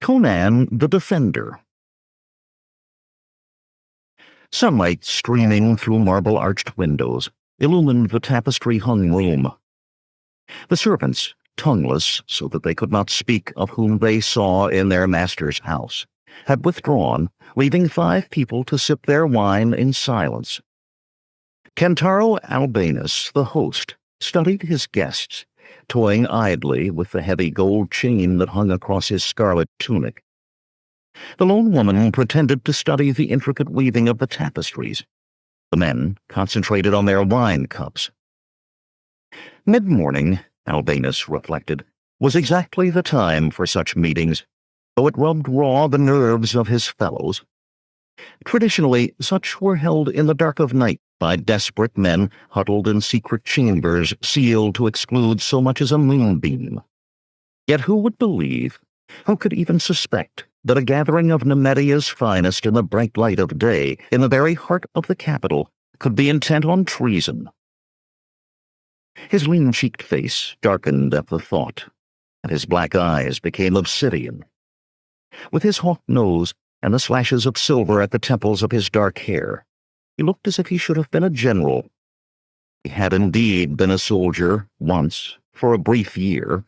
Conan the Defender. Sunlight streaming through marble-arched windows illumined the tapestry-hung room. The servants, tongueless so that they could not speak of whom they saw in their master's house, had withdrawn, leaving 5 people to sip their wine in silence. Kentaro Albanus, the host, studied his guests, toying idly with the heavy gold chain that hung across his scarlet tunic. The lone woman pretended to study the intricate weaving of the tapestries. The men concentrated on their wine cups. Mid-morning, Albanus reflected, was exactly the time for such meetings, though it rubbed raw the nerves of his fellows. Traditionally, such were held in the dark of night by desperate men huddled in secret chambers sealed to exclude so much as a moonbeam. Yet who would believe, who could even suspect, that a gathering of Nemedia's finest in the bright light of day, in the very heart of the capital, could be intent on treason? His lean-cheeked face darkened at the thought, and his black eyes became obsidian. With his hawk nose and the slashes of silver at the temples of his dark hair, he looked as if he should have been a general. He had indeed been a soldier once, for a brief year.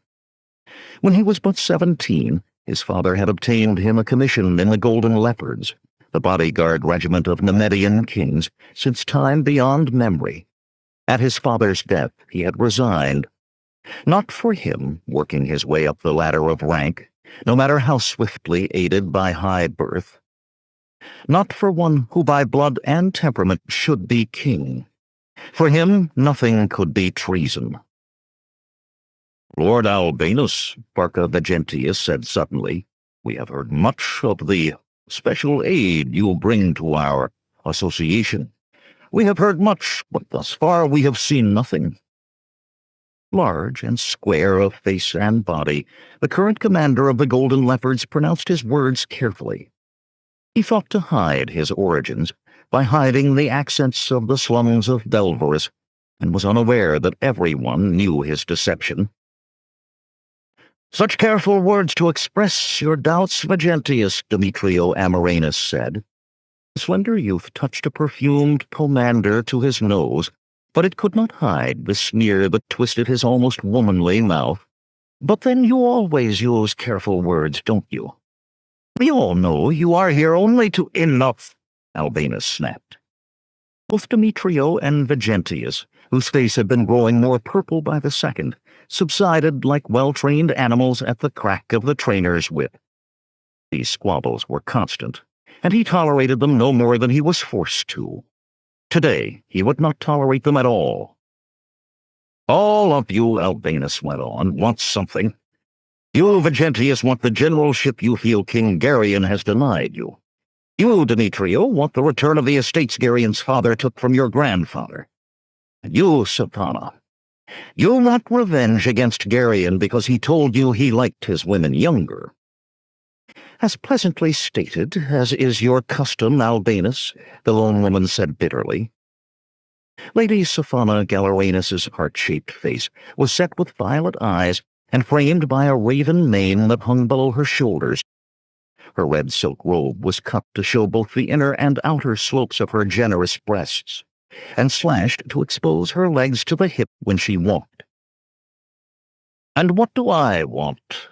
When he was but 17, his father had obtained him a commission in the Golden Leopards, the bodyguard regiment of Nemedian kings, since time beyond memory. At his father's death, he had resigned. Not for him, working his way up the ladder of rank, no matter how swiftly aided by high birth. Not for one who by blood and temperament should be king. For him, nothing could be treason. "Lord Albanus," Barca Vegentius said suddenly, "we have heard much of the special aid you bring to our association. We have heard much, but thus far we have seen nothing." Large and square of face and body, the current commander of the Golden Leopards pronounced his words carefully. He thought to hide his origins by hiding the accents of the slums of Belverus, and was unaware that everyone knew his deception. "Such careful words to express your doubts, Vegentius," Demetrio Amoranus said. The slender youth touched a perfumed pomander to his nose, but it could not hide the sneer that twisted his almost womanly mouth. "But then you always use careful words, don't you? We all know you are here only to—" "Enough!" Albanus snapped. Both Demetrio and Vegentius, whose face had been growing more purple by the second, subsided like well-trained animals at the crack of the trainer's whip. These squabbles were constant, and he tolerated them no more than he was forced to. Today he would not tolerate them at all. "All of you," Albanus went on, "want something. You, Vegentius, want the generalship you feel King Geryon has denied you. You, Demetrio, want the return of the estates Geryon's father took from your grandfather. And you, Savannah, you want revenge against Geryon because he told you he liked his women younger." "As pleasantly stated as is your custom, Albanus," the lone woman said bitterly. Lady Sophana Galleranus's heart-shaped face was set with violet eyes and framed by a raven mane that hung below her shoulders. Her red silk robe was cut to show both the inner and outer slopes of her generous breasts, and slashed to expose her legs to the hip when she walked. "And what do I want?"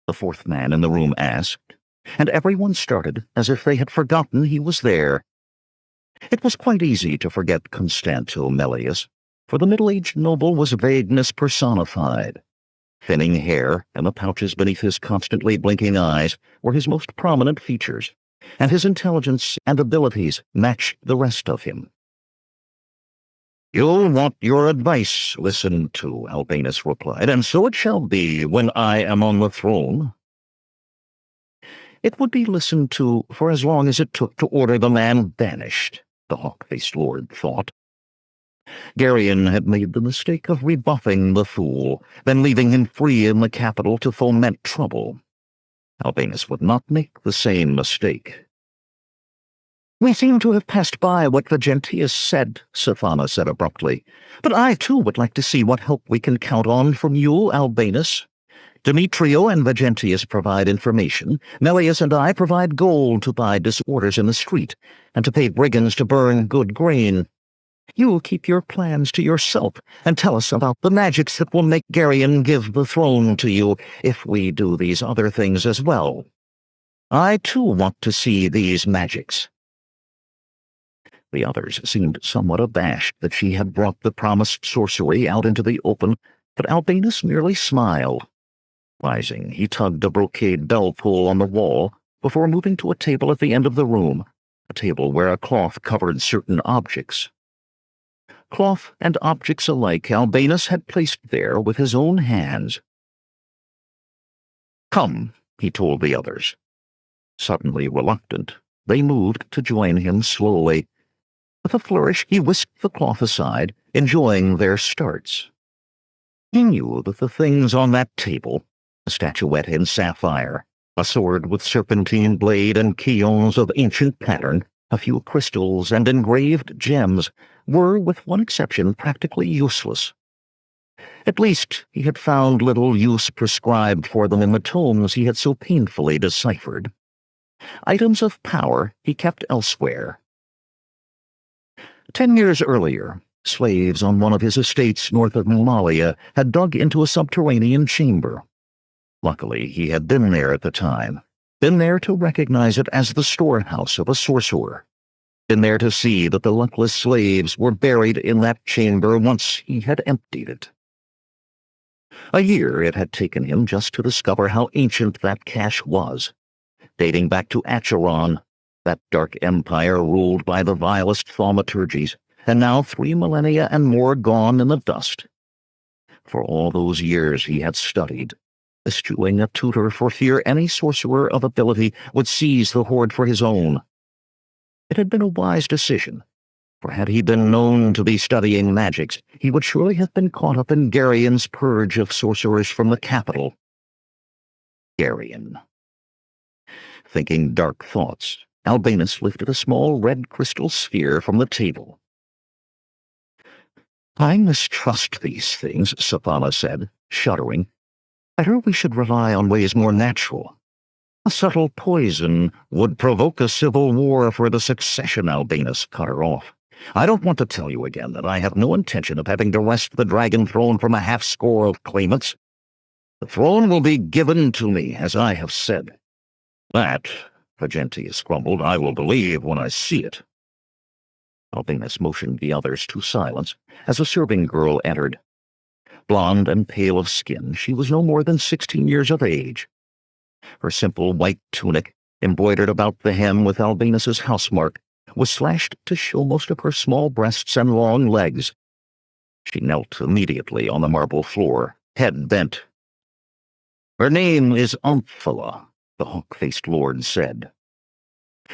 the fourth man in the room asked, and everyone started as if they had forgotten he was there. It was quite easy to forget Constanto Melius, for the middle-aged noble was vagueness personified. Thinning hair and the pouches beneath his constantly blinking eyes were his most prominent features, and his intelligence and abilities matched the rest of him. "You'll want your advice listened to," Albanus replied, "and so it shall be when I am on the throne." It would be listened to for as long as it took to order the man banished, the hawk-faced lord thought. Geryon had made the mistake of rebuffing the fool, then leaving him free in the capital to foment trouble. Albanus would not make the same mistake. "We seem to have passed by what Vegentius said," Sophana said abruptly. "But I, too, would like to see what help we can count on from you, Albanus. Demetrio and Vigentius provide information. Melius and I provide gold to buy disorders in the street, and to pay brigands to burn good grain. You keep your plans to yourself, and tell us about the magics that will make Geryon give the throne to you, if we do these other things as well. I, too, want to see these magics." The others seemed somewhat abashed that she had brought the promised sorcery out into the open, but Albinus merely smiled. Rising, he tugged a brocade bell-pull on the wall before moving to a table at the end of the room, a table where a cloth covered certain objects. Cloth and objects alike Albinus had placed there with his own hands. "Come," he told the others. Suddenly reluctant, they moved to join him slowly. With a flourish, he whisked the cloth aside, enjoying their starts. He knew that the things on that table, a statuette in sapphire, a sword with serpentine blade and quillons of ancient pattern, a few crystals and engraved gems, were, with one exception, practically useless. At least he had found little use prescribed for them in the tomes he had so painfully deciphered. Items of power he kept elsewhere. 10 years earlier, slaves on one of his estates north of Mamalia had dug into a subterranean chamber. Luckily, he had been there at the time, been there to recognize it as the storehouse of a sorcerer, been there to see that the luckless slaves were buried in that chamber once he had emptied it. A year it had taken him just to discover how ancient that cache was, dating back to Acheron, that dark empire ruled by the vilest thaumaturgies, and now 3 millennia and more gone in the dust. For all those years he had studied, eschewing a tutor for fear any sorcerer of ability would seize the hoard for his own. It had been a wise decision, for had he been known to be studying magics, he would surely have been caught up in Geryon's purge of sorcerers from the capital. Geryon. Thinking dark thoughts, Albinus lifted a small red crystal sphere from the table. "I mistrust these things," Sapana said, shuddering. "Better we should rely on ways more natural. A subtle poison would provoke a civil war for the succession," Albinus cut her off. "I don't want to tell you again that I have no intention of having to wrest the dragon throne from a half-score of claimants. The throne will be given to me, as I have said. That," Vigentius grumbled, "I will believe when I see it." Albinus motioned the others to silence as a serving girl entered. Blonde and pale of skin, she was no more than 16 years of age. Her simple white tunic, embroidered about the hem with Albinus's housemark, was slashed to show most of her small breasts and long legs. She knelt immediately on the marble floor, head bent. "Her name is Omphila," the hawk-faced lord said.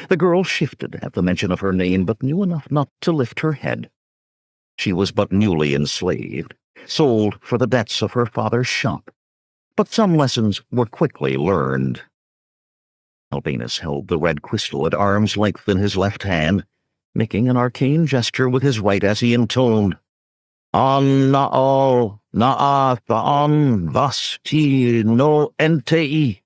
The girl shifted at the mention of her name, but knew enough not to lift her head. She was but newly enslaved, sold for the debts of her father's shop, but some lessons were quickly learned. Albinus held the red crystal at arm's length in his left hand, making an arcane gesture with his right as he intoned, "An na'al na'a tha'an vasti no entei."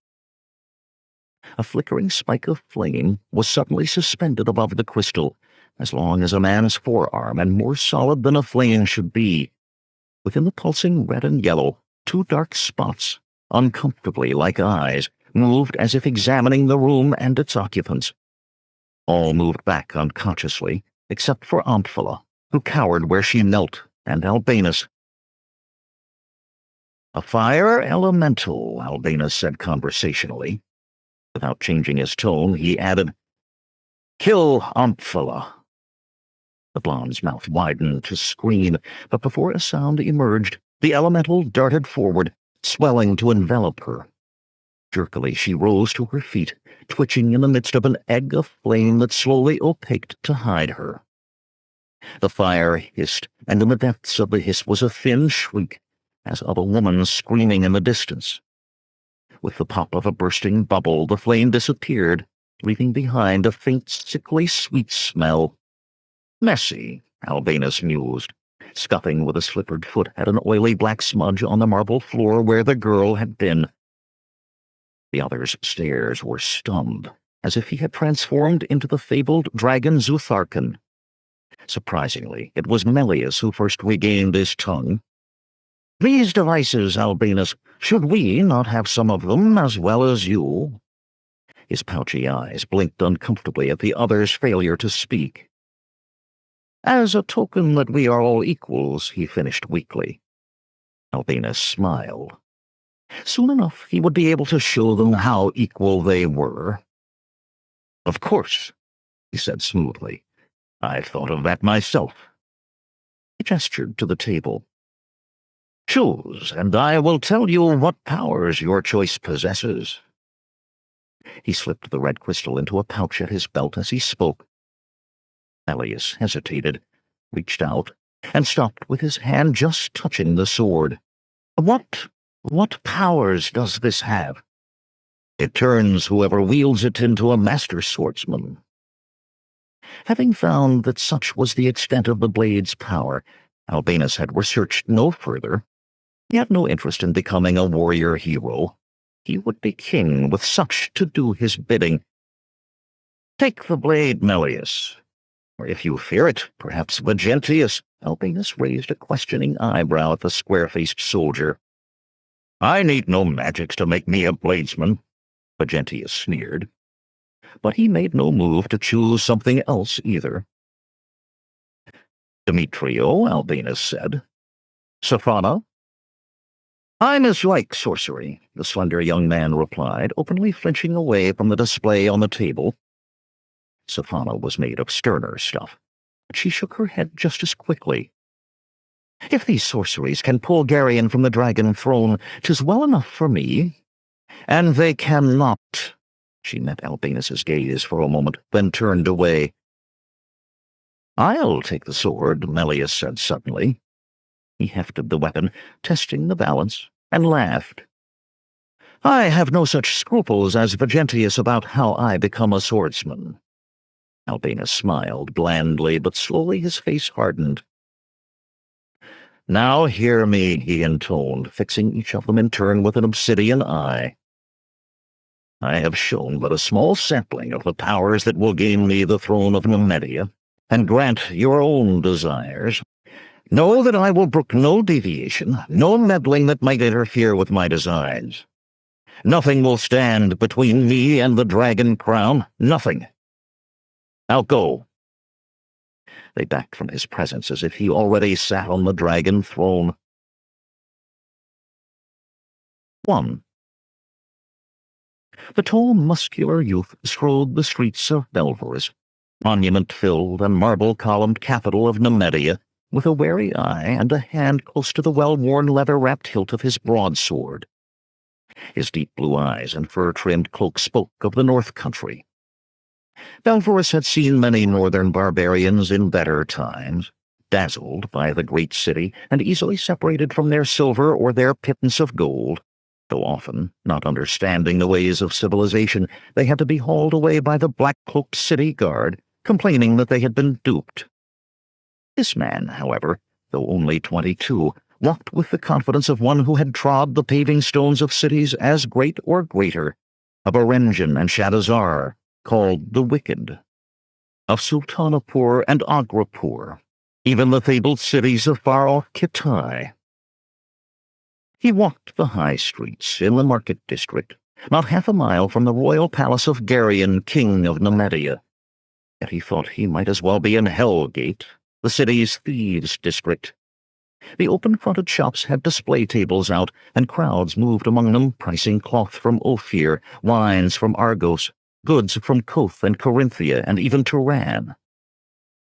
A flickering spike of flame was suddenly suspended above the crystal, as long as a man's forearm and more solid than a flame should be. Within the pulsing red and yellow, 2 dark spots, uncomfortably like eyes, moved as if examining the room and its occupants. All moved back unconsciously, except for Omphila, who cowered where she knelt, and Albinus. "A fire elemental," Albinus said conversationally. Without changing his tone, he added, "Kill Omphila." The blonde's mouth widened to scream, but before a sound emerged, the elemental darted forward, swelling to envelop her. Jerkily she rose to her feet, twitching in the midst of an egg of flame that slowly opaqued to hide her. The fire hissed, and in the depths of the hiss was a thin shriek, as of a woman screaming in the distance. With the pop of a bursting bubble, the flame disappeared, leaving behind a faint, sickly sweet smell. "Messy," Albinus mused, scuffing with a slippered foot at an oily black smudge on the marble floor where the girl had been. The other's stares were stunned, as if he had transformed into the fabled dragon Zutharkan. Surprisingly, it was Melius who first regained his tongue. "These devices, Albinus, should we not have some of them as well as you?" His pouchy eyes blinked uncomfortably at the other's failure to speak. "As a token that we are all equals," he finished weakly. Albinus smiled. Soon enough he would be able to show them how equal they were. "Of course," he said smoothly. "I thought of that myself." He gestured to the table. "Choose, and I will tell you what powers your choice possesses." He slipped the red crystal into a pouch at his belt as he spoke. Melius hesitated, reached out, and stopped with his hand just touching the sword. What powers does this have?" "It turns whoever wields it into a master swordsman." Having found that such was the extent of the blade's power, Albinus had researched no further. He had no interest in becoming a warrior hero. He would be king with such to do his bidding. "Take the blade, Melius. Or if you fear it, perhaps Vegentius." Albinus raised a questioning eyebrow at the square-faced soldier. "I need no magics to make me a bladesman," Vegentius sneered. But he made no move to choose something else either. "Demetrio," Albinus said. "Sophana?" "I mislike sorcery," the slender young man replied, openly flinching away from the display on the table. Sophana was made of sterner stuff, but she shook her head just as quickly. "If these sorceries can pull Geryon from the dragon throne, 'tis well enough for me. And they cannot." She met Albinus's gaze for a moment, then turned away. "I'll take the sword," Melius said suddenly. He hefted the weapon, testing the balance, and laughed. "I have no such scruples as Vegentius about how I become a swordsman." Albinus smiled blandly, but slowly his face hardened. "Now hear me," he intoned, fixing each of them in turn with an obsidian eye. "I have shown but a small sampling of the powers that will gain me the throne of Numedia, and grant your own desires. Know that I will brook no deviation, no meddling that might interfere with my designs. Nothing will stand between me and the dragon crown, nothing. Now go." They backed from his presence as if he already sat on the dragon throne. 1. The tall, muscular youth strode the streets of Belvorus, monument-filled and marble-columned capital of Numedia, with a wary eye and a hand close to the well-worn leather-wrapped hilt of his broadsword. His deep blue eyes and fur-trimmed cloak spoke of the North Country. Belvorus had seen many northern barbarians in better times, dazzled by the great city and easily separated from their silver or their pittance of gold, though often, not understanding the ways of civilization, they had to be hauled away by the black-cloaked city guard, complaining that they had been duped. This man, however, though only 22, walked with the confidence of one who had trod the paving stones of cities as great or greater, of Orengian and Shadazar, called the Wicked, of Sultanapur and Agrapur, even the fabled cities of far-off Kitai. He walked the high streets in the market district, not half a mile from the royal palace of Geryon, king of Numedia. Yet he thought he might as well be in Hellgate, the city's thieves' district. The open-fronted shops had display tables out, and crowds moved among them, pricing cloth from Ophir, wines from Argos, goods from Koth and Corinthia, and even Turan.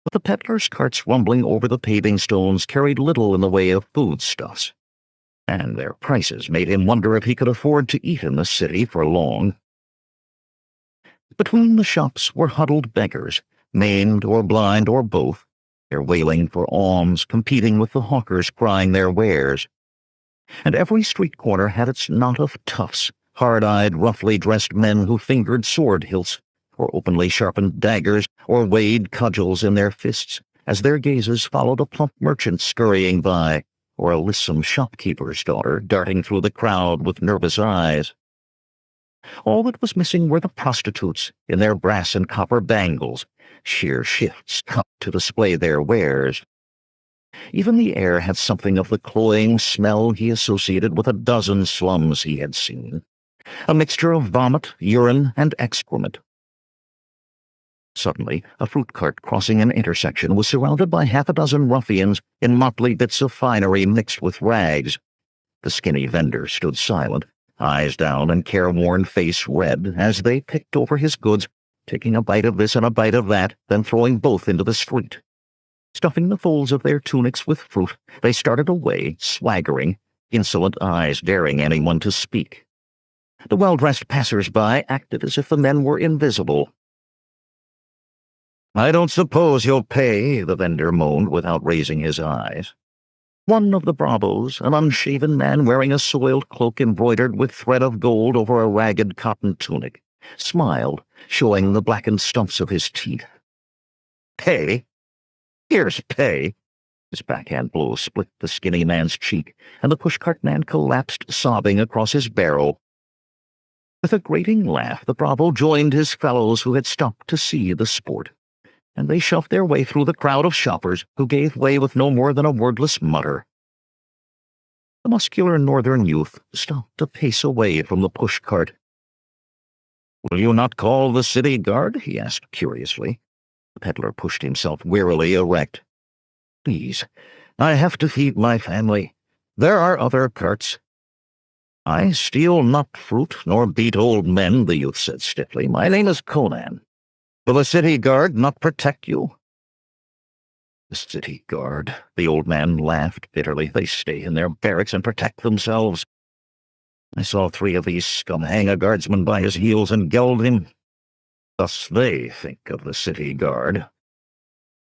But the peddlers' carts rumbling over the paving stones carried little in the way of foodstuffs, and their prices made him wonder if he could afford to eat in the city for long. Between the shops were huddled beggars, maimed or blind or both, their wailing for alms competing with the hawkers crying their wares. And every street corner had its knot of toughs, hard-eyed, roughly dressed men who fingered sword hilts, or openly sharpened daggers, or weighed cudgels in their fists, as their gazes followed a plump merchant scurrying by, or a lissom shopkeeper's daughter darting through the crowd with nervous eyes. All that was missing were the prostitutes in their brass and copper bangles, sheer shifts cut to display their wares. Even the air had something of the cloying smell he associated with a dozen slums he had seen, a mixture of vomit, urine, and excrement. Suddenly, a fruit cart crossing an intersection was surrounded by half a dozen ruffians in motley bits of finery mixed with rags. The skinny vendor stood silent, eyes down and careworn face red, as they picked over his goods, taking a bite of this and a bite of that, then throwing both into the street. Stuffing the folds of their tunics with fruit, they started away, swaggering, insolent eyes daring anyone to speak. The well-dressed passers-by acted as if the men were invisible. "I don't suppose you'll pay," the vendor moaned without raising his eyes. One of the bravos, an unshaven man wearing a soiled cloak embroidered with thread of gold over a ragged cotton tunic, smiled, showing the blackened stumps of his teeth. "Pay? Here's pay." His backhand blow split the skinny man's cheek, and the pushcart man collapsed sobbing across his barrow. With a grating laugh, the bravo joined his fellows who had stopped to see the sport, and they shoved their way through the crowd of shoppers who gave way with no more than a wordless mutter. The muscular northern youth stopped a pace away from the pushcart. "Will you not call the city guard?" he asked curiously. The peddler pushed himself wearily erect. "Please, I have to feed my family. There are other carts." "I steal not fruit nor beat old men," the youth said stiffly. "My name is Conan. Will the city guard not protect you?" "The city guard," the old man laughed bitterly. "They stay in their barracks and protect themselves. I saw 3 of these scum hang a guardsman by his heels and geld him. Thus they think of the city guard."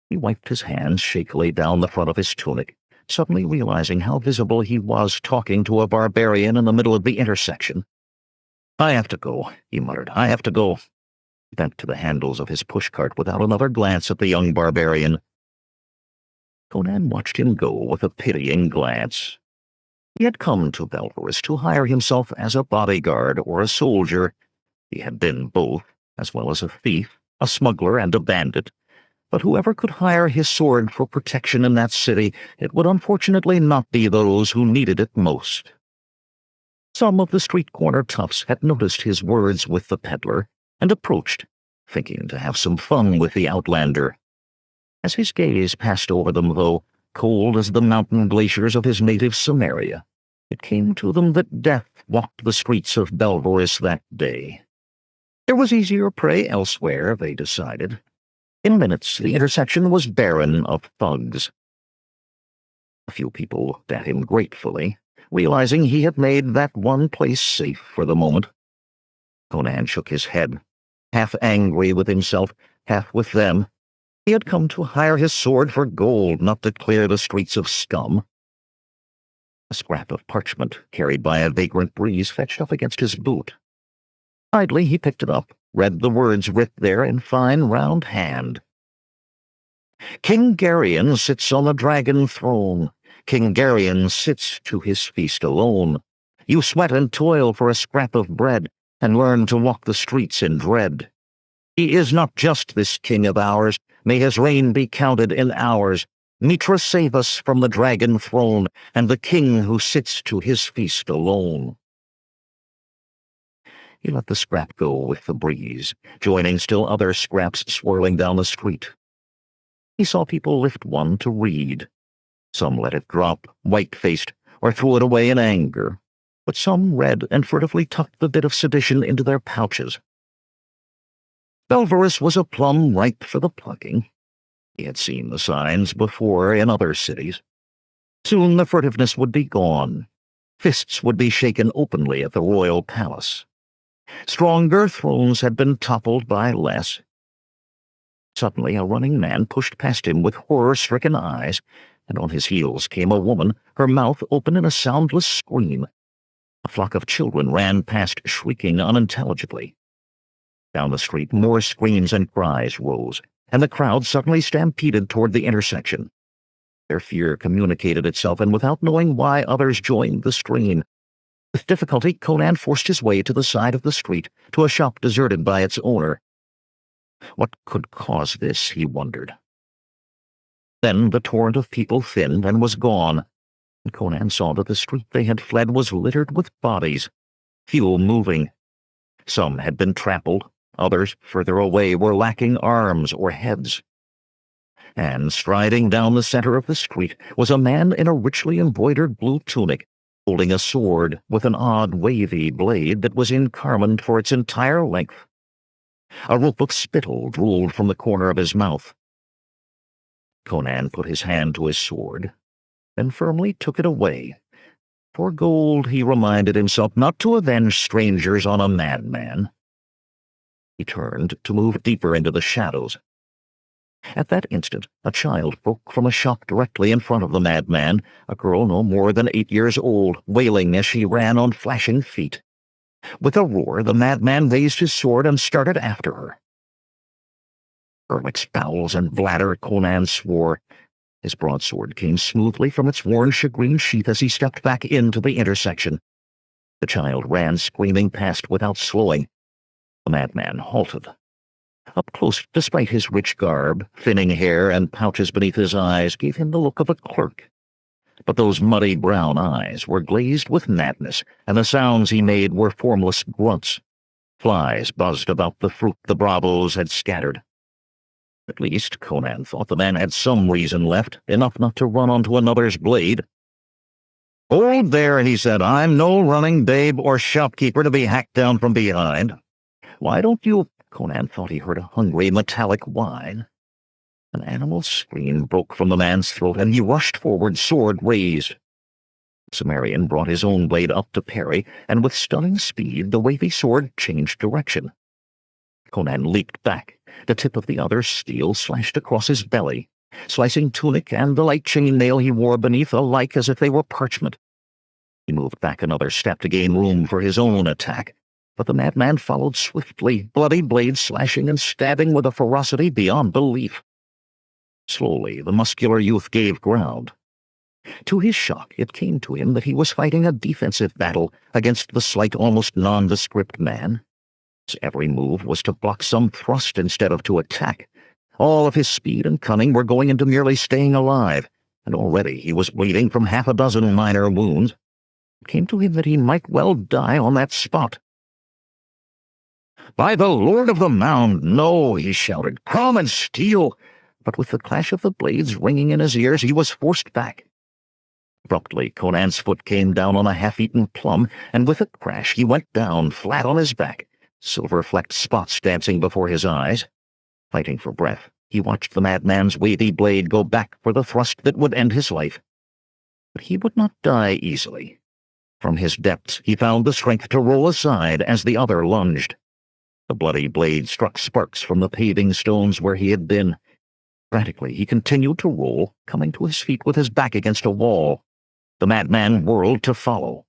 He wiped his hands shakily down the front of his tunic, suddenly realizing how visible he was talking to a barbarian in the middle of the intersection. "I have to go," he muttered. "I have to go." He bent to the handles of his pushcart without another glance at the young barbarian. Conan watched him go with a pitying glance. He had come to Belverus to hire himself as a bodyguard or a soldier. He had been both, as well as a thief, a smuggler, and a bandit. But whoever could hire his sword for protection in that city, it would unfortunately not be those who needed it most. Some of the street-corner toughs had noticed his words with the peddler and approached, thinking to have some fun with the outlander. As his gaze passed over them, though, cold as the mountain glaciers of his native Samaria, it came to them that death walked the streets of Belverus that day. There was easier prey elsewhere, they decided. In minutes, the intersection was barren of thugs. A few people looked at him gratefully, realizing he had made that one place safe for the moment. Conan shook his head, half angry with himself, half with them. He had come to hire his sword for gold, not to clear the streets of scum. A scrap of parchment, carried by a vagrant breeze, fetched up against his boot. Idly he picked it up, read the words writ there in fine round hand. "King Geryon sits on the dragon throne. King Geryon sits to his feast alone. You sweat and toil for a scrap of bread, and learn to walk the streets in dread. He is not just this king of ours. May his reign be counted in hours. Mitra save us from the dragon throne, and the king who sits to his feast alone." He let the scrap go with the breeze, joining still other scraps swirling down the street. He saw people lift one to read. Some let it drop, white-faced, or threw it away in anger, but some read and furtively tucked the bit of sedition into their pouches. Belverus was a plum ripe for the plucking. He had seen the signs before in other cities. Soon the furtiveness would be gone. Fists would be shaken openly at the royal palace. Stronger thrones had been toppled by less. Suddenly a running man pushed past him with horror-stricken eyes, and on his heels came a woman, her mouth open in a soundless scream. A flock of children ran past, shrieking unintelligibly. Down the street more screams and cries rose, and the crowd suddenly stampeded toward the intersection. Their fear communicated itself, and without knowing why, others joined the stream. With difficulty, Conan forced his way to the side of the street, to a shop deserted by its owner. What could cause this, he wondered. Then the torrent of people thinned and was gone, and Conan saw that the street they had fled was littered with bodies, few moving. Some had been trampled, others, further away, were lacking arms or heads. And striding down the center of the street was a man in a richly embroidered blue tunic, holding a sword with an odd wavy blade that was encarmined for its entire length. A rope of spittle drooled from the corner of his mouth. Conan put his hand to his sword, then firmly took it away. For gold, he reminded himself, not to avenge strangers on a madman. He turned to move deeper into the shadows. At that instant, a child broke from a shop directly in front of the madman, a girl no more than 8 years old, wailing as she ran on flashing feet. With a roar, the madman raised his sword and started after her. Erlic's bowels and bladder, Conan swore. His broadsword came smoothly from its worn shagreen sheath as he stepped back into the intersection. The child ran screaming past without slowing. The madman halted. Up close, despite his rich garb, thinning hair and pouches beneath his eyes gave him the look of a clerk. But those muddy brown eyes were glazed with madness, and the sounds he made were formless grunts. Flies buzzed about the fruit the bravos had scattered. At least, Conan thought, the man had some reason left, enough not to run onto another's blade. "Hold there," he said. "I'm no running babe or shopkeeper to be hacked down from behind. Why don't you—" Conan thought he heard a hungry, metallic whine. An animal scream broke from the man's throat, and he rushed forward, sword raised. The Cimmerian brought his own blade up to parry, and with stunning speed the wavy sword changed direction. Conan leaped back. The tip of the other's steel slashed across his belly, slicing tunic and the light chain-mail he wore beneath alike as if they were parchment. He moved back another step to gain room for his own attack, but the madman followed swiftly, bloody blades slashing and stabbing with a ferocity beyond belief. Slowly, the muscular youth gave ground. To his shock, it came to him that he was fighting a defensive battle against the slight, almost nondescript man. His every move was to block some thrust instead of to attack. All of his speed and cunning were going into merely staying alive, and already he was bleeding from 6 minor wounds. It came to him that he might well die on that spot. "By the Lord of the Mound, no!" he shouted. "Come and steal!" But with the clash of the blades ringing in his ears, he was forced back. Abruptly, Conan's foot came down on a half-eaten plum, and with a crash he went down, flat on his back, silver-flecked spots dancing before his eyes. Fighting for breath, he watched the madman's wavy blade go back for the thrust that would end his life. But he would not die easily. From his depths he found the strength to roll aside as the other lunged. The bloody blade struck sparks from the paving stones where he had been. Frantically, he continued to roll, coming to his feet with his back against a wall. The madman whirled to follow.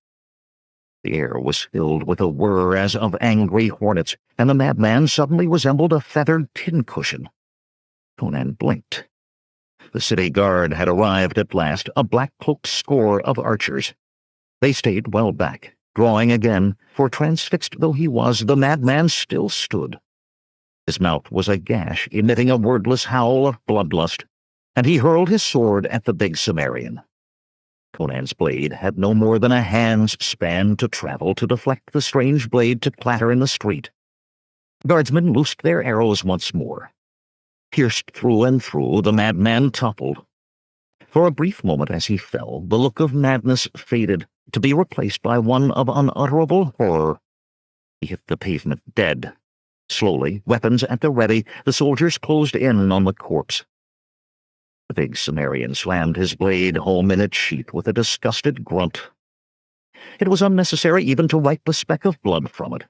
The air was filled with a whir as of angry hornets, and the madman suddenly resembled a feathered pincushion. Conan blinked. The city guard had arrived at last, a black-cloaked score of archers. They stayed well back, drawing again, for transfixed though he was, the madman still stood. His mouth was a gash, emitting a wordless howl of bloodlust, and he hurled his sword at the big Cimmerian. Conan's blade had no more than a hand's span to travel to deflect the strange blade to clatter in the street. Guardsmen loosed their arrows once more. Pierced through and through, the madman toppled. For a brief moment as he fell, the look of madness faded, to be replaced by one of unutterable horror. He hit the pavement dead. Slowly, weapons at the ready, the soldiers closed in on the corpse. The big Cimmerian slammed his blade home in its sheath with a disgusted grunt. It was unnecessary even to wipe a speck of blood from it.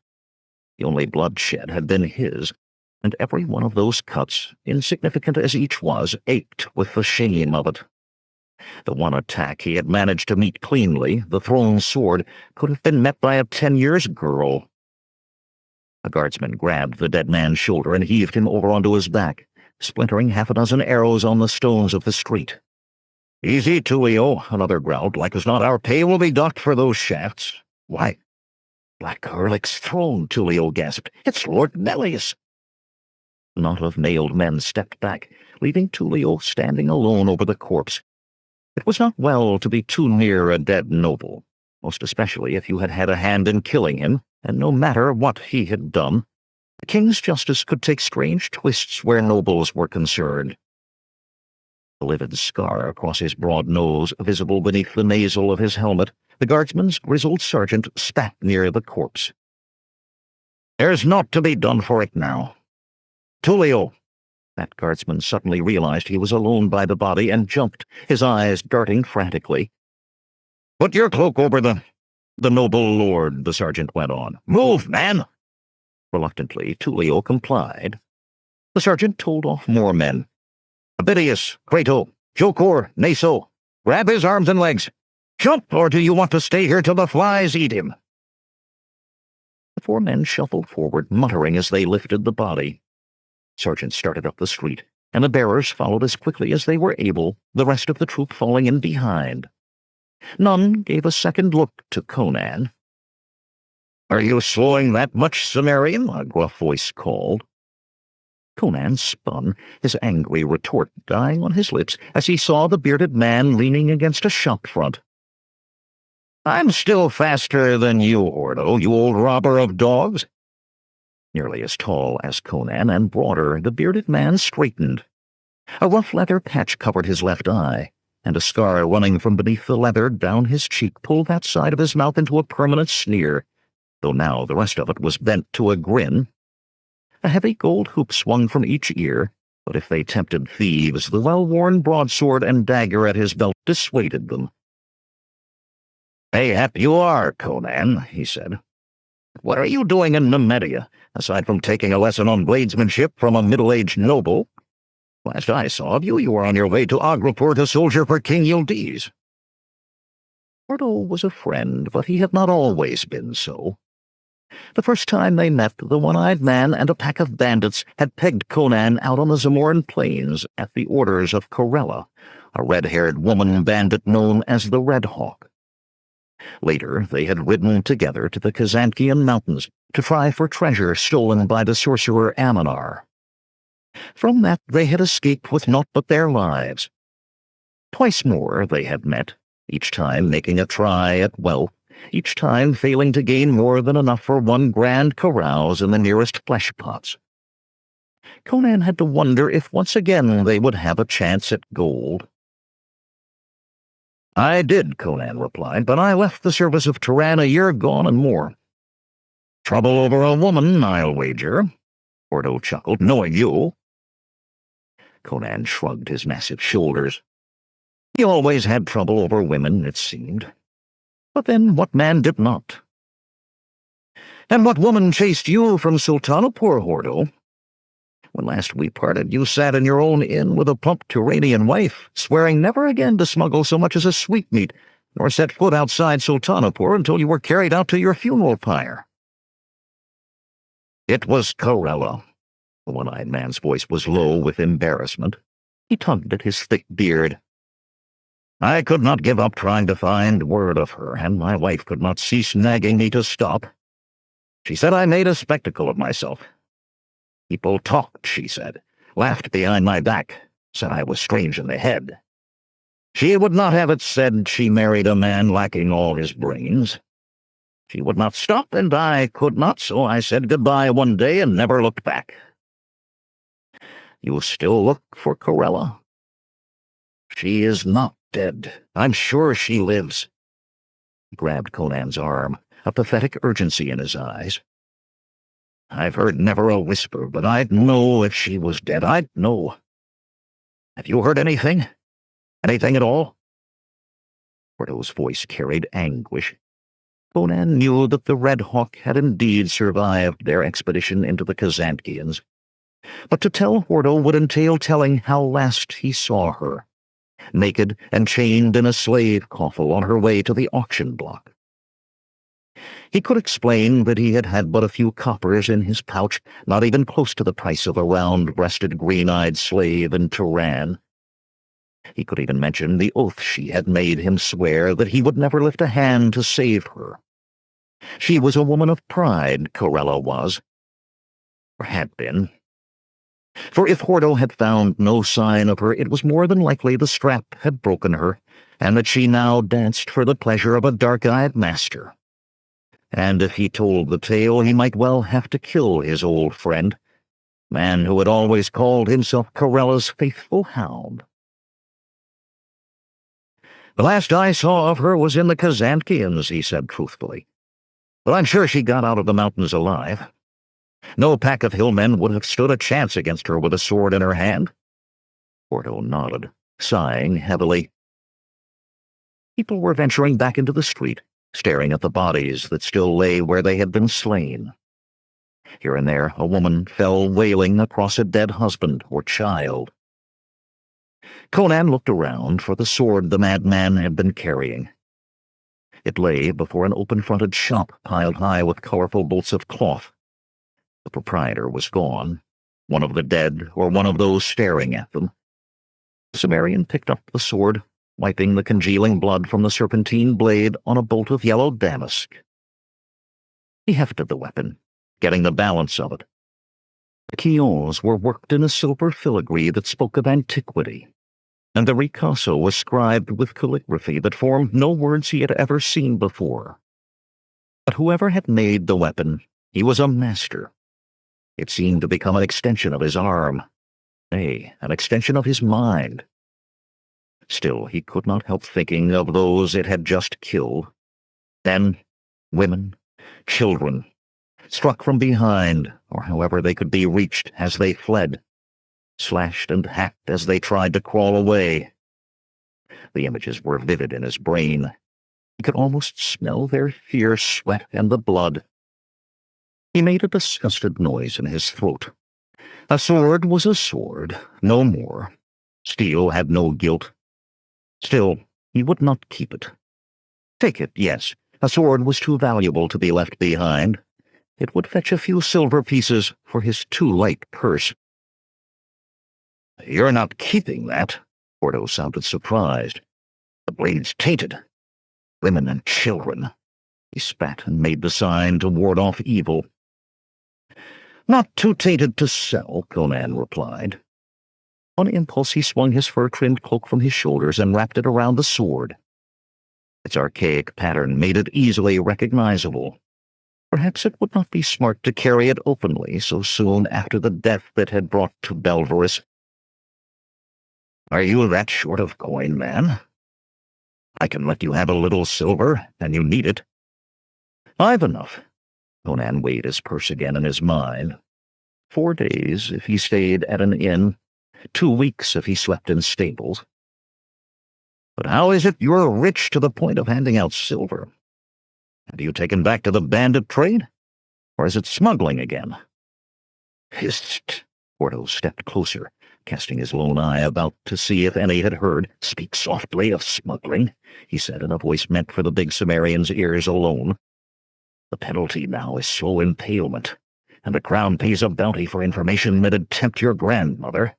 The only blood shed had been his, and every one of those cuts, insignificant as each was, ached with the shame of it. The one attack he had managed to meet cleanly, the thrown sword, could have been met by a 10-year girl. A guardsman grabbed the dead man's shoulder and heaved him over onto his back, splintering 6 arrows on the stones of the street. "Easy, Tullio," another growled. "Like as not, our pay will be docked for those shafts. Why, Black Hurlick's throne, Tullio gasped. It's Lord Melius. A knot of mailed men stepped back, leaving Tullio standing alone over the corpse. It was not well to be too near a dead noble, most especially if you had had a hand in killing him, and no matter what he had done, the king's justice could take strange twists where nobles were concerned. A livid scar across his broad nose, visible beneath the nasal of his helmet, the guardsman's grizzled sergeant spat near the corpse. There's naught to be done for it now. Tullio! That guardsman suddenly realized he was alone by the body and jumped, his eyes darting frantically. Put your cloak over the noble lord, the sergeant went on. Move, man! Reluctantly, Tullio complied. The sergeant told off more men. Abidius, Crato, Jocor, Naso, grab his arms and legs. Jump, or do you want to stay here till the flies eat him? The 4 men shuffled forward, muttering as they lifted the body. Sergeant started up the street, and the bearers followed as quickly as they were able, the rest of the troop falling in behind. None gave a second look to Conan. Are you slowing that much, Cimmerian? A gruff voice called. Conan spun, his angry retort dying on his lips as he saw the bearded man leaning against a shop front. I'm still faster than you, Ordo, you old robber of dogs. Nearly as tall as Conan and broader, the bearded man straightened. A rough leather patch covered his left eye, and a scar running from beneath the leather down his cheek pulled that side of his mouth into a permanent sneer, though now the rest of it was bent to a grin. A heavy gold hoop swung from each ear, but if they tempted thieves, the well-worn broadsword and dagger at his belt dissuaded them. Mayhap you are, Conan, he said. What are you doing in Numidia, aside from taking a lesson on bladesmanship from a middle-aged noble? Last I saw of you, you were on your way to Agrapur to soldier for King Yildiz. Ordo was a friend, but he had not always been so. The first time they met, the one-eyed man and a pack of bandits had pegged Conan out on the Zamoran plains at the orders of Corella, a red-haired woman bandit known as the Red Hawk. Later, they had ridden together to the Kazankian mountains to try for treasure stolen by the sorcerer Aminar. From that they had escaped with naught but their lives. Twice more they had met, each time making a try at wealth, each time failing to gain more than enough for one grand carouse in the nearest flesh pots. Conan had to wonder if once again they would have a chance at gold. I did, Conan replied, but I left the service of Turan a year gone and more. Trouble over a woman, I'll wager. Ordo chuckled, knowing you. Conan shrugged his massive shoulders. He always had trouble over women, it seemed. But then what man did not? And what woman chased you from Sultanapur, Ordo? When last we parted, you sat in your own inn with a plump Turanian wife, swearing never again to smuggle so much as a sweetmeat, nor set foot outside Sultanapur until you were carried out to your funeral pyre. It was Corella. The one-eyed man's voice was low with embarrassment. He tugged at his thick beard. I could not give up trying to find word of her, and my wife could not cease nagging me to stop. She said I made a spectacle of myself. People talked, she said, laughed behind my back, said I was strange in the head. She would not have it said she married a man lacking all his brains. She would not stop, and I could not, so I said goodbye one day and never looked back. You still look for Corella? She is not dead. I'm sure she lives. He grabbed Conan's arm, a pathetic urgency in his eyes. I've heard never a whisper, but I'd know if she was dead. I'd know. Have you heard anything? Anything at all? Ordo's voice carried anguish. Conan knew that the Red Hawk had indeed survived their expedition into the Kazankians. But to tell Ordo would entail telling how last he saw her, naked and chained in a slave coffle on her way to the auction block. He could explain that he had had but a few coppers in his pouch, not even close to the price of a round-breasted, green-eyed slave in Turan. He could even mention the oath she had made him swear that he would never lift a hand to save her. She was a woman of pride, Corella was, or had been. For if Hordo had found no sign of her, it was more than likely the strap had broken her, and that she now danced for the pleasure of a dark-eyed master. And if he told the tale, he might well have to kill his old friend, man who had always called himself Corella's faithful hound. "The last I saw of her was in the Kazankians," he said truthfully. "But I'm sure she got out of the mountains alive. No pack of hillmen would have stood a chance against her with a sword in her hand." Hordo nodded, sighing heavily. People were venturing back into the street, staring at the bodies that still lay where they had been slain. Here and there, a woman fell wailing across a dead husband or child. Conan looked around for the sword the madman had been carrying. It lay before an open-fronted shop piled high with colorful bolts of cloth. The proprietor was gone, one of the dead or one of those staring at them. The Sumerian picked up the sword, wiping the congealing blood from the serpentine blade on a bolt of yellow damask. He hefted the weapon, getting the balance of it. The quillons were worked in a silver filigree that spoke of antiquity, and the ricasso was scribed with calligraphy that formed no words he had ever seen before. But whoever had made the weapon, he was a master. It seemed to become an extension of his arm, nay, an extension of his mind. Still, he could not help thinking of those it had just killed. Men, women, children, struck from behind, or however they could be reached as they fled, slashed and hacked as they tried to crawl away. The images were vivid in his brain. He could almost smell their fierce sweat and the blood. He made a disgusted noise in his throat. A sword was a sword, no more. Steel had no guilt. Still, he would not keep it. Take it, yes. A sword was too valuable to be left behind. It would fetch a few silver pieces for his too light purse. "You're not keeping that?" Hordo sounded surprised. "The blade's tainted. Women and children." He spat and made the sign to ward off evil. "Not too tainted to sell," Conan replied. On impulse he swung his fur-trimmed cloak from his shoulders and wrapped it around the sword. Its archaic pattern made it easily recognizable. Perhaps it would not be smart to carry it openly so soon after the death that had brought to Belverus. "Are you that short of coin, man? I can let you have a little silver, and you need it." "I've enough." Conan weighed his purse again in his mind. 4 days if he stayed at an inn, 2 weeks if he slept in stables. "But how is it you're rich to the point of handing out silver? Have you taken back to the bandit trade? Or is it smuggling again?" "Hist!" Hordo stepped closer, casting his lone eye about to see if any had heard. "Speak softly of smuggling," he said in a voice meant for the big Sumerian's ears alone. "The penalty now is slow impalement, and the crown pays a bounty for information that'd tempt your grandmother.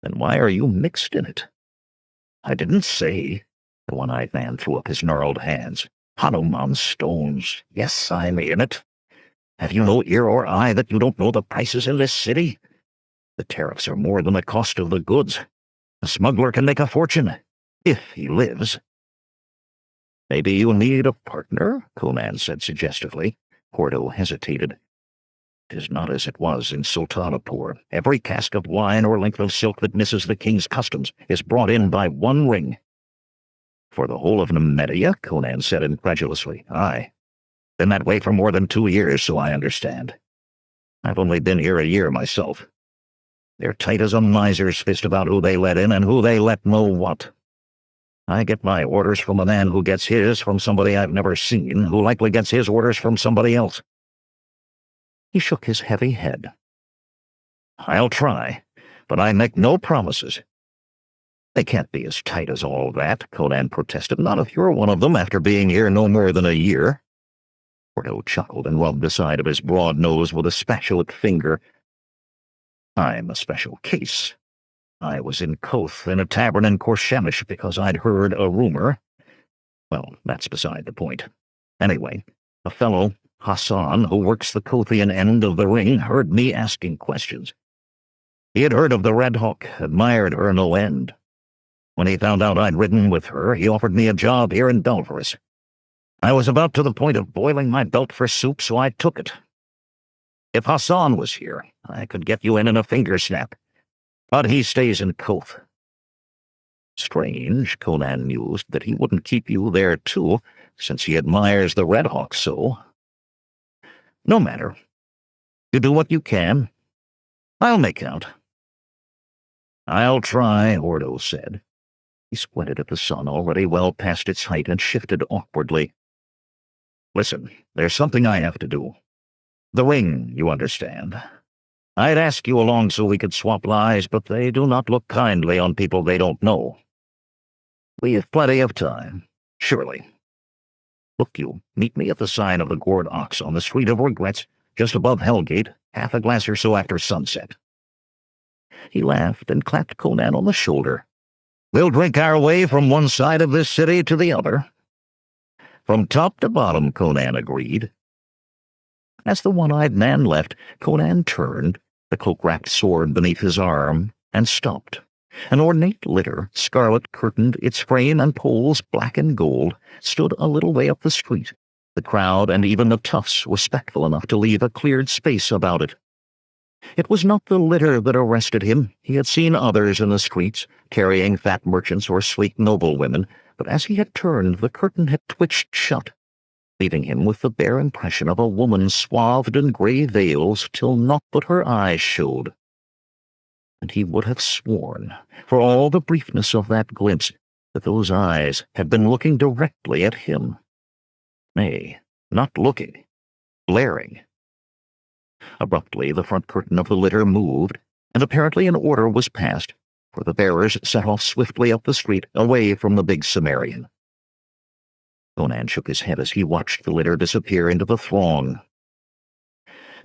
Then why are you mixed in it?" "I didn't say." The one-eyed man threw up his gnarled hands. "Hanuman stones. Yes, I'm in it. Have you no ear or eye that you don't know the prices in this city? The tariffs are more than the cost of the goods. A smuggler can make a fortune, if he lives." "Maybe you need a partner?" Conan said suggestively. Hordo hesitated. "'Tis not as it was in Sultanapur. Every cask of wine or length of silk that misses the king's customs is brought in by one ring." "For the whole of Nemedia?" Conan said incredulously. "Aye. Been that way for more than 2 years, so I understand. I've only been here a year myself. They're tight as a miser's fist about who they let in and who they let know what. I get my orders from a man who gets his from somebody I've never seen, who likely gets his orders from somebody else." He shook his heavy head. "I'll try, but I make no promises." "They can't be as tight as all that," Conan protested. "Not if you're one of them after being here no more than a year." Hordo chuckled and rubbed the side of his broad nose with a spatulate finger. "I'm a special case. I was in Koth in a tavern in Korshemish because I'd heard a rumor. Well, that's beside the point. Anyway, A fellow, Hassan, who works the Kothian end of the ring, heard me asking questions. He had heard of the Red Hawk, admired her no end. When he found out I'd ridden with her, he offered me a job here in Belverus. I was about to the point of boiling my belt for soup, so I took it. If Hassan was here, I could get you in a finger snap. But he stays in Koth. Strange, Conan mused, that he wouldn't keep you there too, since he admires the Red Hawk so. No matter. You do what you can. I'll make out. I'll try, Ordo said. He squinted at the sun, already well past its height, and shifted awkwardly. Listen, there's something I have to do. The ring, you understand. I'd ask you along so we could swap lies, but they do not look kindly on people they don't know. We have plenty of time, surely. Look, you, meet me at the sign of the Gored Ox on the Street of Regrets, just above Hellgate, half a glass or so after sunset. He laughed and clapped Conan on the shoulder. We'll drink our way from one side of this city to the other. From top to bottom, Conan agreed. As the one-eyed man left, Conan turned, the cloak-wrapped sword beneath his arm, and stopped. An ornate litter, scarlet-curtained, its frame and poles black and gold, stood a little way up the street. The crowd and even the toughs respectful enough to leave a cleared space about it. It was not the litter that arrested him. He had seen others in the streets, carrying fat merchants or sleek noblewomen, but as he had turned, the curtain had twitched shut, leaving him with the bare impression of a woman swathed in grey veils till naught but her eyes showed. And he would have sworn, for all the briefness of that glimpse, that those eyes had been looking directly at him. Nay, not looking, glaring. Abruptly, the front curtain of the litter moved, and apparently an order was passed, for the bearers set off swiftly up the street, away from the big Cimmerian. Conan shook his head as he watched the litter disappear into the throng.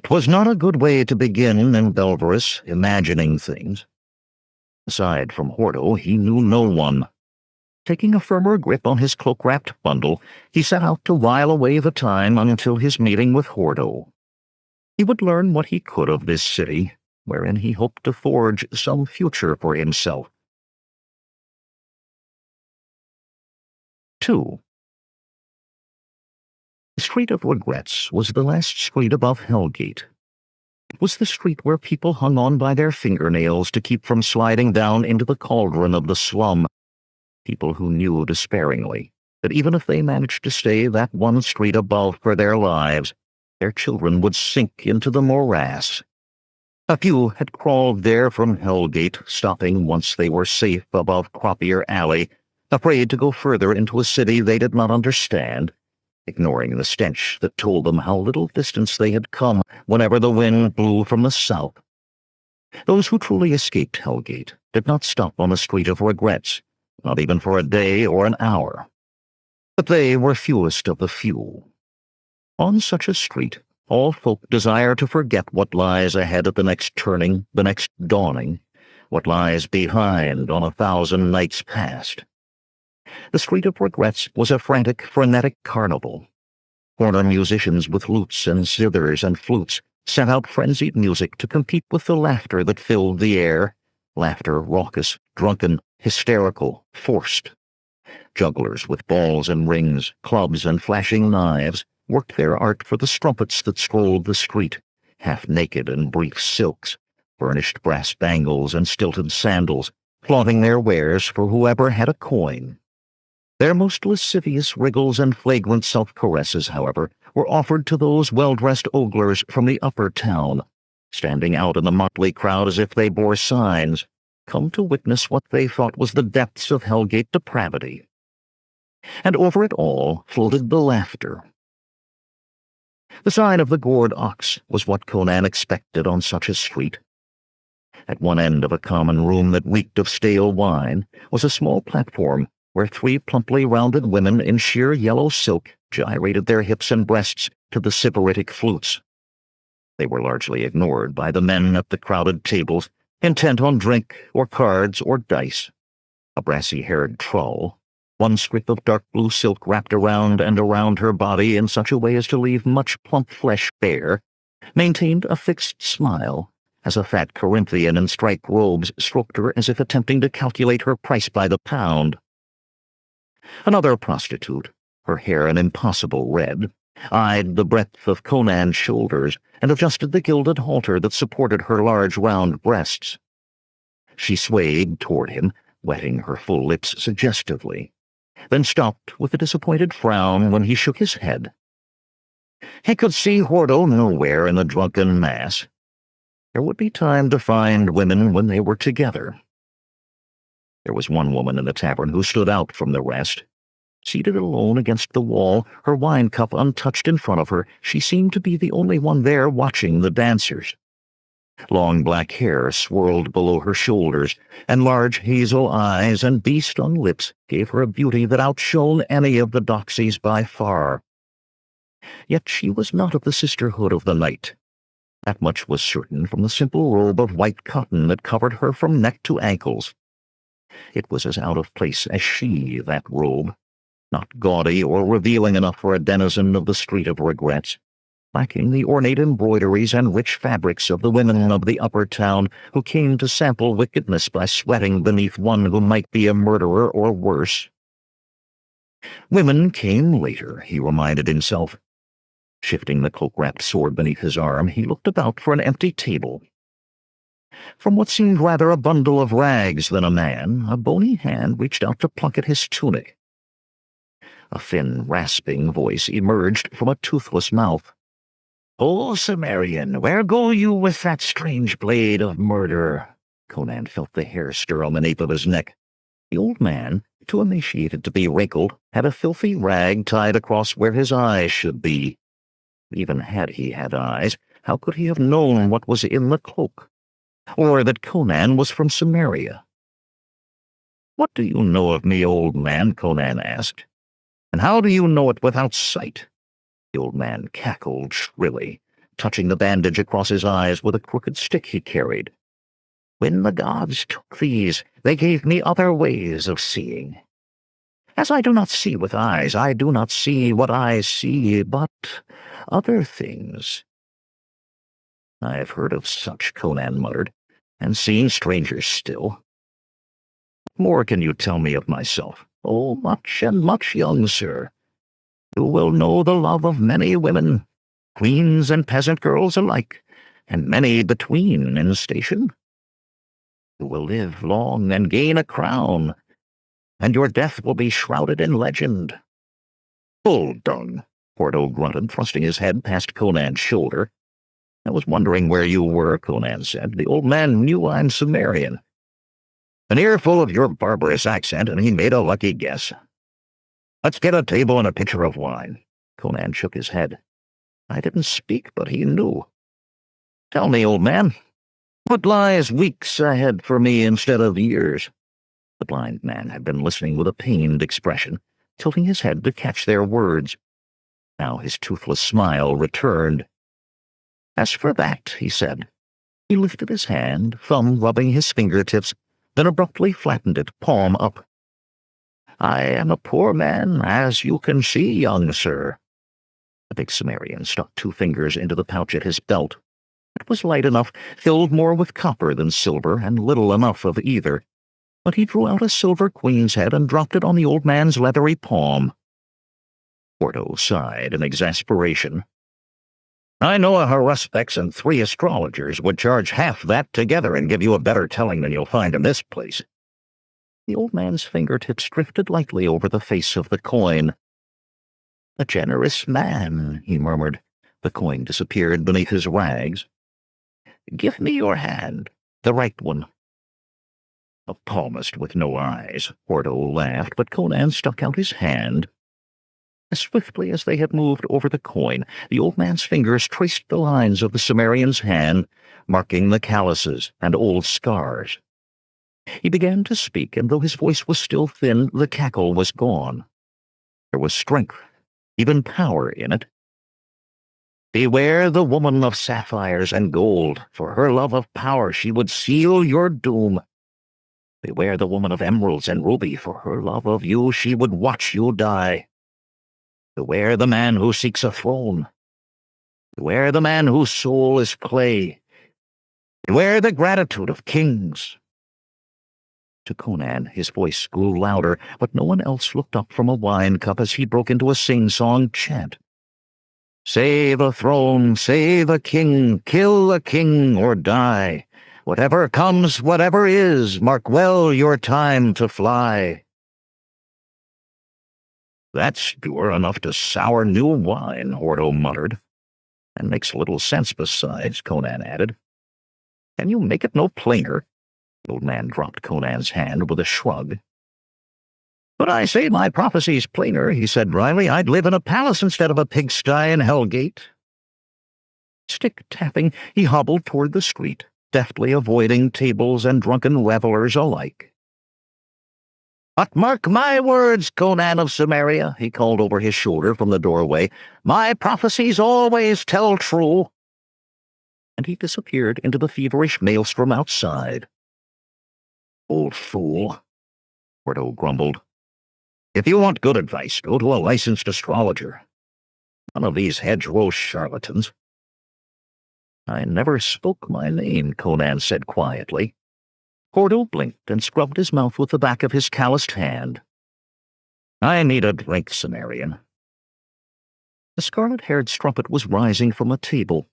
'Twas not a good way to begin in Belverus, imagining things. Aside from Hordo, he knew no one. Taking a firmer grip on his cloak-wrapped bundle, he set out to while away the time until his meeting with Hordo. He would learn what he could of this city, wherein he hoped to forge some future for himself. 2. The Street of Regrets was the last street above Hellgate. It was the street where people hung on by their fingernails to keep from sliding down into the cauldron of the slum. People who knew despairingly that even if they managed to stay that one street above for their lives, their children would sink into the morass. A few had crawled there from Hellgate, stopping once they were safe above Crop-Ear Alley, afraid to go further into a city they did not understand, ignoring the stench that told them how little distance they had come whenever the wind blew from the south. Those who truly escaped Hellgate did not stop on the Street of Regrets, not even for a day or an hour. But they were fewest of the few. On such a street, all folk desire to forget what lies ahead at the next turning, the next dawning, what lies behind on 1,000 nights past. The Street of Regrets was a frantic, frenetic carnival. Corner musicians with lutes and zithers and flutes sent out frenzied music to compete with the laughter that filled the air, laughter raucous, drunken, hysterical, forced. Jugglers with balls and rings, clubs and flashing knives, worked their art for the strumpets that strolled the street, half-naked in brief silks, burnished brass bangles and stilted sandals, flaunting their wares for whoever had a coin. Their most lascivious wriggles and flagrant self-caresses, however, were offered to those well-dressed oglers from the upper town, standing out in the motley crowd as if they bore signs, come to witness what they thought was the depths of Hellgate depravity. And over it all floated the laughter. The sign of the Gored Ox was what Conan expected on such a street. At one end of a common room that reeked of stale wine was a small platform where 3 plumply rounded women in sheer yellow silk gyrated their hips and breasts to the sybaritic flutes. They were largely ignored by the men at the crowded tables, intent on drink or cards or dice. A brassy-haired troll, one strip of dark blue silk wrapped around and around her body in such a way as to leave much plump flesh bare, maintained a fixed smile, as a fat Corinthian in striped robes stroked her as if attempting to calculate her price by the pound. Another prostitute, her hair an impossible red, eyed the breadth of Conan's shoulders and adjusted the gilded halter that supported her large round breasts. She swayed toward him, wetting her full lips suggestively, then stopped with a disappointed frown when he shook his head. He could see Hordo nowhere in the drunken mass. There would be time to find women when they were together. There was one woman in the tavern who stood out from the rest. Seated alone against the wall, her wine cup untouched in front of her, she seemed to be the only one there watching the dancers. Long black hair swirled below her shoulders, and large hazel eyes and bee-stung lips gave her a beauty that outshone any of the doxies by far. Yet she was not of the sisterhood of the night. That much was certain from the simple robe of white cotton that covered her from neck to ankles. It was as out of place as she, that robe, not gaudy or revealing enough for a denizen of the Street of Regrets, lacking the ornate embroideries and rich fabrics of the women of the upper town who came to sample wickedness by sweating beneath one who might be a murderer or worse. Women came later, he reminded himself. Shifting the cloak-wrapped sword beneath his arm, he looked about for an empty table. From what seemed rather a bundle of rags than a man, a bony hand reached out to pluck at his tunic. A thin, rasping voice emerged from a toothless mouth. "O Cimmerian, where go you with that strange blade of murder?" Conan felt the hair stir on the nape of his neck. The old man, too emaciated to be wrinkled, had a filthy rag tied across where his eyes should be. Even had he had eyes, how could he have known what was in the cloak? Or that Conan was from Cimmeria? "What do you know of me, old man?" Conan asked. "And how do you know it without sight?" The old man cackled shrilly, touching the bandage across his eyes with a crooked stick he carried. "When the gods took these, they gave me other ways of seeing. As I do not see with eyes, I do not see what eyes see, but other things." "I have heard of such," Conan muttered, "and seen strangers still. What more can you tell me of myself?" "Oh, much and much, young sir. You will know the love of many women, queens and peasant girls alike, and many between in station. You will live long and gain a crown, and your death will be shrouded in legend." "Bull dung," Hordo grunted, thrusting his head past Conan's shoulder. "I was wondering where you were," Conan said. "The old man knew I'm Cimmerian." An earful of your barbarous accent, and he made a lucky guess. "Let's get a table and a pitcher of wine." Conan shook his head. "I didn't speak, but he knew. Tell me, old man, what lies weeks ahead for me instead of years?" The blind man had been listening with a pained expression, tilting his head to catch their words. Now his toothless smile returned. "As for that," he said. He lifted his hand, thumb rubbing his fingertips, then abruptly flattened it, palm up. "I am a poor man, as you can see, young sir." The big Cimmerian stuck 2 fingers into the pouch at his belt. It was light enough, filled more with copper than silver, and little enough of either. But he drew out a silver queen's head and dropped it on the old man's leathery palm. Hordo sighed in exasperation. "I know a haruspects and 3 astrologers would charge half that together and give you a better telling than you'll find in this place." The old man's fingertips drifted lightly over the face of the coin. "A generous man," he murmured. The coin disappeared beneath his rags. "Give me your hand, the right one." A palmist with no eyes, Hordo laughed, but Conan stuck out his hand. As swiftly as they had moved over the coin, the old man's fingers traced the lines of the Cimmerian's hand, marking the calluses and old scars. He began to speak, and though his voice was still thin, the cackle was gone. There was strength, even power in it. "Beware the woman of sapphires and gold. For her love of power she would seal your doom." Beware the woman of emeralds and ruby, for her love of you she would watch you die. Beware the man who seeks a throne. Beware the man whose soul is clay. Beware the gratitude of kings. To Conan, his voice grew louder, but no one else looked up from a wine cup as he broke into a sing-song chant. Save a throne, save a king, kill a king or die. Whatever comes, whatever is, mark well your time to fly. That's sure enough to sour new wine, Hordo muttered. And makes little sense besides, Conan added. Can you make it no plainer? The old man dropped Conan's hand with a shrug. But I say my prophecy's plainer, he said dryly. I'd live in a palace instead of a pigsty in Hellgate. Stick tapping, he hobbled toward the street, deftly avoiding tables and drunken revelers alike. But mark my words, Conan of Samaria, he called over his shoulder from the doorway. My prophecies always tell true. And he disappeared into the feverish maelstrom outside. Old fool, Hordo grumbled. If you want good advice, go to a licensed astrologer. None of these hedgerow charlatans. I never spoke my name, Conan said quietly. Hordo blinked and scrubbed his mouth with the back of his calloused hand. I need a drink, Cimmerian. The scarlet-haired strumpet was rising from a table,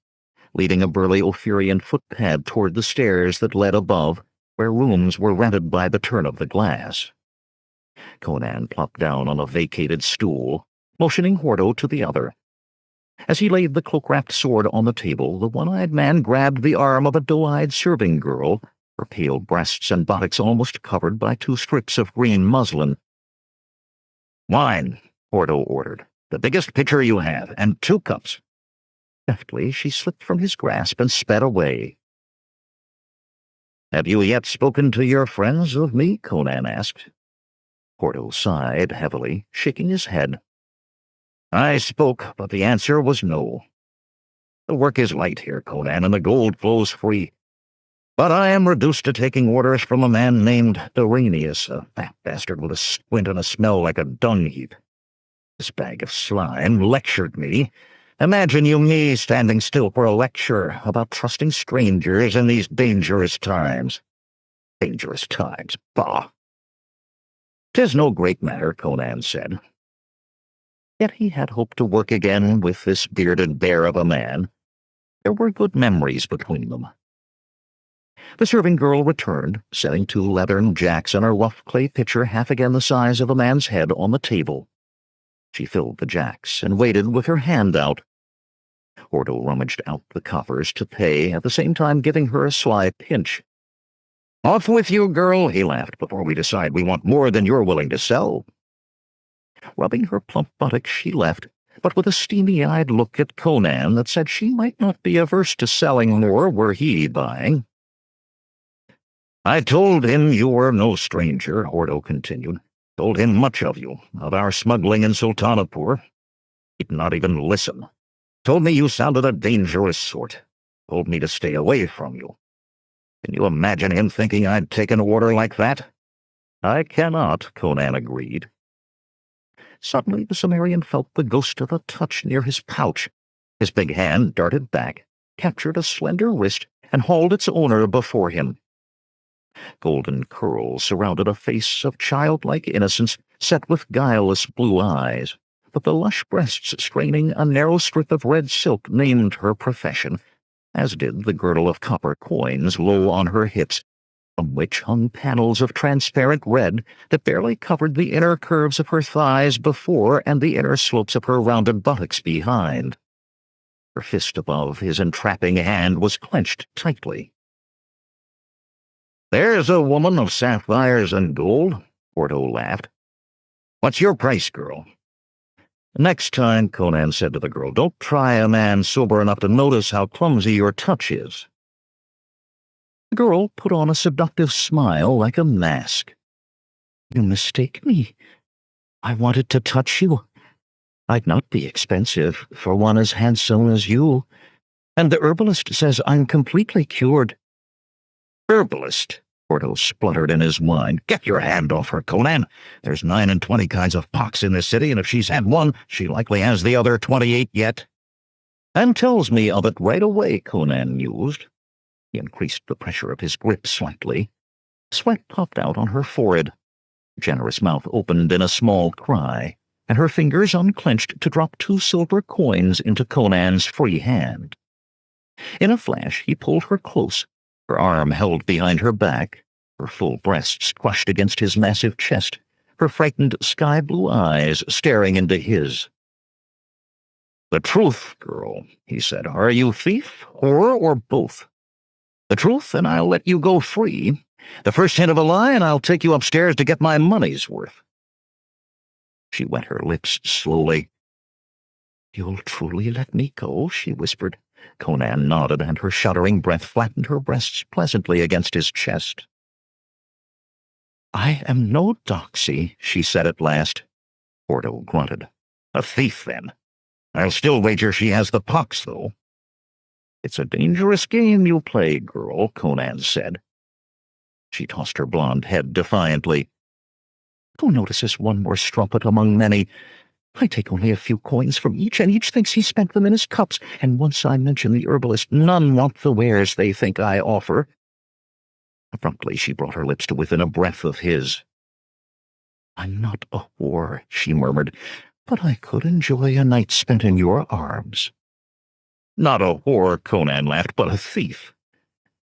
leading a burly Ophirian footpad toward the stairs that led above, where rooms were rented by the turn of the glass. Conan plopped down on a vacated stool, motioning Hordo to the other. As he laid the cloak-wrapped sword on the table, the one-eyed man grabbed the arm of a doe-eyed serving girl, her pale breasts and buttocks almost covered by 2 strips of green muslin. Wine, Hordo ordered. The biggest pitcher you have, and 2 cups. Deftly, she slipped from his grasp and sped away. Have you yet spoken to your friends of me? Conan asked. Hordo sighed heavily, shaking his head. I spoke, but the answer was no. The work is light here, Conan, and the gold flows free. But I am reduced to taking orders from a man named Doranius, a fat bastard with a squint and a smell like a dung heap. This bag of slime lectured me. Imagine me standing still for a lecture about trusting strangers in these dangerous times. Dangerous times, bah! 'Tis no great matter, Conan said. Yet he had hoped to work again with this bearded bear of a man. There were good memories between them. The serving girl returned, setting 2 leathern jacks and a rough clay pitcher half again the size of a man's head on the table. She filled the jacks and waited with her hand out. Hordo rummaged out the coffers to pay, at the same time giving her a sly pinch. Off with you, girl, he laughed, before we decide we want more than you're willing to sell. Rubbing her plump buttocks, she left, but with a steamy-eyed look at Conan that said she might not be averse to selling more were he buying. I told him you were no stranger, Hordo continued. Told him much of you, of our smuggling in Sultanapur. He'd not even listen. Told me you sounded a dangerous sort. Told me to stay away from you. Can you imagine him thinking I'd take an order like that? I cannot, Conan agreed. Suddenly the Cimmerian felt the ghost of a touch near his pouch. His big hand darted back, captured a slender wrist, and hauled its owner before him. Golden curls surrounded a face of childlike innocence set with guileless blue eyes, but the lush breasts straining a narrow strip of red silk named her profession, as did the girdle of copper coins low on her hips, from which hung panels of transparent red that barely covered the inner curves of her thighs before and the inner slopes of her rounded buttocks behind. Her fist above his entrapping hand was clenched tightly. There's a woman of sapphires and gold, Hordo laughed. What's your price, girl? Next time, Conan said to the girl, don't try a man sober enough to notice how clumsy your touch is. The girl put on a seductive smile like a mask. You mistake me. I wanted to touch you. I'd not be expensive for one as handsome as you. And the herbalist says I'm completely cured. Herbalist? Porto spluttered in his wine. "Get your hand off her, Conan. There's 29 kinds of pox in this city, and if she's had one, she likely has the other 28 yet." "And tells me of it right away," Conan mused. He increased the pressure of his grip slightly. Sweat puffed out on her forehead. Her generous mouth opened in a small cry, and her fingers unclenched to drop 2 silver coins into Conan's free hand. In a flash he pulled her close, her arm held behind her back, her full breasts crushed against his massive chest, her frightened sky-blue eyes staring into his. "The truth, girl," he said. "Are you thief, whore, or both? The truth, and I'll let you go free. The first hint of a lie, and I'll take you upstairs to get my money's worth." She wet her lips slowly. "You'll truly let me go?" she whispered. Conan nodded, and her shuddering breath flattened her breasts pleasantly against his chest. "I am no doxy," she said at last. Porto grunted. "A thief, then. I'll still wager she has the pox, though." "It's a dangerous game you play, girl," Conan said. She tossed her blonde head defiantly. "Who notices one more strumpet among many? I take only a few coins from each, and each thinks he spent them in his cups, and once I mention the herbalist, none want the wares they think I offer." Abruptly she brought her lips to within a breath of his. "I'm not a whore," she murmured, "but I could enjoy a night spent in your arms." "Not a whore," Conan laughed, "but a thief.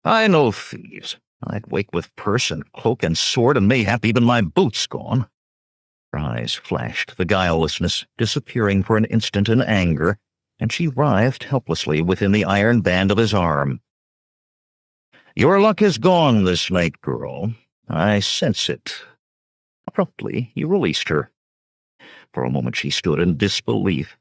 I know thieves. I'd wake with purse and cloak and sword, and mayhap even my boots gone." Her eyes flashed, the guilelessness disappearing for an instant in anger, and she writhed helplessly within the iron band of his arm. "Your luck is gone this night, girl. I sense it." Abruptly, he released her. For a moment she stood in disbelief.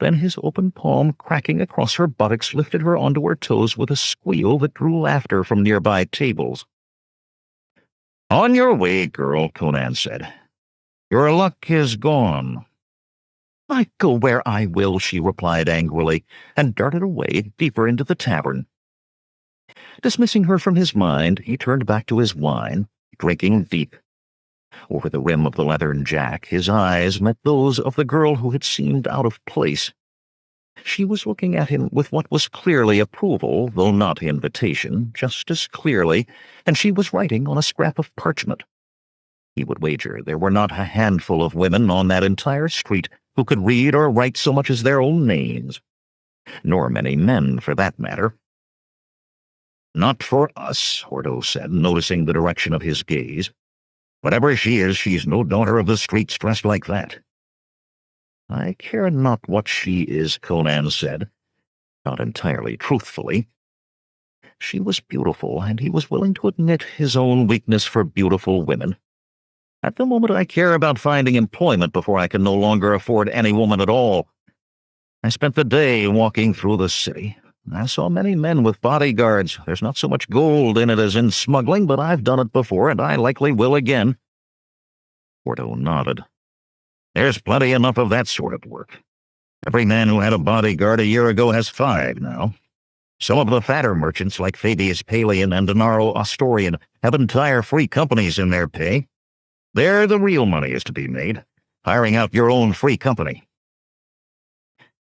Then his open palm, cracking across her buttocks, lifted her onto her toes with a squeal that drew laughter from nearby tables. "On your way, girl," Conan said. "Your luck is gone." "I go where I will," she replied angrily, and darted away deeper into the tavern. Dismissing her from his mind, he turned back to his wine, drinking deep. Over the rim of the leathern jack, his eyes met those of the girl who had seemed out of place. She was looking at him with what was clearly approval, though not invitation, just as clearly, and she was writing on a scrap of parchment. He would wager there were not a handful of women on that entire street who could read or write so much as their own names. Nor many men, for that matter. "Not for us," Hordo said, noticing the direction of his gaze. "Whatever she is, she's no daughter of the streets dressed like that." "I care not what she is," Conan said, not entirely truthfully. She was beautiful, and he was willing to admit his own weakness for beautiful women. "At the moment I care about finding employment before I can no longer afford any woman at all. I spent the day walking through the city. I saw many men with bodyguards. There's not so much gold in it as in smuggling, but I've done it before, and I likely will again." Porto nodded. "There's plenty enough of that sort of work. Every man who had a bodyguard a year ago has 5 now. Some of the fatter merchants, like Fabius Palian and Denaro Ostorian, have entire free companies in their pay. There the real money is to be made, hiring out your own free company."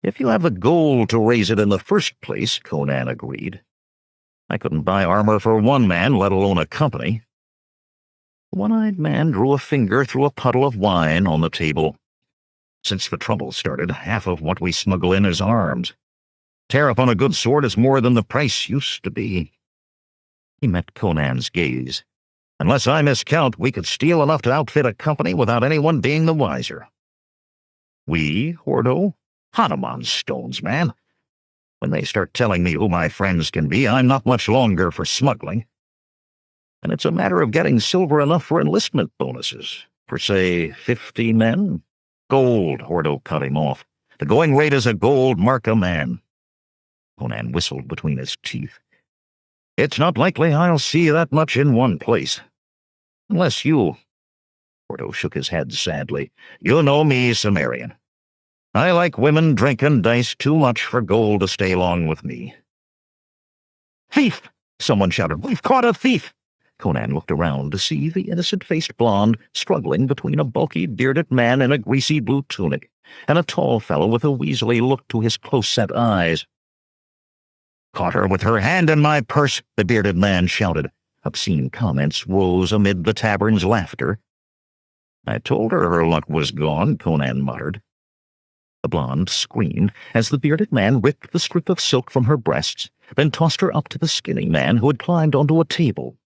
"If you have the gold to raise it in the first place," Conan agreed. "I couldn't buy armor for one man, let alone a company." The one-eyed man drew a finger through a puddle of wine on the table. "Since the trouble started, half of what we smuggle in is arms. Tariff on a good sword is more than the price used to be." He met Conan's gaze. "Unless I miscount, we could steal enough to outfit a company without anyone being the wiser." "We, Hordo? Hanuman stones, man. When they start telling me who my friends can be, I'm not much longer for smuggling. And it's a matter of getting silver enough for enlistment bonuses. For, say, 50 men? Gold," Hordo cut him off. "The going rate is a gold mark a man." Conan whistled between his teeth. "It's not likely I'll see that much in one place. Unless you—" Hordo shook his head sadly. "You know me, Sumerian. I like women, drink, and dice too much for gold to stay long with me." "Thief!" someone shouted. "We've caught a thief!" Conan looked around to see the innocent-faced blonde struggling between a bulky, bearded man in a greasy blue tunic and a tall fellow with a weaselly look to his close-set eyes. "Caught her with her hand in my purse," the bearded man shouted. Obscene comments rose amid the tavern's laughter. "I told her luck was gone," Conan muttered. The blonde screamed as the bearded man ripped the strip of silk from her breasts, then tossed her up to the skinny man who had climbed onto a table.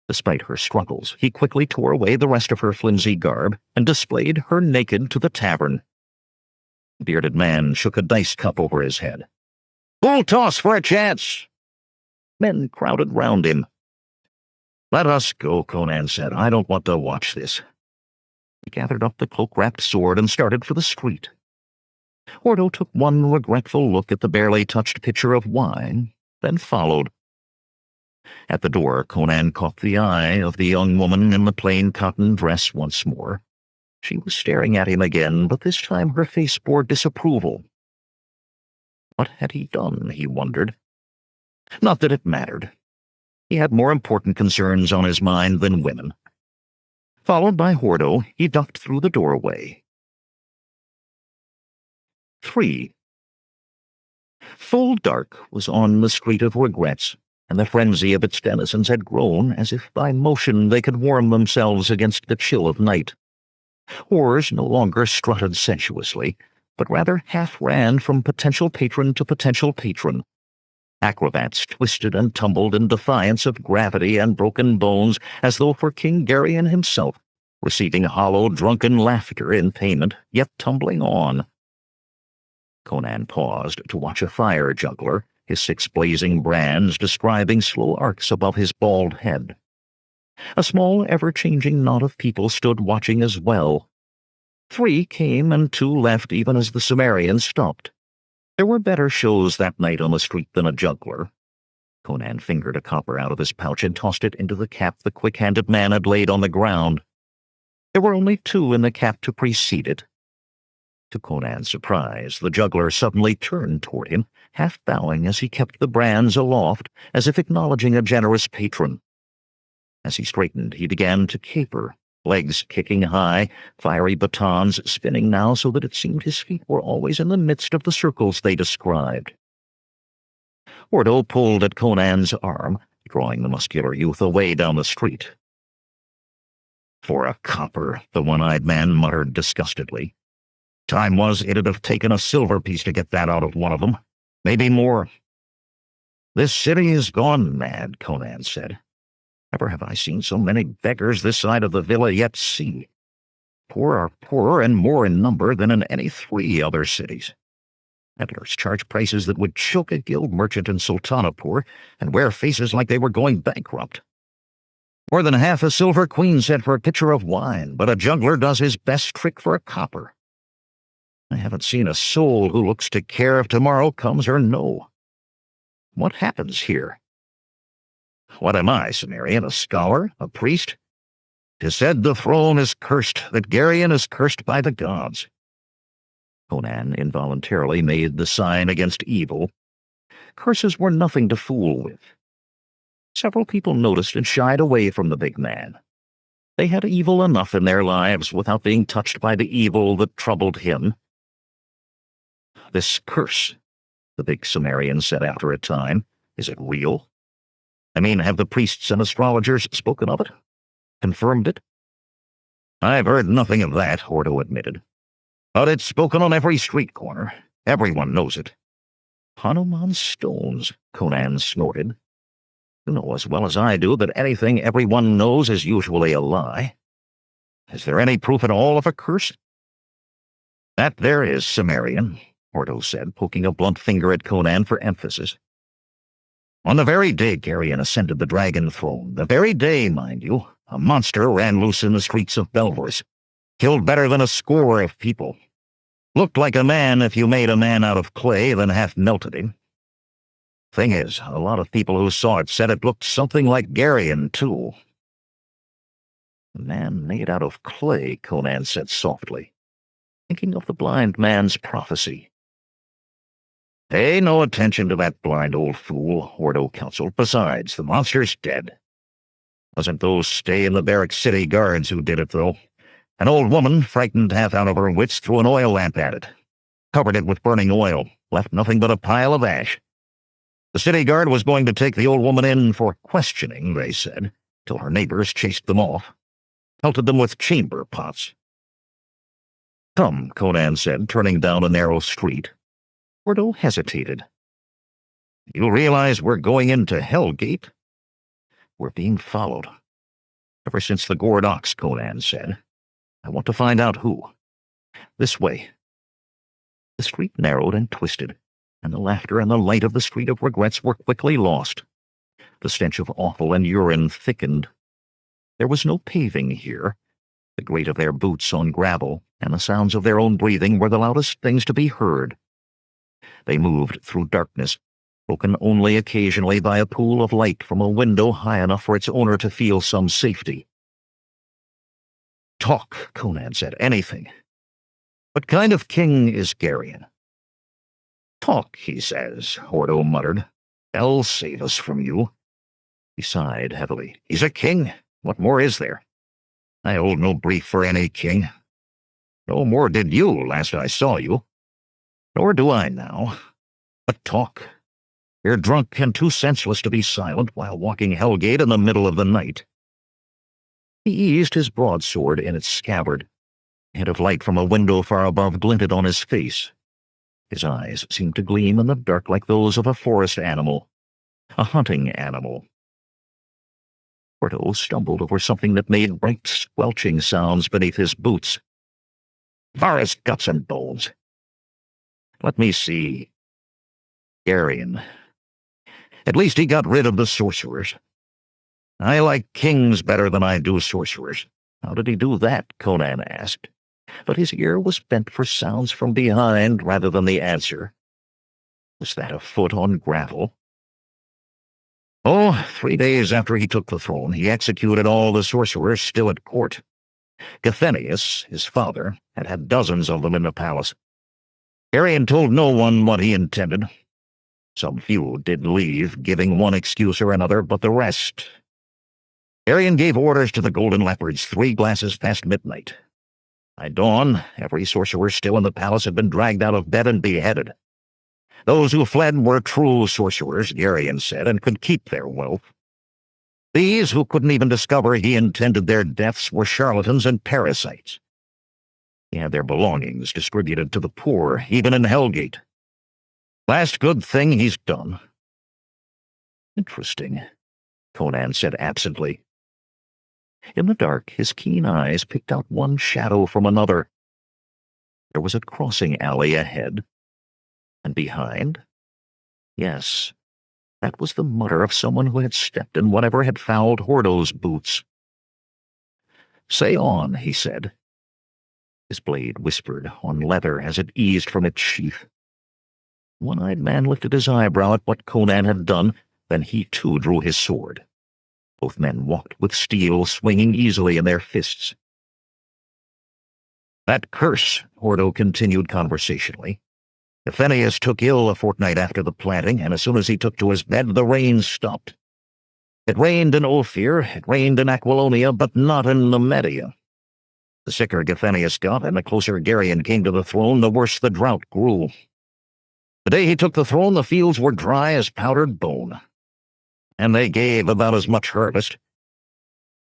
Despite her struggles, he quickly tore away the rest of her flimsy garb and displayed her naked to the tavern. The bearded man shook a dice cup over his head. "Who'll toss for a chance?" Men crowded round him. "Let us go," Conan said. "I don't want to watch this." He gathered up the cloak-wrapped sword and started for the street. Ordo took one regretful look at the barely touched pitcher of wine, then followed. At the door, Conan caught the eye of the young woman in the plain cotton dress once more. She was staring at him again, but this time her face bore disapproval. What had he done, he wondered. Not that it mattered. He had more important concerns on his mind than women. Followed by Hordo, he ducked through the doorway. 3. Full dark was on the Street of Regrets, and the frenzy of its denizens had grown as if by motion they could warm themselves against the chill of night. Whores no longer strutted sensuously, but rather half-ran from potential patron to potential patron. Acrobats twisted and tumbled in defiance of gravity and broken bones as though for King Geryon himself, receiving hollow, drunken laughter in payment, yet tumbling on. Conan paused to watch a fire juggler, his 6 blazing brands describing slow arcs above his bald head. A small, ever-changing knot of people stood watching as well. 3 came and 2 left even as the Sumerian stopped. There were better shows that night on the street than a juggler. Conan fingered a copper out of his pouch and tossed it into the cap the quick-handed man had laid on the ground. There were only 2 in the cap to precede it. To Conan's surprise, the juggler suddenly turned toward him, half bowing as he kept the brands aloft, as if acknowledging a generous patron. As he straightened, he began to caper, legs kicking high, fiery batons spinning now so that it seemed his feet were always in the midst of the circles they described. Ordo pulled at Conan's arm, drawing the muscular youth away down the street. "For a copper," the one-eyed man muttered disgustedly. "Time was it'd have taken a silver piece to get that out of one of them. Maybe more." "This city is gone mad," Conan said. "Never have I seen so many beggars this side of the villa yet see. Poor are poorer and more in number than in any 3 other cities. Peddlers charge prices that would choke a guild merchant in Sultanapur and wear faces like they were going bankrupt. More than half a silver queen said for a pitcher of wine, but a juggler does his best trick for a copper. I haven't seen a soul who looks to care if tomorrow comes or no. What happens here? What am I, Sumerian, a scholar, a priest? 'Tis said the throne is cursed, that Geryon is cursed by the gods." Conan involuntarily made the sign against evil. Curses were nothing to fool with. Several people noticed and shied away from the big man. They had evil enough in their lives without being touched by the evil that troubled him. "This curse," the big Sumerian said after a time, "is it real? I mean, have the priests and astrologers spoken of it? Confirmed it?" "I've heard nothing of that," Hordo admitted. "But it's spoken on every street corner. Everyone knows it." "Hanuman's stones," Conan snorted. "You know as well as I do that anything everyone knows is usually a lie. Is there any proof at all of a curse?" "That there is, Sumerian," Hordo said, poking a blunt finger at Conan for emphasis. "On the very day Geryon ascended the dragon throne, the very day, mind you, a monster ran loose in the streets of Belvoris, killed better than a score of people. Looked like a man if you made a man out of clay, then half melted him. Thing is, a lot of people who saw it said it looked something like Geryon, too." "A man made out of clay," Conan said softly, thinking of the blind man's prophecy. "Pay no attention to that blind old fool," Hordo counseled. "Besides, the monster's dead." Wasn't those stay-in-the-barrack city guards who did it, though. An old woman, frightened half out of her wits, threw an oil lamp at it, covered it with burning oil, left nothing but a pile of ash. The city guard was going to take the old woman in for questioning, they said, till her neighbors chased them off, pelted them with chamber pots. "Come," Conan said, turning down a narrow street. Hordo hesitated. "You realize we're going into Hellgate?" "We're being followed." "Ever since the gored ox," Conan said. "I want to find out who. This way." The street narrowed and twisted, and the laughter and the light of the street of regrets were quickly lost. The stench of offal and urine thickened. There was no paving here. The grate of their boots on gravel and the sounds of their own breathing were the loudest things to be heard. They moved through darkness, broken only occasionally by a pool of light from a window high enough for its owner to feel some safety. "Talk," Conan said. "Anything. What kind of king is Garion?" "Talk, he says," Hordo muttered. "Hell save us from you." He sighed heavily. "He's a king. What more is there? I hold no brief for any king. No more did you last I saw you. Nor do I now. But talk. You're drunk and too senseless to be silent while walking Hellgate in the middle of the night." He eased his broadsword in its scabbard. A hint of light from a window far above glinted on his face. His eyes seemed to gleam in the dark like those of a forest animal, a hunting animal. Hordo stumbled over something that made bright squelching sounds beneath his boots. "Varus guts and bones. Let me see. Garion. At least he got rid of the sorcerers. I like kings better than I do sorcerers." "How did he do that?" Conan asked, but his ear was bent for sounds from behind rather than the answer. Was that a foot on gravel? "Oh, 3 days after he took the throne, he executed all the sorcerers still at court. Gethenius, his father, had had dozens of them in the palace. Garion told no one what he intended. Some few did leave, giving one excuse or another, but the rest— Garion gave orders to the Golden Leopards 3 glasses past midnight. By dawn, every sorcerer still in the palace had been dragged out of bed and beheaded. Those who fled were true sorcerers, Garion said, and could keep their wealth. These, who couldn't even discover he intended their deaths, were charlatans and parasites. He had their belongings distributed to the poor, even in Hellgate. Last good thing he's done." "Interesting," Conan said absently. In the dark, his keen eyes picked out one shadow from another. There was a crossing alley ahead. And behind? Yes, that was the mutter of someone who had stepped in whatever had fouled Hordo's boots. "Say on," he said. His blade whispered on leather as it eased from its sheath. The one-eyed man lifted his eyebrow at what Conan had done, then he too drew his sword. Both men walked with steel swinging easily in their fists. "That curse," Hordo continued conversationally. "Gethenius took ill a fortnight after the planting, and as soon as he took to his bed, the rain stopped. It rained in Ophir, it rained in Aquilonia, but not in Numidia. The sicker Gethenius got, and the closer Garion came to the throne, the worse the drought grew. The day he took the throne, the fields were dry as powdered bone. And they gave about as much harvest.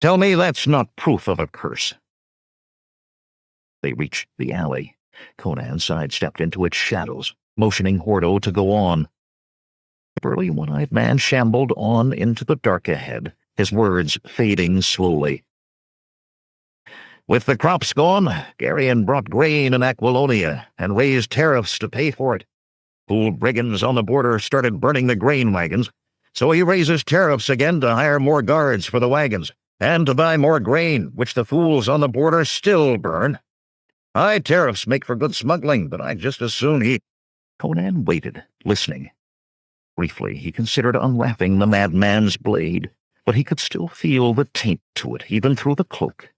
Tell me that's not proof of a curse." They reached the alley. Conan sidestepped into its shadows, motioning Hordo to go on. The burly one-eyed man shambled on into the dark ahead, his words fading slowly. "With the crops gone, Garion brought grain in Aquilonia and raised tariffs to pay for it. Fool brigands on the border started burning the grain wagons, so he raises tariffs again to hire more guards for the wagons, and to buy more grain, which the fools on the border still burn. High tariffs make for good smuggling, but I'd just as soon he—" Conan waited, listening. Briefly, he considered unwrapping the madman's blade, but he could still feel the taint to it, even through the cloak.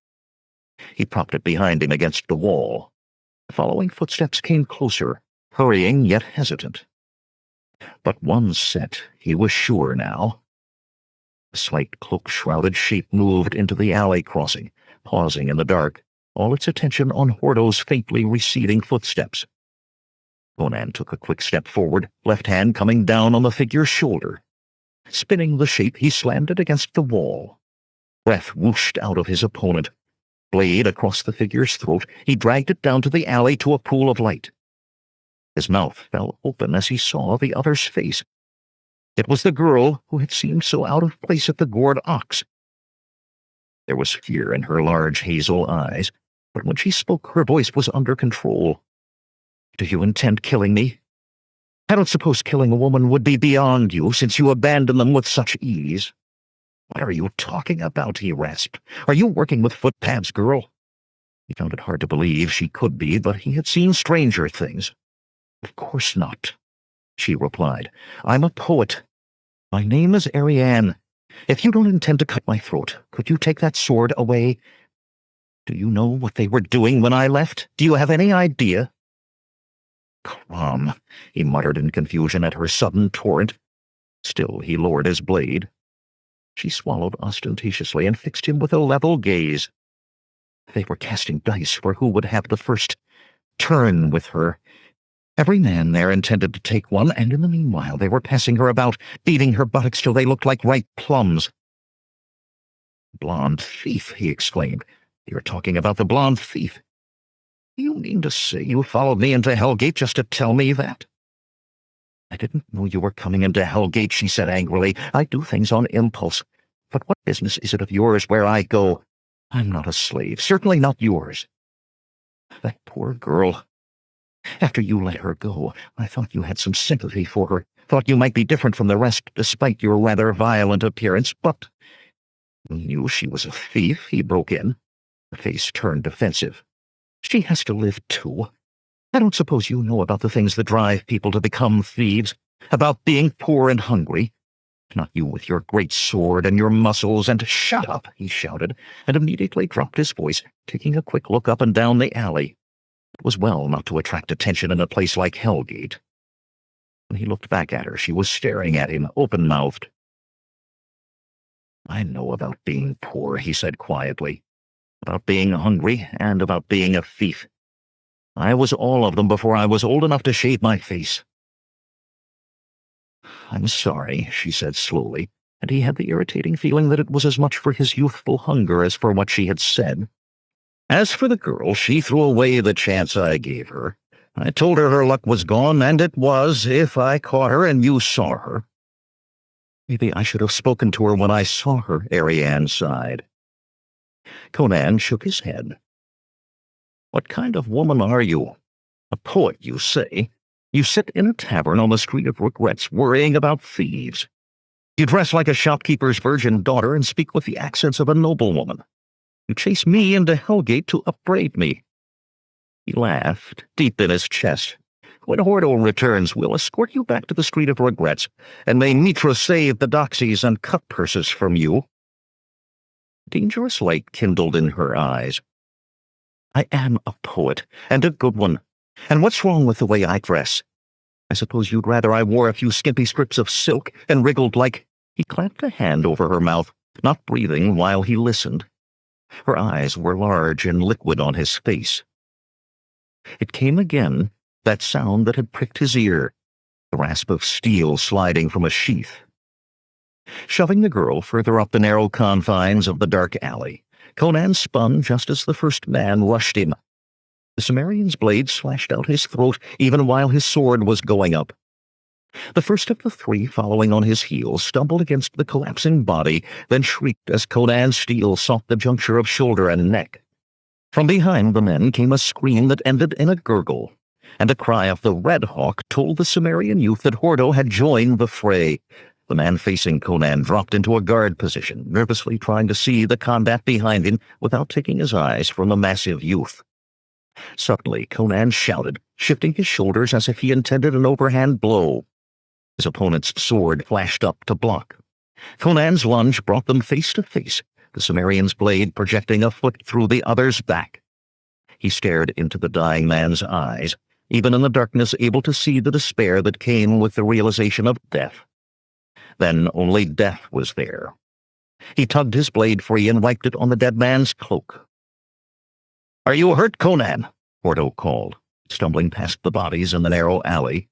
He propped it behind him against the wall. The following footsteps came closer, hurrying yet hesitant. But one set, he was sure now. A slight cloak-shrouded shape moved into the alley crossing, pausing in the dark, all its attention on Hordo's faintly receding footsteps. Conan took a quick step forward, left hand coming down on the figure's shoulder. Spinning the shape, he slammed it against the wall. Breath whooshed out of his opponent. Blade across the figure's throat, he dragged it down to the alley to a pool of light. His mouth fell open as he saw the other's face. It was the girl who had seemed so out of place at the gored ox. There was fear in her large hazel eyes, but when she spoke, her voice was under control. "Do you intend killing me? I don't suppose killing a woman would be beyond you, since you abandon them with such ease." "What are you talking about?" he rasped. "Are you working with footpads, girl?" He found it hard to believe she could be, but he had seen stranger things. "Of course not," she replied. "I'm a poet. My name is Ariane. If you don't intend to cut my throat, could you take that sword away? Do you know what they were doing when I left? Do you have any idea?" "Crom," he muttered in confusion at her sudden torrent. Still he lowered his blade. She swallowed ostentatiously and fixed him with a level gaze. They were casting dice for who would have the first turn with her. Every man there intended to take one, and in the meanwhile they were passing her about, beating her buttocks till they looked like ripe plums. "Blonde thief," he exclaimed. "You're talking about the blonde thief. You mean to say you followed me into Hellgate just to tell me that?" "I didn't know you were coming into Hellgate," she said angrily. "I do things on impulse. But what business is it of yours where I go? I'm not a slave, certainly not yours." "That poor girl. After you let her go, I thought you had some sympathy for her, thought you might be different from the rest despite your rather violent appearance, but—" "You knew she was a thief," he broke in. The face turned defensive. "She has to live too. I don't suppose you know about the things that drive people to become thieves, about being poor and hungry. Not you with your great sword and your muscles and—" "Shut up," he shouted, and immediately dropped his voice, taking a quick look up and down the alley. It was well not to attract attention in a place like Hellgate. When he looked back at her, she was staring at him, open-mouthed. "I know about being poor," he said quietly, "about being hungry, and about being a thief. I was all of them before I was old enough to shave my face." "I'm sorry," she said slowly, and he had the irritating feeling that it was as much for his youthful hunger as for what she had said. "As for the girl, she threw away the chance I gave her. I told her luck was gone, and it was, if I caught her and you saw her." "Maybe I should have spoken to her when I saw her," Ariane sighed. Conan shook his head. "What kind of woman are you? A poet, you say? You sit in a tavern on the Street of Regrets worrying about thieves. You dress like a shopkeeper's virgin daughter and speak with the accents of a noblewoman. You chase me into Hellgate to upbraid me." He laughed, deep in his chest. "When Hordo returns, we'll escort you back to the Street of Regrets, and may Mitra save the doxies and cut purses from you." Dangerous light kindled in her eyes. "I am a poet, and a good one. And what's wrong with the way I dress? I suppose you'd rather I wore a few skimpy strips of silk and wriggled like—" He clapped a hand over her mouth, not breathing while he listened. Her eyes were large and liquid on his face. It came again, that sound that had pricked his ear, the rasp of steel sliding from a sheath. Shoving the girl further up the narrow confines of the dark alley, Conan spun just as the first man rushed him. The Cimmerian's blade slashed out his throat even while his sword was going up. The first of the three following on his heels stumbled against the collapsing body, then shrieked as Conan's steel sought the juncture of shoulder and neck. From behind the men came a scream that ended in a gurgle, and a cry of the Red Hawk told the Cimmerian youth that Hordo had joined the fray. The man facing Conan dropped into a guard position, nervously trying to see the combat behind him without taking his eyes from the massive youth. Suddenly, Conan shouted, shifting his shoulders as if he intended an overhand blow. His opponent's sword flashed up to block. Conan's lunge brought them face to face, the Cimmerian's blade projecting a foot through the other's back. He stared into the dying man's eyes, even in the darkness able to see the despair that came with the realization of death. Then only death was there, He tugged his blade free and wiped it on the dead man's cloak. "Are you hurt, Conan?" Ordo called, stumbling past the bodies in the narrow alley.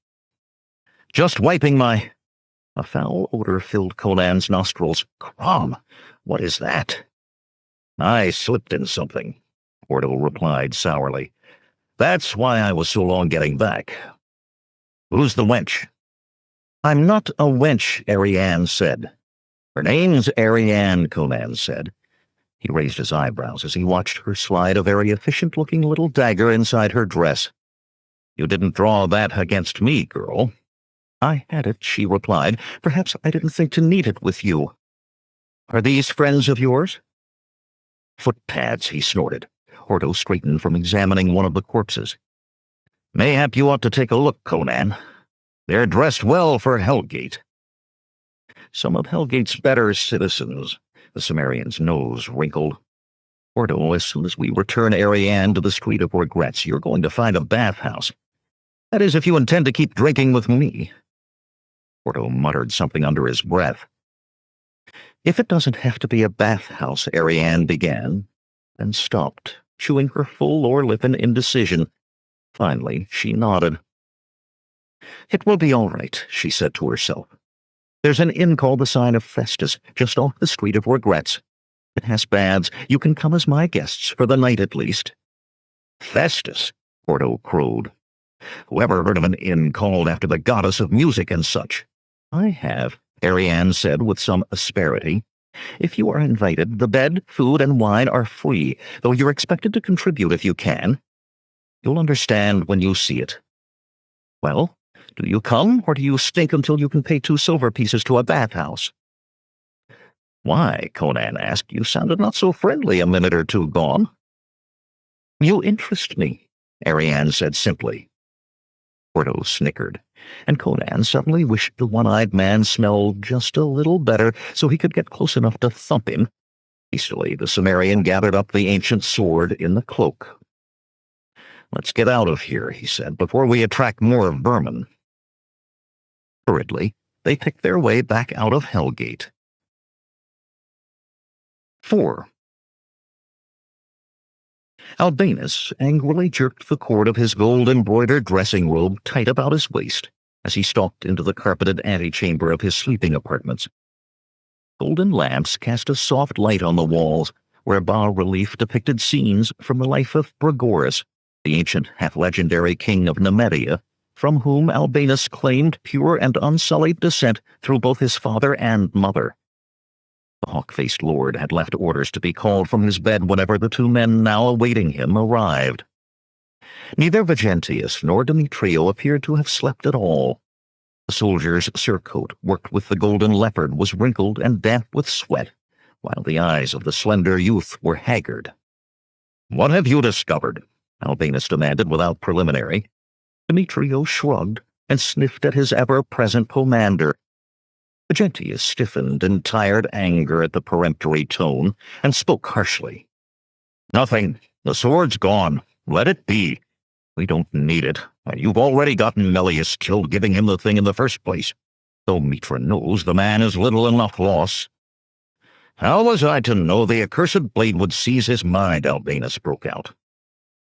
"Just wiping my—" A foul odor filled Conan's nostrils. "Crom! What is that?" "I slipped in something," Ordo replied sourly. "That's why I was so long getting back. Who's the wench?" "I'm not a wench," Ariane said. "Her name's Ariane," Conan said. He raised his eyebrows as he watched her slide a very efficient-looking little dagger inside her dress. "You didn't draw that against me, girl." "I had it," she replied. "Perhaps I didn't think to need it with you." "Are these friends of yours?" "Footpads," he snorted. Ordo straightened from examining one of the corpses. "Mayhap you ought to take a look, Conan. They're dressed well for Hellgate." "Some of Hellgate's better citizens." The Cimmerian's nose wrinkled. "Ordo, as soon as we return Ariane to the Street of Regrets, you're going to find a bathhouse. That is, if you intend to keep drinking with me." Ordo muttered something under his breath. "If it doesn't have to be a bathhouse," Ariane began, then stopped, chewing her full lower lip in indecision. Finally, she nodded. "It will be all right," she said to herself. "There's an inn called the Sign of Festus, just off the Street of Regrets. It has baths. You can come as my guests, for the night at least." "Festus," Ordo crowed. "Whoever heard of an inn called after the goddess of music and such?" "I have," Ariane said with some asperity. "If you are invited, the bed, food, and wine are free, though you're expected to contribute if you can. You'll understand when you see it. Well, do you come, or do you stink until you can pay 2 silver pieces to a bathhouse?" "Why?" Conan asked. "You sounded not so friendly a minute or two gone." "You interest me," Ariane said simply. Ordo snickered, and Conan suddenly wished the one-eyed man smelled just a little better so he could get close enough to thump him. Hastily, the Cimmerian gathered up the ancient sword in the cloak. "Let's get out of here," he said, "before we attract more vermin." Hurriedly, they picked their way back out of Hellgate. 4. Albinus angrily jerked the cord of his gold-embroidered dressing robe tight about his waist as he stalked into the carpeted antechamber of his sleeping apartments. Golden lamps cast a soft light on the walls, where bas-relief depicted scenes from the life of Bragoras, the ancient half-legendary king of Nemedia, from whom Albinus claimed pure and unsullied descent through both his father and mother. The hawk-faced lord had left orders to be called from his bed whenever the 2 men now awaiting him arrived. Neither Vigentius nor Demetrio appeared to have slept at all. The soldier's surcoat, worked with the golden leopard, was wrinkled and damp with sweat, while the eyes of the slender youth were haggard. "What have you discovered?" Albinus demanded without preliminary. Demetrio shrugged and sniffed at his ever-present pomander. Vigentius stiffened in tired anger at the peremptory tone and spoke harshly. "Nothing. The sword's gone. Let it be. We don't need it, and you've already gotten Melius killed giving him the thing in the first place. Though Mitra knows the man is little enough loss." "How was I to know the accursed blade would seize his mind?" Albinus broke out.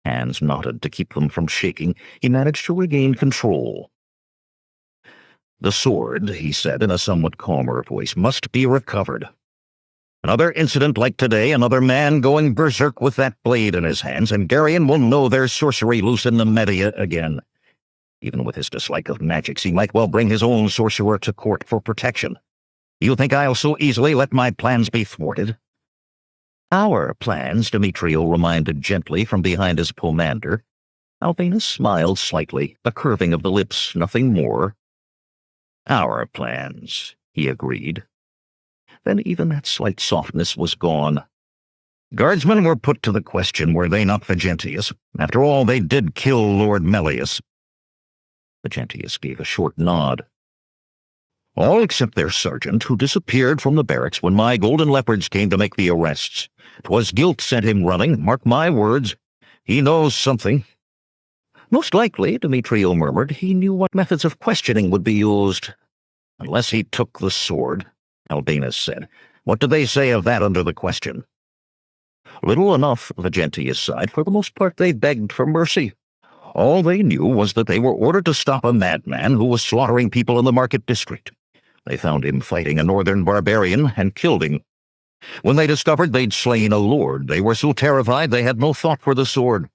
Hands knotted to keep them from shaking. He managed to regain control. "The sword," he said in a somewhat calmer voice, "must be recovered. Another incident like today, another man going berserk with that blade in his hands, and Darien will know there's sorcery loose in Nemedia again. Even with his dislike of magics, he might well bring his own sorcerer to court for protection. You think I'll so easily let my plans be thwarted?" "Our plans," Demetrio reminded gently from behind his pomander. Albinus smiled slightly, a curving of the lips, nothing more. "Our plans," he agreed. Then even that slight softness was gone. "Guardsmen were put to the question, were they not, Vigentius? After all, they did kill Lord Melius." Vigentius gave a short nod. "All except their sergeant, who disappeared from the barracks when my golden leopards came to make the arrests. 'Twas guilt sent him running, mark my words. He knows something." "Most likely," Demetrio murmured, "he knew what methods of questioning would be used." "Unless he took the sword," Albinus said. What do they say of that under the question? Little enough, Vigentius sighed. For the most part they begged for mercy. All they knew was that they were ordered to stop a madman who was slaughtering people in the market district. They found him fighting a northern barbarian and killed him. When they discovered they'd slain a lord, they were so terrified they had no thought for the sword.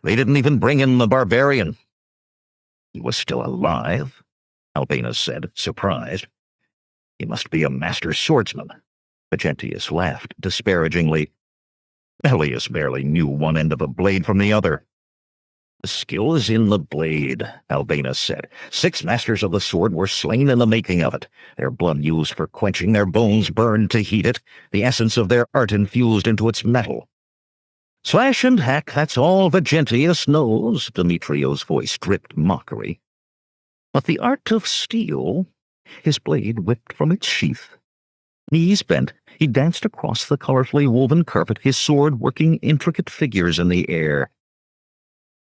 They didn't even bring in the barbarian. He was still alive, Albinus said, surprised. He must be a master swordsman. Vigentius laughed disparagingly. Elias barely knew one end of a blade from the other. The skill is in the blade, Albinus said. 6 masters of the sword were slain in the making of it, their blood used for quenching, their bones burned to heat it, the essence of their art infused into its metal. Slash and hack, that's all Vigentius knows, Demetrio's voice dripped mockery. But the art of steel, his blade whipped from its sheath. Knees bent, he danced across the colorfully woven carpet, his sword working intricate figures in the air.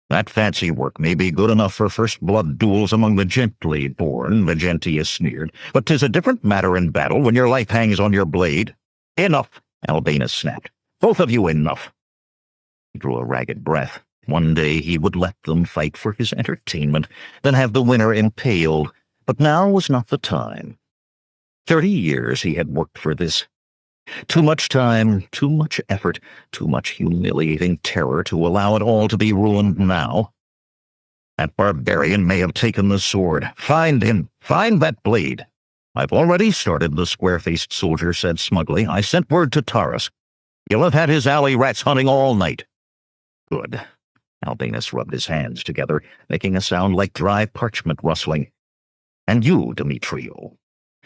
That fancy work may be good enough for first-blood duels among the gently born, Vigentius sneered, but 'tis a different matter in battle when your life hangs on your blade. Enough, Albinus snapped. Both of you enough. He drew a ragged breath. One day he would let them fight for his entertainment, then have the winner impaled, but now was not the time. 30 years he had worked for this. Too much time, too much effort, too much humiliating terror to allow it all to be ruined now. That barbarian may have taken the sword. Find him. Find that blade. I've already started, the square-faced soldier said smugly. I sent word to Taurus. He'll have had his alley rats hunting all night. Good. Albinus rubbed his hands together, making a sound like dry parchment rustling. And you, Demetrio,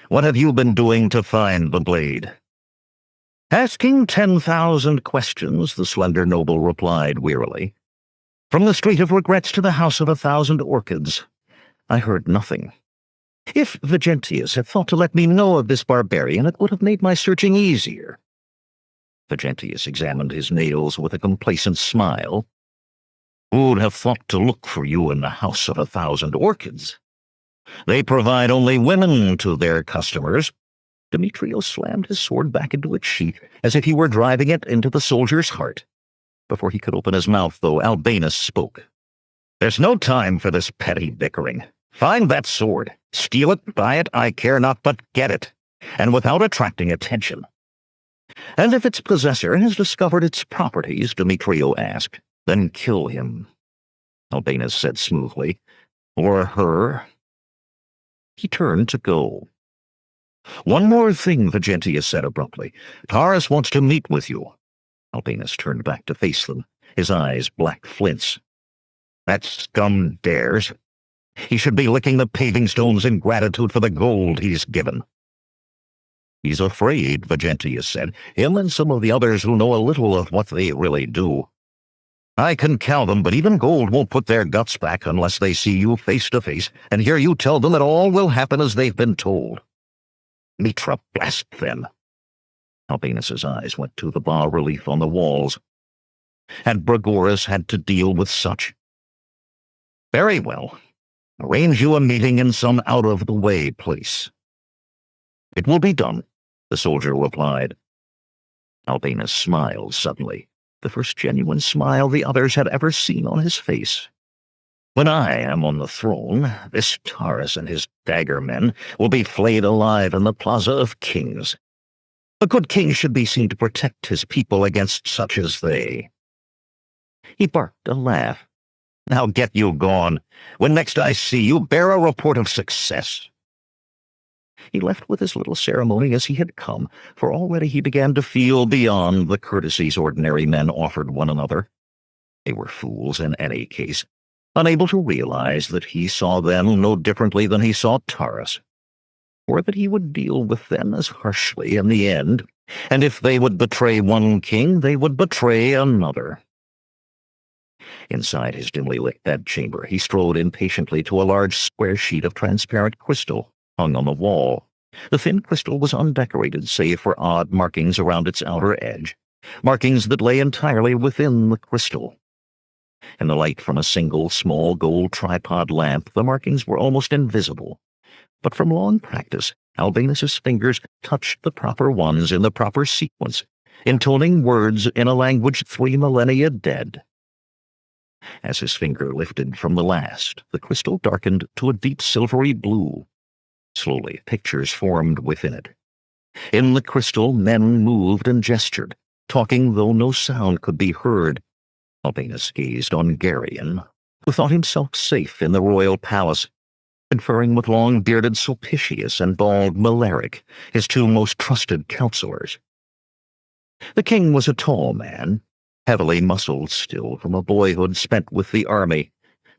what have you been doing to find the blade? Asking 10,000 questions, the slender noble replied wearily. From the Street of Regrets to the House of 1,000 Orchids, I heard nothing. If Vigentius had thought to let me know of this barbarian, it would have made my searching easier. Vigentius examined his nails with a complacent smile. Who'd have thought to look for you in the House of 1,000 Orchids? They provide only women to their customers. Demetrio slammed his sword back into its sheath, as if he were driving it into the soldier's heart. Before he could open his mouth, though, Albinus spoke. There's no time for this petty bickering. Find that sword. Steal it, buy it, I care not, but get it. And without attracting attention. And if its possessor has discovered its properties, Demetrio asked, then kill him. Albinus said smoothly. Or her. He turned to go. One more thing, Vigentius said abruptly. Taurus wants to meet with you. Albinus turned back to face them, his eyes black flints. That scum dares. He should be licking the paving stones in gratitude for the gold he's given. He's afraid, Vigentius said, him and some of the others who know a little of what they really do. I can cow them, but even gold won't put their guts back unless they see you face to face and hear you tell them that all will happen as they've been told. Mitra blast them. Albinus's eyes went to the bas-relief on the walls. Had Bragoras had to deal with such? Very well. Arrange you a meeting in some out-of-the-way place. It will be done, the soldier replied. Albinus smiled suddenly, the first genuine smile the others had ever seen on his face. When I am on the throne, this Taurus and his dagger men will be flayed alive in the Plaza of Kings. A good king should be seen to protect his people against such as they. He barked a laugh. Now get you gone. When next I see you, bear a report of success. He left with as little ceremony as he had come, for already he began to feel beyond the courtesies ordinary men offered one another. They were fools in any case, unable to realize that he saw them no differently than he saw Taurus, or that he would deal with them as harshly in the end, and if they would betray one king, they would betray another. Inside his dimly lit bedchamber, he strode impatiently to a large square sheet of transparent crystal hung on the wall. The thin crystal was undecorated save for odd markings around its outer edge, markings that lay entirely within the crystal. In the light from a single small gold tripod lamp, the markings were almost invisible, but from long practice, Albinus's fingers touched the proper ones in the proper sequence, intoning words in a language 3 millennia dead. As his finger lifted from the last, the crystal darkened to a deep silvery blue. Slowly, pictures formed within it. In the crystal, men moved and gestured, talking though no sound could be heard. Albinus gazed on Geryon, who thought himself safe in the royal palace, conferring with long-bearded Sulpicius and bald Maleric, his two most trusted counselors. The king was a tall man, heavily muscled still from a boyhood spent with the army,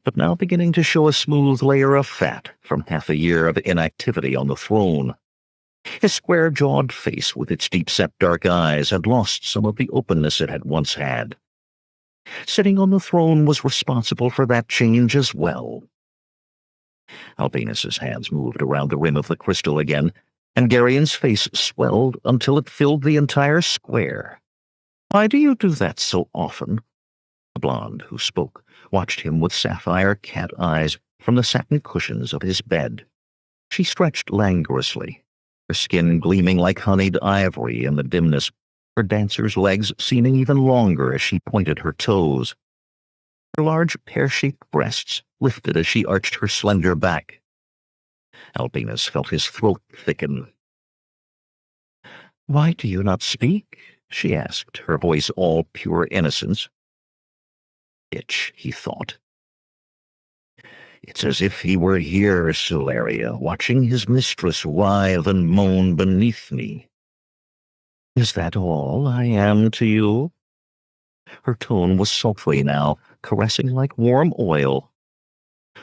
but now beginning to show a smooth layer of fat from half a year of inactivity on the throne. His square-jawed face with its deep-set dark eyes had lost some of the openness it had once had. Sitting on the throne was responsible for that change as well. Albinus's hands moved around the rim of the crystal again, and Geryon's face swelled until it filled the entire square. "Why do you do that so often?" The blonde who spoke watched him with sapphire cat eyes from the satin cushions of his bed. She stretched languorously, her skin gleaming like honeyed ivory in the dimness, her dancer's legs seeming even longer as she pointed her toes. Her large pear-shaped breasts lifted as she arched her slender back. Albinus felt his throat thicken. "Why do you not speak?" she asked, her voice all pure innocence. "Bitch," he thought. It's as if he were here, Solaria, watching his mistress writhe and moan beneath me. "Is that all I am to you?" Her tone was sultry now, caressing like warm oil.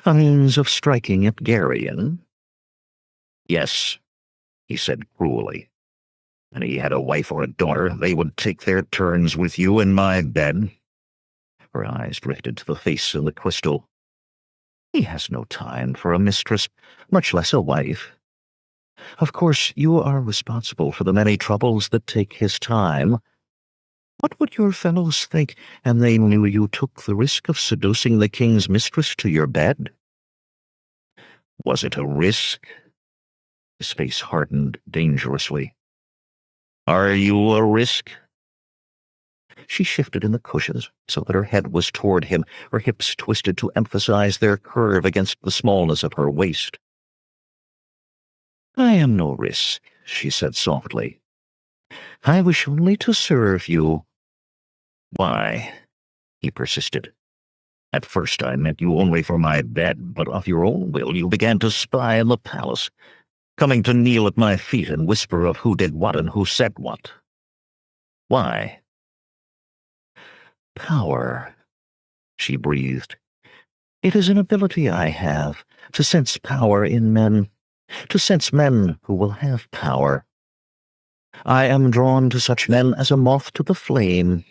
"A means of striking at Geryon?" "Yes," he said cruelly. "And he had a wife or a daughter, they would take their turns with you in my bed." Her eyes drifted to the face in the crystal. "He has no time for a mistress, much less a wife. Of course, you are responsible for the many troubles that take his time. What would your fellows think, and they knew you took the risk of seducing the king's mistress to your bed?" "Was it a risk?" His face hardened dangerously. "Are you a risk?" She shifted in the cushions so that her head was toward him, her hips twisted to emphasize their curve against the smallness of her waist. "I am no risk," she said softly. "I wish only to serve you." "Why?" he persisted. "At first I meant you only for my bed, but of your own will you began to spy in the palace, coming to kneel at my feet and whisper of who did what and who said what. Why?" "Power," she breathed. "It is an ability I have, to sense power in men, to sense men who will have power. I am drawn to such men as a moth to the flame.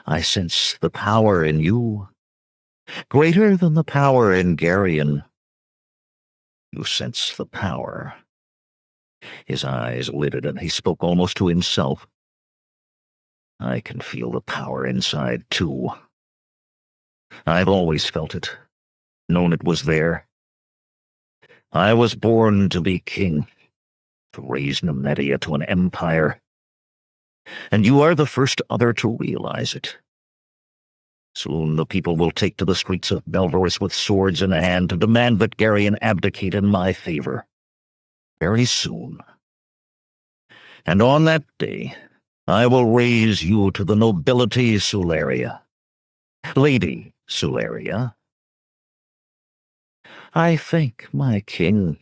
I sense the power in you, greater than the power in Geryon. You sense the power." His eyes lidded, and he spoke almost to himself. "I can feel the power inside, too. I've always felt it, known it was there. I was born to be king, to raise Nemedia to an empire. And you are the first other to realize it. Soon the people will take to the streets of Belverus with swords in hand to demand that Geryon abdicate in my favor. Very soon. And on that day, I will raise you to the nobility, Solaria. Lady Solaria. I thank my king."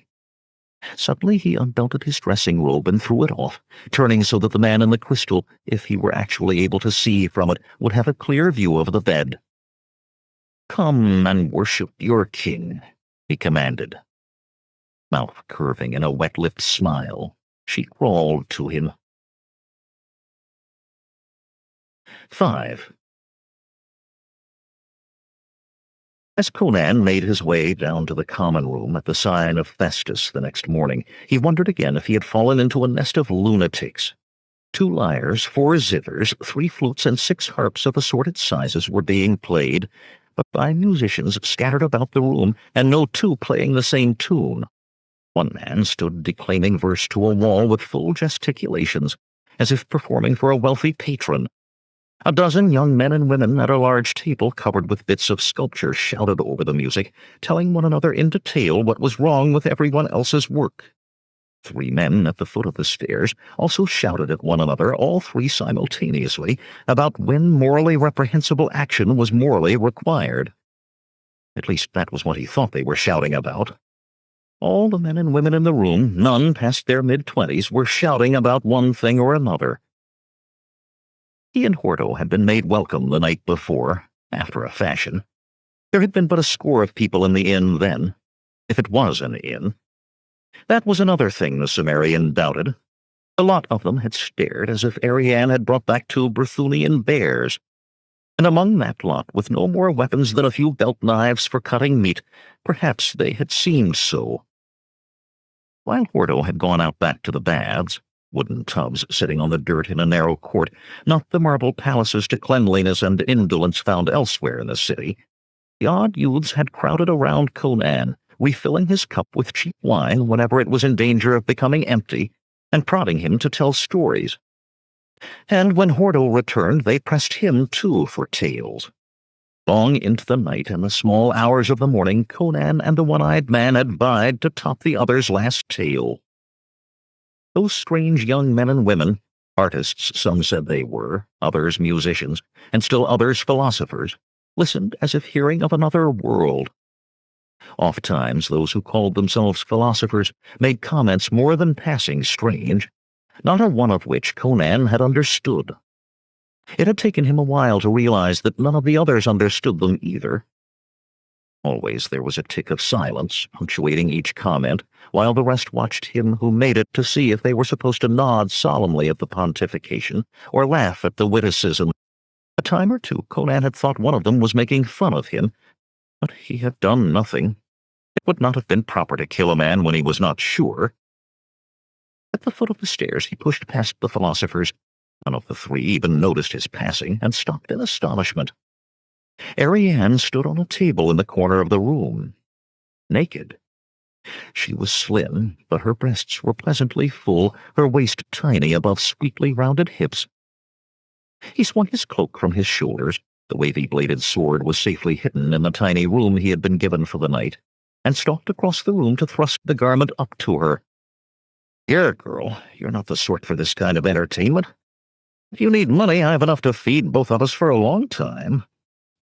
Suddenly he unbelted his dressing robe and threw it off, turning so that the man in the crystal, if he were actually able to see from it, would have a clear view of the bed. "Come and worship your king," he commanded. Mouth curving in a wet-lipped smile, she crawled to him. 5. As Conan made his way down to the common room at the sign of Festus the next morning, he wondered again if he had fallen into a nest of lunatics. 2 lyres, 4 zithers, 3 flutes, and 6 harps of assorted sizes were being played, but by musicians scattered about the room, and no 2 playing the same tune. One man stood declaiming verse to a wall with full gesticulations, as if performing for a wealthy patron. A dozen young men and women at a large table covered with bits of sculpture shouted over the music, telling one another in detail what was wrong with everyone else's work. 3 men at the foot of the stairs also shouted at one another, all 3 simultaneously, about when morally reprehensible action was morally required. At least that was what he thought they were shouting about. All the men and women in the room, none past their mid-20s, were shouting about one thing or another. He and Horto had been made welcome the night before, after a fashion. There had been but a score of people in the inn then, if it was an inn. That was another thing the Cimmerian doubted. A lot of them had stared as if Ariane had brought back 2 Brythunian bears. And among that lot, with no more weapons than a few belt knives for cutting meat, perhaps they had seemed so. While Horto had gone out back to the baths, wooden tubs sitting on the dirt in a narrow court, not the marble palaces to cleanliness and indolence found elsewhere in the city, the odd youths had crowded around Conan, refilling his cup with cheap wine whenever it was in danger of becoming empty, and prodding him to tell stories. And when Horto returned, they pressed him, too, for tales. Long into the night and the small hours of the morning, Conan and the one-eyed man had vied to top the other's last tale. Those strange young men and women, artists some said they were, others musicians, and still others philosophers, listened as if hearing of another world. Ofttimes those who called themselves philosophers made comments more than passing strange, not a one of which Conan had understood. It had taken him a while to realize that none of the others understood them either. Always there was a tick of silence, punctuating each comment, while the rest watched him who made it to see if they were supposed to nod solemnly at the pontification or laugh at the witticism. A time or two Conan had thought one of them was making fun of him, but he had done nothing. It would not have been proper to kill a man when he was not sure. At the foot of the stairs he pushed past the philosophers. None of the 3 even noticed his passing, and stopped in astonishment. Ariane stood on a table in the corner of the room, naked. She was slim, but her breasts were pleasantly full, her waist tiny above sweetly rounded hips. He swung his cloak from his shoulders, the wavy-bladed sword was safely hidden in the tiny room he had been given for the night, and stalked across the room to thrust the garment up to her. "Here, girl, you're not the sort for this kind of entertainment. If you need money, I have enough to feed both of us for a long time."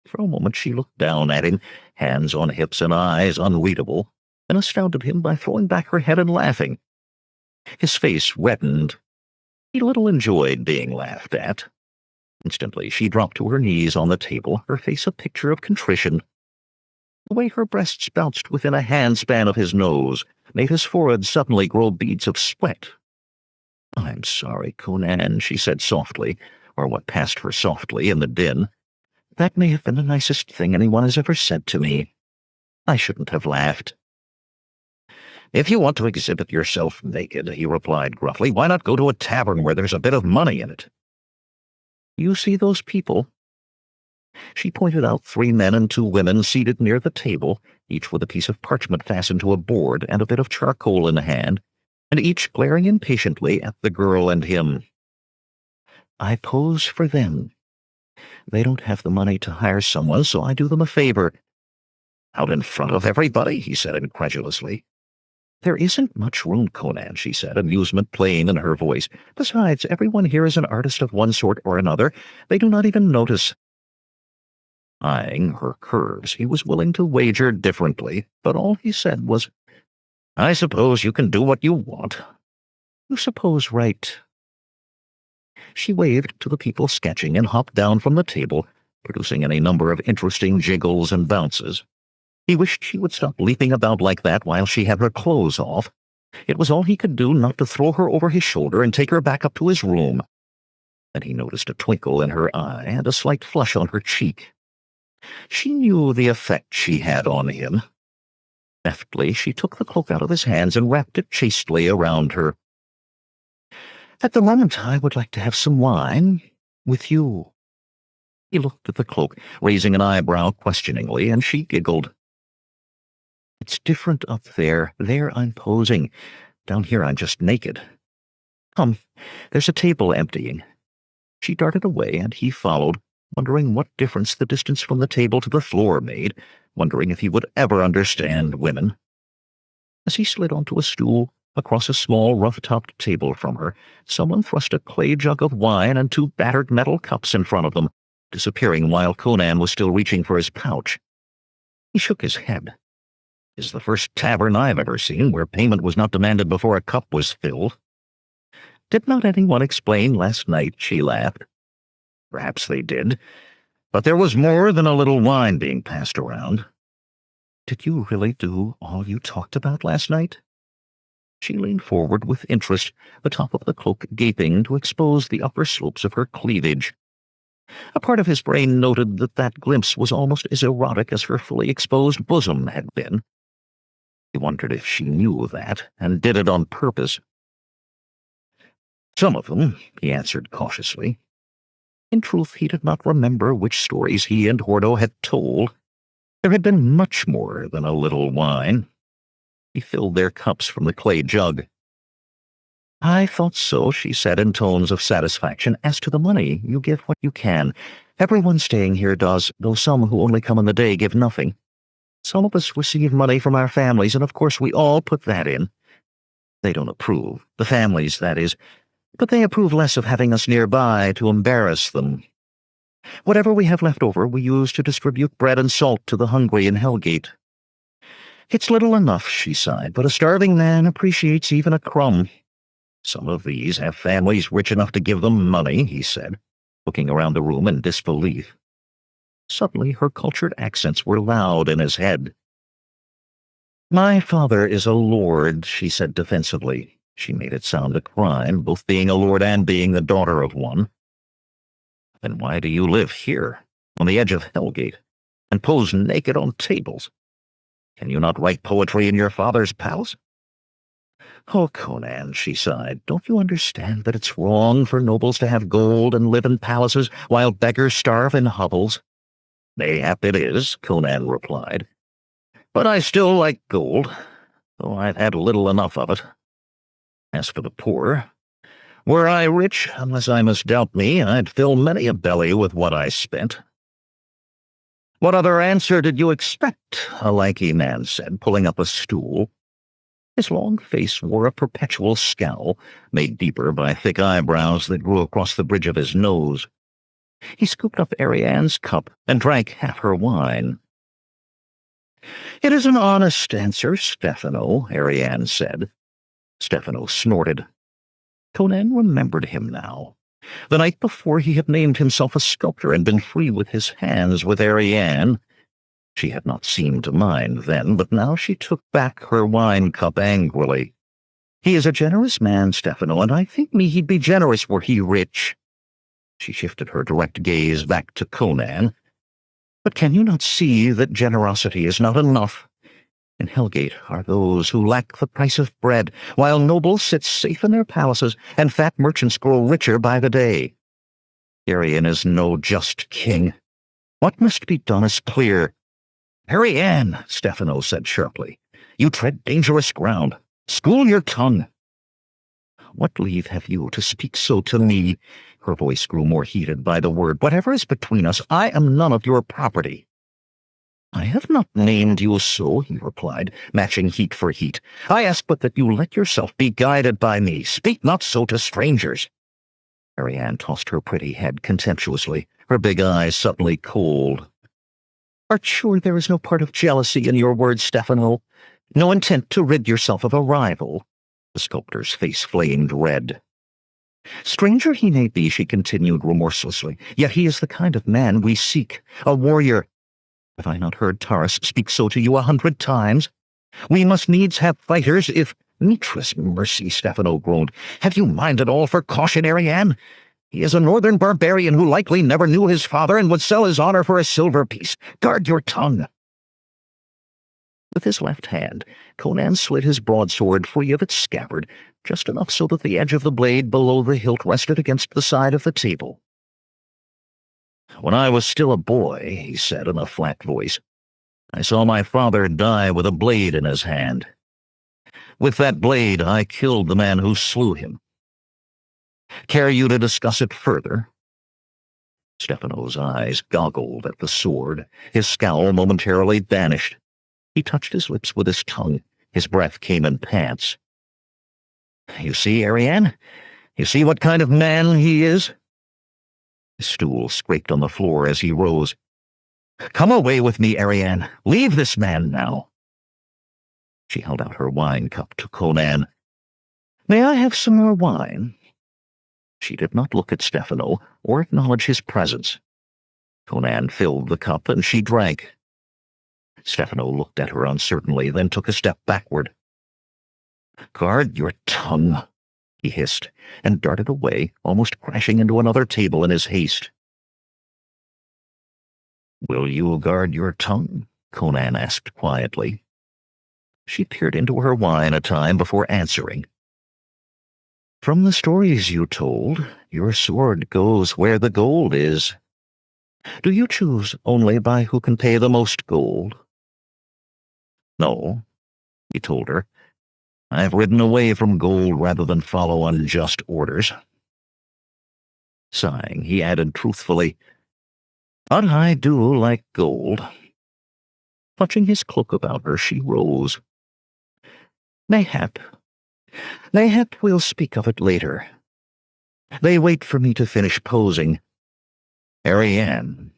For a moment she looked down at him, hands on hips and eyes unreadable, and astounded him by throwing back her head and laughing. His face reddened. He little enjoyed being laughed at. Instantly she dropped to her knees on the table, her face a picture of contrition. The way her breasts bounced within a handspan of his nose made his forehead suddenly grow beads of sweat. "I'm sorry, Conan," she said softly, or what passed for softly in the din. "That may have been the nicest thing anyone has ever said to me. I shouldn't have laughed." "If you want to exhibit yourself naked," he replied gruffly, "why not go to a tavern where there's a bit of money in it?" "You see those people?" She pointed out 3 men and 2 women seated near the table, each with a piece of parchment fastened to a board and a bit of charcoal in hand, and each glaring impatiently at the girl and him. "I pose for them. They don't have the money to hire someone, so I do them a favor." "Out in front of everybody?" he said incredulously. "There isn't much room, Conan," she said, amusement plain in her voice. "Besides, everyone here is an artist of one sort or another. They do not even notice." Eyeing her curves, he was willing to wager differently, but all he said was, "I suppose you can do what you want." "You suppose right." She waved to the people sketching and hopped down from the table, producing any number of interesting jiggles and bounces. He wished she would stop leaping about like that while she had her clothes off. It was all he could do not to throw her over his shoulder and take her back up to his room. Then he noticed a twinkle in her eye and a slight flush on her cheek. She knew the effect she had on him. Deftly, she took the cloak out of his hands and wrapped it chastely around her. "At the moment, I would like to have some wine with you." He looked at the cloak, raising an eyebrow questioningly, and she giggled. It's different up there. There I'm posing. Down here I'm just naked. Come, there's a table emptying. She darted away, and he followed, wondering what difference the distance from the table to the floor made, wondering if he would ever understand women. As he slid onto a stool, across a small, rough-topped table from her, someone thrust a clay jug of wine and two battered metal cups in front of them, disappearing while Conan was still reaching for his pouch. He shook his head. It's the first tavern I've ever seen where payment was not demanded before a cup was filled. Did not anyone explain last night? She laughed. Perhaps they did, but there was more than a little wine being passed around. Did you really do all you talked about last night? She leaned forward with interest, the top of the cloak gaping to expose the upper slopes of her cleavage. A part of his brain noted that glimpse was almost as erotic as her fully exposed bosom had been. He wondered if she knew that, and did it on purpose. Some of them, he answered cautiously. In truth, he did not remember which stories he and Hordo had told. There had been much more than a little wine. He filled their cups from the clay jug. I thought so, she said in tones of satisfaction. As to the money, you give what you can. Everyone staying here does, though some who only come in the day give nothing. Some of us receive money from our families, and of course we all put that in. They don't approve, the families, that is, but they approve less of having us nearby to embarrass them. Whatever we have left over we use to distribute bread and salt to the hungry in Hellgate. It's little enough, she sighed, but a starving man appreciates even a crumb. Some of these have families rich enough to give them money, he said, looking around the room in disbelief. Suddenly her cultured accents were loud in his head. My father is a lord, she said defensively. She made it sound a crime, both being a lord and being the daughter of one. Then why do you live here, on the edge of Hellgate, and pose naked on tables? Can you not write poetry in your father's palace? Oh, Conan, she sighed, don't you understand that it's wrong for nobles to have gold and live in palaces while beggars starve in hovels? Mayhap it is, Conan replied. But I still like gold, though I've had little enough of it. As for the poor, were I rich, unless I misdoubt me, I'd fill many a belly with what I spent. What other answer did you expect? A lanky man said, pulling up a stool. His long face wore a perpetual scowl, made deeper by thick eyebrows that grew across the bridge of his nose. He scooped up Ariane's cup and drank half her wine. It is an honest answer, Stefano, Ariane said. Stefano snorted. Conan remembered him now. The night before he had named himself a sculptor and been free with his hands with Ariane. She had not seemed to mind then, but now she took back her wine cup angrily. He is a generous man, Stefano, and I think me he'd be generous were he rich. She shifted her direct gaze back to Conan. But can you not see that generosity is not enough? In Hellgate are those who lack the price of bread, while nobles sit safe in their palaces, and fat merchants grow richer by the day. Arian is no just king. What must be done is clear. Ariane, Stefano said sharply, you tread dangerous ground. School your tongue. What leave have you to speak so to me? Her voice grew more heated by the word. Whatever is between us, I am none of your property. I have not named you so, he replied, matching heat for heat. I ask but that you let yourself be guided by me. Speak not so to strangers. Ariane tossed her pretty head contemptuously, her big eyes suddenly cold. Art sure there is no part of jealousy in your words, Stefano? No intent to rid yourself of a rival? The sculptor's face flamed red. Stranger he may be, she continued remorselessly, yet he is the kind of man we seek, a warrior. Have I not heard Taurus speak so to you 100 times? We must needs have fighters if— Mistress mercy, Stefano groaned. Have you mind at all for caution, Ariane? He is a northern barbarian who likely never knew his father and would sell his honor for a silver piece. Guard your tongue. With his left hand, Conan slid his broadsword free of its scabbard, just enough so that the edge of the blade below the hilt rested against the side of the table. When I was still a boy, he said in a flat voice, I saw my father die with a blade in his hand. With that blade, I killed the man who slew him. Care you to discuss it further?" Stefano's eyes goggled at the sword. His scowl momentarily vanished. He touched his lips with his tongue. His breath came in pants. "You see, Ariane? You see what kind of man he is?" His stool scraped on the floor as he rose. "Come away with me, Ariane. Leave this man now." She held out her wine cup to Conan. "May I have some more wine?" She did not look at Stefano or acknowledge his presence. Conan filled the cup and she drank. Stefano looked at her uncertainly, then took a step backward. "Guard your tongue," he hissed, and darted away, almost crashing into another table in his haste. "Will you guard your tongue?" Conan asked quietly. She peered into her wine a time before answering. "From the stories you told, your sword goes where the gold is. Do you choose only by who can pay the most gold?" "No," he told her. "I've ridden away from gold rather than follow unjust orders." Sighing, he added truthfully, "But I do like gold." Clutching his cloak about her, she rose. Mayhap we'll speak of it later. They wait for me to finish posing." "Ariane,"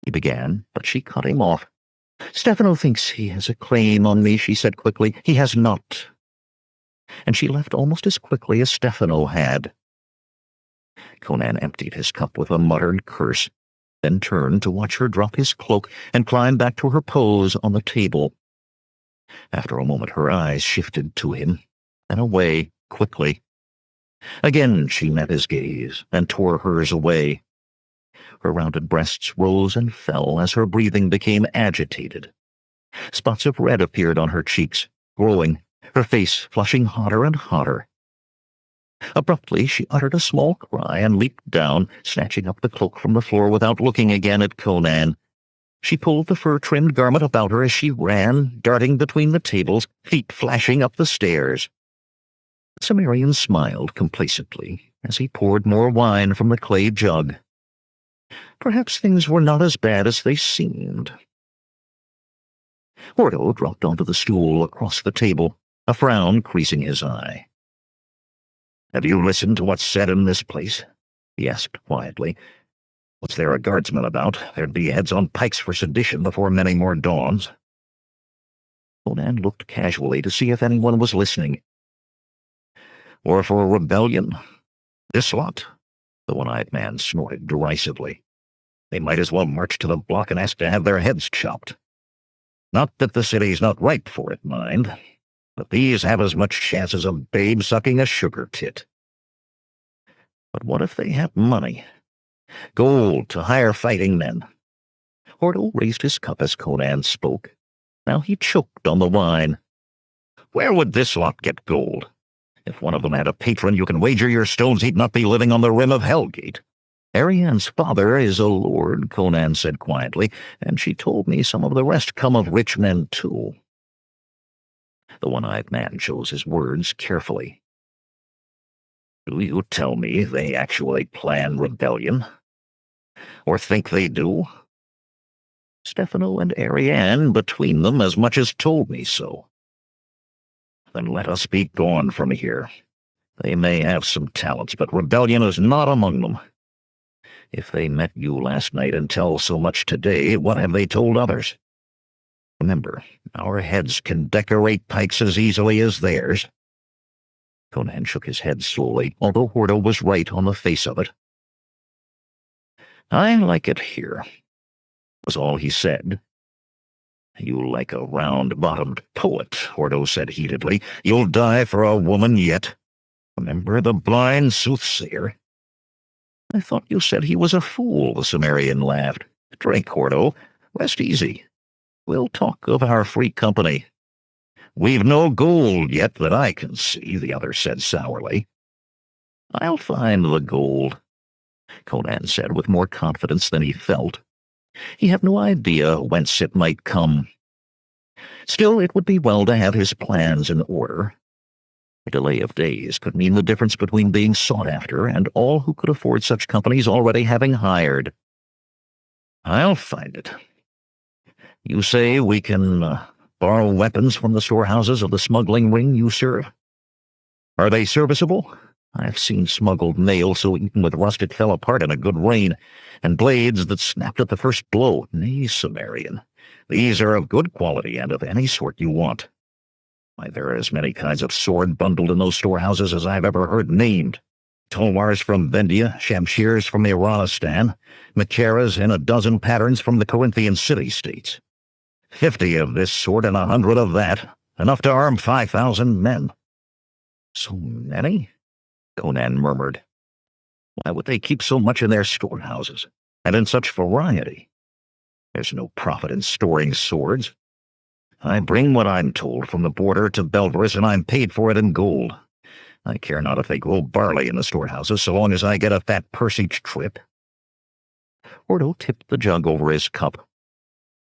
he began, but she cut him off. "Stefano thinks he has a claim on me," she said quickly. "He has not." And she left almost as quickly as Stefano had. Conan emptied his cup with a muttered curse, then turned to watch her drop his cloak and climb back to her pose on the table. After a moment her eyes shifted to him, then away, quickly. Again she met his gaze, and tore hers away. Her rounded breasts rose and fell as her breathing became agitated. Spots of red appeared on her cheeks, growing, her face flushing hotter and hotter. Abruptly she uttered a small cry and leaped down, snatching up the cloak from the floor without looking again at Conan. She pulled the fur-trimmed garment about her as she ran, darting between the tables, feet flashing up the stairs. The Cimmerian smiled complacently as he poured more wine from the clay jug. Perhaps things were not as bad as they seemed. Hordo dropped onto the stool across the table, a frown creasing his eye. "Have you listened to what's said in this place?" he asked quietly. "Was there a guardsman about? There'd be heads on pikes for sedition before many more dawns." Conan looked casually to see if anyone was listening. "Or for a rebellion? This lot?" The one-eyed man snorted derisively. "They might as well march to the block and ask to have their heads chopped. Not that the city's not ripe for it, mind, but these have as much chance as a babe sucking a sugar tit. But what if they have money? Gold to hire fighting men?" Hordo raised his cup as Conan spoke. Now he choked on the wine. "Where would this lot get gold? If one of them had a patron, you can wager your stones he'd not be living on the rim of Hellgate." "Ariane's father is a lord," Conan said quietly, "and she told me some of the rest come of rich men, too." The one-eyed man chose his words carefully. "Do you tell me they actually plan rebellion? Or think they do?" "Stefano and Ariane, between them, as much as told me so." "Then let us be gone from here. They may have some talents, but rebellion is not among them. If they met you last night and tell so much today, what have they told others? Remember, our heads can decorate pikes as easily as theirs." Conan shook his head slowly, although Hordo was right on the face of it. "I like it here," was all he said. "You like a round-bottomed poet," Hordo said heatedly. "You'll die for a woman yet. Remember the blind soothsayer?" "I thought you said he was a fool," the Cimmerian laughed. "Drink, Hordo. Rest easy. We'll talk of our free company." "We've no gold yet that I can see," the other said sourly. "I'll find the gold," Conan said with more confidence than he felt. He had no idea whence it might come. Still, it would be well to have his plans in order. A delay of days could mean the difference between being sought after and all who could afford such companies already having hired. I'll find it. You say we can borrow weapons from the storehouses of the smuggling ring you serve? Are they serviceable? I've seen smuggled mail so eaten with rust it fell apart in a good rain, and blades that snapped at the first blow. Nay, Sumerian, these are of good quality and of any sort you want. Why, there are as many kinds of sword bundled in those storehouses as I've ever heard named. Tulwars from Vendia, Shamshirs from Iranistan, Macharas in a dozen patterns from the Corinthian city-states. 50 of this sort and 100 of that, enough to arm 5,000 men. So many? Conan murmured. Why would they keep so much in their storehouses, and in such variety? There's no profit in storing swords. I bring what I'm told from the border to Belverus, and I'm paid for it in gold. I care not if they grow barley in the storehouses, so long as I get a fat purse each trip. Ordo tipped the jug over his cup.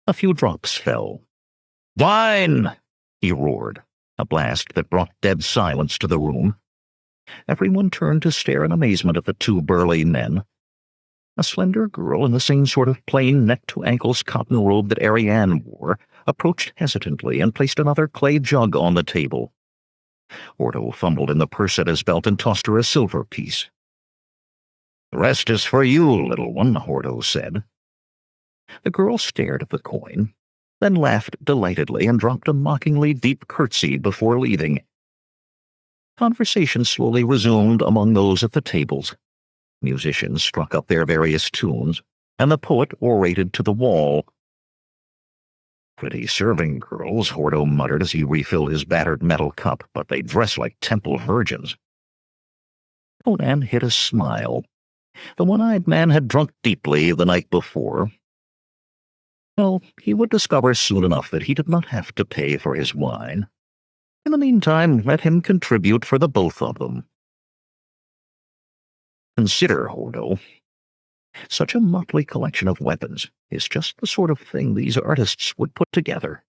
A few drops fell. Wine! He roared, a blast that brought dead silence to the room. Everyone turned to stare in amazement at the two burly men. A slender girl in the same sort of plain neck-to-ankles cotton robe that Ariane wore approached hesitantly and placed another clay jug on the table. Ordo fumbled in the purse at his belt and tossed her a silver piece. The rest is for you, little one, Ordo said. The girl stared at the coin, then laughed delightedly and dropped a mockingly deep curtsy before leaving. Conversation slowly resumed among those at the tables. Musicians struck up their various tunes, and the poet orated to the wall. Pretty serving girls, Ordo muttered as he refilled his battered metal cup, but they dress like temple virgins. Conan hid a smile. The one-eyed man had drunk deeply the night before. Well, he would discover soon enough that he did not have to pay for his wine. In the meantime, let him contribute for the both of them. Consider, Ordo. Such a motley collection of weapons is just the sort of thing these artists would put together.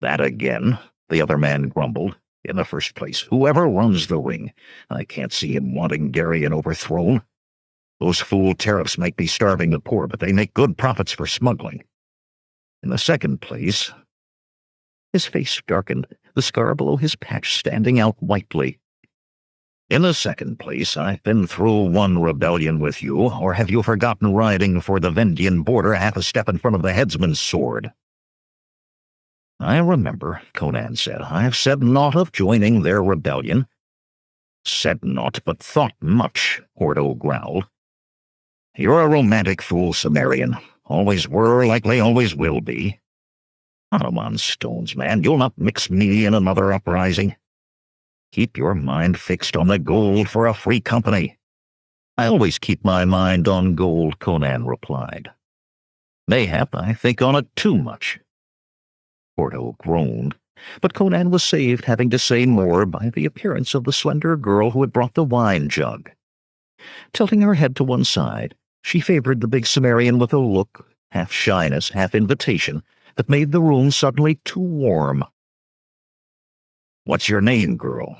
That again, the other man grumbled. In the first place, whoever runs the ring, I can't see him wanting Darien overthrown. Those fool tariffs might be starving the poor, but they make good profits for smuggling. In the second place... His face darkened, the scar below his patch standing out whitely. In the second place, I've been through one rebellion with you, or have you forgotten riding for the Vendian border half a step in front of the headsman's sword? I remember, Conan said. I've said naught of joining their rebellion. Said naught, but thought much, Ordo growled. You're a romantic fool, Sumerian. Always were, likely always will be. Ottoman stones, man, you'll not mix me in another uprising. Keep your mind fixed on the gold for a free company. I always keep my mind on gold, Conan replied. Mayhap I think on it too much. Ordo groaned, but Conan was saved having to say more by the appearance of the slender girl who had brought the wine jug. Tilting her head to one side, she favored the big Sumerian with a look, half shyness, half invitation, that made the room suddenly too warm. What's your name, girl?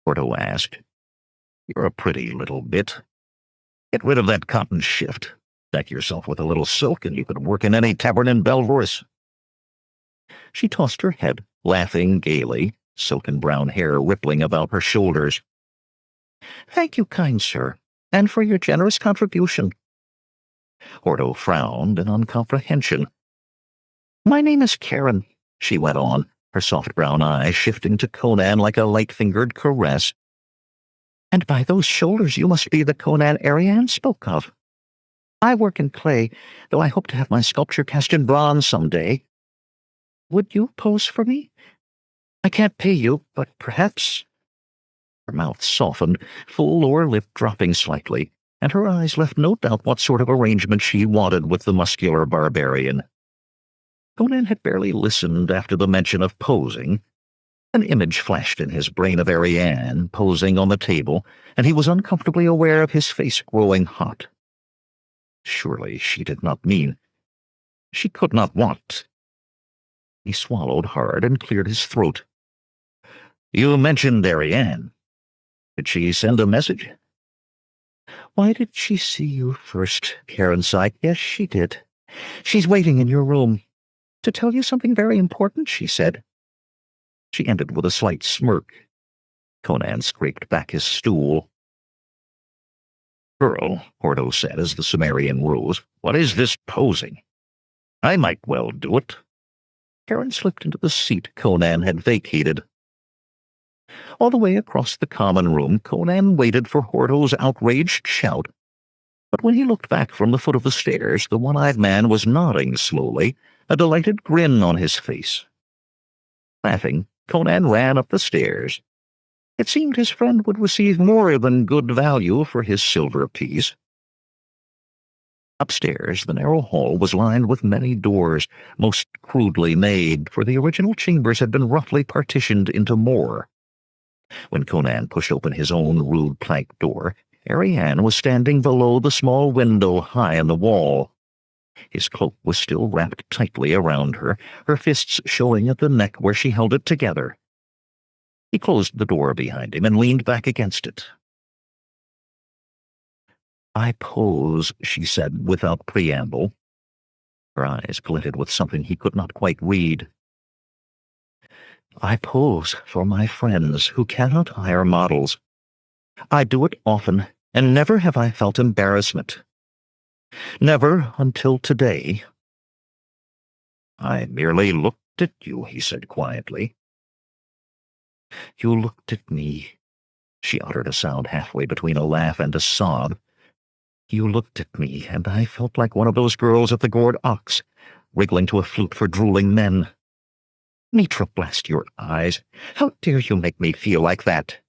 Ordo asked. You're a pretty little bit. Get rid of that cotton shift. Deck yourself with a little silk, and you could work in any tavern in Belverus. She tossed her head, laughing gaily, silken brown hair rippling about her shoulders. Thank you, kind sir, and for your generous contribution. Ordo frowned in uncomprehension. My name is Karen, she went on, her soft brown eyes shifting to Conan like a light-fingered caress. And by those shoulders you must be the Conan Ariane spoke of. I work in clay, though I hope to have my sculpture cast in bronze some day. Would you pose for me? I can't pay you, but perhaps... Her mouth softened, full lower lip dropping slightly, and her eyes left no doubt what sort of arrangement she wanted with the muscular barbarian. Conan had barely listened after the mention of posing. An image flashed in his brain of Ariane posing on the table, and he was uncomfortably aware of his face growing hot. Surely she did not mean... She could not want... He swallowed hard and cleared his throat. "You mentioned Ariane. Did she send a message?" "Why did she see you first?" Karen sighed. "Yes, she did. She's waiting in your room. To tell you something very important," she said. She ended with a slight smirk. Conan scraped back his stool. "Girl," Hordo said as the Sumerian rose, "what is this posing? I might well do it." Karen slipped into the seat Conan had vacated. All the way across the common room, Conan waited for Hordo's outraged shout. But when he looked back from the foot of the stairs, the one-eyed man was nodding slowly, a delighted grin on his face. Laughing, Conan ran up the stairs. It seemed his friend would receive more than good value for his silver piece. Upstairs, the narrow hall was lined with many doors, most crudely made, for the original chambers had been roughly partitioned into more. When Conan pushed open his own rude plank door, Ariane was standing below the small window high in the wall. His cloak was still wrapped tightly around her, her fists showing at the neck where she held it together. He closed the door behind him and leaned back against it. "I pose," she said without preamble. Her eyes glinted with something he could not quite read. "I pose for my friends who cannot hire models. I do it often, and never have I felt embarrassment. Never until today." "I merely looked at you," he said quietly. "You looked at me." She uttered a sound halfway between a laugh and a sob. "You looked at me, and I felt like one of those girls at the gored ox, wriggling to a flute for drooling men. Mitra, blast your eyes! How dare you make me feel like that?"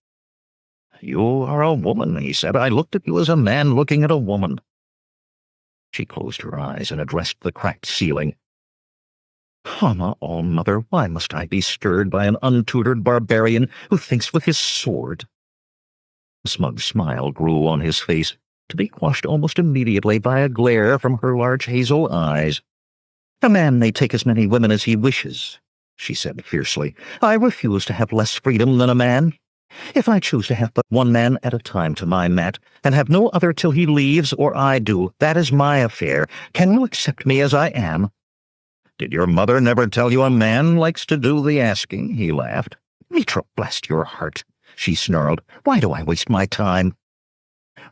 "You are a woman," he said. "I looked at you as a man looking at a woman." She closed her eyes and addressed the cracked ceiling. "Hama All-Mother, why must I be stirred by an untutored barbarian who thinks with his sword?" A smug smile grew on his face, to be quashed almost immediately by a glare from her large hazel eyes. "A man may take as many women as he wishes," she said fiercely. "I refuse to have less freedom than a man. If I choose to have but one man at a time to my mat, and have no other till he leaves or I do, that is my affair. Can you accept me as I am?" "Did your mother never tell you a man likes to do the asking?" He laughed. "Mitra, blast your heart!" she snarled. "Why do I waste my time?"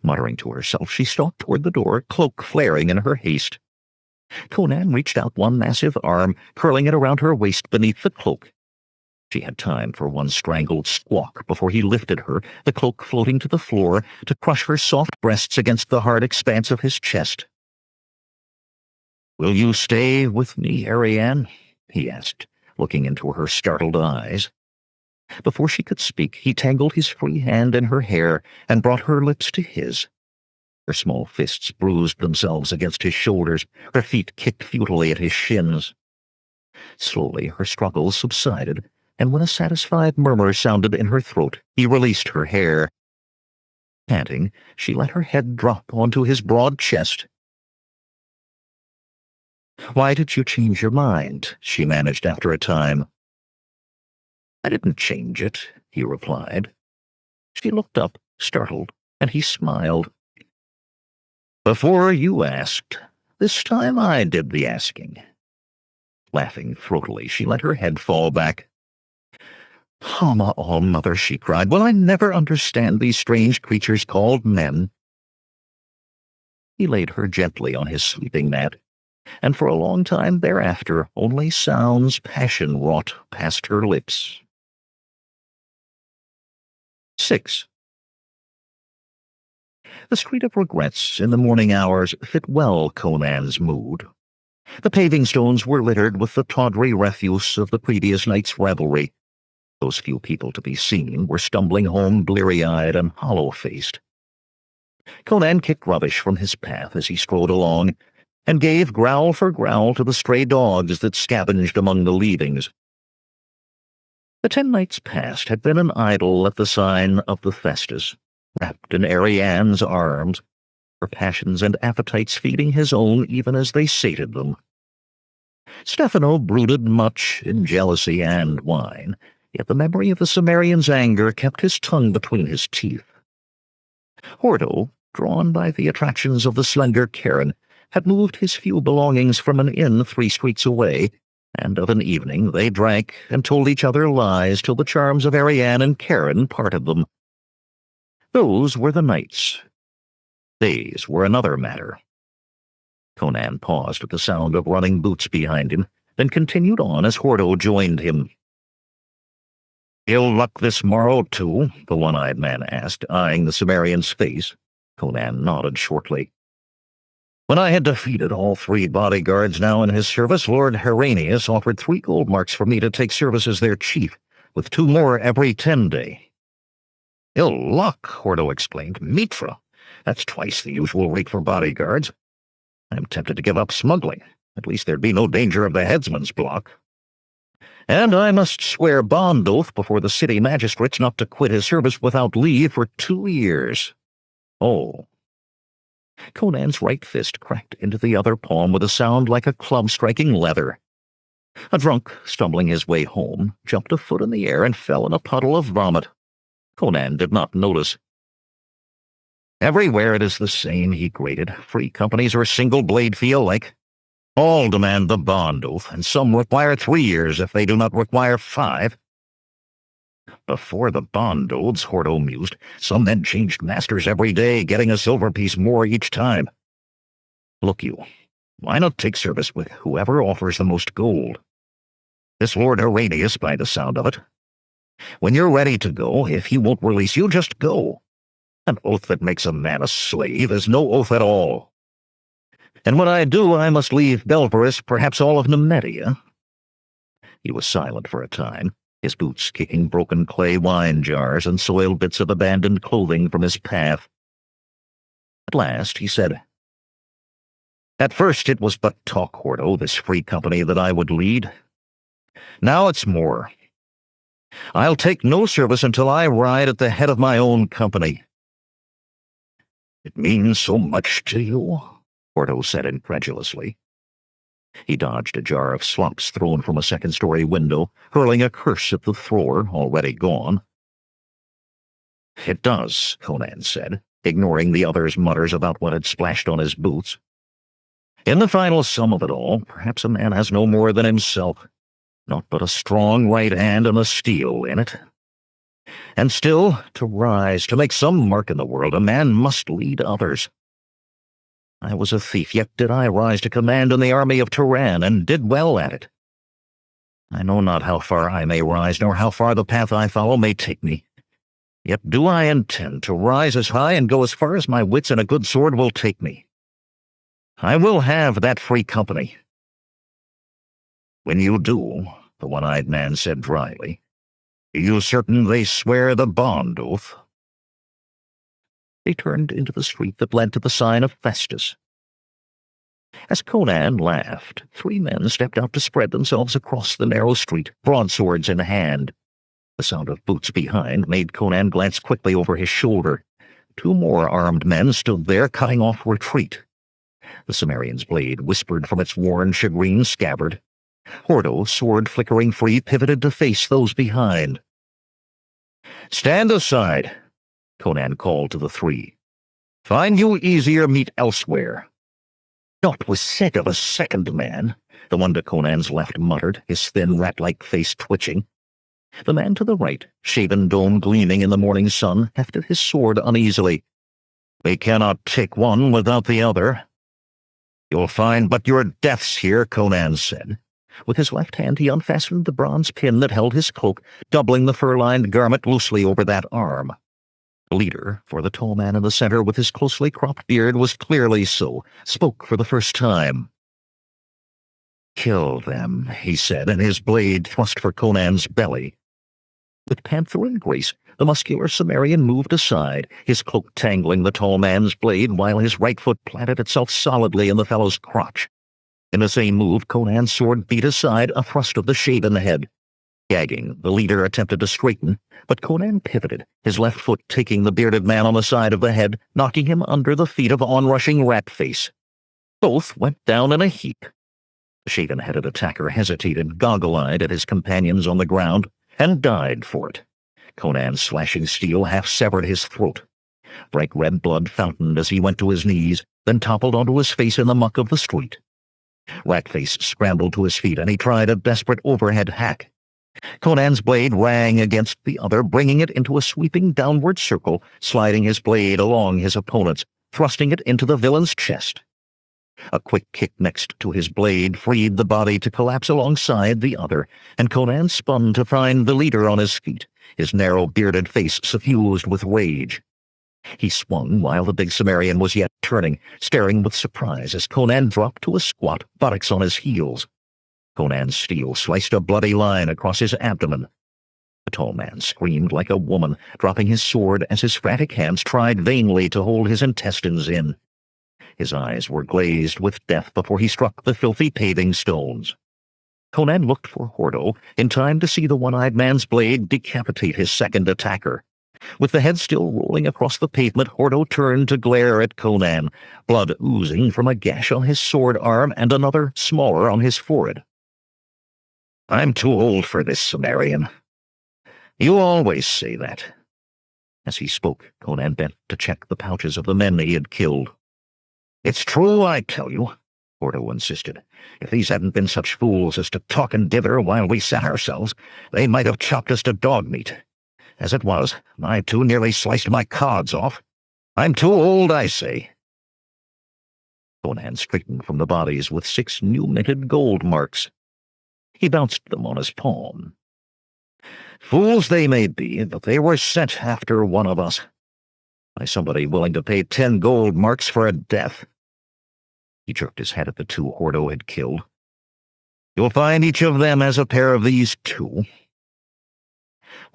Muttering to herself, she stalked toward the door, cloak flaring in her haste. Conan reached out one massive arm, curling it around her waist beneath the cloak. She had time for one strangled squawk before he lifted her, the cloak floating to the floor, to crush her soft breasts against the hard expanse of his chest. "Will you stay with me, Ariane?" he asked, looking into her startled eyes. Before she could speak, he tangled his free hand in her hair and brought her lips to his. Her small fists bruised themselves against his shoulders, her feet kicked futilely at his shins. Slowly her struggles subsided, and when a satisfied murmur sounded in her throat, he released her hair. Panting, she let her head drop onto his broad chest. "Why did you change your mind?" she managed after a time. "I didn't change it," he replied. She looked up, startled, and he smiled. "Before you asked, this time I did the asking." Laughing throatily, she let her head fall back. "Hama All-Mother," she cried, "will I never understand these strange creatures called men?" He laid her gently on his sleeping mat, and for a long time thereafter only sounds passion-wrought passed her lips. 6. The Street of Regrets in the morning hours fit well Conan's mood. The paving stones were littered with the tawdry refuse of the previous night's revelry. Those few people to be seen were stumbling home bleary-eyed and hollow-faced. Conan kicked rubbish from his path as he strode along, and gave growl for growl to the stray dogs that scavenged among the leavings. The 10 nights past had been an idyll at the sign of the Festus, wrapped in Ariane's arms, her passions and appetites feeding his own even as they sated them. Stefano brooded much in jealousy and wine, yet the memory of the Cimmerian's anger kept his tongue between his teeth. Hordo, drawn by the attractions of the slender Karen, had moved his few belongings from an inn 3 streets away, and of an evening they drank and told each other lies till the charms of Ariane and Karen parted them. Those were the nights. Days were another matter. Conan paused at the sound of running boots behind him, then continued on as Hordo joined him. "Ill luck this morrow, too?" the one-eyed man asked, eyeing the Cimmerian's face. Conan nodded shortly. "When I had defeated all 3 bodyguards now in his service, Lord Heranius offered 3 gold marks for me to take service as their chief, with 2 more every 10 day. "Ill luck," Hordo explained. "Mitra. That's twice the usual rate for bodyguards. I'm tempted to give up smuggling. At least there'd be no danger of the headsman's block. And I must swear bond oath before the city magistrates not to quit his service without leave for 2 years. Oh." Conan's right fist cracked into the other palm with a sound like a club striking leather. A drunk, stumbling his way home, jumped a foot in the air and fell in a puddle of vomit. Conan did not notice. "Everywhere it is the same," he grated. "Free companies are single-blade fee alike. All demand the bond oath, and some require 3 years if they do not require 5. Before the bond oaths," Hordo mused, "some men changed masters every day, getting a silver piece more each time. Look you, why not take service with whoever offers the most gold? This Lord Heranius, by the sound of it. When you're ready to go, if he won't release you, just go. An oath that makes a man a slave is no oath at all. And when I do, I must leave Belvaris, perhaps all of Nemedia." He was silent for a time, his boots kicking broken clay wine jars and soiled bits of abandoned clothing from his path. At last he said, "At first it was but talk, Hordo, this free company that I would lead. Now it's more. I'll take no service until I ride at the head of my own company." "It means so much to you?" Hordo said incredulously. He dodged a jar of slops thrown from a second-story window, hurling a curse at the thrower, already gone. "It does," Conan said, ignoring the other's mutters about what had splashed on his boots. "In the final sum of it all, perhaps a man has no more than himself, naught but a strong right hand and a steel in it. And still, to rise, to make some mark in the world, a man must lead others. I was a thief, yet did I rise to command in the army of Turan, and did well at it. I know not how far I may rise, nor how far the path I follow may take me. Yet do I intend to rise as high and go as far as my wits and a good sword will take me. I will have that free company." "When you do," the one-eyed man said dryly, "are you certain they swear the bond oath?" They turned into the street that led to the sign of Festus. As Conan laughed, 3 men stepped out to spread themselves across the narrow street, broadswords in hand. The sound of boots behind made Conan glance quickly over his shoulder. 2 more armed men stood there, cutting off retreat. The Cimmerian's blade whispered from its worn shagreen scabbard. Hordo, sword flickering free, pivoted to face those behind. "Stand aside," Conan called to the 3. "Find you easier meet elsewhere." "Naught was said of a second man," the one to Conan's left muttered, his thin rat-like face twitching. The man to the right, shaven dome gleaming in the morning sun, hefted his sword uneasily. "We cannot take one without the other." "You'll find but your deaths here," Conan said. With his left hand he unfastened the bronze pin that held his cloak, doubling the fur-lined garment loosely over that arm. The leader, for the tall man in the center with his closely cropped beard was clearly so, spoke for the first time. "Kill them," he said, and his blade thrust for Conan's belly. With pantheran grace, the muscular Cimmerian moved aside, his cloak tangling the tall man's blade while his right foot planted itself solidly in the fellow's crotch. In the same move, Conan's sword beat aside a thrust of the shaven head. Gagging, the leader attempted to straighten, but Conan pivoted, his left foot taking the bearded man on the side of the head, knocking him under the feet of onrushing Ratface. Both went down in a heap. The shaven-headed attacker hesitated, goggle-eyed at his companions on the ground, and died for it. Conan's slashing steel half-severed his throat. Bright red blood fountained as he went to his knees, then toppled onto his face in the muck of the street. Ratface scrambled to his feet, and he tried a desperate overhead hack. Conan's blade rang against the other, bringing it into a sweeping downward circle, sliding his blade along his opponent's, thrusting it into the villain's chest. A quick kick next to his blade freed the body to collapse alongside the other, and Conan spun to find the leader on his feet, his narrow bearded face suffused with rage. He swung while the big Cimmerian was yet turning, staring with surprise as Conan dropped to a squat, buttocks on his heels. Conan's steel sliced a bloody line across his abdomen. The tall man screamed like a woman, dropping his sword as his frantic hands tried vainly to hold his intestines in. His eyes were glazed with death before he struck the filthy paving stones. Conan looked for Hordo, in time to see the one-eyed man's blade decapitate his second attacker. With the head still rolling across the pavement, Hordo turned to glare at Conan, blood oozing from a gash on his sword arm and another, smaller, on his forehead. "I'm too old for this, Cimmerian." "You always say that." As he spoke, Conan bent to check the pouches of the men he had killed. "It's true, I tell you," Hordo insisted. "If these hadn't been such fools as to talk and dither while we sat ourselves, they might have chopped us to dog meat. As it was, my two nearly sliced my cods off. I'm too old, I say." Conan straightened from the bodies with 6 new-minted gold marks. He bounced them on his palm. "Fools they may be, but they were sent after one of us. By somebody willing to pay 10 gold marks for a death." He jerked his head at the 2 Hordo had killed. "You'll find each of them as a pair of these 2.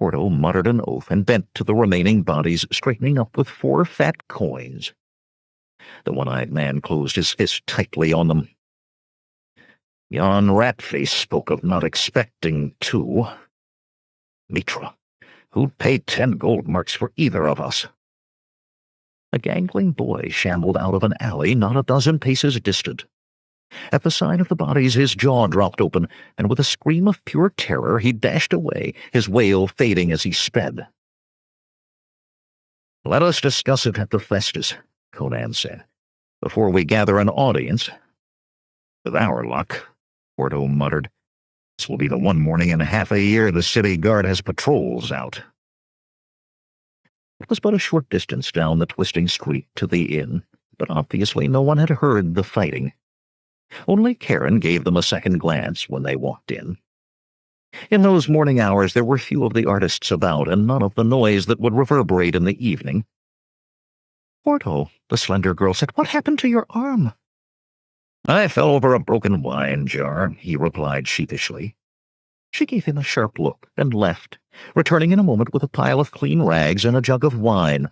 Hordo muttered an oath and bent to the remaining bodies, straightening up with 4 fat coins. The one-eyed man closed his fist tightly on them. "Yon Ratface spoke of not expecting 2. Mitra, who'd pay 10 gold marks for either of us?" A gangling boy shambled out of an alley not a dozen paces distant. At the sight of the bodies, his jaw dropped open, and with a scream of pure terror he dashed away, his wail fading as he sped. "Let us discuss it at the Festus," Conan said, "before we gather an audience." "With our luck," Hordo muttered, "this will be the one morning in half a year the city guard has patrols out." It was but a short distance down the twisting street to the inn, but obviously no one had heard the fighting. Only Karen gave them a second glance when they walked in. In those morning hours there were few of the artists about, and none of the noise that would reverberate in the evening. "Hordo," the slender girl said, "what happened to your arm?" "I fell over a broken wine jar," he replied sheepishly. She gave him a sharp look and left, returning in a moment with a pile of clean rags and a jug of wine.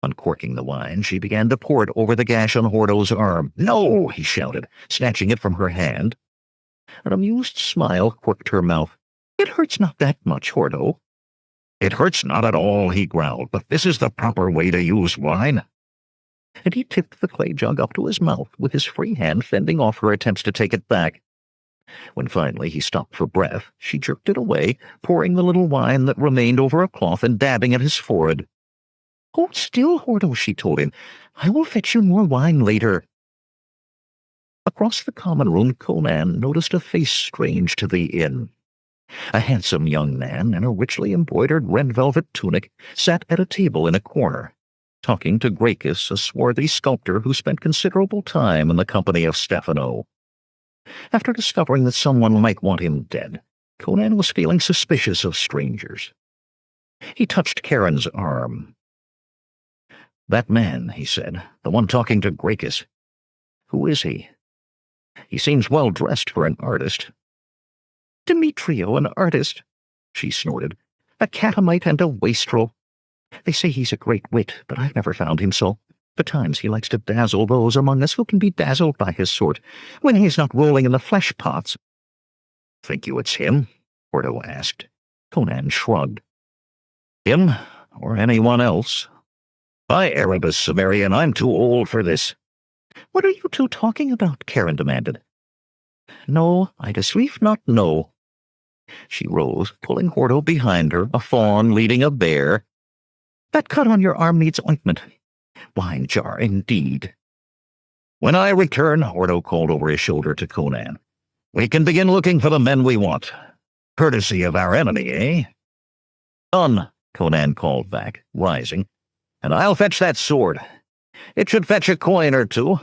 Uncorking the wine, she began to pour it over the gash on Hordo's arm. "No!" he shouted, snatching it from her hand. An amused smile quirked her mouth. "It hurts not that much, Hordo." "It hurts not at all," he growled, "but this is the proper way to use wine." And he tipped the clay jug up to his mouth, with his free hand fending off her attempts to take it back. When finally he stopped for breath, she jerked it away, pouring the little wine that remained over a cloth and dabbing at his forehead. "Hold still, Hordo," she told him. "I will fetch you more wine later." Across the common room, Conan noticed a face strange to the inn. A handsome young man in a richly embroidered red velvet tunic sat at a table in a corner, talking to Gracchus, a swarthy sculptor who spent considerable time in the company of Stefano. After discovering that someone might want him dead, Conan was feeling suspicious of strangers. He touched Karen's arm. "That man," he said, "the one talking to Gracchus. Who is he? He seems well dressed for an artist." "Demetrio, an artist," she snorted. "A catamite and a wastrel. They say he's a great wit, but I've never found him so. Betimes he likes to dazzle those among us who can be dazzled by his sort, when he's not rolling in the flesh pots." "Think you it's him?" Hordo asked. Conan shrugged. "Him, or anyone else? By Erebus, Cimmerian, I'm too old for this." "What are you two talking about?" Karen demanded. No, I dislief not know. She rose, pulling Hordo behind her, a fawn leading a bear. That cut on your arm needs ointment. Wine jar, indeed. When I return, Hordo called over his shoulder to Conan, we can begin looking for the men we want. Courtesy of our enemy, eh? Done, Conan called back, rising, and I'll fetch that sword. It should fetch a coin or two.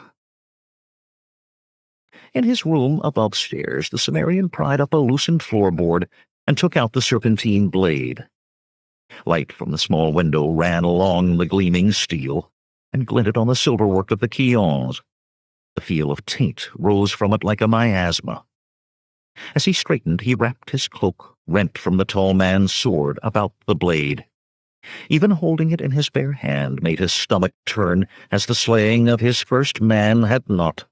In his room above stairs, the Cimmerian pried up a loosened floorboard and took out the serpentine blade. Light from the small window ran along the gleaming steel and glinted on the silverwork of the quillons. The feel of taint rose from it like a miasma. As he straightened, he wrapped his cloak, rent from the tall man's sword, about the blade. Even holding it in his bare hand made his stomach turn, as the slaying of his first man had not.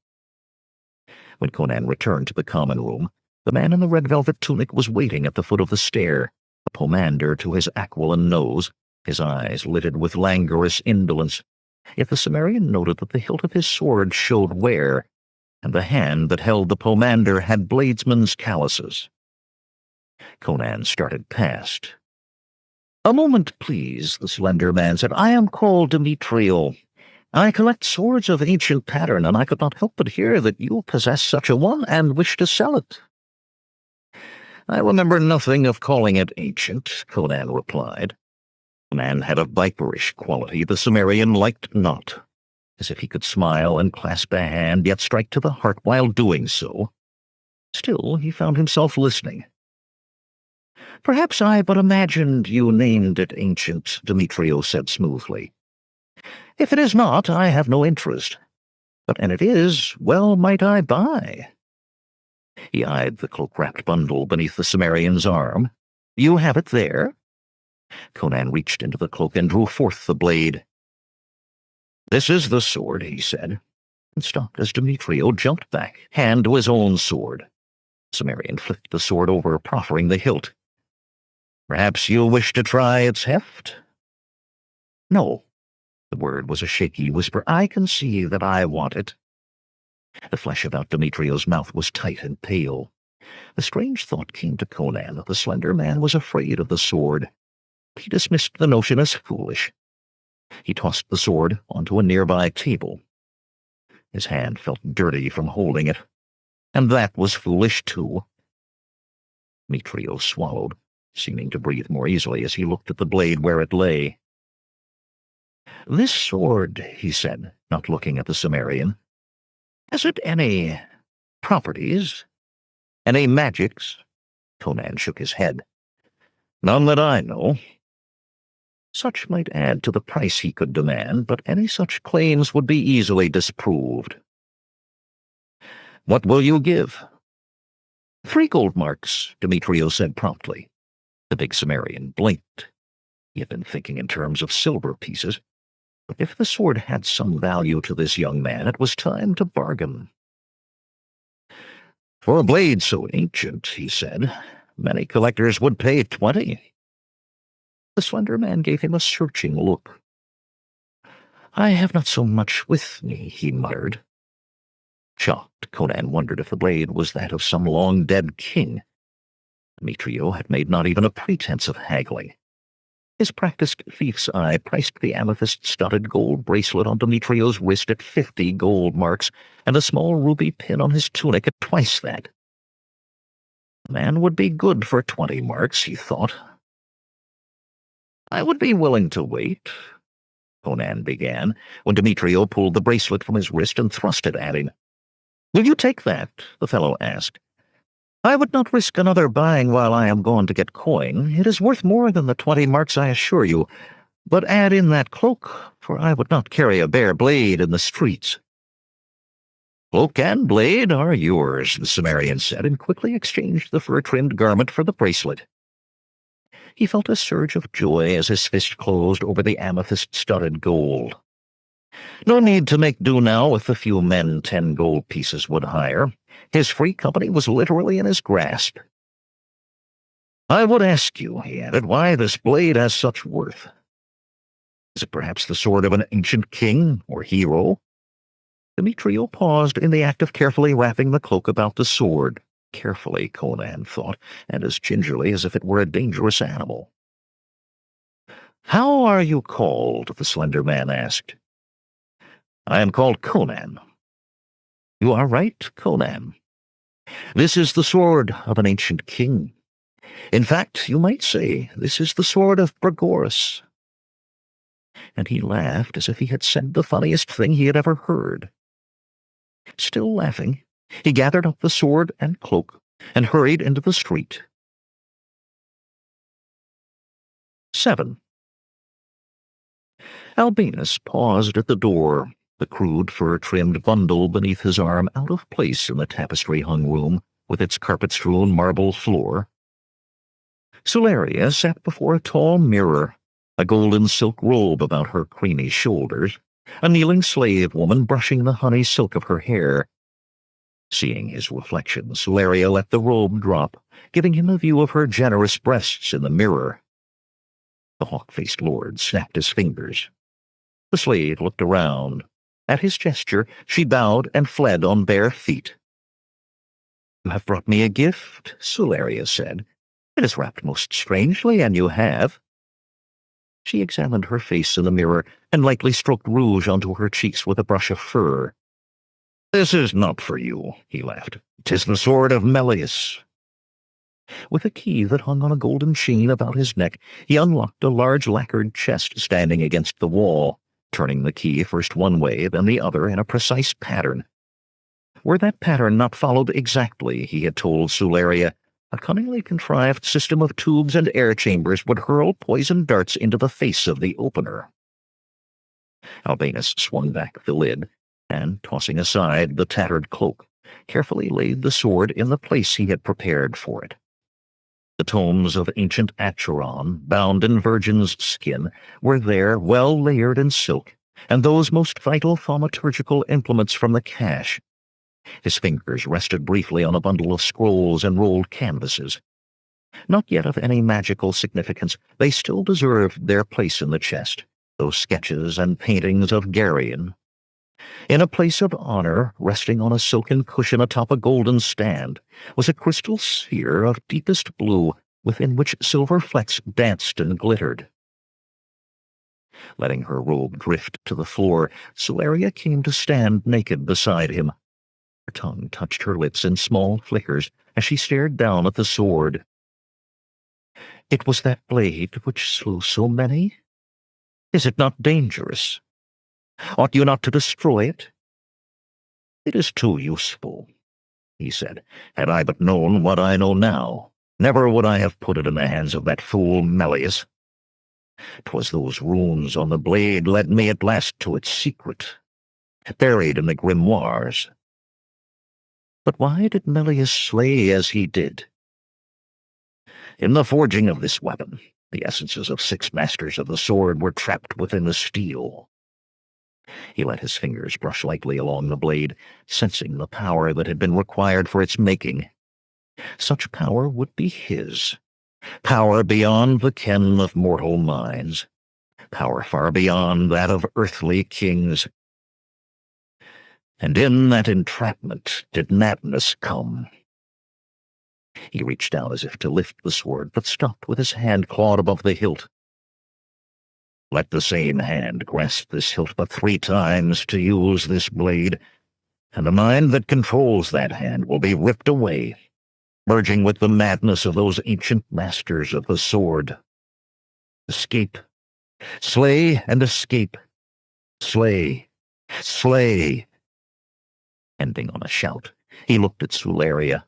When Conan returned to the common room, the man in the red velvet tunic was waiting at the foot of the stair, a pomander to his aquiline nose, his eyes lidded with languorous indolence. Yet the Cimmerian noted that the hilt of his sword showed wear, and the hand that held the pomander had bladesman's calluses. Conan started past. "A moment, please," the slender man said. "I am called Demetrio. I collect swords of ancient pattern, and I could not help but hear that you possess such a one and wish to sell it." "I remember nothing of calling it ancient," Conan replied. The man had a viperish quality the Cimmerian liked not, as if he could smile and clasp a hand, yet strike to the heart while doing so. Still, he found himself listening. "Perhaps I but imagined you named it ancient," Demetrio said smoothly. "If it is not, I have no interest. But an it is, well might I buy." He eyed the cloak-wrapped bundle beneath the Cimmerian's arm. "You have it there?" Conan reached into the cloak and drew forth the blade. "This is the sword," he said, and stopped as Demetrio jumped back, hand to his own sword. Cimmerian flipped the sword over, proffering the hilt. "Perhaps you wish to try its heft?" "No." The word was a shaky whisper. "I can see that I want it." The flesh about Demetrio's mouth was tight and pale. The strange thought came to Conan that the slender man was afraid of the sword. He dismissed the notion as foolish. He tossed the sword onto a nearby table. His hand felt dirty from holding it, and that was foolish too. Demetrio swallowed, seeming to breathe more easily as he looked at the blade where it lay. "This sword," he said, not looking at the Cimmerian, "has it any properties? Any magics?" Conan shook his head. "None that I know." Such might add to the price he could demand, but any such claims would be easily disproved. "What will you give?" 3 gold marks, Demetrio said promptly. The big Cimmerian blinked. He had been thinking in terms of silver pieces. But if the sword had some value to this young man, it was time to bargain. "For a blade so ancient," he said, "many collectors would pay 20. The slender man gave him a searching look. "I have not so much with me," he muttered. Shocked, Conan wondered if the blade was that of some long-dead king. Demetrio had made not even a pretense of haggling. His practiced thief's eye priced the amethyst-studded gold bracelet on Demetrio's wrist at 50 gold marks, and a small ruby pin on his tunic at twice that. The man would be good for 20 marks, he thought. "I would be willing to wait," Conan began, when Demetrio pulled the bracelet from his wrist and thrust it at him. "Will you take that?" the fellow asked. "I would not risk another buying while I am gone to get coin. It is worth more than the 20 marks, I assure you. But add in that cloak, for I would not carry a bare blade in the streets." "Cloak and blade are yours," the Cimmerian said, and quickly exchanged the fur-trimmed garment for the bracelet. He felt a surge of joy as his fist closed over the amethyst-studded gold. No need to make do now with the few men 10 gold pieces would hire. His free company was literally in his grasp. "I would ask you," he added, "why this blade has such worth. Is it perhaps the sword of an ancient king or hero?" Demetrio paused in the act of carefully wrapping the cloak about the sword. Carefully, Conan thought, and as gingerly as if it were a dangerous animal. "How are you called?" the slender man asked. "I am called Conan." "You are right, Conan. This is the sword of an ancient king. In fact, you might say this is the sword of Bragoras." And he laughed as if he had said the funniest thing he had ever heard. Still laughing, he gathered up the sword and cloak and hurried into the street. 7. Albinus paused at the door, the crude fur-trimmed bundle beneath his arm out of place in the tapestry-hung room with its carpet-strewn marble floor. Solaria sat before a tall mirror, a golden silk robe about her creamy shoulders, a kneeling slave woman brushing the honey silk of her hair. Seeing his reflection, Solaria let the robe drop, giving him a view of her generous breasts in the mirror. The hawk-faced lord snapped his fingers. The slave looked around. At his gesture, she bowed and fled on bare feet. "You have brought me a gift," Solaria said. "It is wrapped most strangely, and you have." She examined her face in the mirror and lightly stroked rouge onto her cheeks with a brush of fur. "This is not for you," he laughed. "'Tis the sword of Melius." With a key that hung on a golden chain about his neck, he unlocked a large lacquered chest standing against the wall, turning the key first one way, then the other in a precise pattern. Were that pattern not followed exactly, he had told Solaria, a cunningly contrived system of tubes and air chambers would hurl poisoned darts into the face of the opener. Albinus swung back the lid, and, tossing aside the tattered cloak, carefully laid the sword in the place he had prepared for it. The tomes of ancient Acheron, bound in virgin's skin, were there well layered in silk, and those most vital thaumaturgical implements from the cache. His fingers rested briefly on a bundle of scrolls and rolled canvases. Not yet of any magical significance, they still deserved their place in the chest, those sketches and paintings of Geryon. In a place of honor, resting on a silken cushion atop a golden stand, was a crystal sphere of deepest blue within which silver flecks danced and glittered. Letting her robe drift to the floor, Solaria came to stand naked beside him. Her tongue touched her lips in small flickers as she stared down at the sword. "It was that blade which slew so many? Is it not dangerous? Ought you not to destroy it?" "It is too useful," he said. "Had I but known what I know now, never would I have put it in the hands of that fool Melius. 'Twas those runes on the blade led me at last to its secret, buried in the grimoires. But why did Melius slay as he did? In the forging of this weapon, the essences of 6 masters of the sword were trapped within the steel." He let his fingers brush lightly along the blade, sensing the power that had been required for its making. Such power would be his. Power beyond the ken of mortal minds. Power far beyond that of earthly kings. And in that entrapment did madness come. He reached down as if to lift the sword, but stopped with his hand clawed above the hilt. Let the same hand grasp this hilt but 3 times to use this blade, and the mind that controls that hand will be ripped away, merging with the madness of those ancient masters of the sword. Escape. Slay and escape. Slay. Slay. Ending on a shout, he looked at Solaria.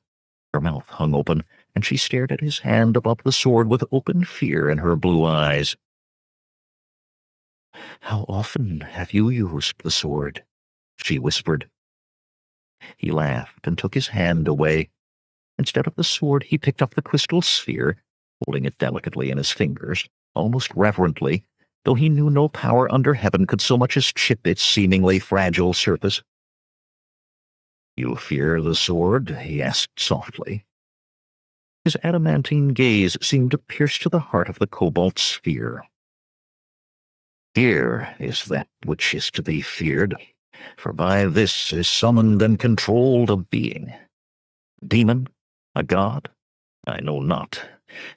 Her mouth hung open, and she stared at his hand above the sword with open fear in her blue eyes. "How often have you used the sword?" she whispered. He laughed and took his hand away. Instead of the sword, he picked up the crystal sphere, holding it delicately in his fingers, almost reverently, though he knew no power under heaven could so much as chip its seemingly fragile surface. "You fear the sword?" he asked softly. His adamantine gaze seemed to pierce to the heart of the cobalt sphere. "Fear is that which is to be feared," For by this is summoned and controlled a being. Demon? A god? I know not,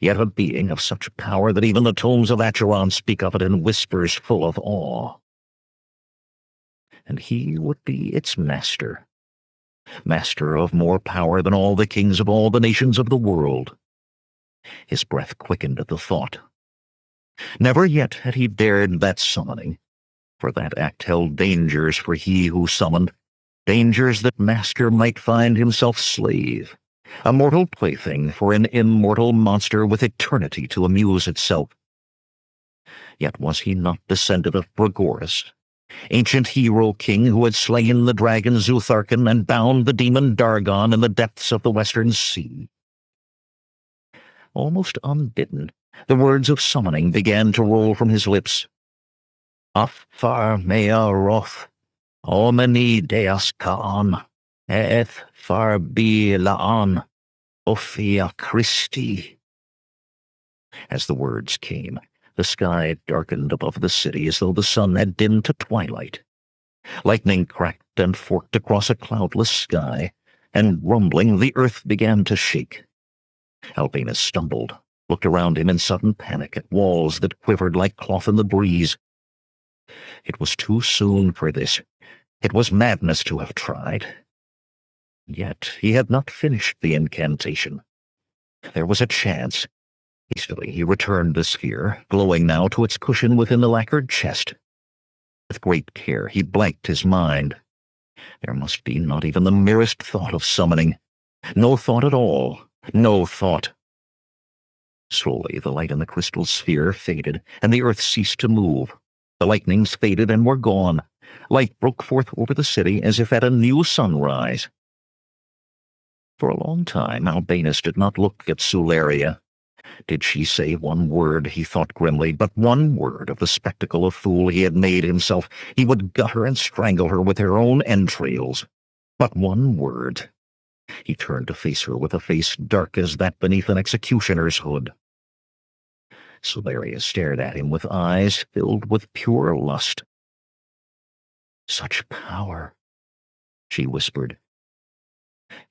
yet a being of such power that even the tomes of Acheron speak of it in whispers full of awe. And he would be its master. Master of more power than all the kings of all the nations of the world. His breath quickened at the thought. Never yet had he dared that summoning, for that act held dangers for he who summoned, dangers that master might find himself slave, a mortal plaything for an immortal monster with eternity to amuse itself. Yet was he not descendant of Bragoras, ancient hero king who had slain the dragon Zutharkan and bound the demon Dargon in the depths of the western sea? Almost unbidden, the words of summoning began to roll from his lips. Afar mea roth, omni deas kaan, eth far bi laan, ophia Christi. As the words came, the sky darkened above the city as though the sun had dimmed to twilight. Lightning cracked and forked across a cloudless sky, and rumbling, the earth began to shake. Albinus stumbled, looked around him in sudden panic at walls that quivered like cloth in the breeze. It was too soon for this. It was madness to have tried. Yet he had not finished the incantation. There was a chance. Hastily he returned the sphere, glowing now, to its cushion within the lacquered chest. With great care he blanked his mind. There must be not even the merest thought of summoning. No thought at all. No thought. Slowly the light in the crystal sphere faded, and the earth ceased to move. The lightnings faded and were gone. Light broke forth over the city as if at a new sunrise. For a long time Albinus did not look at Sularia. Did she say one word, he thought grimly, but one word of the spectacle of fool he had made himself, he would gut her and strangle her with her own entrails. But one word. He turned to face her with a face dark as that beneath an executioner's hood. Sularia stared at him with eyes filled with pure lust. "Such power," she whispered.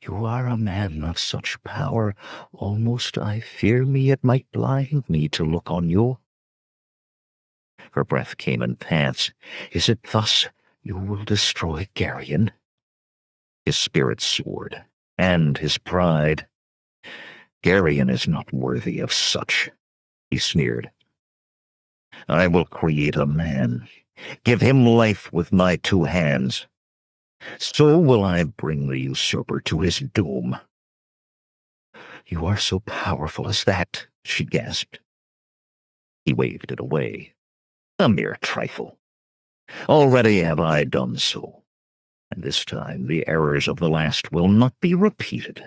"You are a man of such power, almost I fear me it might blind me to look on you." Her breath came in pants. "Is it thus you will destroy Geryon?" His spirit soared, and his pride. "Geryon is not worthy of such," he sneered. "I will create a man, give him life with my 2 hands. So will I bring the usurper to his doom." "You are so powerful as that," she gasped. He waved it away. "A mere trifle. Already have I done so, and this time the errors of the last will not be repeated."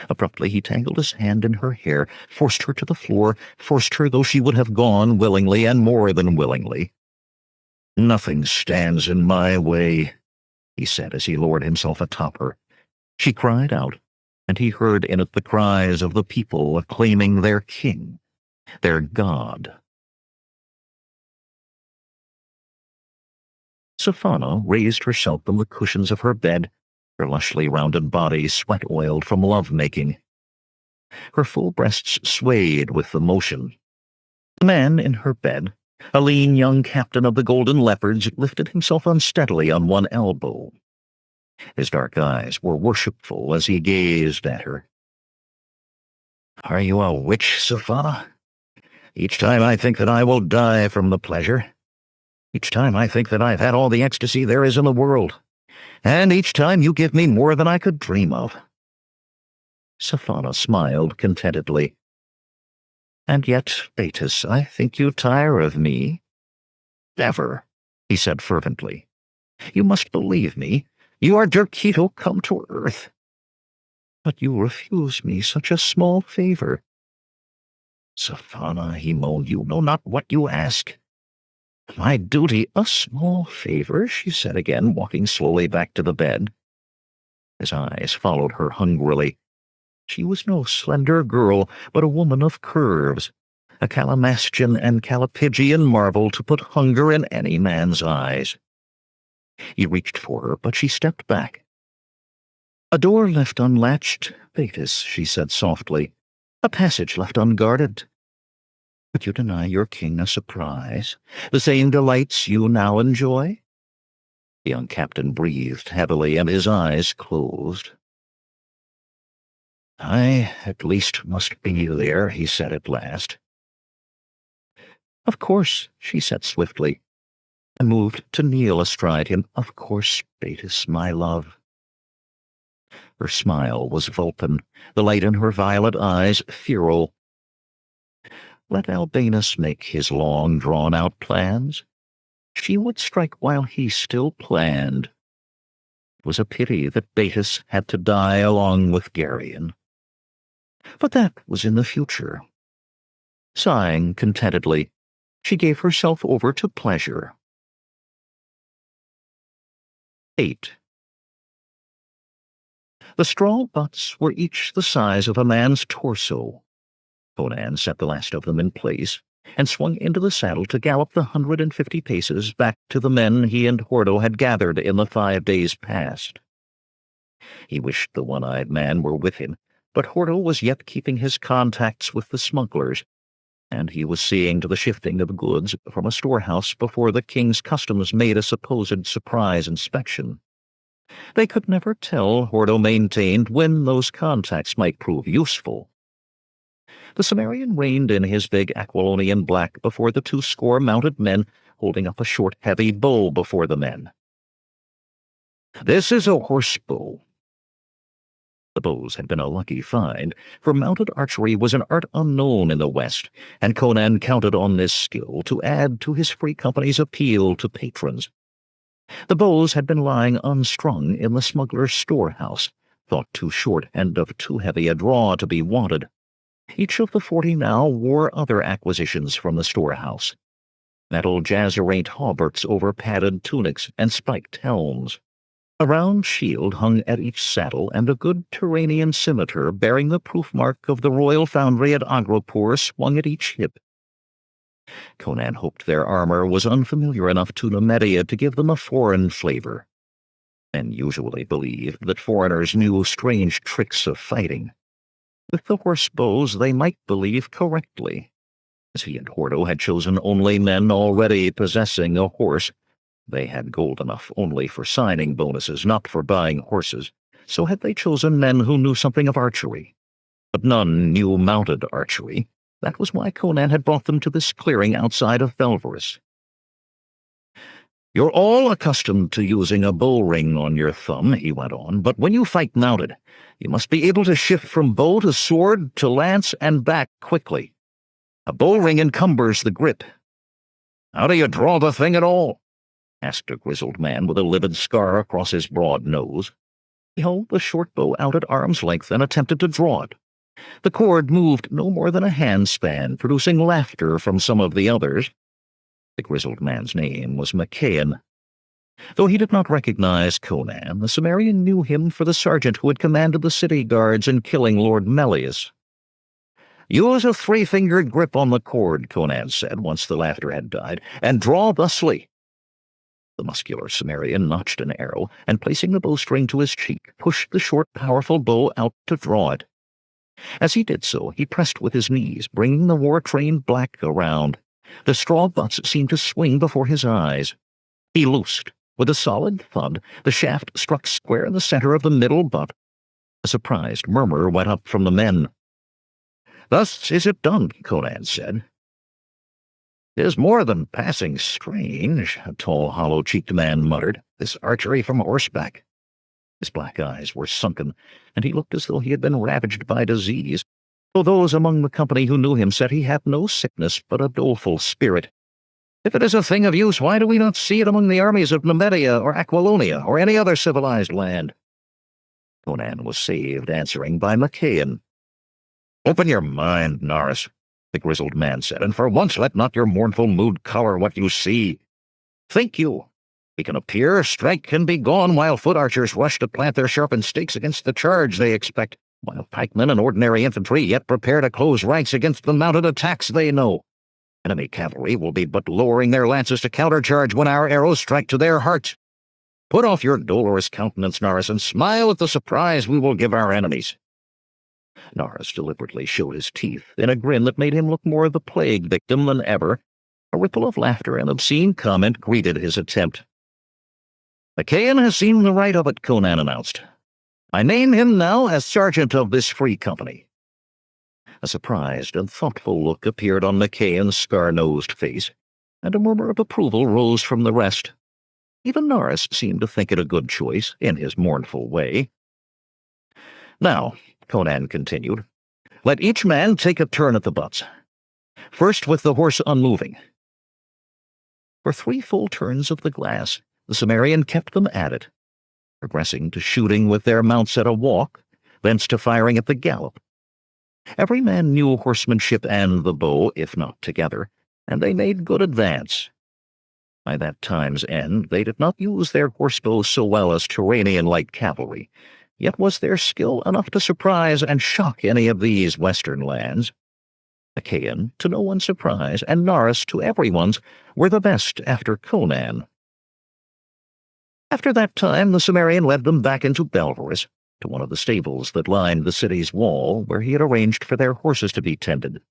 Abruptly he tangled his hand in her hair, forced her to the floor, forced her though she would have gone willingly and more than willingly. "Nothing stands in my way," he said as he lowered himself atop her. She cried out, and he heard in it the cries of the people acclaiming their king, their god. Sophana raised herself from the cushions of her bed, her lushly rounded body sweat-oiled from love-making. Her full breasts swayed with the motion. The man in her bed, a lean young captain of the Golden Leopards, lifted himself unsteadily on one elbow. His dark eyes were worshipful as he gazed at her. "Are you a witch, Sophana? Each time I think that I will die from the pleasure. Each time I think that I've had all the ecstasy there is in the world. And each time you give me more than I could dream of." Sophana smiled contentedly. "And yet, Beatus, I think you tire of me." "Never," he said fervently. "You must believe me. You are Derketo come to earth." "But you refuse me such a small favor." "Sophana," he moaned, "you know not what you ask." "My duty, a small favor," she said again, walking slowly back to the bed. His eyes followed her hungrily. She was no slender girl, but a woman of curves, a Calamastian and Callipygian marvel to put hunger in any man's eyes. He reached for her, but she stepped back. "A door left unlatched, Thetis," she said softly. "A passage left unguarded. Would you deny your king a surprise? The same delights you now enjoy?" The young captain breathed heavily, and his eyes closed. "I, at least, must be there," he said at last. "Of course," she said swiftly, and moved to kneel astride him. "Of course, Thetis, my love." Her smile was Vulcan, the light in her violet eyes feral. Let Albinus make his long, drawn-out plans. She would strike while he still planned. It was a pity that Thetis had to die along with Geryon. But that was in the future. Sighing contentedly, she gave herself over to pleasure. 8. The straw butts were each the size of a man's torso. Conan set the last of them in place, and swung into the saddle to gallop the 150 paces back to the men he and Hordo had gathered in the 5 days past. He wished the one-eyed man were with him, but Hordo was yet keeping his contacts with the smugglers, and he was seeing to the shifting of goods from a storehouse before the king's customs made a supposed surprise inspection. They could never tell, Hordo maintained, when those contacts might prove useful. The Cimmerian reined in his big Aquilonian black before the 200 mounted men, holding up a short, heavy bow before the men. "This is a horse bow." The bows had been a lucky find, for mounted archery was an art unknown in the West, and Conan counted on this skill to add to his free company's appeal to patrons. The bows had been lying unstrung in the smuggler's storehouse, thought too short and of too heavy a draw to be wanted. Each of the 40 now wore other acquisitions from the storehouse: metal jazzerate hauberks over padded tunics and spiked helms. A round shield hung at each saddle, and a good Turanian scimitar bearing the proof mark of the royal foundry at Agropur swung at each hip. Conan hoped their armor was unfamiliar enough to Numedia to give them a foreign flavor. Men usually believed that foreigners knew strange tricks of fighting. With the horse bows they might believe correctly. As he and Hordo had chosen only men already possessing a horse, they had gold enough only for signing bonuses, not for buying horses, so had they chosen men who knew something of archery. But none knew mounted archery. That was why Conan had brought them to this clearing outside of Belverus. "You're all accustomed to using a bow ring on your thumb," he went on, "but when you fight mounted, you must be able to shift from bow to sword to lance and back quickly. A bow ring encumbers the grip." "How do you draw the thing at all?" asked a grizzled man with a livid scar across his broad nose. He held the short bow out at arm's length and attempted to draw it. The cord moved no more than a handspan, producing laughter from some of the others. The grizzled man's name was Machaon. Though he did not recognize Conan, the Cimmerian knew him for the sergeant who had commanded the city guards in killing Lord Melius. "Use a 3-fingered grip on the cord," Conan said, once the laughter had died, "and draw thusly." The muscular Cimmerian notched an arrow, and placing the bowstring to his cheek, pushed the short, powerful bow out to draw it. As he did so, he pressed with his knees, bringing the war-trained black around. The straw butts seemed to swing before his eyes. He loosed. With a solid thud, the shaft struck square in the center of the middle butt. A surprised murmur went up from the men. "Thus is it done," Conan said. "'Tis more than passing strange," a tall, hollow-cheeked man muttered, "this archery from horseback." His black eyes were sunken, and he looked as though he had been ravaged by disease, though those among the company who knew him said he had no sickness but a doleful spirit. "If it is a thing of use, why do we not see it among the armies of Numedia or Aquilonia or any other civilized land?" Conan was saved, answering by Machaon. "Open your mind, Naris," the grizzled man said, "and for once let not your mournful mood color what you see. Think you, we can appear, strike, and be gone while foot archers rush to plant their sharpened stakes against the charge they expect, while pikemen and ordinary infantry yet prepare to close ranks against the mounted attacks they know? Enemy cavalry will be but lowering their lances to countercharge when our arrows strike to their hearts. Put off your dolorous countenance, Narus, and smile at the surprise we will give our enemies. Narus deliberately showed his teeth in a grin that made him look more the plague victim than ever. A ripple of laughter and obscene comment greeted his attempt. "Machaon has seen the right of it," Conan announced. "I name him now as sergeant of this free company." A surprised and thoughtful look appeared on Machaon's scar-nosed face, and a murmur of approval rose from the rest. Even Narus seemed to think it a good choice, in his mournful way. "Now," Conan continued, "let each man take a turn at the butts. First with the horse unmoving." For 3 full turns of the glass, the Cimmerian kept them at it, progressing to shooting with their mounts at a walk, thence to firing at the gallop. Every man knew horsemanship and the bow, if not together, and they made good advance. By that time's end, they did not use their horsebows so well as Turanian light cavalry, yet was their skill enough to surprise and shock any of these western lands. Machaon, to no one's surprise, and Narus, to everyone's, were the best after Conan. After that time, the Cimmerian led them back into Belverus, to one of the stables that lined the city's wall, where he had arranged for their horses to be tended.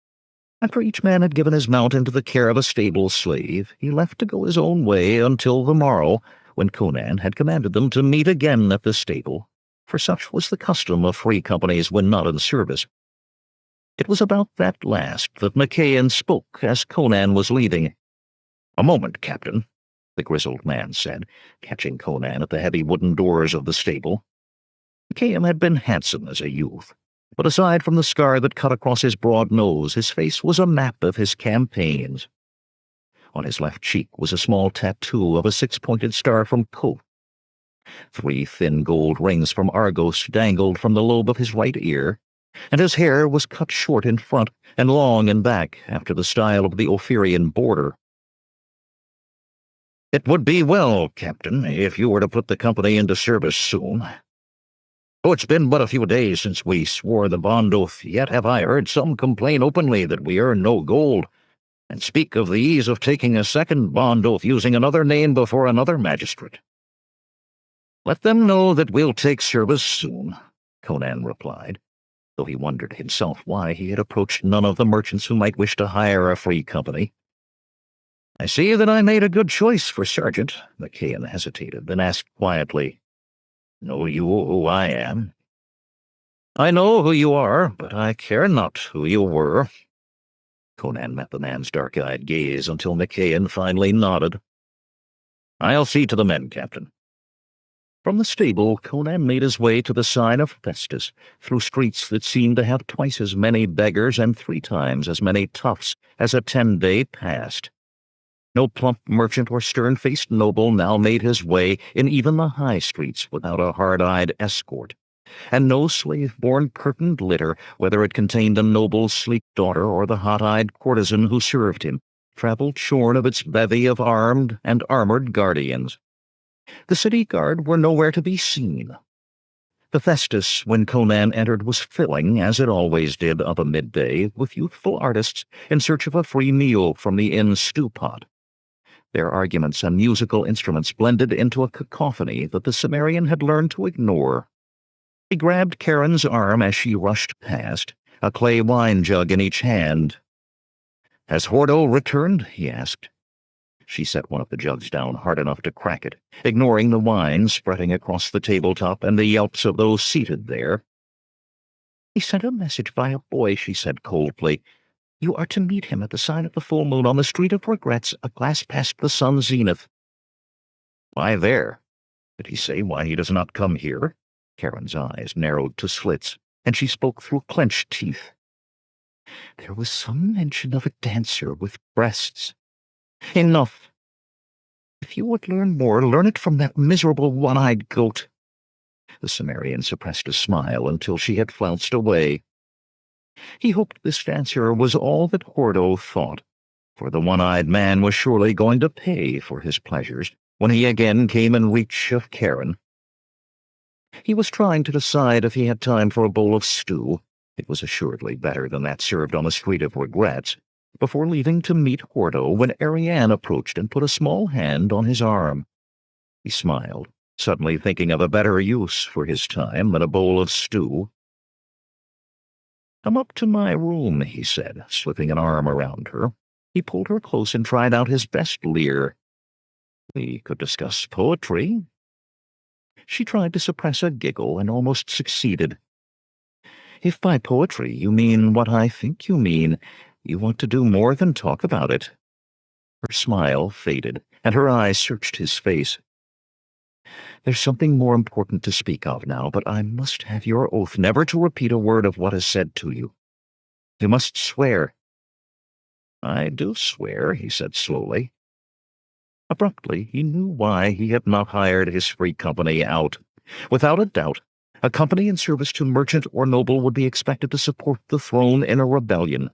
After each man had given his mount into the care of a stable slave, he left to go his own way until the morrow, when Conan had commanded them to meet again at the stable, for such was the custom of free companies when not in service. It was about that last that Machaon spoke as Conan was leaving. "A moment, Captain," the grizzled man said, catching Conan at the heavy wooden doors of the stable. Machaon had been handsome as a youth, but aside from the scar that cut across his broad nose, his face was a map of his campaigns. On his left cheek was a small tattoo of a 6-pointed star from Koth. 3 thin gold rings from Argos dangled from the lobe of his right ear, and his hair was cut short in front and long in back after the style of the Ophirian border. "It would be well, Captain, if you were to put the company into service soon. Oh, it's been but a few days since we swore the bond oath, yet have I heard some complain openly that we earn no gold, and speak of the ease of taking a second bond oath using another name before another magistrate." "Let them know that we'll take service soon," Conan replied, though he wondered himself why he had approached none of the merchants who might wish to hire a free company. "I see that I made a good choice for sergeant," Machaon hesitated, then asked quietly, "Know you who I am?" "I know who you are, but I care not who you were." Conan met the man's dark-eyed gaze until Machaon finally nodded. "I'll see to the men, Captain." From the stable, Conan made his way to the sign of Festus, through streets that seemed to have twice as many beggars and 3 times as many toughs as a 10-day passed. No plump merchant or stern-faced noble now made his way in even the high streets without a hard-eyed escort, and no slave-born curtained litter, whether it contained a noble's sleek daughter or the hot-eyed courtesan who served him, traveled shorn of its bevy of armed and armored guardians. The city guard were nowhere to be seen. The Festus, when Conan entered, was filling, as it always did of a midday, with youthful artists in search of a free meal from the inn's stew-pot. Their arguments and musical instruments blended into a cacophony that the Cimmerian had learned to ignore. He grabbed Charon's arm as she rushed past, a clay wine jug in each hand. "Has Hordo returned?" he asked. She set one of the jugs down hard enough to crack it, ignoring the wine spreading across the tabletop and the yelps of those seated there. "He sent a message by a boy," she said coldly. "You are to meet him at the sign of the full moon on the Street of Regrets, a glass past the sun's zenith." "Why there? Did he say why he does not come here?" Charon's eyes narrowed to slits, and she spoke through clenched teeth. "There was some mention of a dancer with breasts." "Enough. If you would learn more, learn it from that miserable one-eyed goat." The Cimmerian suppressed a smile until she had flounced away. He hoped this dancer was all that Hordo thought, for the one-eyed man was surely going to pay for his pleasures when he again came in reach of Charon. He was trying to decide if he had time for a bowl of stew. It was assuredly better than that served on the Street of Regrets, before leaving to meet Hordo when Ariane approached and put a small hand on his arm. He smiled, suddenly thinking of a better use for his time than a bowl of stew. "Come up to my room," he said, slipping an arm around her. He pulled her close and tried out his best leer. "We could discuss poetry." She tried to suppress a giggle and almost succeeded. "If by poetry you mean what I think you mean, you want to do more than talk about it." Her smile faded, and her eyes searched his face. "There's something more important to speak of now, but I must have your oath never to repeat a word of what is said to you. You must swear." "I do swear," he said slowly. Abruptly, he knew why he had not hired his free company out. Without a doubt, a company in service to merchant or noble would be expected to support the throne in a rebellion.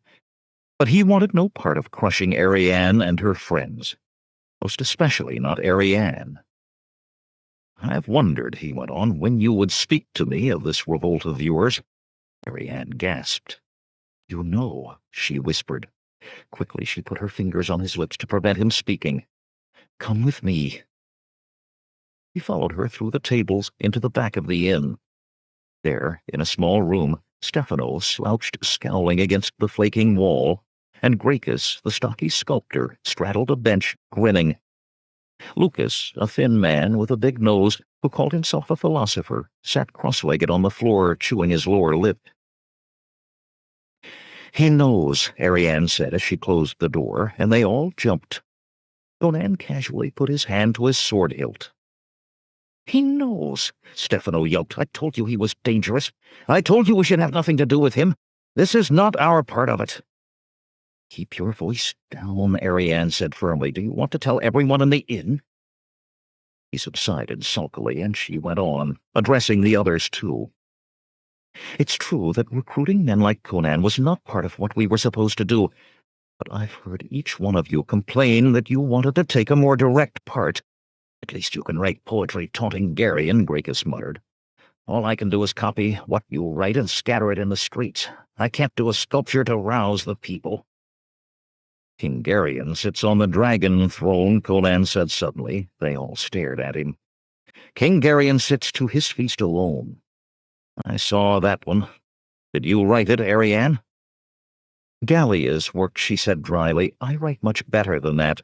But he wanted no part of crushing Ariane and her friends, most especially not Ariane. "I've wondered," he went on, "when you would speak to me of this revolt of yours." Ariane gasped. "You know," she whispered. Quickly she put her fingers on his lips to prevent him speaking. "Come with me." He followed her through the tables into the back of the inn. There, in a small room, Stefano slouched scowling against the flaking wall, and Gracchus, the stocky sculptor, straddled a bench, grinning. Lucas, a thin man with a big nose, who called himself a philosopher, sat cross-legged on the floor, chewing his lower lip. "He knows," Ariane said as she closed the door, and they all jumped. Conan casually put his hand to his sword hilt. "He knows," Stefano yelped. "I told you he was dangerous. I told you we should have nothing to do with him. This is not our part of it." "Keep your voice down," Ariane said firmly. "Do you want to tell everyone in the inn?" He subsided sulkily, and she went on, addressing the others too. "It's true that recruiting men like Conan was not part of what we were supposed to do, but I've heard each one of you complain that you wanted to take a more direct part. At least you can write poetry taunting Geryon," Gracchus muttered. "All I can do is copy what you write and scatter it in the streets. I can't do a sculpture to rouse the people." "King Geryon sits on the dragon throne," Conan said suddenly. They all stared at him. "King Geryon sits to his feast alone. I saw that one. Did you write it, Ariane?" "Gallia's work," she said dryly. "I write much better than that."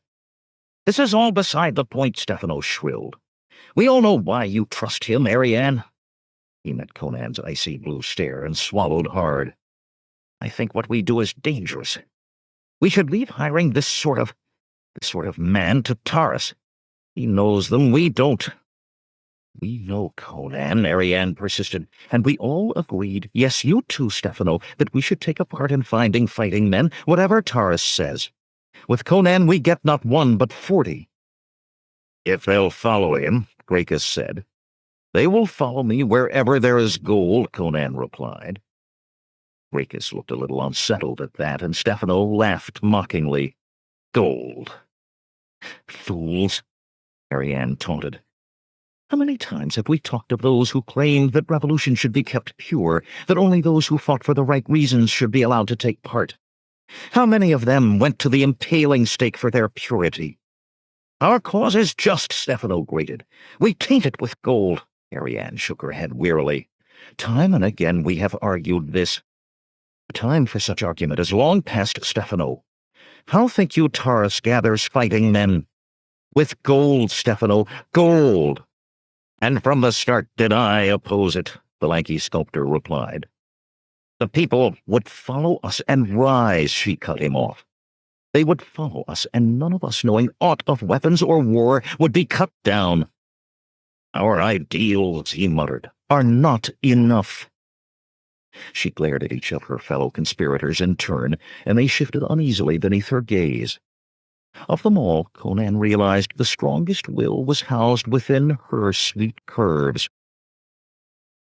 "This is all beside the point," Stefano shrilled. "We all know why you trust him, Ariane." He met Conan's icy blue stare and swallowed hard. "I think what we do is dangerous. We should leave hiring this sort of man to Taurus. He knows them, we don't." "We know, Conan," Ariane persisted, "and we all agreed, yes, you too, Stefano, that we should take a part in finding fighting men, whatever Taurus says. With Conan we get not one, but 40. "If they'll follow him," Gracchus said. "They will follow me wherever there is gold," Conan replied. Gracchus looked a little unsettled at that, and Stefano laughed mockingly. "Gold." "Fools," Ariane taunted. "How many times have we talked of those who claimed that revolution should be kept pure, that only those who fought for the right reasons should be allowed to take part? How many of them went to the impaling stake for their purity?" "Our cause is just," Stefano grated. "We taint it with gold." Ariane shook her head wearily. "Time and again we have argued this. The time for such argument is long past, Stefano. How think you Taurus gathers fighting men? With gold, Stefano, gold." "And from the start did I oppose it," the lanky sculptor replied. "The people would follow us and rise," she cut him off. "They would follow us, and none of us knowing aught of weapons or war would be cut down." "Our ideals," he muttered, "are not enough." She glared at each of her fellow conspirators in turn, and they shifted uneasily beneath her gaze. Of them all, Conan realized the strongest will was housed within her sweet curves.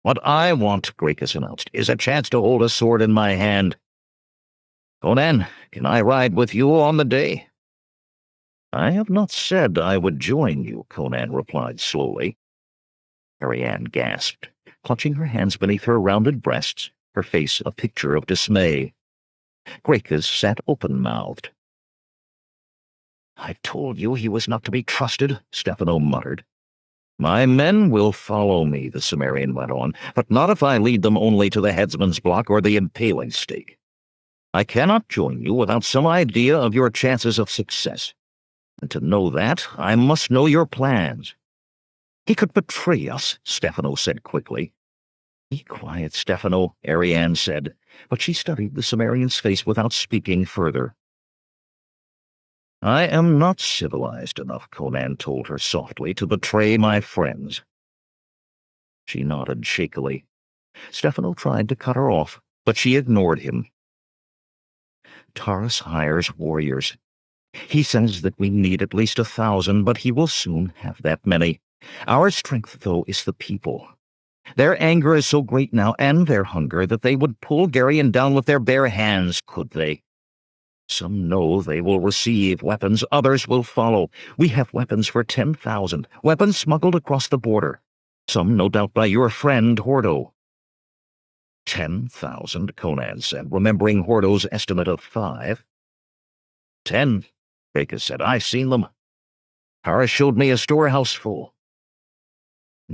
"What I want," Gracchus announced, "is a chance to hold a sword in my hand. Conan, can I ride with you on the day?" "I have not said I would join you," Conan replied slowly. Ariane gasped, clutching her hands beneath her rounded breasts, her face a picture of dismay. Gracchus sat open-mouthed. "I told you he was not to be trusted," Stefano muttered. My men will follow me, the Cimmerian went on, but not if I lead them only to the headsman's block or the impaling stake. I cannot join you without some idea of your chances of success. And to know that, I must know your plans. He could betray us, Stefano said quickly. Be quiet, Stefano, Ariane said, but she studied the Cimmerian's face without speaking further. I am not civilized enough, Conan told her softly, to betray my friends. She nodded shakily. Stefano tried to cut her off, but she ignored him. Taurus hires warriors. He says that we need at least 1,000, but he will soon have that many. Our strength, though, is the people. Their anger is so great now, and their hunger, that they would pull Geryon down with their bare hands, could they? Some know they will receive weapons, others will follow. We have weapons for 10,000, weapons smuggled across the border. Some, no doubt, by your friend Hordo. 10,000, Conan said, remembering Hordo's estimate of 5. 10, Baker said. I've seen them. Taurus showed me a storehouse full.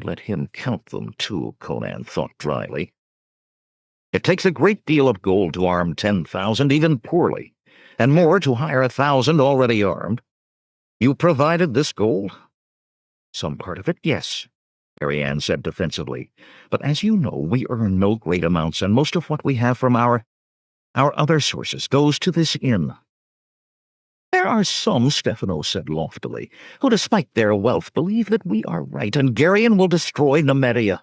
Let him count them, too, Conan thought dryly. It takes a great deal of gold to arm 10,000, even poorly, and more to hire 1,000 already armed. You provided this gold? Some part of it, yes, Ariane said defensively. But as you know, we earn no great amounts, and most of what we have from our other sources goes to this inn. There are some, Stefano said loftily, who despite their wealth believe that we are right, and Geryon will destroy Nemedia.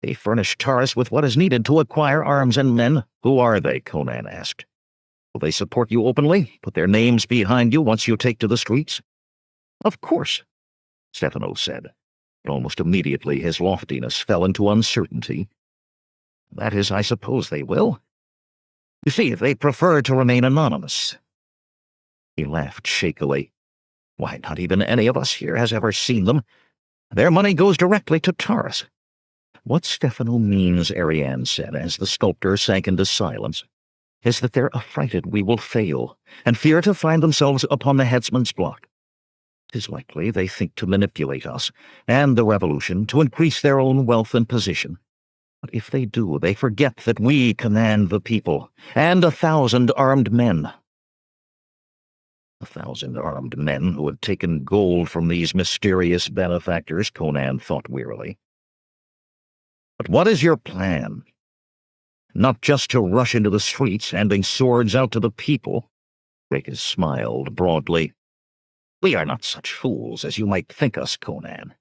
They furnish Taurus with what is needed to acquire arms and men. Who are they? Conan asked. Will they support you openly, put their names behind you once you take to the streets? Of course, Stefano said, but almost immediately his loftiness fell into uncertainty. That is, I suppose they will. You see, they prefer to remain anonymous. He laughed shakily. Why, not even any of us here has ever seen them. Their money goes directly to Taurus. What Stefano means, Ariane said, as the sculptor sank into silence, is that they're affrighted we will fail, and fear to find themselves upon the headsman's block. 'Tis likely they think to manipulate us, and the revolution, to increase their own wealth and position. But if they do, they forget that we command the people, and 1,000 armed men. 1,000 armed men who had taken gold from these mysterious benefactors, Conan thought wearily. But what is your plan? Not just to rush into the streets, handing swords out to the people? Rakus smiled broadly. We are not such fools as you might think us, Conan.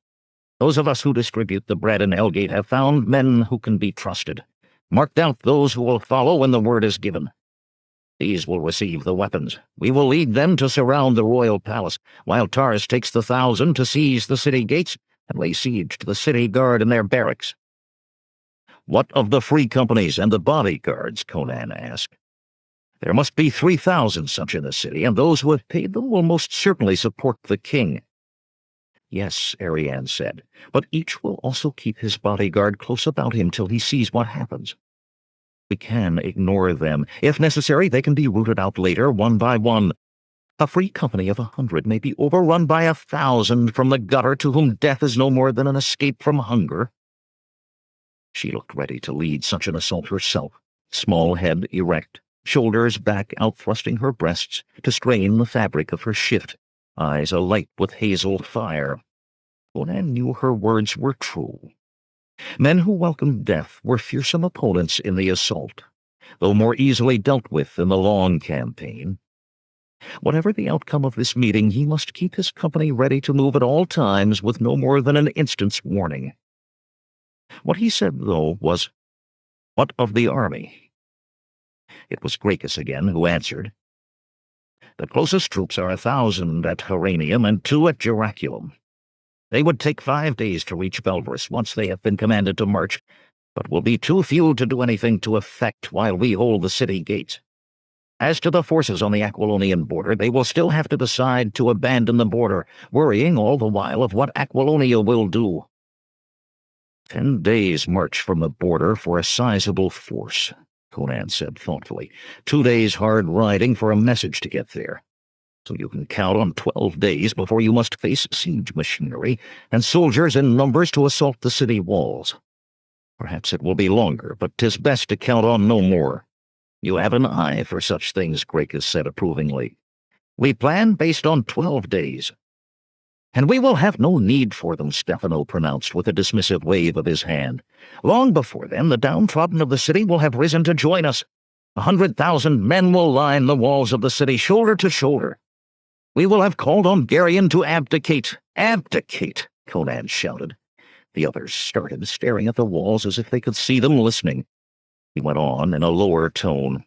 Those of us who distribute the bread in Hellgate have found men who can be trusted, marked out those who will follow when the word is given. These will receive the weapons. We will lead them to surround the royal palace, while Taurus takes the 1,000 to seize the city gates and lay siege to the city guard in their barracks. What of the free companies and the bodyguards? Conan asked. There must be 3,000 such in the city, and those who have paid them will most certainly support the king. Yes, Ariane said, but each will also keep his bodyguard close about him till he sees what happens. We can ignore them. If necessary, they can be rooted out later, one by one. A free company of 100 may be overrun by 1,000 from the gutter to whom death is no more than an escape from hunger. She looked ready to lead such an assault herself, small head erect, shoulders back outthrusting her breasts to strain the fabric of her shift, eyes alight with hazel fire. Conan knew her words were true. Men who welcomed death were fearsome opponents in the assault, though more easily dealt with in the long campaign. Whatever the outcome of this meeting, he must keep his company ready to move at all times with no more than an instant's warning. What he said, though, was, "What of the army?" It was Grakus again who answered. The closest troops are 1,000 at Heranium and 2 at Geraculum. They would take 5 days to reach Belverus once they have been commanded to march, but will be too few to do anything to effect while we hold the city gates. As to the forces on the Aquilonian border, they will still have to decide to abandon the border, worrying all the while of what Aquilonia will do. 10 days' march from the border for a sizable force, Conan said thoughtfully. 2 days hard riding for a message to get there. So you can count on 12 days before you must face siege machinery and soldiers in numbers to assault the city walls. Perhaps it will be longer, but 'tis best to count on no more. You have an eye for such things, Gracchus said approvingly. We plan based on 12 days. And we will have no need for them, Stefano pronounced with a dismissive wave of his hand. Long before then, the downtrodden of the city will have risen to join us. 100,000 men will line the walls of the city, shoulder to shoulder. We will have called on Geryon to abdicate. Abdicate, Conan shouted. The others started, staring at the walls as if they could see them listening. He went on in a lower tone.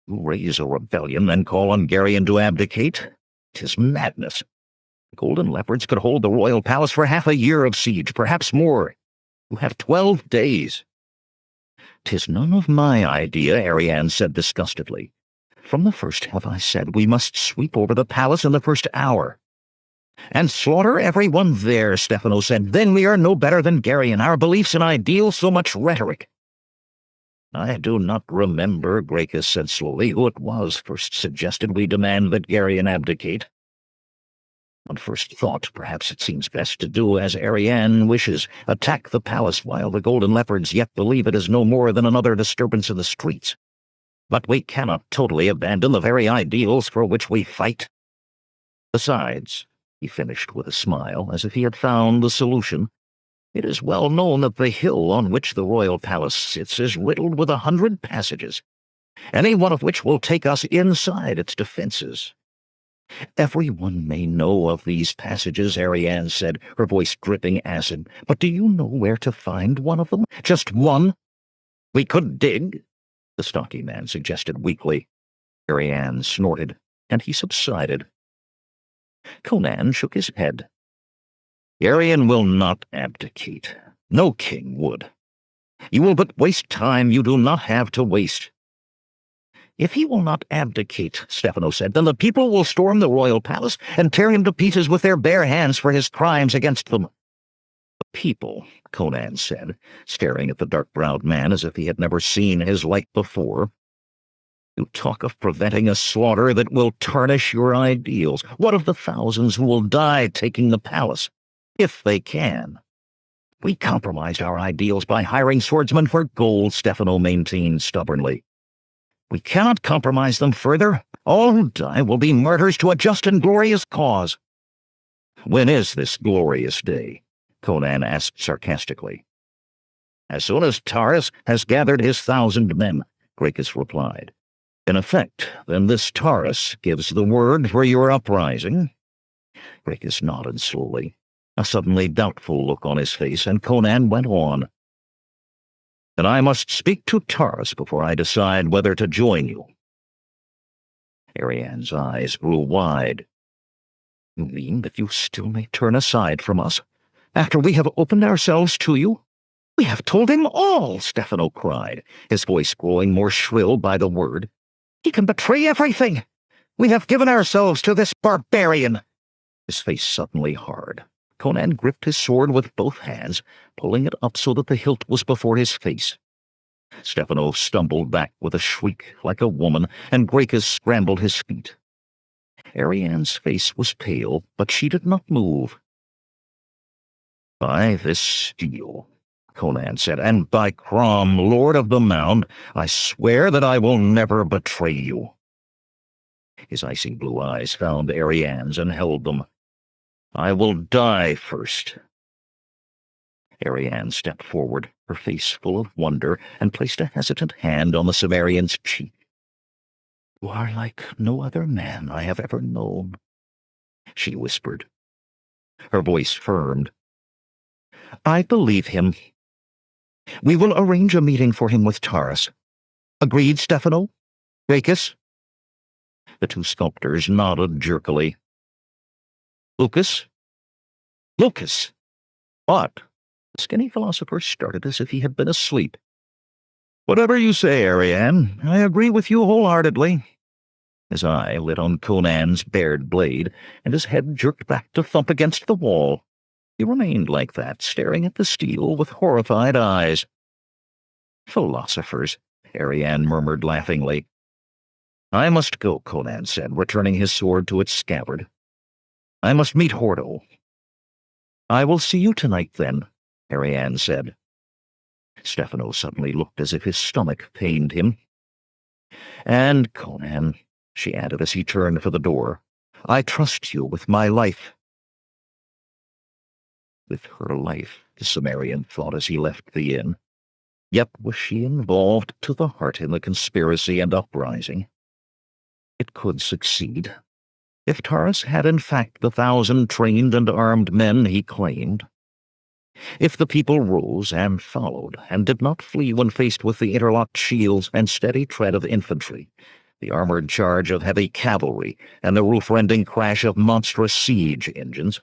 You raise a rebellion, then call on Geryon to abdicate? 'Tis madness. The Golden Leopards could hold the royal palace for half a year of siege, perhaps more. You have 12 days. 'Tis none of my idea, Ariane said disgustedly. From the first have I said we must sweep over the palace in the first hour. And slaughter everyone there, Stefano said. Then we are no better than Geryon, our beliefs and ideals so much rhetoric. I do not remember, Gracchus said slowly, who it was first suggested we demand that Geryon abdicate. On first thought, perhaps it seems best to do as Ariane wishes, attack the palace while the Golden Leopards yet believe it is no more than another disturbance in the streets. But we cannot totally abandon the very ideals for which we fight. Besides, he finished with a smile, as if he had found the solution, it is well known that the hill on which the royal palace sits is riddled with 100 passages, any one of which will take us inside its defenses. Everyone may know of these passages, Ariane said, her voice dripping acid, but do you know where to find one of them? Just one? We could dig, the stocky man suggested weakly. Ariane snorted, and he subsided. Conan shook his head. Geryon will not abdicate. No king would. You will but waste time you do not have to waste. If he will not abdicate, Stefano said, then the people will storm the royal palace and tear him to pieces with their bare hands for his crimes against them. The people, Conan said, staring at the dark-browed man as if he had never seen his like before. You talk of preventing a slaughter that will tarnish your ideals. What of the thousands who will die taking the palace? If they can. We compromised our ideals by hiring swordsmen for gold, Stefano maintained stubbornly. We cannot compromise them further. All who die will be martyrs to a just and glorious cause. When is this glorious day? Conan asked sarcastically. As soon as Taurus has gathered his 1,000 men, Gracchus replied. In effect, then this Taurus gives the word for your uprising. Gracchus nodded slowly, a suddenly doubtful look on his face, and Conan went on. Then I must speak to Taurus before I decide whether to join you. Ariane's eyes grew wide. You mean that you still may turn aside from us, after we have opened ourselves to you? We have told him all, Stefano cried, his voice growing more shrill by the word. He can betray everything. We have given ourselves to this barbarian. His face suddenly hard. Conan gripped his sword with both hands, pulling it up so that the hilt was before his face. Stefano stumbled back with a shriek like a woman, and Gracchus scrambled his feet. Ariane's face was pale, but she did not move. By this steel, Conan said, and by Crom, Lord of the Mound, I swear that I will never betray you. His icy blue eyes found Ariane's and held them. I will die first. Ariane stepped forward, her face full of wonder, and placed a hesitant hand on the Cimmerian's cheek. You are like no other man I have ever known, she whispered. Her voice firmed. I believe him. We will arrange a meeting for him with Taurus. Agreed, Stefano? Gracchus? The two sculptors nodded jerkily. Lucas? Lucas! What? The skinny philosopher started as if he had been asleep. Whatever you say, Ariane. I agree with you wholeheartedly. His eye lit on Conan's bared blade, and his head jerked back to thump against the wall. He remained like that, staring at the steel with horrified eyes. Philosophers, Ariane murmured laughingly. "I must go," Conan said, returning his sword to its scabbard. "I must meet Hordo." "I will see you tonight, then," Ariane said. Stefano suddenly looked as if his stomach pained him. "And, Conan," she added as he turned for the door, "I trust you with my life." With her life, the Cimmerian thought as he left the inn. Yet was she involved to the heart in the conspiracy and uprising? It could succeed. If Taurus had in fact the 1,000 trained and armed men he claimed, if the people rose and followed, and did not flee when faced with the interlocked shields and steady tread of infantry, the armored charge of heavy cavalry, and the roof-rending crash of monstrous siege engines,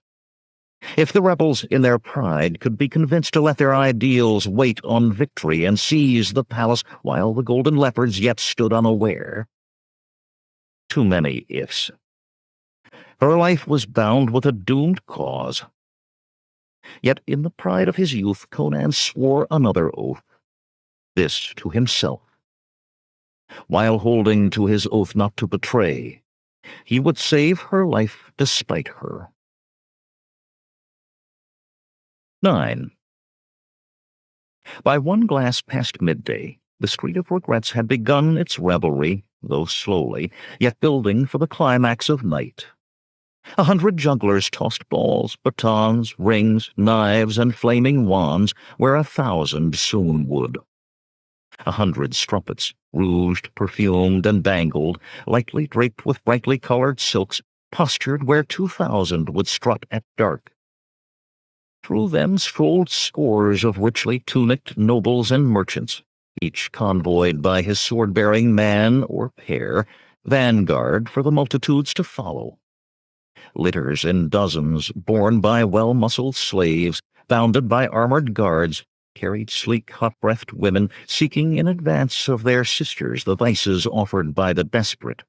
if the rebels, in their pride, could be convinced to let their ideals wait on victory and seize the palace while the golden leopards yet stood unaware. Too many ifs. Her life was bound with a doomed cause. Yet in the pride of his youth Conan swore another oath, this to himself. While holding to his oath not to betray, he would save her life despite her. 9. By 1 glass past midday, the Street of Regrets had begun its revelry, though slowly, yet building for the climax of night. 100 jugglers tossed balls, batons, rings, knives, and flaming wands where 1,000 soon would. 100 strumpets, rouged, perfumed, and bangled, lightly draped with brightly colored silks, postured where 2,000 would strut at dark. Through them strolled scores of richly tunicked nobles and merchants, each convoyed by his sword-bearing man or pair, vanguard for the multitudes to follow. Litters in dozens, borne by well-muscled slaves, bounded by armored guards, carried sleek, hot-breathed women seeking in advance of their sisters the vices offered by the desperate.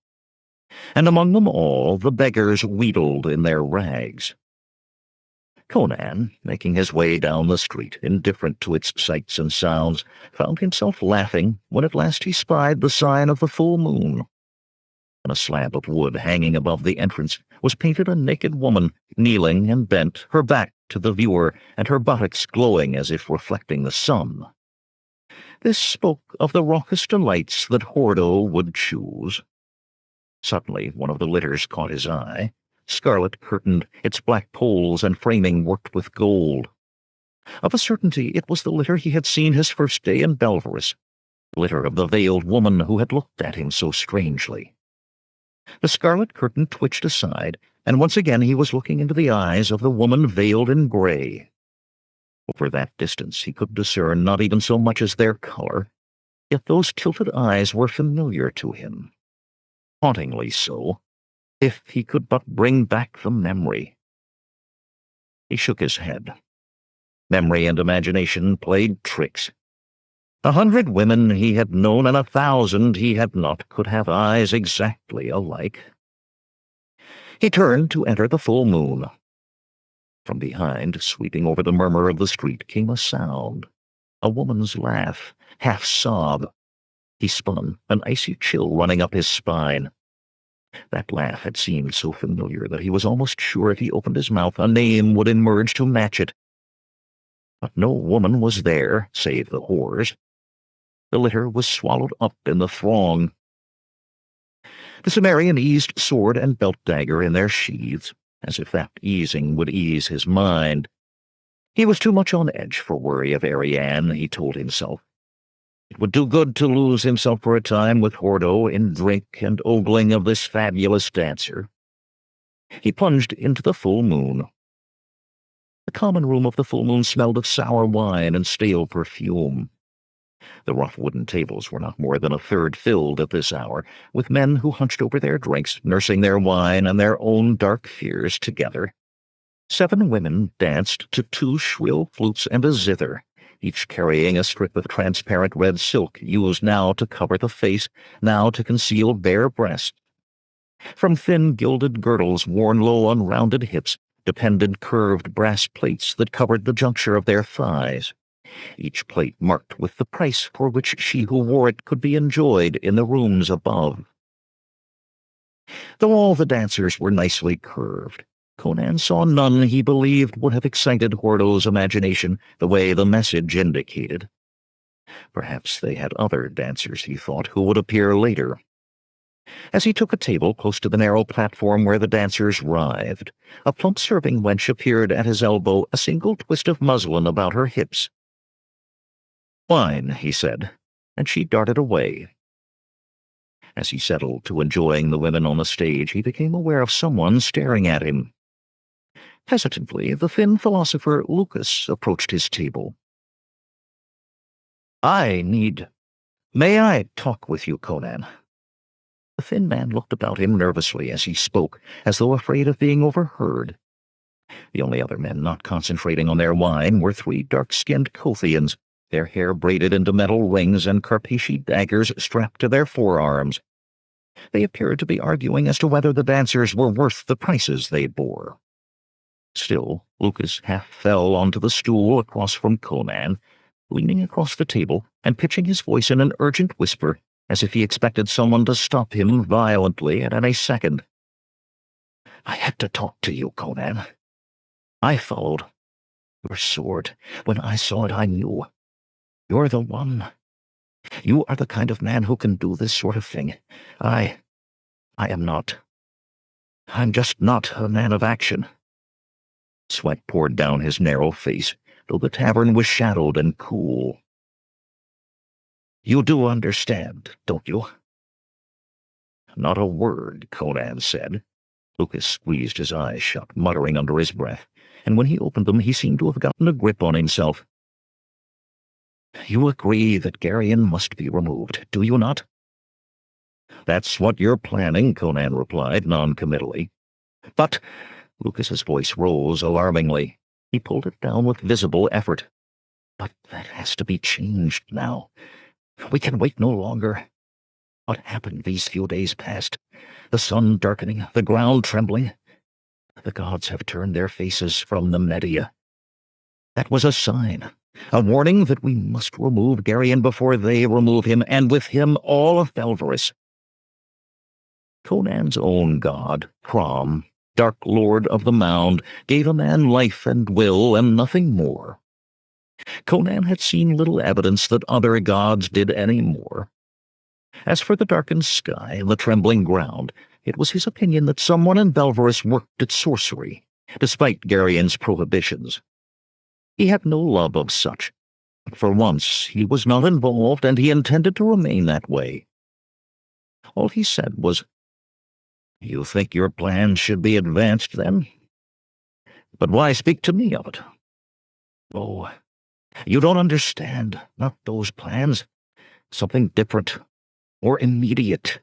And among them all the beggars wheedled in their rags. Conan, making his way down the street, indifferent to its sights and sounds, found himself laughing when at last he spied the sign of the full moon. On a slab of wood hanging above the entrance was painted a naked woman, kneeling and bent, her back to the viewer, and her buttocks glowing as if reflecting the sun. This spoke of the raucous delights that Hordo would choose. Suddenly one of the litters caught his eye, scarlet-curtained, its black poles and framing worked with gold. Of a certainty it was the litter he had seen his first day in Belverus, the litter of the veiled woman who had looked at him so strangely. The scarlet curtain twitched aside, and once again he was looking into the eyes of the woman veiled in gray. Over that distance he could discern not even so much as their color, yet those tilted eyes were familiar to him. Hauntingly so, if he could but bring back the memory. He shook his head. Memory and imagination played tricks. 100 women he had known and 1,000 he had not could have eyes exactly alike. He turned to enter the full moon. From behind, sweeping over the murmur of the street, came a sound, a woman's laugh, half sob. He spun, an icy chill running up his spine. That laugh had seemed so familiar that he was almost sure if he opened his mouth a name would emerge to match it. But no woman was there, save the whores. The litter was swallowed up in the throng. The Cimmerian eased sword and belt dagger in their sheaths, as if that easing would ease his mind. He was too much on edge for worry of Ariane, he told himself. It would do good to lose himself for a time with Hordo in drink and ogling of this fabulous dancer. He plunged into the full moon. The common room of the full moon smelled of sour wine and stale perfume. The rough wooden tables were not more than a third filled at this hour, with men who hunched over their drinks, nursing their wine and their own dark fears together. 7 women danced to 2 shrill flutes and a zither, each carrying a strip of transparent red silk used now to cover the face, now to conceal bare breasts. From thin gilded girdles worn low on rounded hips depended curved brass plates that covered the juncture of their thighs, each plate marked with the price for which she who wore it could be enjoyed in the rooms above. Though all the dancers were nicely curved, Conan saw none he believed would have excited Hordo's imagination the way the message indicated. Perhaps they had other dancers, he thought, who would appear later. As he took a table close to the narrow platform where the dancers writhed, a plump serving wench appeared at his elbow, a single twist of muslin about her hips. "Wine," he said, and she darted away. As he settled to enjoying the women on the stage, he became aware of someone staring at him. Hesitantly, the thin philosopher Lucas approached his table. "May I talk with you, Conan?" The thin man looked about him nervously as he spoke, as though afraid of being overheard. The only other men not concentrating on their wine were three dark-skinned Kothians, their hair braided into metal rings and Carpaci daggers strapped to their forearms. They appeared to be arguing as to whether the dancers were worth the prices they bore. Still, Lucas half fell onto the stool across from Conan, leaning across the table and pitching his voice in an urgent whisper, as if he expected someone to stop him violently at any second. "I had to talk to you, Conan. I followed your sword. When I saw it, I knew. You're the one. You are the kind of man who can do this sort of thing. I am not. I'm just not a man of action." Sweat poured down his narrow face, though the tavern was shadowed and cool. "You do understand, don't you?" "Not a word," Conan said. Lucas squeezed his eyes shut, muttering under his breath, and when he opened them he seemed to have gotten a grip on himself. "You agree that Geryon must be removed, do you not?" "That's what you're planning," Conan replied, non-committally. "But—" Lucas's voice rose alarmingly. He pulled it down with visible effort. "But that has to be changed now. We can wait no longer. What happened these few days past? The sun darkening, the ground trembling. The gods have turned their faces from the Media. That was a sign, a warning that we must remove Geryon before they remove him, and with him all of Belverus. Conan's own god, Crom, Dark Lord of the Mound, gave a man life and will and nothing more. Conan had seen little evidence that other gods did any more. As for the darkened sky and the trembling ground, it was his opinion that someone in Belverus worked at sorcery, despite Geryon's prohibitions. He had no love of such, but for once he was not involved, and he intended to remain that way. All he said was, "You think your plans should be advanced, then? But why speak to me of it?" "Oh, you don't understand. Not those plans. Something different, more immediate."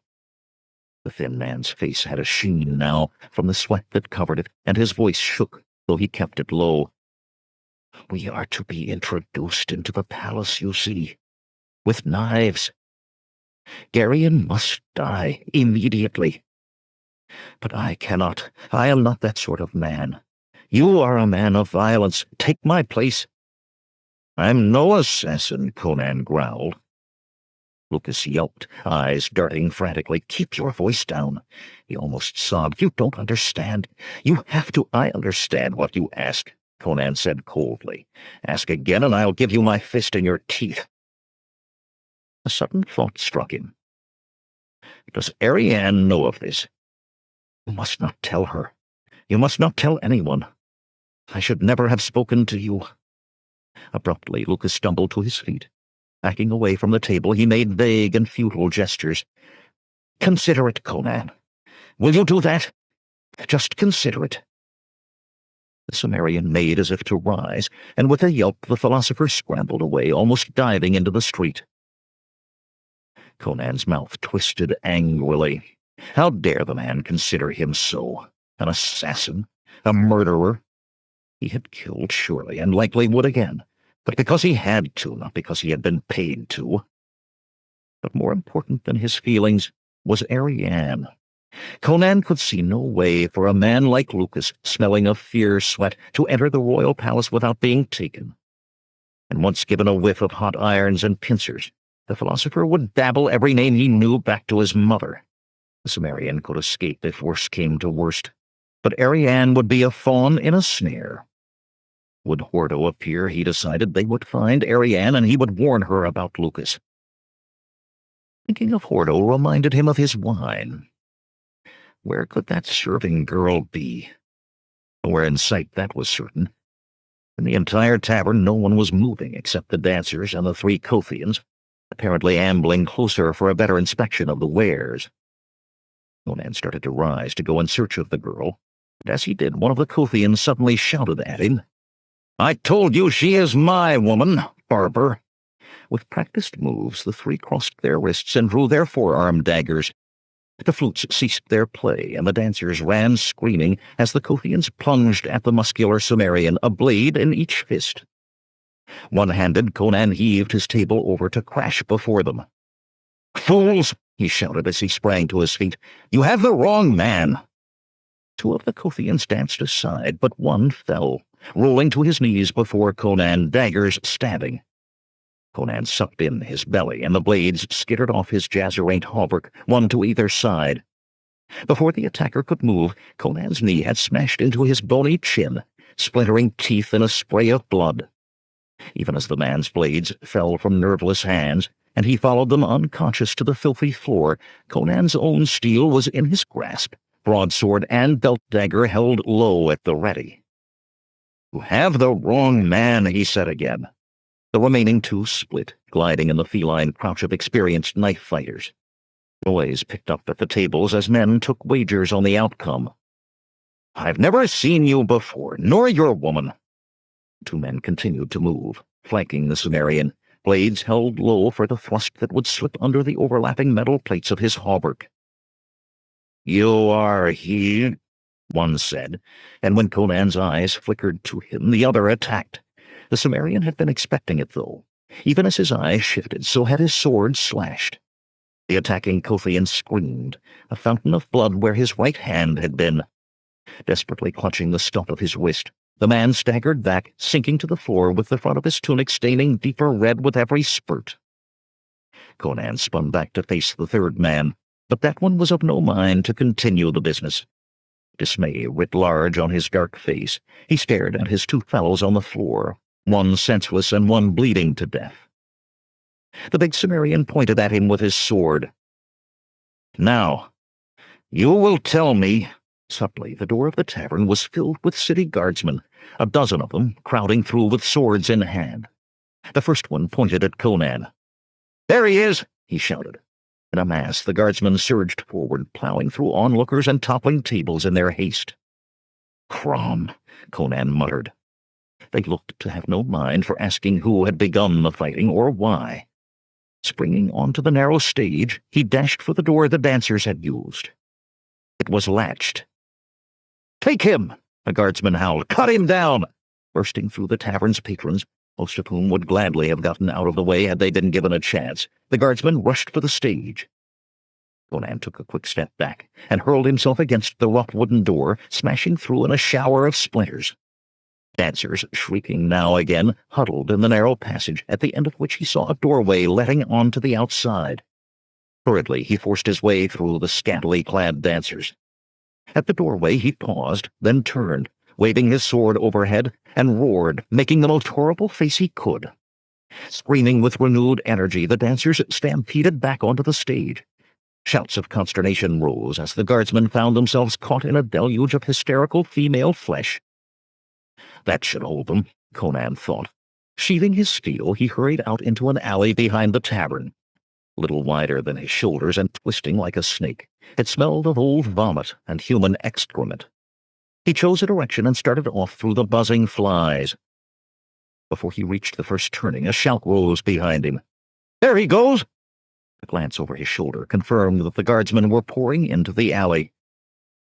The thin man's face had a sheen now from the sweat that covered it, and his voice shook, though he kept it low. "We are to be introduced into the palace, you see, with knives. Geryon must die immediately. But I cannot. I am not that sort of man. You are a man of violence. Take my place." "I'm no assassin," Conan growled. Lucas yelped, eyes darting frantically. "Keep your voice down." He almost sobbed. "You don't understand. You have to." "I understand what you ask," Conan said coldly. "Ask again, and I'll give you my fist in your teeth." A sudden thought struck him. "Does Ariane know of this?" "You must not tell her. You must not tell anyone. I should never have spoken to you." Abruptly, Lucas stumbled to his feet. Backing away from the table, he made vague and futile gestures. "Consider it, Conan. Will you do that? Just consider it." The Cimmerian made as if to rise, and with a yelp the philosopher scrambled away, almost diving into the street. Conan's mouth twisted angrily. How dare the man consider him so? An assassin? A murderer? He had killed, surely, and likely would again, but because he had to, not because he had been paid to. But more important than his feelings was Ariane. Conan could see no way for a man like Lucas, smelling of fierce sweat, to enter the royal palace without being taken. And once given a whiff of hot irons and pincers, the philosopher would babble every name he knew back to his mother. The Cimmerian could escape if worst came to worst, but Ariane would be a fawn in a snare. Would Hordo appear, he decided, they would find Ariane and he would warn her about Lucas. Thinking of Hordo reminded him of his wine. Where could that serving girl be? Nowhere in sight, that was certain. In the entire tavern no one was moving except the dancers and the 3 Kothians, apparently ambling closer for a better inspection of the wares. Conan started to rise to go in search of the girl, and as he did, one of the Kothians suddenly shouted at him, "I told you she is my woman, barber." With practiced moves, the 3 crossed their wrists and drew their forearm daggers. The flutes ceased their play, and the dancers ran screaming as the Kothians plunged at the muscular Cimmerian, a blade in each fist. One-handed, Conan heaved his table over to crash before them. "Fools!" he shouted as he sprang to his feet. "You have the wrong man!" 2 of the Kothians danced aside, but one fell, rolling to his knees before Conan, daggers stabbing. Conan sucked in his belly, and the blades skittered off his jazzerate hauberk, one to either side. Before the attacker could move, Conan's knee had smashed into his bony chin, splintering teeth in a spray of blood. Even as the man's blades fell from nerveless hands, and he followed them unconscious to the filthy floor, Conan's own steel was in his grasp, broadsword and belt dagger held low at the ready. "You have the wrong man," he said again. The remaining 2 split, gliding in the feline crouch of experienced knife fighters. Noise picked up at the tables as men took wagers on the outcome. "I've never seen you before, nor your woman." 2 men continued to move, flanking the Cimmerian, blades held low for the thrust that would slip under the overlapping metal plates of his hauberk. "You are he," one said, and when Conan's eyes flickered to him, the other attacked. The Cimmerian had been expecting it, though. Even as his eyes shifted, so had his sword slashed. The attacking Kothian screamed, a fountain of blood where his right hand had been. Desperately clutching the stump of his wrist, the man staggered back, sinking to the floor with the front of his tunic staining deeper red with every spurt. Conan spun back to face the 3rd man, but that one was of no mind to continue the business. Dismay writ large on his dark face. He stared at his 2 fellows on the floor, one senseless and one bleeding to death. The big Cimmerian pointed at him with his sword. "Now, you will tell me." Subtly, the door of the tavern was filled with city guardsmen, a dozen of them crowding through with swords in hand. The first one pointed at Conan. "There he is!" he shouted. In a mass, the guardsmen surged forward, plowing through onlookers and toppling tables in their haste. "Crom," Conan muttered. They looked to have no mind for asking who had begun the fighting or why. Springing onto the narrow stage, he dashed for the door the dancers had used. It was latched. "Take him!" a guardsman howled. "Cut him down!" Bursting through the tavern's patrons, most of whom would gladly have gotten out of the way had they been given a chance, the guardsman rushed for the stage. Conan took a quick step back and hurled himself against the rough wooden door, smashing through in a shower of splinters. Dancers, shrieking now again, huddled in the narrow passage, at the end of which he saw a doorway letting on to the outside. Hurriedly, he forced his way through the scantily clad dancers. At the doorway he paused, then turned, waving his sword overhead, and roared, making the most horrible face he could. Screaming with renewed energy, the dancers stampeded back onto the stage. Shouts of consternation rose as the guardsmen found themselves caught in a deluge of hysterical female flesh. That should hold them, Conan thought. Sheathing his steel, he hurried out into an alley behind the tavern. Little wider than his shoulders and twisting like a snake, it smelled of old vomit and human excrement. He chose a direction and started off through the buzzing flies. Before he reached the first turning, a shout rose behind him. "There he goes!" A glance over his shoulder confirmed that the guardsmen were pouring into the alley.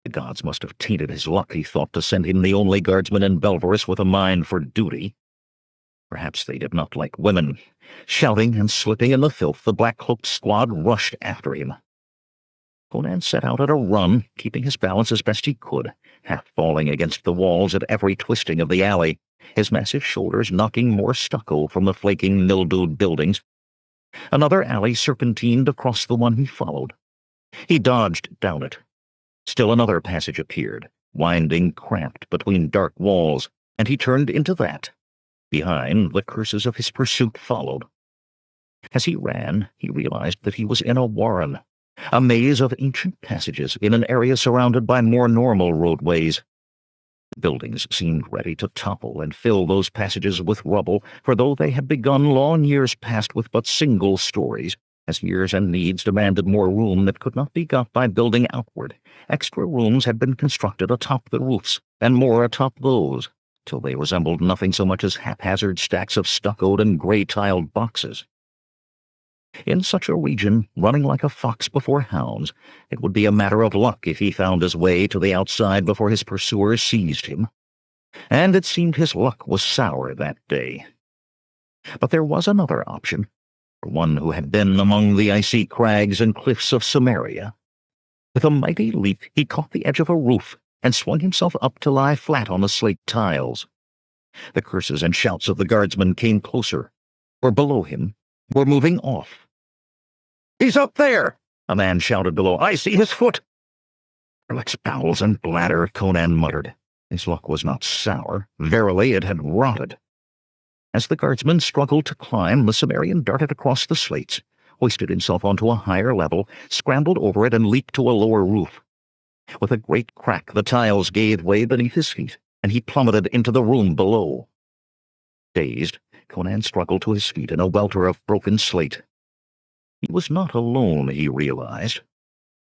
The gods must have tainted his luck, he thought, to send him the only guardsman in Belverus with a mind for duty. Perhaps they did not like women. Shouting and slipping in the filth, the black-cloaked squad rushed after him. Conan set out at a run, keeping his balance as best he could, half falling against the walls at every twisting of the alley, his massive shoulders knocking more stucco from the flaking, mildewed buildings. Another alley serpentined across the one he followed. He dodged down it. Still another passage appeared, winding cramped between dark walls, and he turned into that. Behind, the curses of his pursuit followed. As he ran, he realized that he was in a warren, a maze of ancient passages in an area surrounded by more normal roadways. Buildings seemed ready to topple and fill those passages with rubble, for though they had begun long years past with but single stories, as years and needs demanded more room that could not be got by building outward, extra rooms had been constructed atop the roofs, and more atop those, till they resembled nothing so much as haphazard stacks of stuccoed and gray-tiled boxes. In such a region, running like a fox before hounds, it would be a matter of luck if he found his way to the outside before his pursuers seized him. And it seemed his luck was sour that day. But there was another option, for one who had been among the icy crags and cliffs of Samaria. With a mighty leap, he caught the edge of a roof and swung himself up to lie flat on the slate tiles. The curses and shouts of the guardsmen came closer, or below him, were moving off. "He's up there!" a man shouted below. "I see his foot!" "Erlic's bowels and bladder," Conan muttered. His luck was not sour. Verily, it had rotted. As the guardsman struggled to climb, the Cimmerian darted across the slates, hoisted himself onto a higher level, scrambled over it, and leaped to a lower roof. With a great crack, the tiles gave way beneath his feet, and he plummeted into the room below. Dazed, Conan struggled to his feet in a welter of broken slate. He was not alone, he realized.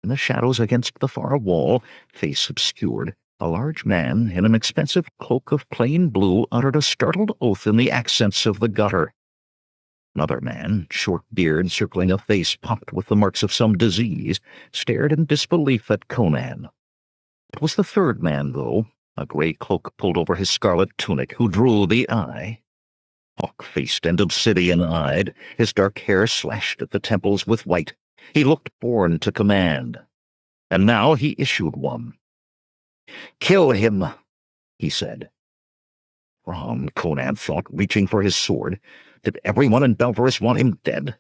In the shadows against the far wall, face obscured, a large man in an expensive cloak of plain blue uttered a startled oath in the accents of the gutter. Another man, short beard circling a face pocked with the marks of some disease, stared in disbelief at Conan. It was the third man, though, a grey cloak pulled over his scarlet tunic, who drew the eye. Hawk-faced and obsidian-eyed, his dark hair slashed at the temples with white, he looked born to command. And now he issued one. "Kill him," he said. Wrong, Conan thought, reaching for his sword. Did everyone in Belverus want him dead?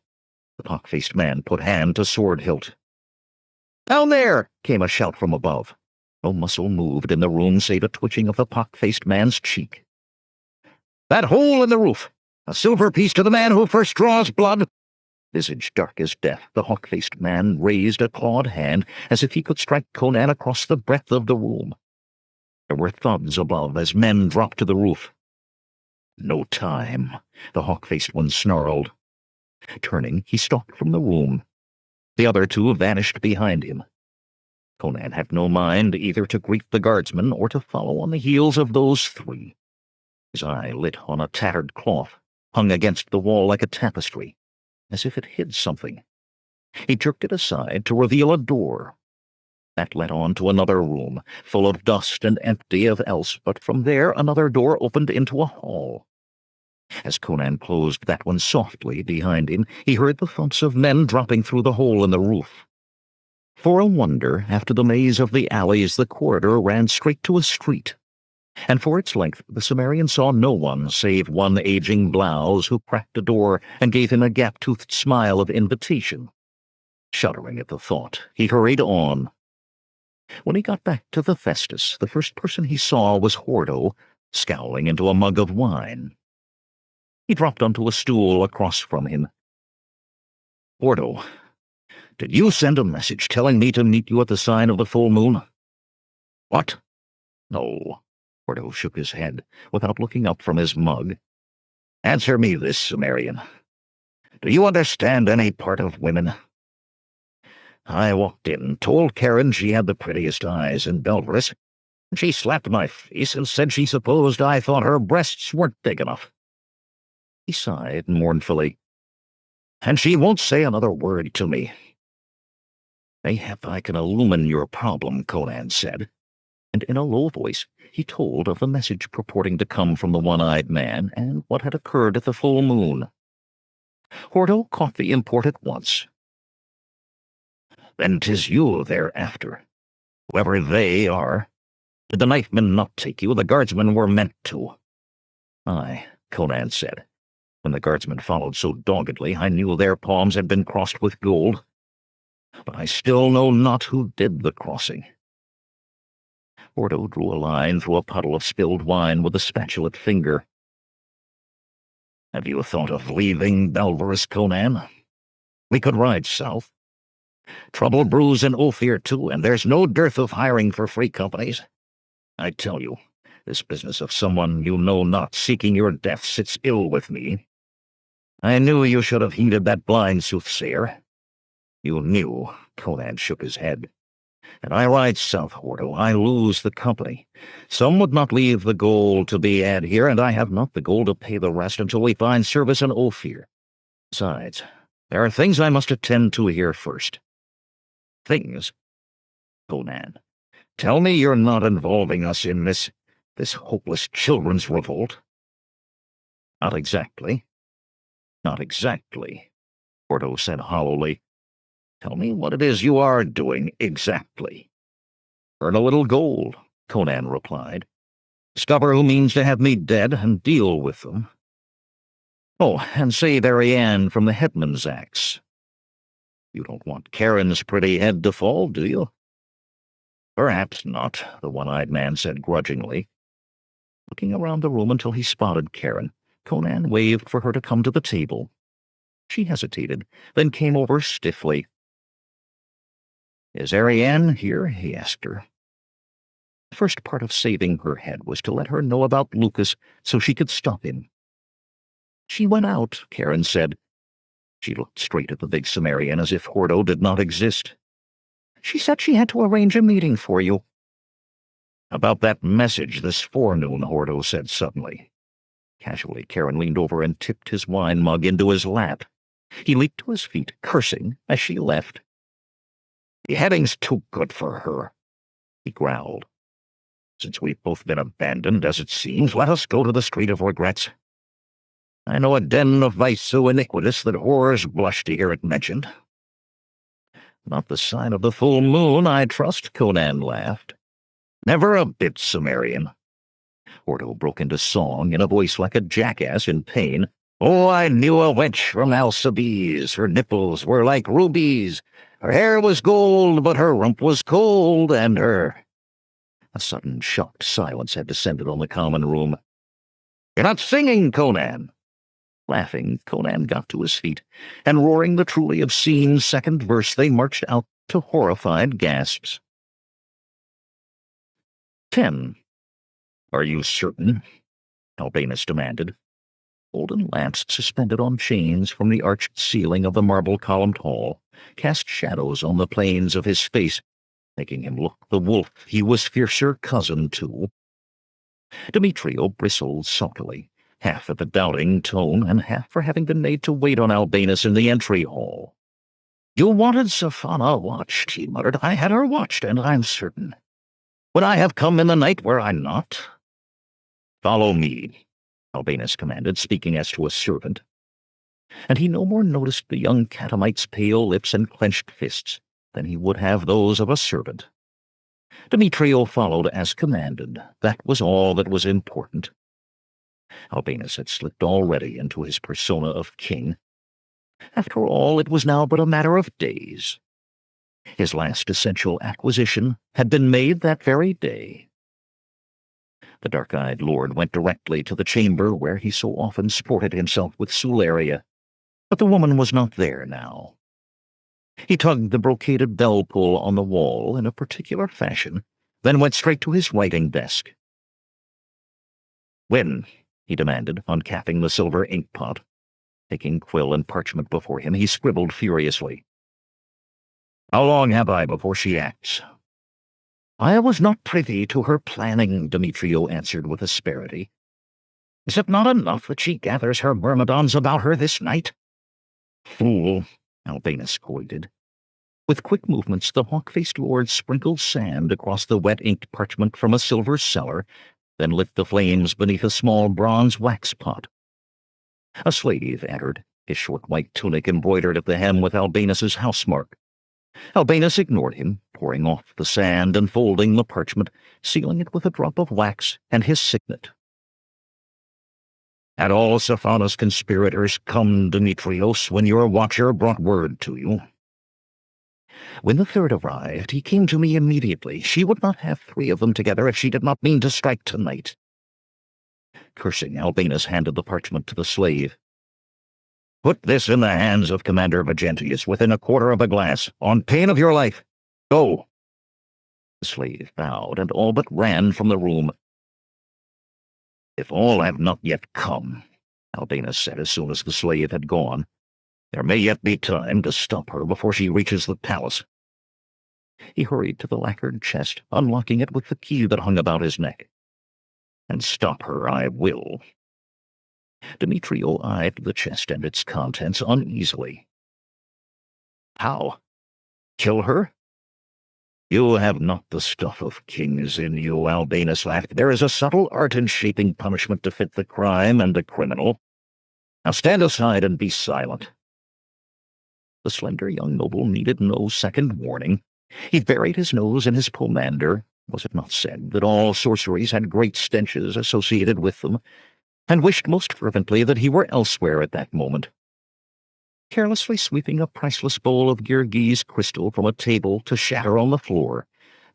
The pock-faced man put hand to sword hilt. "Down there!" came a shout from above. No muscle moved in the room save a twitching of the pock-faced man's cheek. "That hole in the roof! A silver piece to the man who first draws blood!" Visage dark as death, the hawk-faced man raised a clawed hand as if he could strike Conan across the breadth of the room. There were thuds above as men dropped to the roof. "No time," the hawk-faced one snarled. Turning, he stalked from the room. The other two vanished behind him. Conan had no mind either to greet the guardsmen or to follow on the heels of those three. His eye lit on a tattered cloth, hung against the wall like a tapestry, as if it hid something. He jerked it aside to reveal a door. That led on to another room, full of dust and empty of else, but from there another door opened into a hall. As Conan closed that one softly behind him, he heard the thumps of men dropping through the hole in the roof. For a wonder, after the maze of the alleys, the corridor ran straight to a street. And for its length the Cimmerian saw no one save one aging blouse who cracked a door and gave him a gap-toothed smile of invitation. Shuddering at the thought, he hurried on. When he got back to the Festus, the first person he saw was Hordo, scowling into a mug of wine. He dropped onto a stool across from him. "Hordo, did you send a message telling me to meet you at the sign of the full moon?" "What?" "No." Hordo shook his head, without looking up from his mug. "Answer me this, Cimmerian. Do you understand any part of women?" "I walked in, told Karen she had the prettiest eyes in Belverus, and she slapped my face and said she supposed I thought her breasts weren't big enough." He sighed mournfully. "And she won't say another word to me." "Mayhap I can illumine your problem," Conan said, and in a low voice he told of the message purporting to come from the one-eyed man and what had occurred at the full moon. Hordo caught the import at once. "Then 'tis you they're after, whoever they are. Did the knifemen not take you? The guardsmen were meant to." "Aye," Conan said. "When the guardsmen followed so doggedly, I knew their palms had been crossed with gold. but I still know not who did the crossing." Ordo drew a line through a puddle of spilled wine with a spatulate finger. "Have you thought of leaving Balverus, Conan? We could ride south. Trouble brews in Ophir, too, and there's no dearth of hiring for freight companies. I tell you, this business of someone you know not seeking your death sits ill with me. I knew you should have heeded that blind soothsayer." "You knew," Conan shook his head. "And I ride south, Ordo. I lose the company. Some would not leave the gold to be had here, and I have not the gold to pay the rest until we find service in Ophir. Besides, there are things I must attend to here first." "Things? Conan, tell me you're not involving us in this hopeless children's revolt." "Not exactly. Not exactly," Ordo said hollowly. "Tell me what it is you are doing exactly." "Earn a little gold," Conan replied. "Discover who means to have me dead, and deal with them. Oh, and save Ariane from the headman's axe. You don't want Karen's pretty head to fall, do you?" "Perhaps not," the one-eyed man said grudgingly. Looking around the room until he spotted Karen, Conan waved for her to come to the table. She hesitated, then came over stiffly. "Is Ariane here?" he asked her. The first part of saving her head was to let her know about Lucas so she could stop him. "She went out," Karen said. She looked straight at the big Sumerian as if Ordo did not exist. "She said she had to arrange a meeting for you." "About that message this forenoon," Ordo said suddenly. Casually, Karen leaned over and tipped his wine mug into his lap. He leaped to his feet, cursing, as she left. "The heading's too good for her," he growled. "Since we've both been abandoned, as it seems, let us go to the Street of Regrets. I know a den of vice so iniquitous that horrors blush to hear it mentioned." "Not the sign of the full moon, I trust," Conan laughed. "Never a bit, Sumerian." Ordo broke into song in a voice like a jackass in pain. "Oh, I knew a wench from Alcibiades. Her nipples were like rubies. Her hair was gold, but her rump was cold, and her—" A sudden shocked silence had descended on the common room. "You're not singing, Conan!" Laughing, Conan got to his feet, and roaring the truly obscene second verse, they marched out to horrified gasps. 10. "Are you certain?" Albinus demanded. Golden lamps suspended on chains from the arched ceiling of the marble-columned hall cast shadows on the planes of his face, making him look the wolf he was fiercer cousin to. Demetrio bristled sulkily, half at the doubting tone and half for having been made to wait on Albinus in the entry hall. "You wanted Sophana watched," he muttered. "I had her watched, and I'm certain. Would I have come in the night were I not?" "Follow me," Albinus commanded, speaking as to a servant. And he no more noticed the young catamite's pale lips and clenched fists than he would have those of a servant. Demetrio followed as commanded. That was all that was important. Albinus had slipped already into his persona of king. After all, it was now but a matter of days. His last essential acquisition had been made that very day. The dark-eyed lord went directly to the chamber where he so often sported himself with Sularia, but the woman was not there now. He tugged the brocaded bell-pull on the wall in a particular fashion, then went straight to his writing desk. "When?" he demanded, uncapping the silver ink-pot. Taking quill and parchment before him, he scribbled furiously. "How long have I before she acts?" "I was not privy to her planning," Demetrio answered with asperity. "Is it not enough that she gathers her myrmidons about her this night?" "Fool," Albinus quoted. With quick movements, the hawk-faced lord sprinkled sand across the wet-inked parchment from a silver cellar, then lit the flames beneath a small bronze wax-pot. A slave entered, his short white tunic embroidered at the hem with Albinus's housemark. Albinus ignored him, pouring off the sand and folding the parchment, sealing it with a drop of wax and his signet. "Had all Sophana's conspirators come, Demetrios, when your watcher brought word to you?" When the third arrived, he came to me immediately. She would not have 3 of them together if she did not mean to strike tonight. Cursing, Albinus handed the parchment to the slave. Put this in the hands of Commander Vegentius within a quarter of a glass, on pain of your life. Go! The slave bowed and all but ran from the room. If all have not yet come, Albinus said as soon as the slave had gone, there may yet be time to stop her before she reaches the palace. He hurried to the lacquered chest, unlocking it with the key that hung about his neck. And stop her I will. Demetrio eyed the chest and its contents uneasily. How? Kill her? You have not the stuff of kings in you, Albinus laughed. There is a subtle art in shaping punishment to fit the crime and the criminal. Now stand aside and be silent. The slender young noble needed no second warning. He buried his nose in his pomander. Was it not said that all sorceries had great stenches associated with them, and wished most fervently that he were elsewhere at that moment? Carelessly sweeping a priceless bowl of Girgis crystal from a table to shatter on the floor,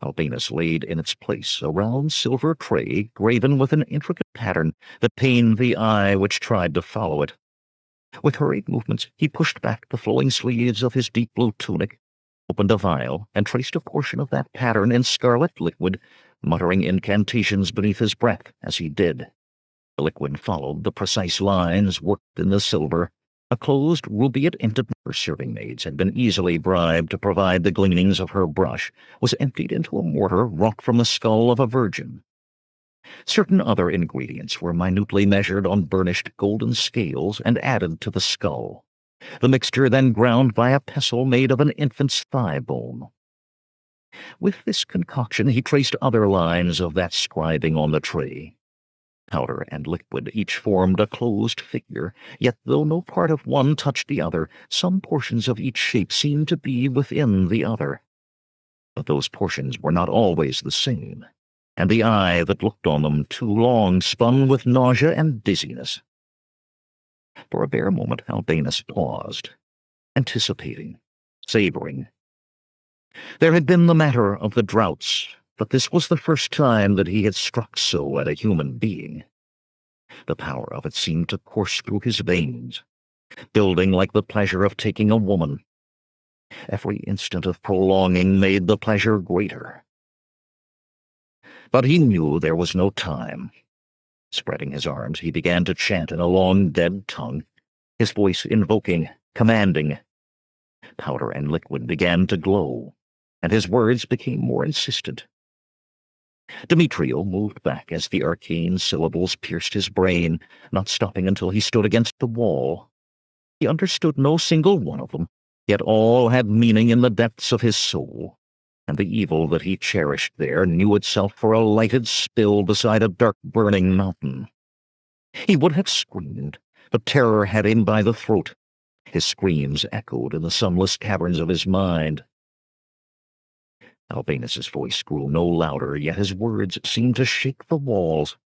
Albinus laid in its place a round silver tray graven with an intricate pattern that pained the eye which tried to follow it. With hurried movements, he pushed back the flowing sleeves of his deep blue tunic, opened a vial, and traced a portion of that pattern in scarlet liquid, muttering incantations beneath his breath as he did. The liquid followed the precise lines worked in the silver. A closed, ruby-it inted her serving maids had been easily bribed to provide the gleanings of her brush, was emptied into a mortar wrought from the skull of a virgin. Certain other ingredients were minutely measured on burnished golden scales and added to the skull. The mixture then ground by a pestle made of an infant's thigh bone. With this concoction he traced other lines of that scribing on the tray. Powder and liquid each formed a closed figure, yet though no part of one touched the other, some portions of each shape seemed to be within the other. But those portions were not always the same, and the eye that looked on them too long spun with nausea and dizziness. For a bare moment Albinus paused, anticipating, savoring. There had been the matter of the droughts, but this was the first time that he had struck so at a human being. The power of it seemed to course through his veins, building like the pleasure of taking a woman. Every instant of prolonging made the pleasure greater. But he knew there was no time. Spreading his arms, he began to chant in a long, dead tongue, his voice invoking, commanding. Powder and liquid began to glow, and his words became more insistent. Demetrio moved back as the arcane syllables pierced his brain, not stopping until he stood against the wall. He understood no single one of them, yet all had meaning in the depths of his soul, and the evil that he cherished there knew itself for a lighted spill beside a dark burning mountain. He would have screamed, but terror had him by the throat. His screams echoed in the sunless caverns of his mind. Albinus's voice grew no louder, yet his words seemed to shake the walls.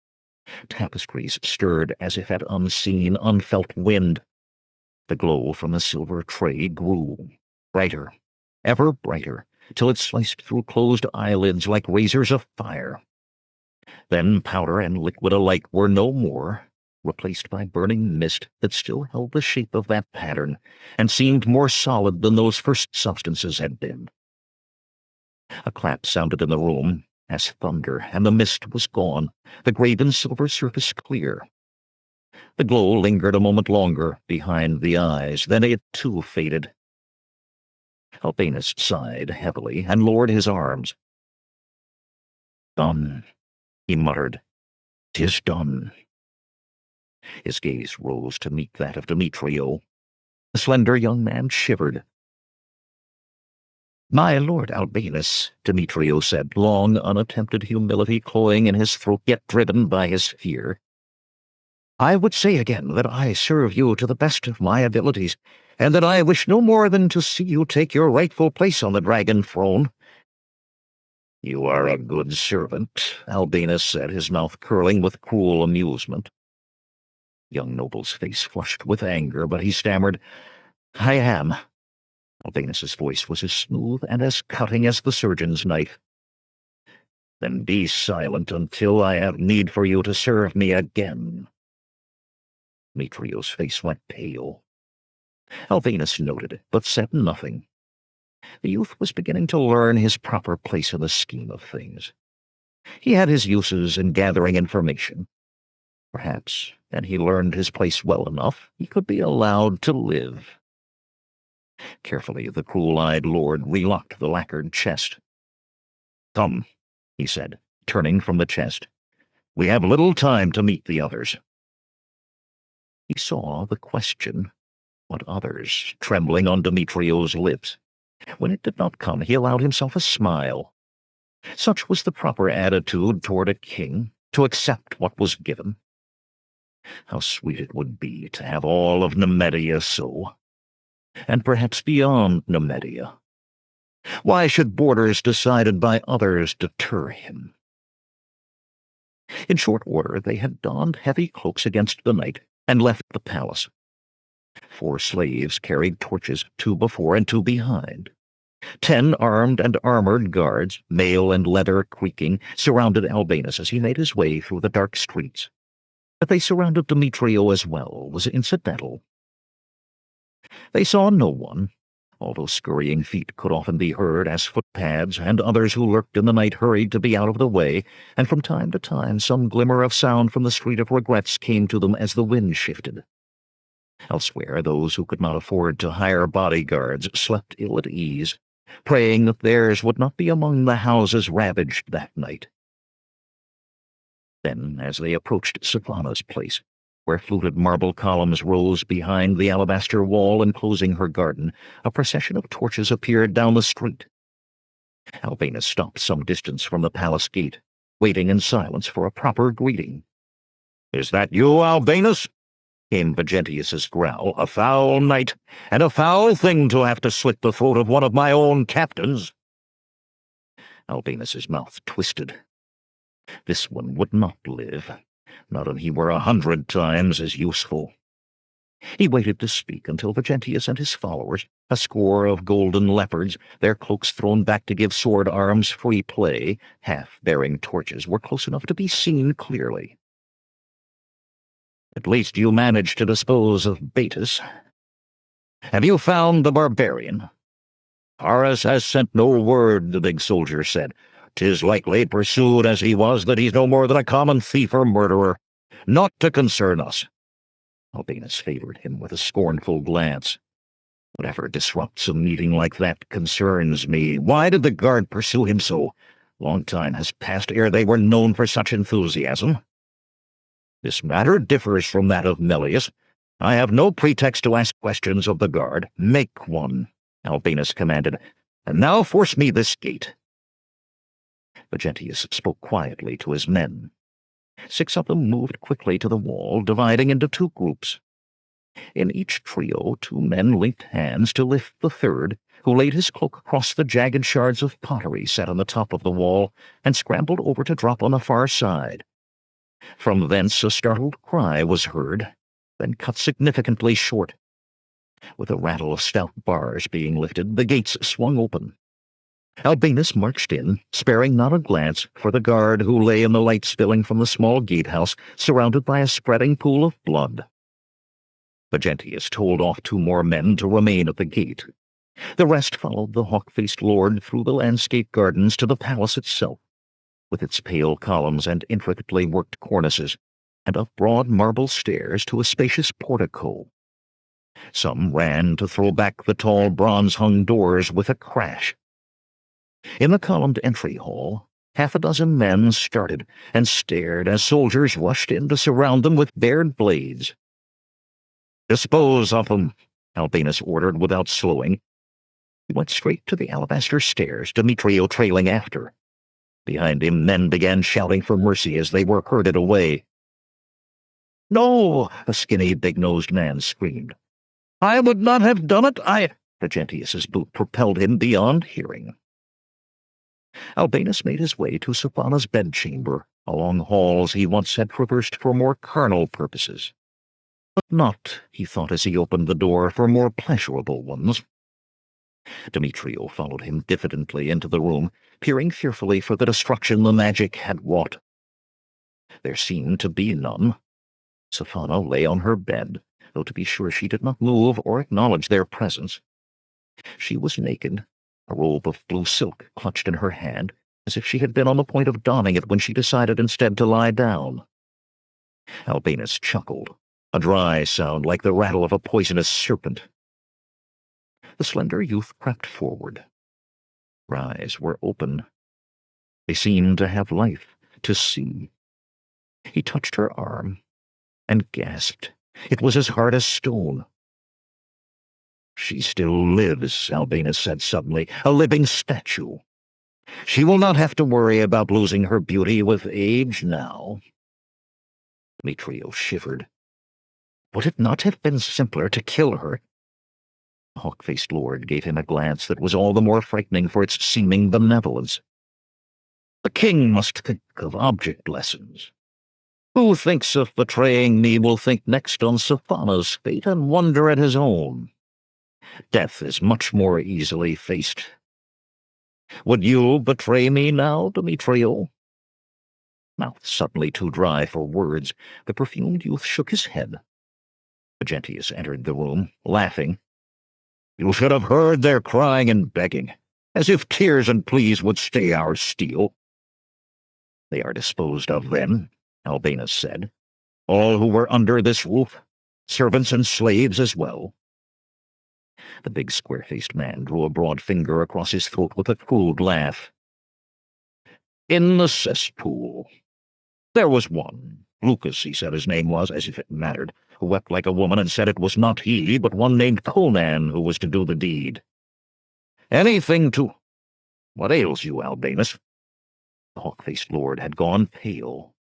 Tapestries stirred as if at unseen, unfelt wind. The glow from the silver tray grew, brighter, ever brighter, till it sliced through closed eyelids like razors of fire. Then powder and liquid alike were no more, replaced by burning mist that still held the shape of that pattern, and seemed more solid than those first substances had been. A clap sounded in the room, as thunder, and the mist was gone, the graven silver surface clear. The glow lingered a moment longer behind the eyes, then it too faded. Albinus sighed heavily and lowered his arms. "Done," he muttered. "'Tis done." His gaze rose to meet that of Demetrio. The slender young man shivered. "My lord Albinus," Demetrio said, long unattempted humility cloying in his throat, yet driven by his fear. "I would say again that I serve you to the best of my abilities, and that I wish no more than to see you take your rightful place on the dragon throne." "You are a good servant," Albinus said, his mouth curling with cruel amusement. Young noble's face flushed with anger, but he stammered, "I am." Albanus's voice was as smooth and as cutting as the surgeon's knife. "Then be silent until I have need for you to serve me again." Demetrio's face went pale. Albanus noted, but said nothing. The youth was beginning to learn his proper place in the scheme of things. He had his uses in gathering information. Perhaps, and he learned his place well enough, he could be allowed to live. Carefully, the cruel-eyed lord relocked the lacquered chest. "Come," he said, turning from the chest. "We have little time to meet the others." He saw the question, "What others?" trembling on Demetrio's lips. When it did not come, he allowed himself a smile. Such was the proper attitude toward a king, to accept what was given. How sweet it would be to have all of Nemedia so, and perhaps beyond Nemedia. Why should borders decided by others deter him? In short order they had donned heavy cloaks against the night and left the palace. 4 slaves carried torches, 2 before and 2 behind. 10 armed and armored guards, mail and leather creaking, surrounded Albanus as he made his way through the dark streets. That they surrounded Demetrio as well was incidental. They saw no one, although scurrying feet could often be heard as footpads, and others who lurked in the night hurried to be out of the way, and from time to time some glimmer of sound from the Street of Regrets came to them as the wind shifted. Elsewhere, those who could not afford to hire bodyguards slept ill at ease, praying that theirs would not be among the houses ravaged that night. Then, as they approached Savannah's place, where fluted marble columns rose behind the alabaster wall enclosing her garden, a procession of torches appeared down the street. Albanus stopped some distance from the palace gate, waiting in silence for a proper greeting. "Is that you, Albanus?" came Vegentius's growl. "A foul night, and a foul thing to have to slit the throat of one of my own captains." Albanus's mouth twisted. This one would not live, not if he were 100 times as useful. He waited to speak until Vegentius and his followers, a score of golden leopards, their cloaks thrown back to give sword arms free play, half bearing torches, were close enough to be seen clearly. "At least you managed to dispose of Baitus. Have you found the barbarian?" "Horace has sent no word," the big soldier said. "'Tis likely, pursued as he was, that he's no more than a common thief or murderer. Not to concern us." Albanus favored him with a scornful glance. "Whatever disrupts a meeting like that concerns me. Why did the guard pursue him so? Long time has passed ere they were known for such enthusiasm. This matter differs from that of Melius. I have no pretext to ask questions of the guard. Make one," Albanus commanded. "And now force me this gate." Vegentius spoke quietly to his men. 6 of them moved quickly to the wall, dividing into 2 groups. In each trio 2 men linked hands to lift the third, who laid his cloak across the jagged shards of pottery set on the top of the wall, and scrambled over to drop on the far side. From thence a startled cry was heard, then cut significantly short. With a rattle of stout bars being lifted, the gates swung open. Albanus marched in, sparing not a glance for the guard who lay in the light spilling from the small gatehouse, surrounded by a spreading pool of blood. Vegentius told off 2 more men to remain at the gate. The rest followed the hawk-faced lord through the landscape gardens to the palace itself, with its pale columns and intricately worked cornices, and up broad marble stairs to a spacious portico. Some ran to throw back the tall bronze-hung doors with a crash. In the columned entry hall, 6 men started and stared as soldiers rushed in to surround them with bared blades. "Dispose of them," Albanus ordered without slowing. He went straight to the alabaster stairs, Demetrio trailing after. Behind him, men began shouting for mercy as they were herded away. "No!" a skinny, big-nosed man screamed. "I would not have done it. Vegentius's boot propelled him beyond hearing. Albanus made his way to Savannah's bedchamber, along halls he once had traversed for more carnal purposes. But not, he thought as he opened the door, for more pleasurable ones. Demetrio followed him diffidently into the room, peering fearfully for the destruction the magic had wrought. There seemed to be none. Safana lay on her bed, though to be sure she did not move or acknowledge their presence. She was naked, a robe of blue silk clutched in her hand, as if she had been on the point of donning it when she decided instead to lie down. Albinus chuckled, a dry sound like the rattle of a poisonous serpent. The slender youth crept forward. Her eyes were open. They seemed to have life, to see. He touched her arm and gasped. It was as hard as stone. "She still lives," Albinus said suddenly, "a living statue. She will not have to worry about losing her beauty with age now." Demetrio shivered. Would it not have been simpler to kill her? The hawk-faced lord gave him a glance that was all the more frightening for its seeming benevolence. "The king must think of object lessons. Who thinks of betraying me will think next on Safana's fate and wonder at his own. Death is much more easily faced. Would you betray me now, Demetrio?" Mouth suddenly too dry for words, the perfumed youth shook his head. Magentius entered the room, laughing. "You should have heard their crying and begging, as if tears and pleas would stay our steel." "They are disposed of, then," Albinus said. "All who were under this roof, servants and slaves as well." The big square-faced man drew a broad finger across his throat with a crude laugh. "In the cesspool. There was one, Lucas, he said his name was, as if it mattered, who wept like a woman and said it was not he, but one named Conan who was to do the deed. Anything to— What ails you, Albinus?" The hawk-faced lord had gone pale.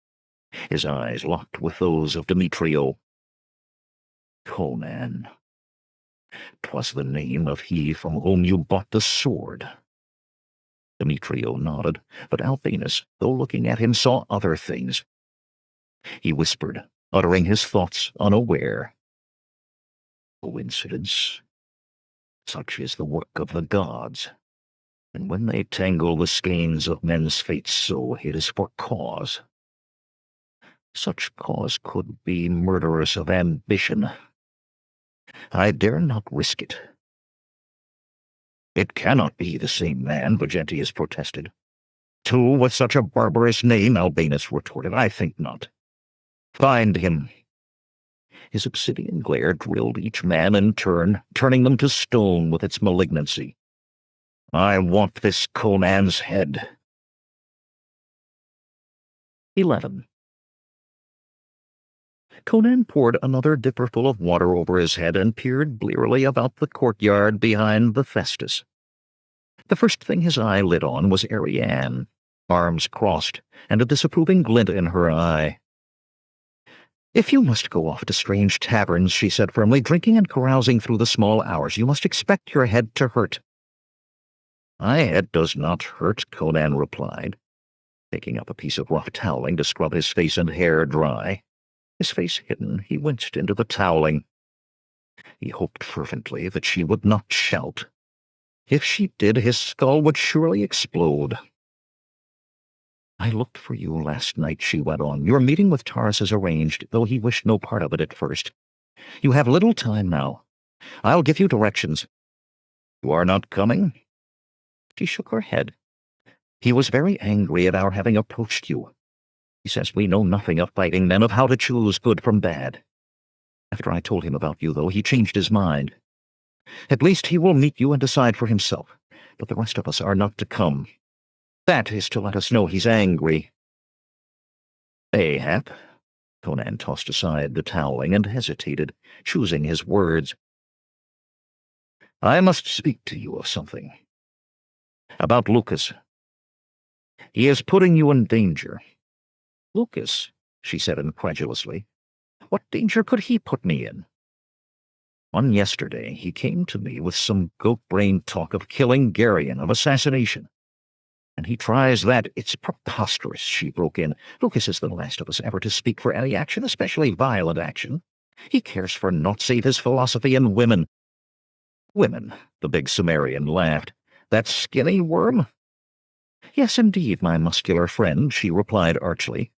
His eyes locked with those of Demetrio. "Conan. 'Twas the name of he from whom you bought the sword." Demetrio nodded, but Albinus, though looking at him, saw other things. He whispered, uttering his thoughts unaware. "Coincidence? Such is the work of the gods. And when they tangle the skeins of men's fates so, it is for cause. Such cause could be murderous of ambition. I dare not risk it." "It cannot be the same man," Vigentius protested. "Two with such a barbarous name," Albinus retorted. "I think not. Find him." His obsidian glare drilled each man in turn, turning them to stone with its malignancy. "I want this Conan's head." 11. Conan poured another dipperful of water over his head and peered blearily about the courtyard behind the Festus. The first thing his eye lit on was Ariane, arms crossed, and a disapproving glint in her eye. "If you must go off to strange taverns," she said firmly, "drinking and carousing through the small hours, you must expect your head to hurt." "My head does not hurt," Conan replied, taking up a piece of rough toweling to scrub his face and hair dry. His face hidden, he winced into the toweling. He hoped fervently that she would not shout. If she did, his skull would surely explode. "I looked for you last night," she went on. "Your meeting with Taurus is arranged, though he wished no part of it at first. You have little time now. I'll give you directions." "You are not coming?" She shook her head. "He was very angry at our having approached you. He says we know nothing of fighting men, of how to choose good from bad. After I told him about you, though, he changed his mind. At least he will meet you and decide for himself, but the rest of us are not to come. That is to let us know he's angry." "Mayhap." Conan tossed aside the toweling and hesitated, choosing his words. "I must speak to you of something. About Lucas. He is putting you in danger." "Lucas?" she said incredulously. "What danger could he put me in?" "On yesterday he came to me with some goat-brained talk of killing Geryon, of assassination. And he tries that. It's preposterous," she broke in. "Lucas is the last of us ever to speak for any action, especially violent action. He cares for naught save his philosophy and women. Women, the big Sumerian laughed. That skinny worm? Yes, indeed, my muscular friend, she replied archly.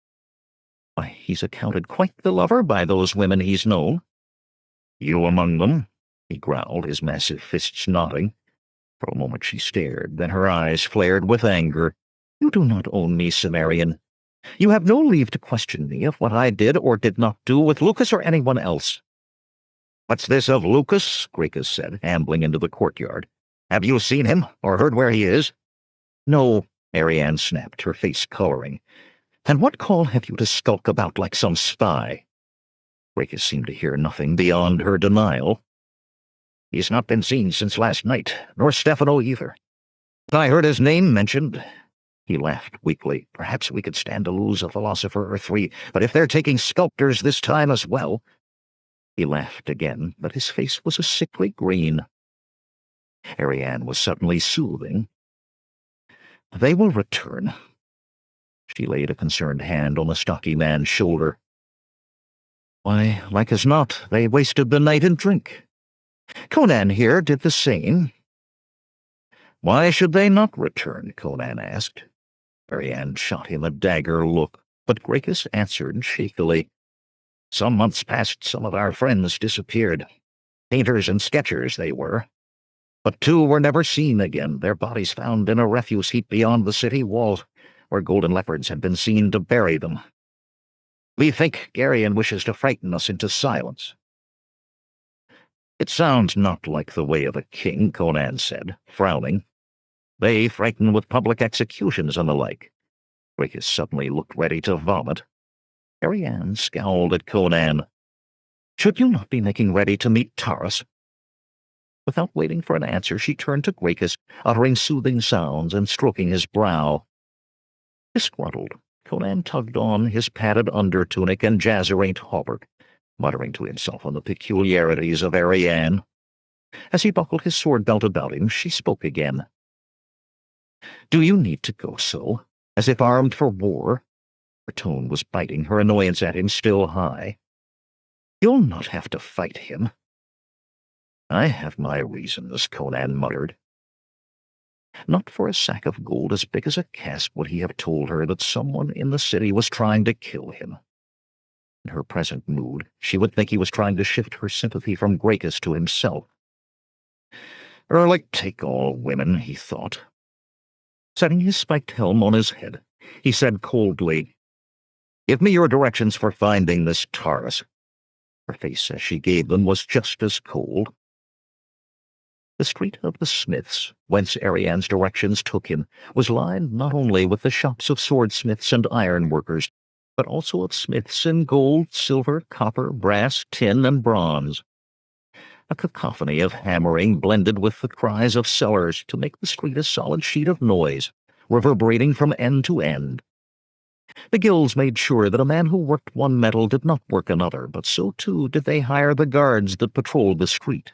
Why, he's accounted quite the lover by those women he's known. You among them? He growled, his massive fists nodding. For a moment she stared, then her eyes flared with anger. You do not own me, Sumerian. You have no leave to question me of what I did or did not do with Lucas or anyone else. What's this of Lucas? Gracchus said, ambling into the courtyard. Have you seen him, or heard where he is? No, Marianne snapped, her face coloring. And what call have you to skulk about like some spy? Gracchus seemed to hear nothing beyond her denial. He's not been seen since last night, nor Stefano either. I heard his name mentioned. He laughed weakly. Perhaps we could stand to lose a philosopher or three, but if they're taking sculptors this time as well— He laughed again, but his face was a sickly green. Ariane was suddenly soothing. They will return. She laid a concerned hand on the stocky man's shoulder. Why, like as not, they wasted the night in drink. Conan here did the same. Why should they not return? Conan asked. Ariane shot him a dagger look, but Gracchus answered shakily. Some months past, some of our friends disappeared. Painters and sketchers they were. But two were never seen again, their bodies found in a refuse heap beyond the city wall, where golden leopards had been seen to bury them. We think Geryon wishes to frighten us into silence. It sounds not like the way of a king, Conan said, frowning. They frighten with public executions and the like. Gracchus suddenly looked ready to vomit. Ariane scowled at Conan. Should you not be making ready to meet Taurus? Without waiting for an answer, she turned to Gracchus, uttering soothing sounds and stroking his brow. Disgruntled, Conan tugged on his padded undertunic and jazzerate hauberk, muttering to himself on the peculiarities of Ariane. As he buckled his sword belt about him, she spoke again. Do you need to go so, as if armed for war? Her tone was biting, her annoyance at him still high. You'll not have to fight him. I have my reasons, Conan muttered. Not for a sack of gold as big as a cask would he have told her that someone in the city was trying to kill him. In her present mood, she would think he was trying to shift her sympathy from Gracchus to himself. Ehrlich take all women, he thought. Setting his spiked helm on his head, he said coldly, Give me your directions for finding this Taurus. Her face as she gave them was just as cold. The street of the smiths, whence Ariane's directions took him, was lined not only with the shops of swordsmiths and ironworkers, but also of smiths in gold, silver, copper, brass, tin, and bronze. A cacophony of hammering blended with the cries of sellers to make the street a solid sheet of noise, reverberating from end to end. The guilds made sure that a man who worked one metal did not work another, but so too did they hire the guards that patrolled the street.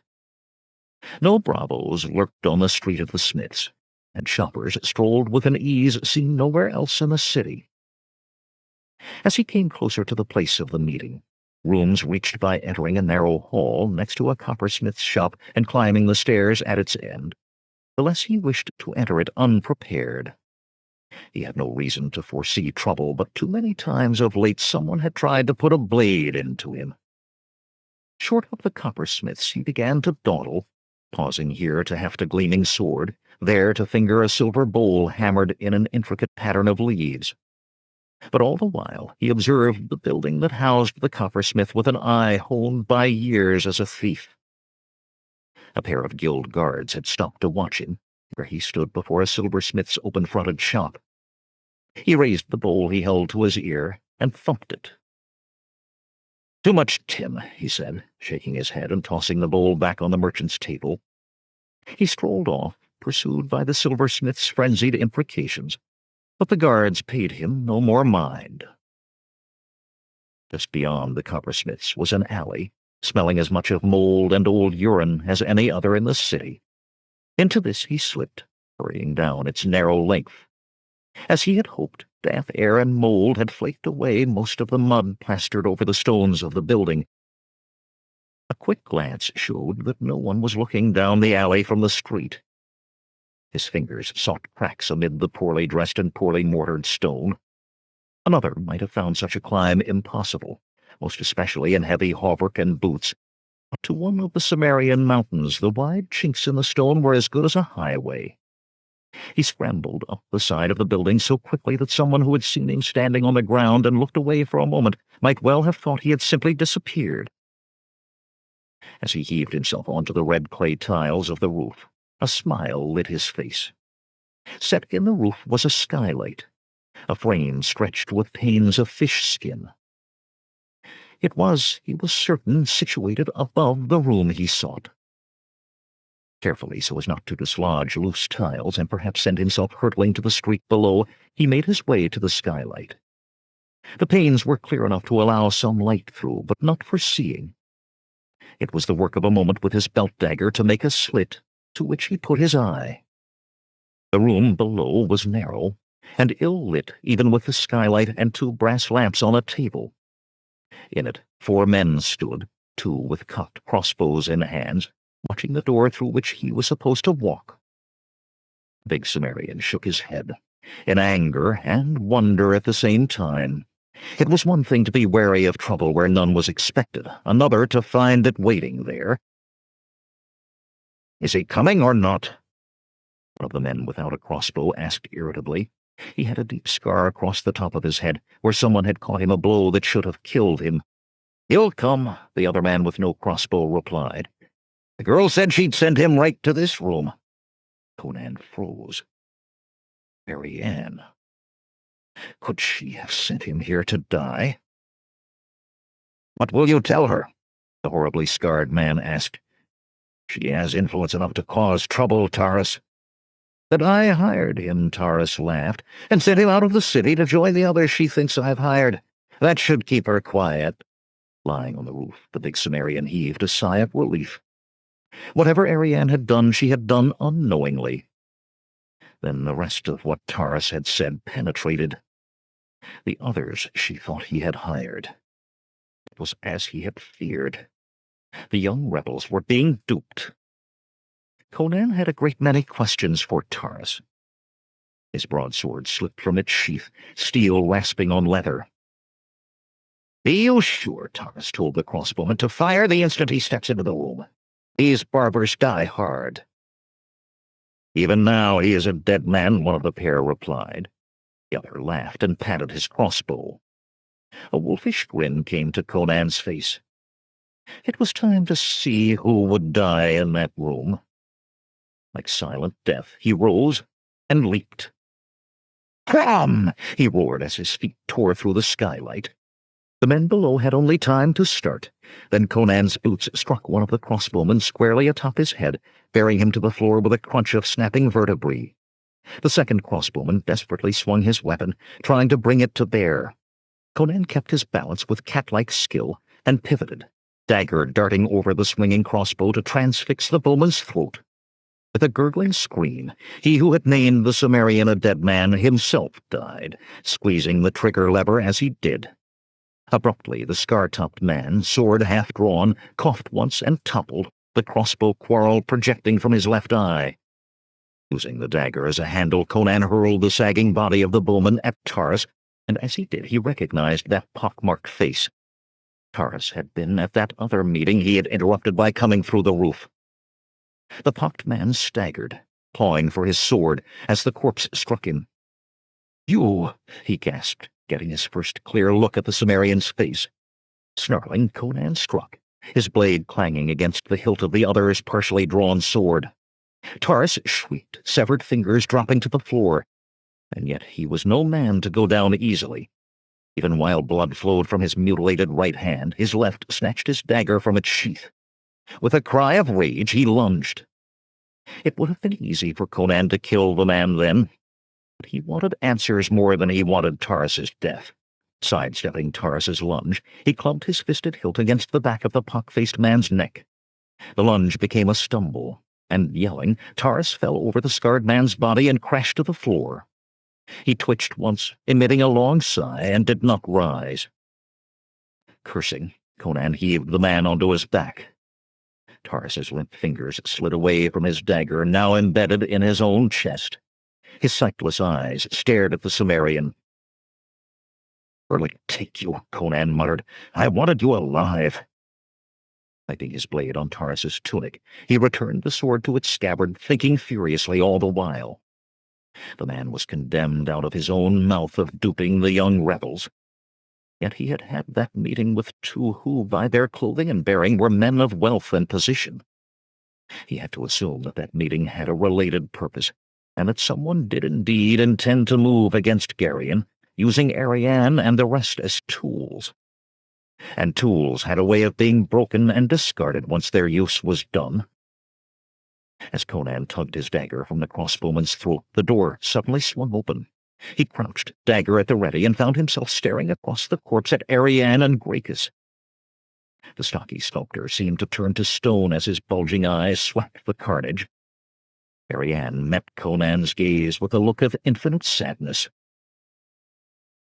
No bravos lurked on the street of the smiths, and shoppers strolled with an ease seen nowhere else in the city. As he came closer to the place of the meeting, rooms reached by entering a narrow hall next to a coppersmith's shop and climbing the stairs at its end, the less he wished to enter it unprepared. He had no reason to foresee trouble, but too many times of late someone had tried to put a blade into him. Short of the coppersmiths, he began to dawdle, pausing here to heft a gleaming sword, there to finger a silver bowl hammered in an intricate pattern of leaves. But all the while he observed the building that housed the coppersmith with an eye honed by years as a thief. A pair of guild guards had stopped to watch him, where he stood before a silversmith's open-fronted shop. He raised the bowl he held to his ear and thumped it. Too much tin, he said, shaking his head and tossing the bowl back on the merchant's table. He strolled off, pursued by the silversmith's frenzied imprecations, but the guards paid him no more mind. Just beyond the coppersmith's was an alley, smelling as much of mold and old urine as any other in the city. Into this he slipped, hurrying down its narrow length. As he had hoped, damp air and mold had flaked away most of the mud plastered over the stones of the building. A quick glance showed that no one was looking down the alley from the street. His fingers sought cracks amid the poorly dressed and poorly mortared stone. Another might have found such a climb impossible, most especially in heavy hauberk and boots. But to one of the Cimmerian mountains, the wide chinks in the stone were as good as a highway. He scrambled up the side of the building so quickly that someone who had seen him standing on the ground and looked away for a moment might well have thought he had simply disappeared. As he heaved himself onto the red clay tiles of the roof, a smile lit his face. Set in the roof was a skylight, a frame stretched with panes of fish skin. It was, he was certain, situated above the room he sought. Carefully, so as not to dislodge loose tiles and perhaps send himself hurtling to the street below, he made his way to the skylight. The panes were clear enough to allow some light through, but not for seeing. It was the work of a moment with his belt dagger to make a slit, to which he put his eye. The room below was narrow, and ill-lit even with the skylight and 2 brass lamps on a table. In it 4 men stood, 2 with cocked crossbows in hands, watching the door through which he was supposed to walk. The big Cimmerian shook his head, in anger and wonder at the same time. It was one thing to be wary of trouble where none was expected, another to find it waiting there. "Is he coming or not?" one of the men without a crossbow asked irritably. He had a deep scar across the top of his head, where someone had caught him a blow that should have killed him. "He'll come," the other man with no crossbow replied. "The girl said she'd send him right to this room." Conan froze. Marianne. Could she have sent him here to die? "What will you tell her?" the horribly scarred man asked. "She has influence enough to cause trouble, Taurus." "That I hired him," Taurus laughed, "and sent him out of the city to join the others she thinks I've hired. That should keep her quiet." Lying on the roof, the big Cimmerian heaved a sigh of relief. Whatever Ariane had done, she had done unknowingly. Then the rest of what Taurus had said penetrated. The others she thought he had hired. It was as he had feared. The young rebels were being duped. Conan had a great many questions for Taurus. His broadsword slipped from its sheath, steel rasping on leather. "Be you sure," Taurus told the crossbowman, "to fire the instant he steps into the room. These barbers die hard." "Even now he is a dead man," one of the pair replied. The other laughed and patted his crossbow. A wolfish grin came to Conan's face. It was time to see who would die in that room. Like silent death, he rose and leaped. "Come!" he roared as his feet tore through the skylight. The men below had only time to start. Then Conan's boots struck one of the crossbowmen squarely atop his head, bearing him to the floor with a crunch of snapping vertebrae. The second crossbowman desperately swung his weapon, trying to bring it to bear. Conan kept his balance with cat-like skill and pivoted, dagger darting over the swinging crossbow to transfix the bowman's throat. With a gurgling scream, he who had named the Cimmerian a dead man himself died, squeezing the trigger lever as he did. Abruptly, the scar-topped man, sword half-drawn, coughed once and toppled, the crossbow quarrel projecting from his left eye. Using the dagger as a handle, Conan hurled the sagging body of the bowman at Taurus, and as he did, he recognized that pockmarked face. Taurus had been at that other meeting he had interrupted by coming through the roof. The pocked man staggered, clawing for his sword, as the corpse struck him. "You!" he gasped, getting his first clear look at the Cimmerian's face. Snarling, Conan struck, his blade clanging against the hilt of the other's partially drawn sword. Taurus shrieked, severed fingers dropping to the floor, and yet he was no man to go down easily. Even while blood flowed from his mutilated right hand, his left snatched his dagger from its sheath. With a cry of rage, he lunged. It would have been easy for Conan to kill the man then, but he wanted answers more than he wanted Taurus's death. Sidestepping Taurus's lunge, he clubbed his fisted hilt against the back of the pock-faced man's neck. The lunge became a stumble, and yelling, Taurus fell over the scarred man's body and crashed to the floor. He twitched once, emitting a long sigh, and did not rise. Cursing, Conan heaved the man onto his back, Taurus's limp fingers slid away from his dagger, now embedded in his own chest. His sightless eyes stared at the Cimmerian. "Surely take you," Conan muttered. "I wanted you alive." Wiping his blade on Taurus's tunic, he returned the sword to its scabbard, thinking furiously all the while. The man was condemned out of his own mouth of duping the young rebels. Yet he had had that meeting with two who, by their clothing and bearing, were men of wealth and position. He had to assume that that meeting had a related purpose, and that someone did indeed intend to move against Geryon, using Ariane and the rest as tools. And tools had a way of being broken and discarded once their use was done. As Conan tugged his dagger from the crossbowman's throat, the door suddenly swung open. He crouched, dagger at the ready, and found himself staring across the corpse at Ariane and Gracchus. The stocky sculptor seemed to turn to stone as his bulging eyes swept the carnage. Ariane met Conan's gaze with a look of infinite sadness.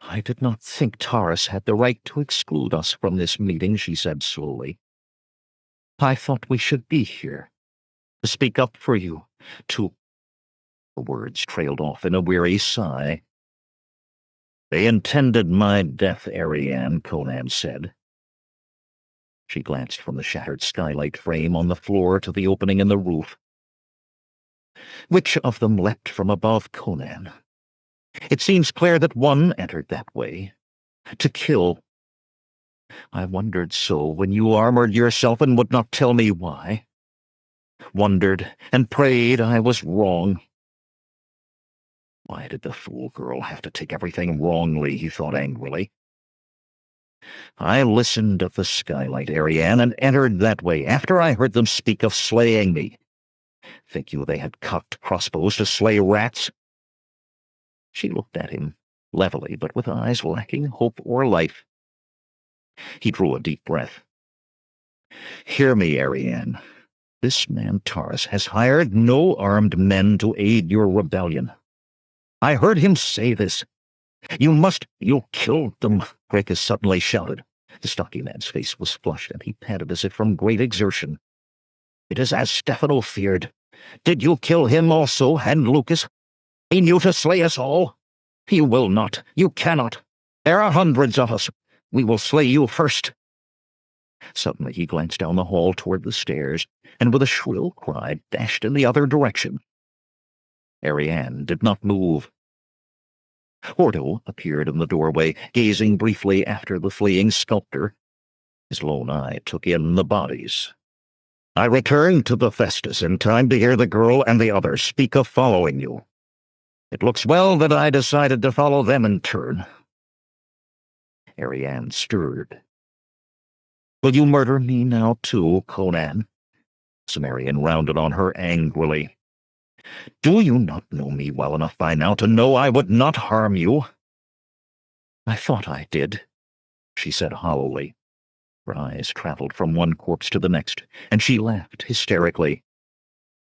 "I did not think Taurus had the right to exclude us from this meeting," she said slowly. "I thought we should be here, to speak up for you, to—" The words trailed off in a weary sigh. "They intended my death, Ariane," Conan said. She glanced from the shattered skylight frame on the floor to the opening in the roof. Which of them leapt from above Conan? It seems clear that one entered that way, to kill. I wondered so when you armored yourself and would not tell me why. Wondered and prayed I was wrong. Why did the fool girl have to take everything wrongly, he thought angrily. I listened at the skylight, Ariane, and entered that way after I heard them speak of slaying me. Think you they had cocked crossbows to slay rats? She looked at him, levelly, but with eyes lacking hope or life. He drew a deep breath. Hear me, Ariane. This man Taurus has hired no armed men to aid your rebellion. I heard him say this. You'll kill them, Gracchus suddenly shouted. The stocky man's face was flushed, and he panted as if from great exertion. It is as Stefano feared. Did you kill him also, and Lucas? He knew to slay us all? You will not. You cannot. There are hundreds of us. We will slay you first. Suddenly he glanced down the hall toward the stairs, and with a shrill cry dashed in the other direction. Ariane did not move. Hordo appeared in the doorway, gazing briefly after the fleeing sculptor. His lone eye took in the bodies. I returned to the Festus in time to hear the girl and the others speak of following you. It looks well that I decided to follow them in turn. Ariane stirred. Will you murder me now too, Conan? Cimmerian rounded on her angrily. Do you not know me well enough by now to know I would not harm you? I thought I did, she said hollowly. Her eyes traveled from one corpse to the next, and she laughed hysterically.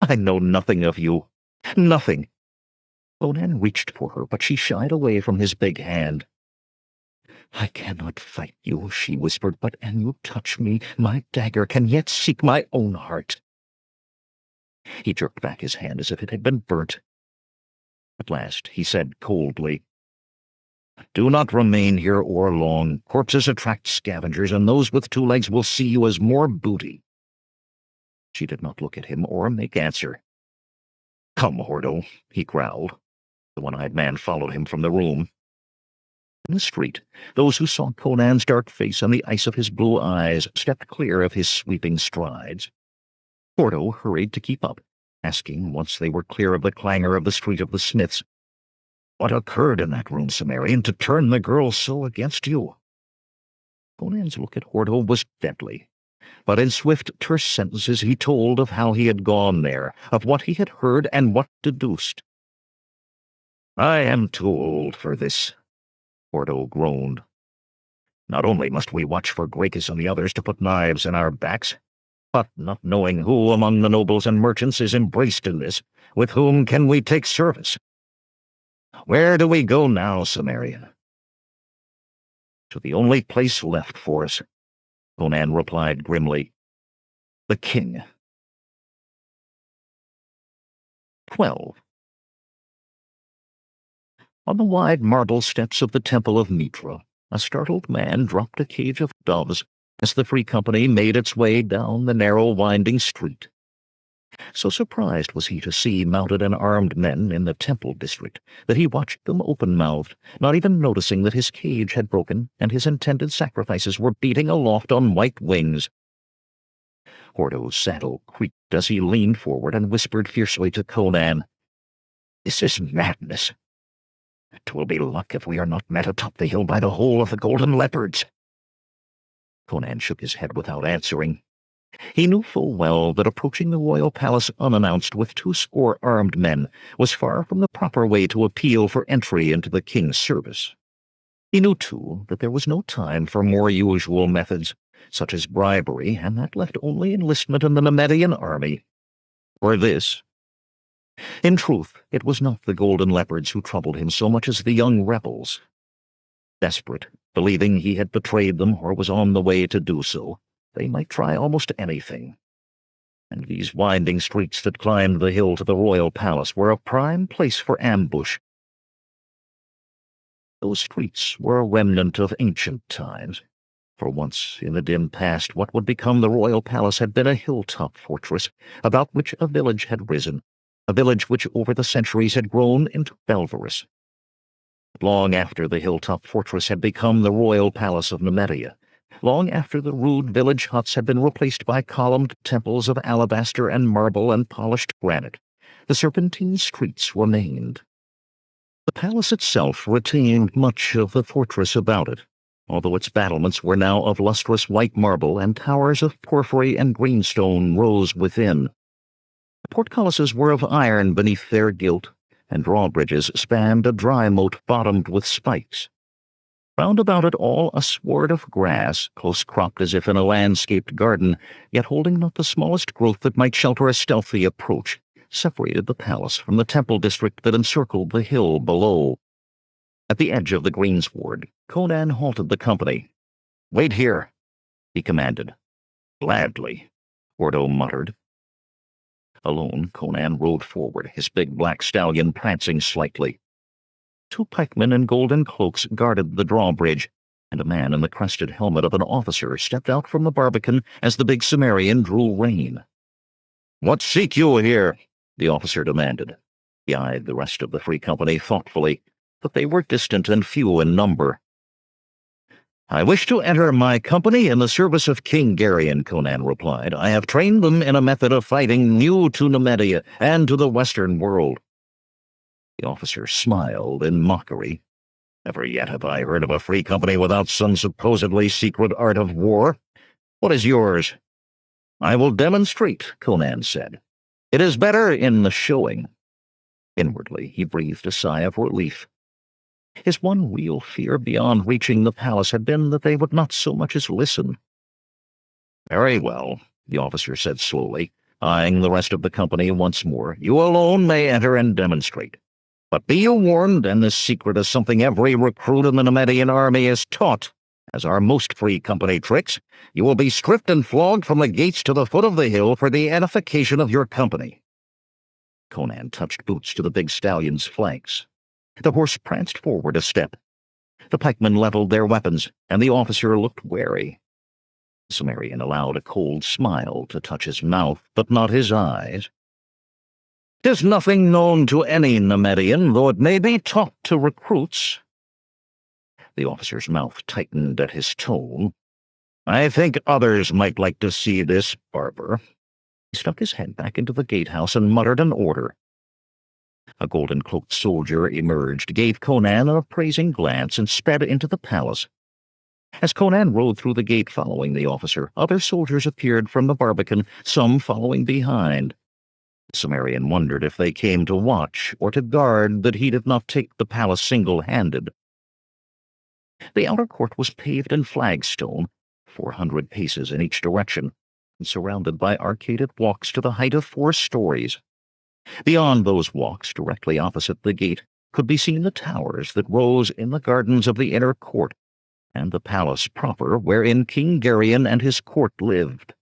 I know nothing of you. Nothing. Conan reached for her, but she shied away from his big hand. I cannot fight you, she whispered, but an you touch me, my dagger can yet seek my own heart. He jerked back his hand as if it had been burnt. At last he said coldly, Do not remain here or long. Corpses attract scavengers, and those with 2 legs will see you as more booty. She did not look at him or make answer. Come, Hordo, he growled. The one-eyed man followed him from the room. In the street, those who saw Conan's dark face and the ice of his blue eyes stepped clear of his sweeping strides. Hordo hurried to keep up, asking, once they were clear of the clangor of the Street of the Smiths, What occurred in that room, Cimmerian, to turn the girl so against you? Conan's look at Hordo was deadly, but in swift, terse sentences he told of how he had gone there, of what he had heard and what deduced. I am too old for this, Hordo groaned. Not only must we watch for Gracchus and the others to put knives in our backs, but not knowing who among the nobles and merchants is embraced in this, with whom can we take service? Where do we go now, Cimmerian? To the only place left for us, Conan replied grimly. The King. 12. On the wide marble steps of the Temple of Mitra, a startled man dropped a cage of doves as the Free Company made its way down the narrow, winding street. So surprised was he to see mounted and armed men in the temple district that he watched them open-mouthed, not even noticing that his cage had broken and his intended sacrifices were beating aloft on white wings. Hordo's saddle creaked as he leaned forward and whispered fiercely to Conan, "This is madness. 'Twill be luck if we are not met atop the hill by the hole of the golden leopards." Conan shook his head without answering. He knew full well that approaching the royal palace unannounced with 20 armed men was far from the proper way to appeal for entry into the king's service. He knew, too, that there was no time for more usual methods, such as bribery, and that left only enlistment in the Nemedian army. Or this. In truth, it was not the golden leopards who troubled him so much as the young rebels. Desperate, believing he had betrayed them or was on the way to do so, they might try almost anything. And these winding streets that climbed the hill to the royal palace were a prime place for ambush. Those streets were a remnant of ancient times. For once, in the dim past, what would become the royal palace had been a hilltop fortress, about which a village had risen, a village which over the centuries had grown into Belverus. Long after the hilltop fortress had become the royal palace of Nemedia, long after the rude village huts had been replaced by columned temples of alabaster and marble and polished granite, the serpentine streets remained. The palace itself retained much of the fortress about it, although its battlements were now of lustrous white marble and towers of porphyry and greenstone rose within. The portcullises were of iron beneath their gilt, and drawbridges spanned a dry moat bottomed with spikes. Round about it all a sward of grass, close-cropped as if in a landscaped garden, yet holding not the smallest growth that might shelter a stealthy approach, separated the palace from the temple district that encircled the hill below. At the edge of the greensward, Conan halted the company. "Wait here," he commanded. "Gladly," Hordo muttered. Alone, Conan rode forward, his big black stallion prancing slightly. 2 pikemen in golden cloaks guarded the drawbridge, and a man in the crested helmet of an officer stepped out from the barbican as the big Cimmerian drew rein. "What seek you here?" the officer demanded. He eyed the rest of the Free Company thoughtfully, but they were distant and few in number. "I wish to enter my company in the service of King Geryon," Conan replied. "I have trained them in a method of fighting new to Nemedia and to the Western world." The officer smiled in mockery. "Never yet have I heard of a Free Company without some supposedly secret art of war. What is yours?" "I will demonstrate," Conan said. "It is better in the showing." Inwardly, he breathed a sigh of relief. His one real fear beyond reaching the palace had been that they would not so much as listen. "Very well," the officer said slowly, eyeing the rest of the company once more. "You alone may enter and demonstrate. But be you warned, and this secret is something every recruit in the Nemedian army is taught. As are most Free Company tricks, you will be stripped and flogged from the gates to the foot of the hill for the edification of your company." Conan touched boots to the big stallion's flanks. The horse pranced forward a step. The pikemen leveled their weapons, and the officer looked wary. The Cimmerian allowed a cold smile to touch his mouth, but not his eyes. "'Tis nothing known to any Nemedian, though it may be taught to recruits." The officer's mouth tightened at his tone. "I think others might like to see this, barber." He stuck his head back into the gatehouse and muttered an order. A golden-cloaked soldier emerged, gave Conan an appraising glance, and sped into the palace. As Conan rode through the gate following the officer, other soldiers appeared from the barbican, some following behind. The Cimmerian wondered if they came to watch or to guard that he did not take the palace single-handed. The outer court was paved in flagstone, 400 paces in each direction, and surrounded by arcaded walks to the height of 4 stories. Beyond those walks, directly opposite the gate, could be seen the towers that rose in the gardens of the inner court, and the palace proper wherein King Geryon and his court lived.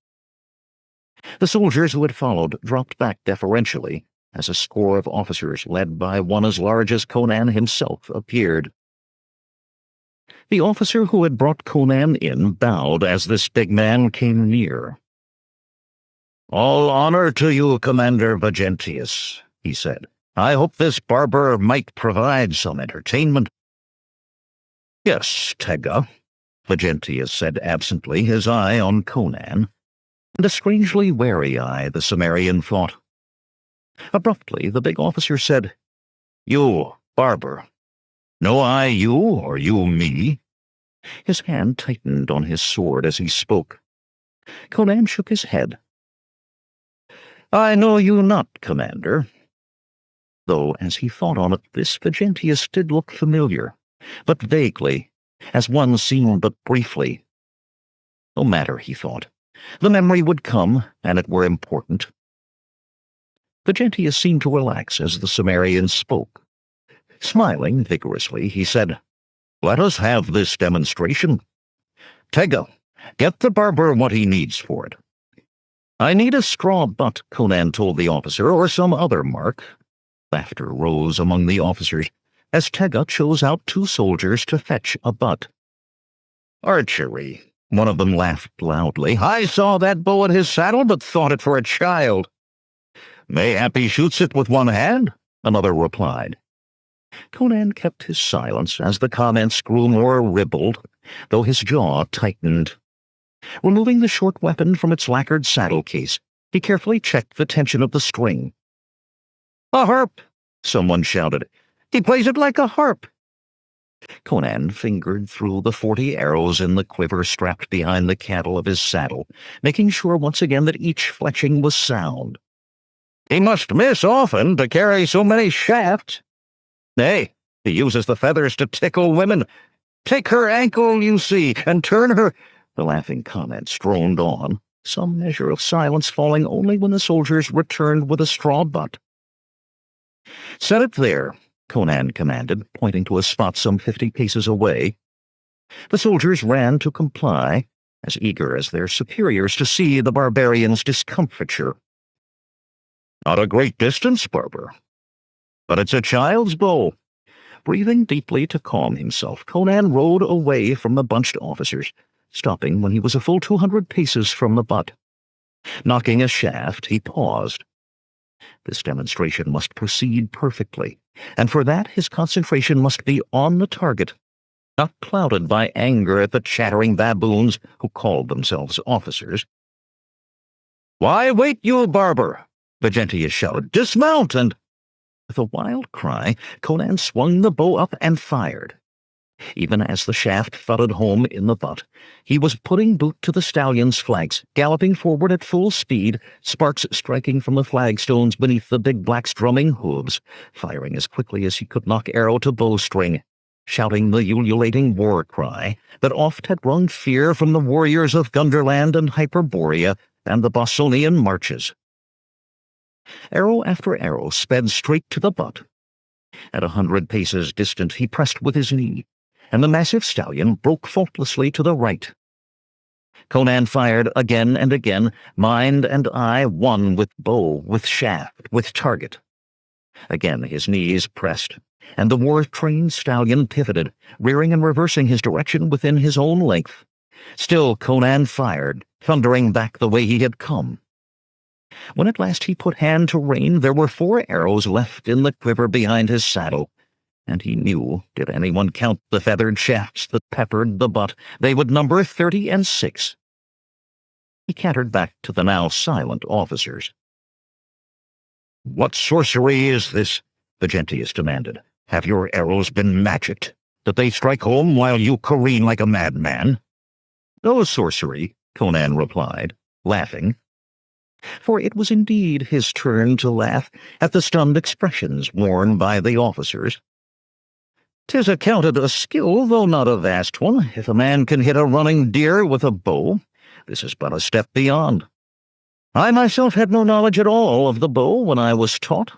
The soldiers who had followed dropped back deferentially as a score of officers led by one as large as Conan himself appeared. The officer who had brought Conan in bowed as this big man came near. "All honor to you, Commander Vegentius," he said. "I hope this barber might provide some entertainment." "Yes, Tega," Vegentius said absently, his eye on Conan, and a strangely wary eye, the Cimmerian thought. Abruptly, the big officer said, "You, barber. Know I you, or you me?" His hand tightened on his sword as he spoke. Conan shook his head. "I know you not, Commander." Though, as he thought on it, this Vegentius did look familiar, but vaguely, as one seen but briefly. No matter, he thought. The memory would come, and it were important. Vegentius seemed to relax as the Cimmerian spoke. Smiling vigorously, he said, "Let us have this demonstration. Tega, get the barber what he needs for it." "I need a straw butt," Conan told the officer, "or some other mark." Laughter rose among the officers as Tega chose out 2 soldiers to fetch a butt. "Archery," one of them laughed loudly. "I saw that bow at his saddle, but thought it for a child." "Mayhap he shoots it with one hand," another replied. Conan kept his silence as the comments grew more ribald, though his jaw tightened. Removing the short weapon from its lacquered saddle case, he carefully checked the tension of the string. "A harp!" someone shouted. "He plays it like a harp." Conan fingered through the 40 arrows in the quiver strapped behind the cantle of his saddle, making sure once again that each fletching was sound. "He must miss often to carry so many shafts." "Nay, he uses the feathers to tickle women. Take her ankle, you see, and turn her—" The laughing comments droned on, some measure of silence falling only when the soldiers returned with a straw butt. "Set it there," Conan commanded, pointing to a spot some 50 paces away. The soldiers ran to comply, as eager as their superiors to see the barbarian's discomfiture. "Not a great distance, barber. But it's a child's bow." Breathing deeply to calm himself, Conan rode away from the bunched officers, stopping when he was a full 200 paces from the butt. Knocking a shaft, he paused. This demonstration must proceed perfectly, and for that his concentration must be on the target, not clouded by anger at the chattering baboons who called themselves officers. "Why wait you, barber?" Vegentius shouted. "Dismount and—" With a wild cry, Conan swung the bow up and fired. Even as the shaft thudded home in the butt, he was putting boot to the stallion's flanks, galloping forward at full speed, sparks striking from the flagstones beneath the big black's drumming hooves, firing as quickly as he could knock arrow to bowstring, shouting the ululating war cry that oft had wrung fear from the warriors of Gunderland and Hyperborea and the Bosonian marches. Arrow after arrow sped straight to the butt. At 100 paces distant he pressed with his knee, and the massive stallion broke faultlessly to the right. Conan fired again and again, mind and eye one with bow, with shaft, with target. Again his knees pressed, and the war-trained stallion pivoted, rearing and reversing his direction within his own length. Still Conan fired, thundering back the way he had come. When at last he put hand to rein, there were 4 arrows left in the quiver behind his saddle, and he knew, did anyone count the feathered shafts that peppered the butt, they would number 36. He cantered back to the now silent officers. "What sorcery is this?" Vegentius demanded. "Have your arrows been magicked? Did they strike home while you careen like a madman?" "No sorcery," Conan replied, laughing. For it was indeed his turn to laugh at the stunned expressions worn by the officers. "'Tis accounted a skill, though not a vast one, if a man can hit a running deer with a bow. This is but a step beyond. I myself had no knowledge at all of the bow when I was taught."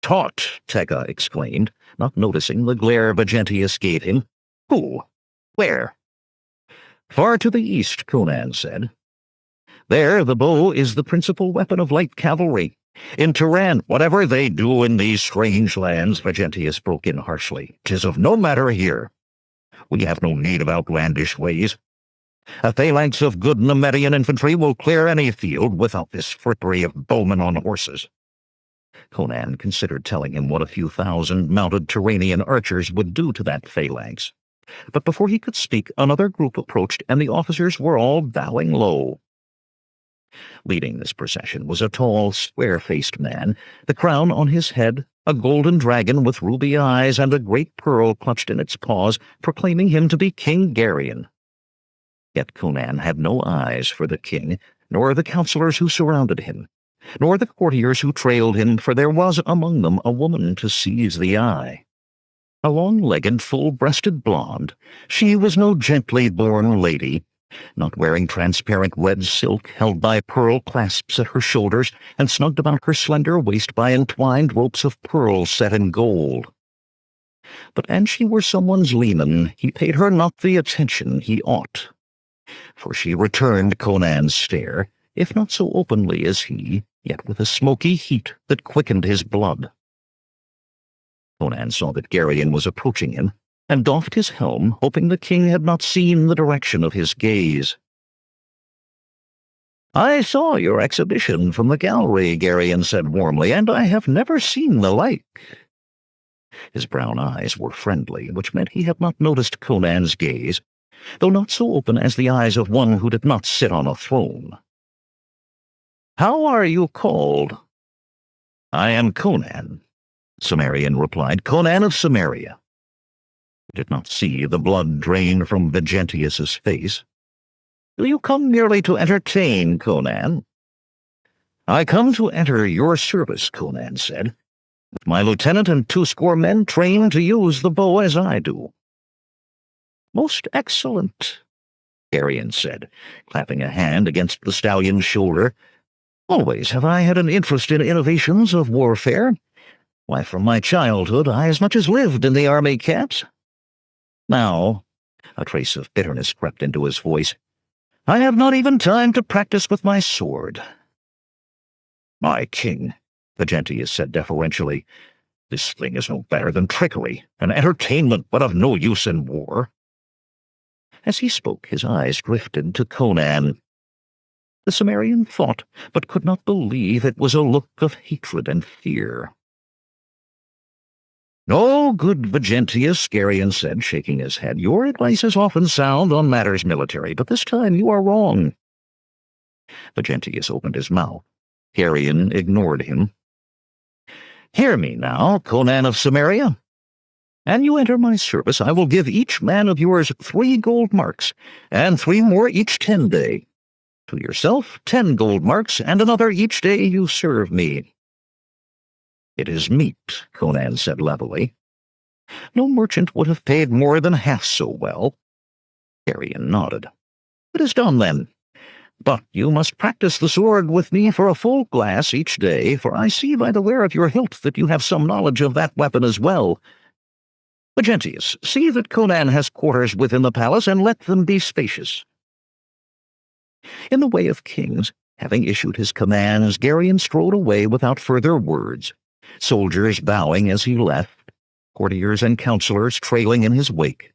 "Taught!" Tega exclaimed, not noticing the glare Vegentius gave him. "Who? Where?" "Far to the east," Conan said. There the bow is the principal weapon of light cavalry. In Turan, whatever they do in these strange lands, Vegentius broke in harshly, 'tis of no matter here. We have no need of outlandish ways. A phalanx of good Nemedian infantry will clear any field without this frippery of bowmen on horses. Conan considered telling him what a few thousand mounted Turanian archers would do to that phalanx. But before he could speak, another group approached, and the officers were all bowing low. Leading this procession was a tall, square-faced man, the crown on his head, a golden dragon with ruby eyes, and a great pearl clutched in its paws, proclaiming him to be King Geryon. Yet Conan had no eyes for the king, nor the counselors who surrounded him, nor the courtiers who trailed him, for there was among them a woman to seize the eye. A long-legged, full-breasted blonde, she was no gently born lady, not wearing transparent red silk held by pearl clasps at her shoulders and snugged about her slender waist by entwined ropes of pearls set in gold. But an she were someone's leman, he paid her not the attention he ought, for she returned Conan's stare, if not so openly as he, yet with a smoky heat that quickened his blood. Conan saw that Geryon was approaching him, and doffed his helm, hoping the king had not seen the direction of his gaze. "I saw your exhibition from the gallery," Geryon said warmly, "and I have never seen the like." His brown eyes were friendly, which meant he had not noticed Conan's gaze, though not so open as the eyes of one who did not sit on a throne. "How are you called?" "I am Conan," Cimmerian replied, "Conan of Samaria." He did not see the blood drain from Vegentius's face. "Do you come merely to entertain, Conan?" "I come to enter your service," Conan said, "with my lieutenant and 20 men trained to use the bow as I do." "Most excellent," Geryon said, clapping a hand against the stallion's shoulder. "Always have I had an interest in innovations of warfare. Why, from my childhood I as much as lived in the army camps. Now," a trace of bitterness crept into his voice, "I have not even time to practice with my sword." "My king," Vegentius said deferentially, "this thing is no better than trickery, an entertainment, but of no use in war." As he spoke, his eyes drifted to Conan. The Cimmerian thought, but could not believe it was a look of hatred and fear. "No, good Vegentius," Geryon said, shaking his head. "Your advice is often sound on matters military, but this time you are wrong." Vegentius opened his mouth. Geryon ignored him. "Hear me now, Conan of Samaria. An you enter my service, I will give each man of yours 3 gold marks, and 3 more each 10-day. To yourself 10 gold marks, and another each day you serve me." "It is meet," Conan said levelly. "No merchant would have paid more than half so well." Geryon nodded. "It is done, then. But you must practice the sword with me for a full glass each day, for I see by the wear of your hilt that you have some knowledge of that weapon as well. Vegentius, see that Conan has quarters within the palace, and let them be spacious." In the way of kings, having issued his commands, Geryon strode away without further words, soldiers bowing as he left, courtiers and counselors trailing in his wake.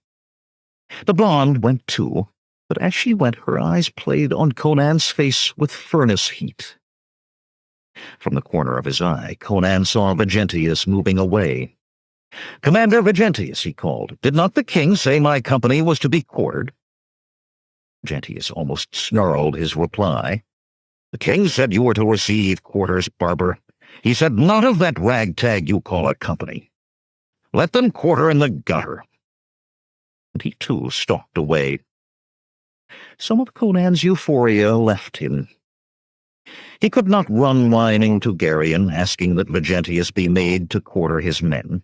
The blonde went too, but as she went her eyes played on Conan's face with furnace heat. From the corner of his eye, Conan saw Vegentius moving away. "Commander Vegentius," he called, "did not the king say my company was to be quartered?" Vegentius almost snarled his reply. "The king said you were to receive quarters, barber. He said not of that ragtag you call a company. Let them quarter in the gutter." And he too stalked away. Some of Conan's euphoria left him. He could not run whining to Geryon, asking that Vegentius be made to quarter his men.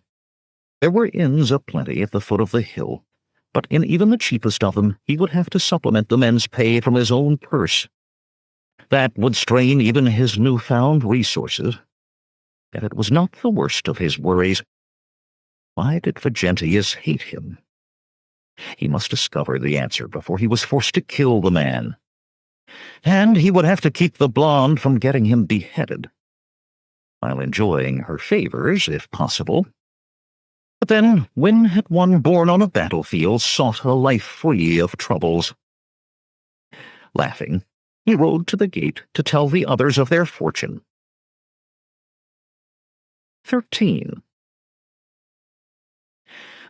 There were inns aplenty at the foot of the hill, but in even the cheapest of them he would have to supplement the men's pay from his own purse. That would strain even his newfound resources. Yet it was not the worst of his worries. Why did Vegentius hate him? He must discover the answer before he was forced to kill the man. and he would have to keep the blonde from getting him beheaded, while enjoying her favors, if possible. But then, when had one born on a battlefield sought a life free of troubles? Laughing, he rode to the gate to tell the others of their fortune. 13.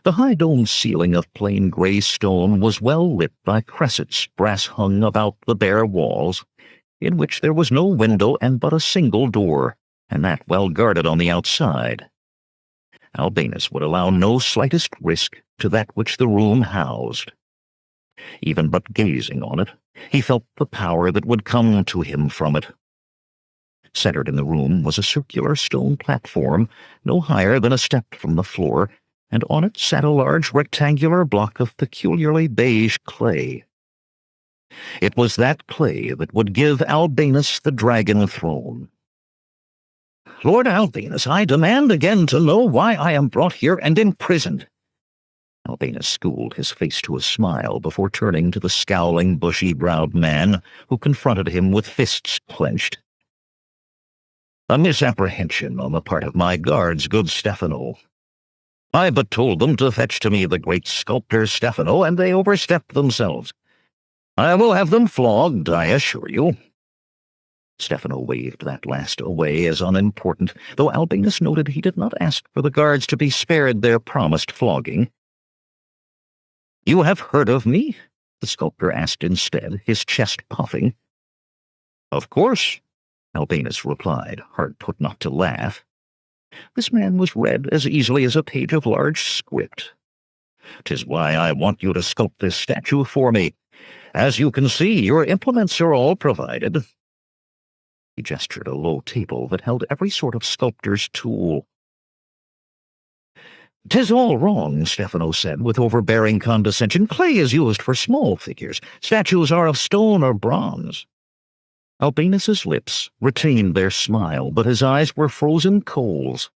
The high domed ceiling of plain gray stone was well lit by cressets brass-hung about the bare walls, in which there was no window and but a single door, and that well guarded on the outside. Albinus would allow no slightest risk to that which the room housed. Even but gazing on it, he felt the power that would come to him from it. Centered in the room was a circular stone platform, no higher than a step from the floor, and on it sat a large rectangular block of peculiarly beige clay. It was that clay that would give Albinus the dragon throne. "Lord Albinus, I demand again to know why I am brought here and imprisoned." Albinus schooled his face to a smile before turning to the scowling, bushy-browed man who confronted him with fists clenched. "A misapprehension on the part of my guards, good Stefano. I but told them to fetch to me the great sculptor Stefano, and they overstepped themselves. I will have them flogged, I assure you." Stefano waved that last away as unimportant, though Albinus noted he did not ask for the guards to be spared their promised flogging. "You have heard of me?" the sculptor asked instead, his chest puffing. "Of course," Albinus replied, hard put not to laugh. This man was read as easily as a page of large script. "'Tis why I want you to sculpt this statue for me. As you can see, your implements are all provided." He gestured a low table that held every sort of sculptor's tool. "'Tis all wrong," Stefano said with overbearing condescension. "Clay is used for small figures. Statues are of stone or bronze." Albinus's lips retained their smile, but his eyes were frozen coals.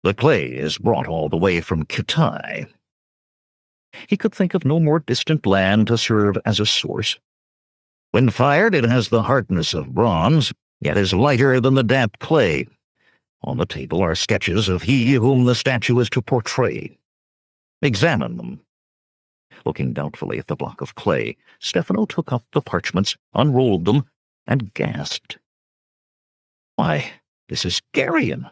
"The clay is brought all the way from Kitai." He could think of no more distant land to serve as a source. "When fired, it has the hardness of bronze, yet is lighter than the damp clay. On the table are sketches of he whom the statue is to portray. Examine them." Looking doubtfully at the block of clay, Stefano took up the parchments, unrolled them, and gasped. "Why, this is Garion."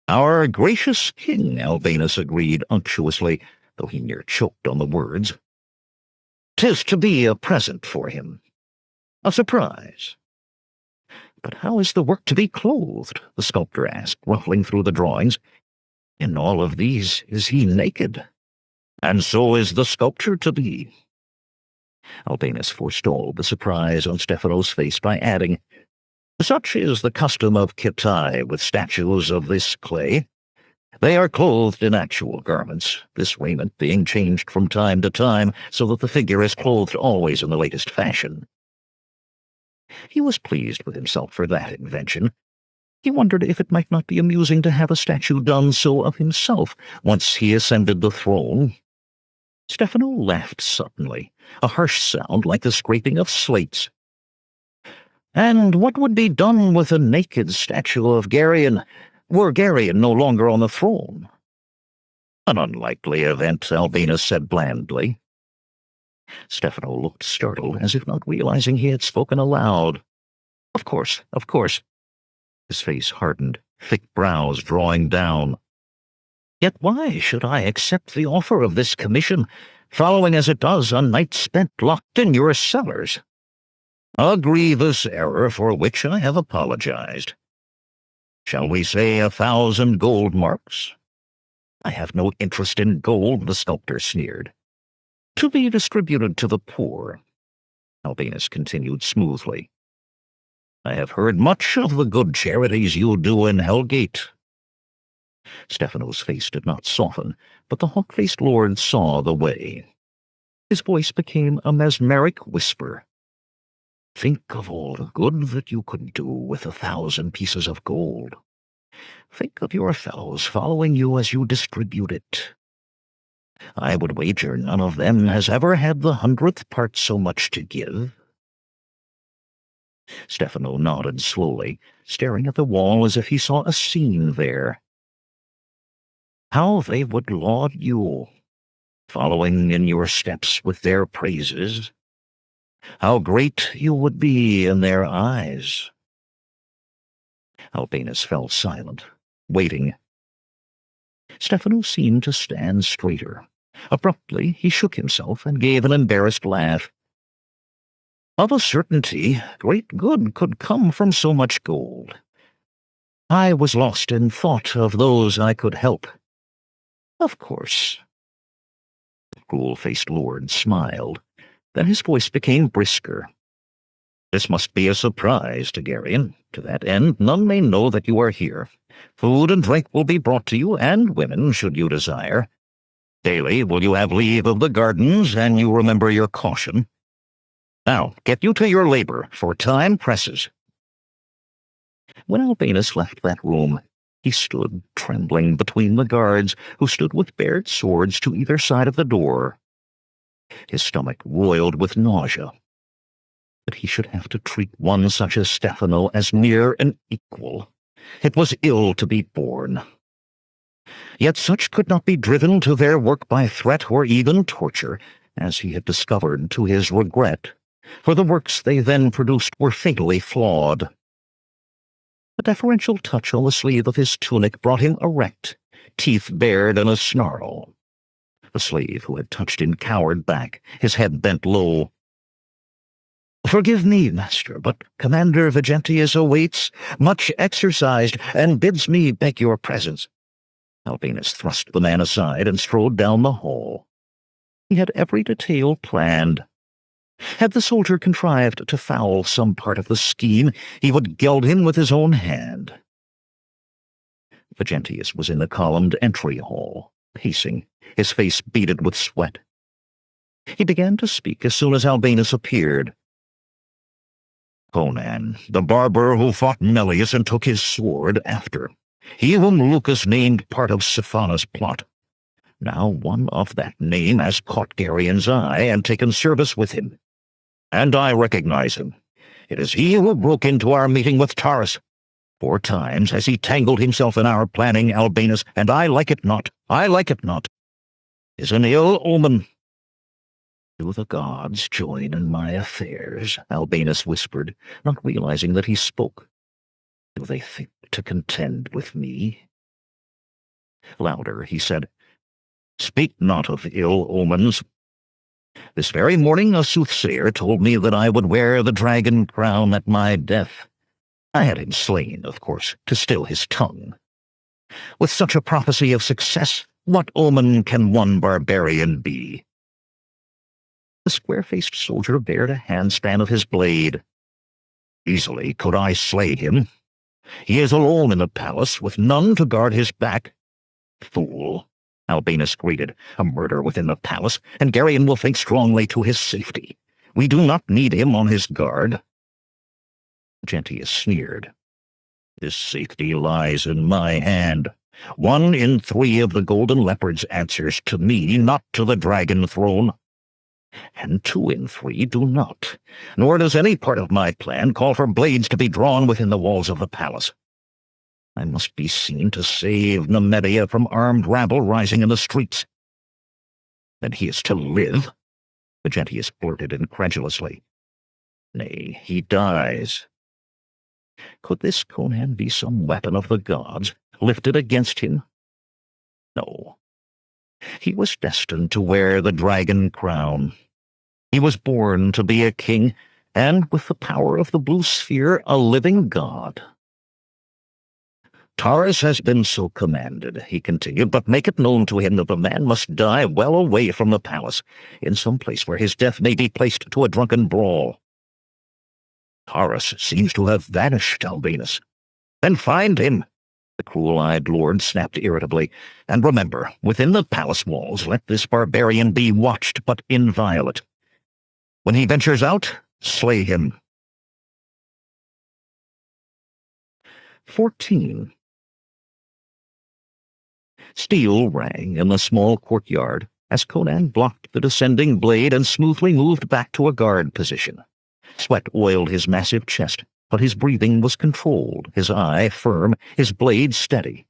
"Our gracious king," Albinus agreed unctuously, though he near choked on the words. "'Tis to be a present for him. A surprise." "But how is the work to be clothed?" the sculptor asked, ruffling through the drawings. "In all of these is he naked. And so is the sculpture to be." Albinus forestalled the surprise on Stefano's face by adding, "Such is the custom of Kitai with statues of this clay. They are clothed in actual garments, this raiment being changed from time to time so that the figure is clothed always in the latest fashion." He was pleased with himself for that invention. He wondered if it might not be amusing to have a statue done so of himself once he ascended the throne. Stefano laughed suddenly, a harsh sound like the scraping of slates. "And what would be done with a naked statue of Garion, were Garion no longer on the throne?" "An unlikely event," Albinus said blandly. Stefano looked startled, as if not realizing he had spoken aloud. Of course. His face hardened, thick brows drawing down. "Yet why should I accept the offer of this commission, following as it does a night spent locked in your cellars?" "A grievous error for which I have apologized. Shall we say 1,000 gold marks?" "I have no interest in gold," the sculptor sneered. "To be distributed to the poor," Albinus continued smoothly. "I have heard much of the good charities you do in Hellgate." Stefano's face did not soften, but the hawk-faced lord saw the way. His voice became a mesmeric whisper. "Think of all the good that you could do with 1,000 pieces of gold. Think of your fellows following you as you distribute it. I would wager none of them has ever had the 100th part so much to give." Stefano nodded slowly, staring at the wall as if he saw a scene there. How they would laud you, following in your steps with their praises. How great you would be in their eyes. Albinus fell silent, waiting. Stefano seemed to stand straighter. Abruptly, he shook himself and gave an embarrassed laugh. Of a certainty, great good could come from so much gold. I was lost in thought of those I could help. Of course. The cruel-faced lord smiled. Then his voice became brisker. This must be a surprise to Garion. To that end, none may know that you are here. Food and drink will be brought to you, and women, should you desire. Daily will you have leave of the gardens, and you remember your caution. Now, get you to your labor, for time presses. When Albinus left that room, he stood trembling between the guards, who stood with bared swords to either side of the door. His stomach roiled with nausea. That he should have to treat one such as Stefano as near an equal. It was ill to be borne. Yet such could not be driven to their work by threat or even torture, as he had discovered to his regret, for the works they then produced were fatally flawed. A deferential touch on the sleeve of his tunic brought him erect, teeth bared in a snarl. The slave who had touched him cowered back, his head bent low. Forgive me, master, but Commander Vigentius awaits, much exercised, and bids me beg your presence. Albinus thrust the man aside and strode down the hall. He had every detail planned. Had the soldier contrived to foul some part of the scheme, he would gild him with his own hand. Vigentius was in the columned entry hall, pacing, his face beaded with sweat. He began to speak as soon as Albinus appeared. Conan, the barber who fought Melius and took his sword after, he whom Lucas named part of Siphona's plot. Now one of that name has caught Garion's eye and taken service with him. And I recognize him. It is he who broke into our meeting with Taurus. 4 times has he tangled himself in our planning, Albinus, and I like it not. I like it not. 'Tis an ill omen. Do the gods join in my affairs? Albinus whispered, not realizing that he spoke. Do they think to contend with me? Louder, he said, Speak not of ill omens. This very morning a soothsayer told me that I would wear the dragon crown at my death. I had him slain, of course, to still his tongue. With such a prophecy of success, what omen can one barbarian be? The square-faced soldier bared a handspan of his blade. Easily could I slay him. He is alone in the palace, with none to guard his back. Fool, Albinus greeted, a murder within the palace, and Garion will think strongly to his safety. We do not need him on his guard. Gentius sneered. This safety lies in my hand. 1 in 3 of the golden leopards answers to me, not to the dragon throne. And 2 in 3 do not, nor does any part of my plan call for blades to be drawn within the walls of the palace. I must be seen to save Nemedia from armed rabble rising in the streets. Then he is to live? Vigentius blurted incredulously. Nay, he dies. Could this Conan be some weapon of the gods, lifted against him? No. He was destined to wear the dragon crown. He was born to be a king, and with the power of the blue sphere, a living god. Taurus has been so commanded, he continued, but make it known to him that the man must die well away from the palace, in some place where his death may be placed to a drunken brawl. Taurus seems to have vanished, Albinus. Then find him, the cruel-eyed lord snapped irritably, and remember, within the palace walls let this barbarian be watched but inviolate. When he ventures out, slay him. 14. Steel rang in the small courtyard as Conan blocked the descending blade and smoothly moved back to a guard position. Sweat oiled his massive chest, but his breathing was controlled, his eye firm, his blade steady.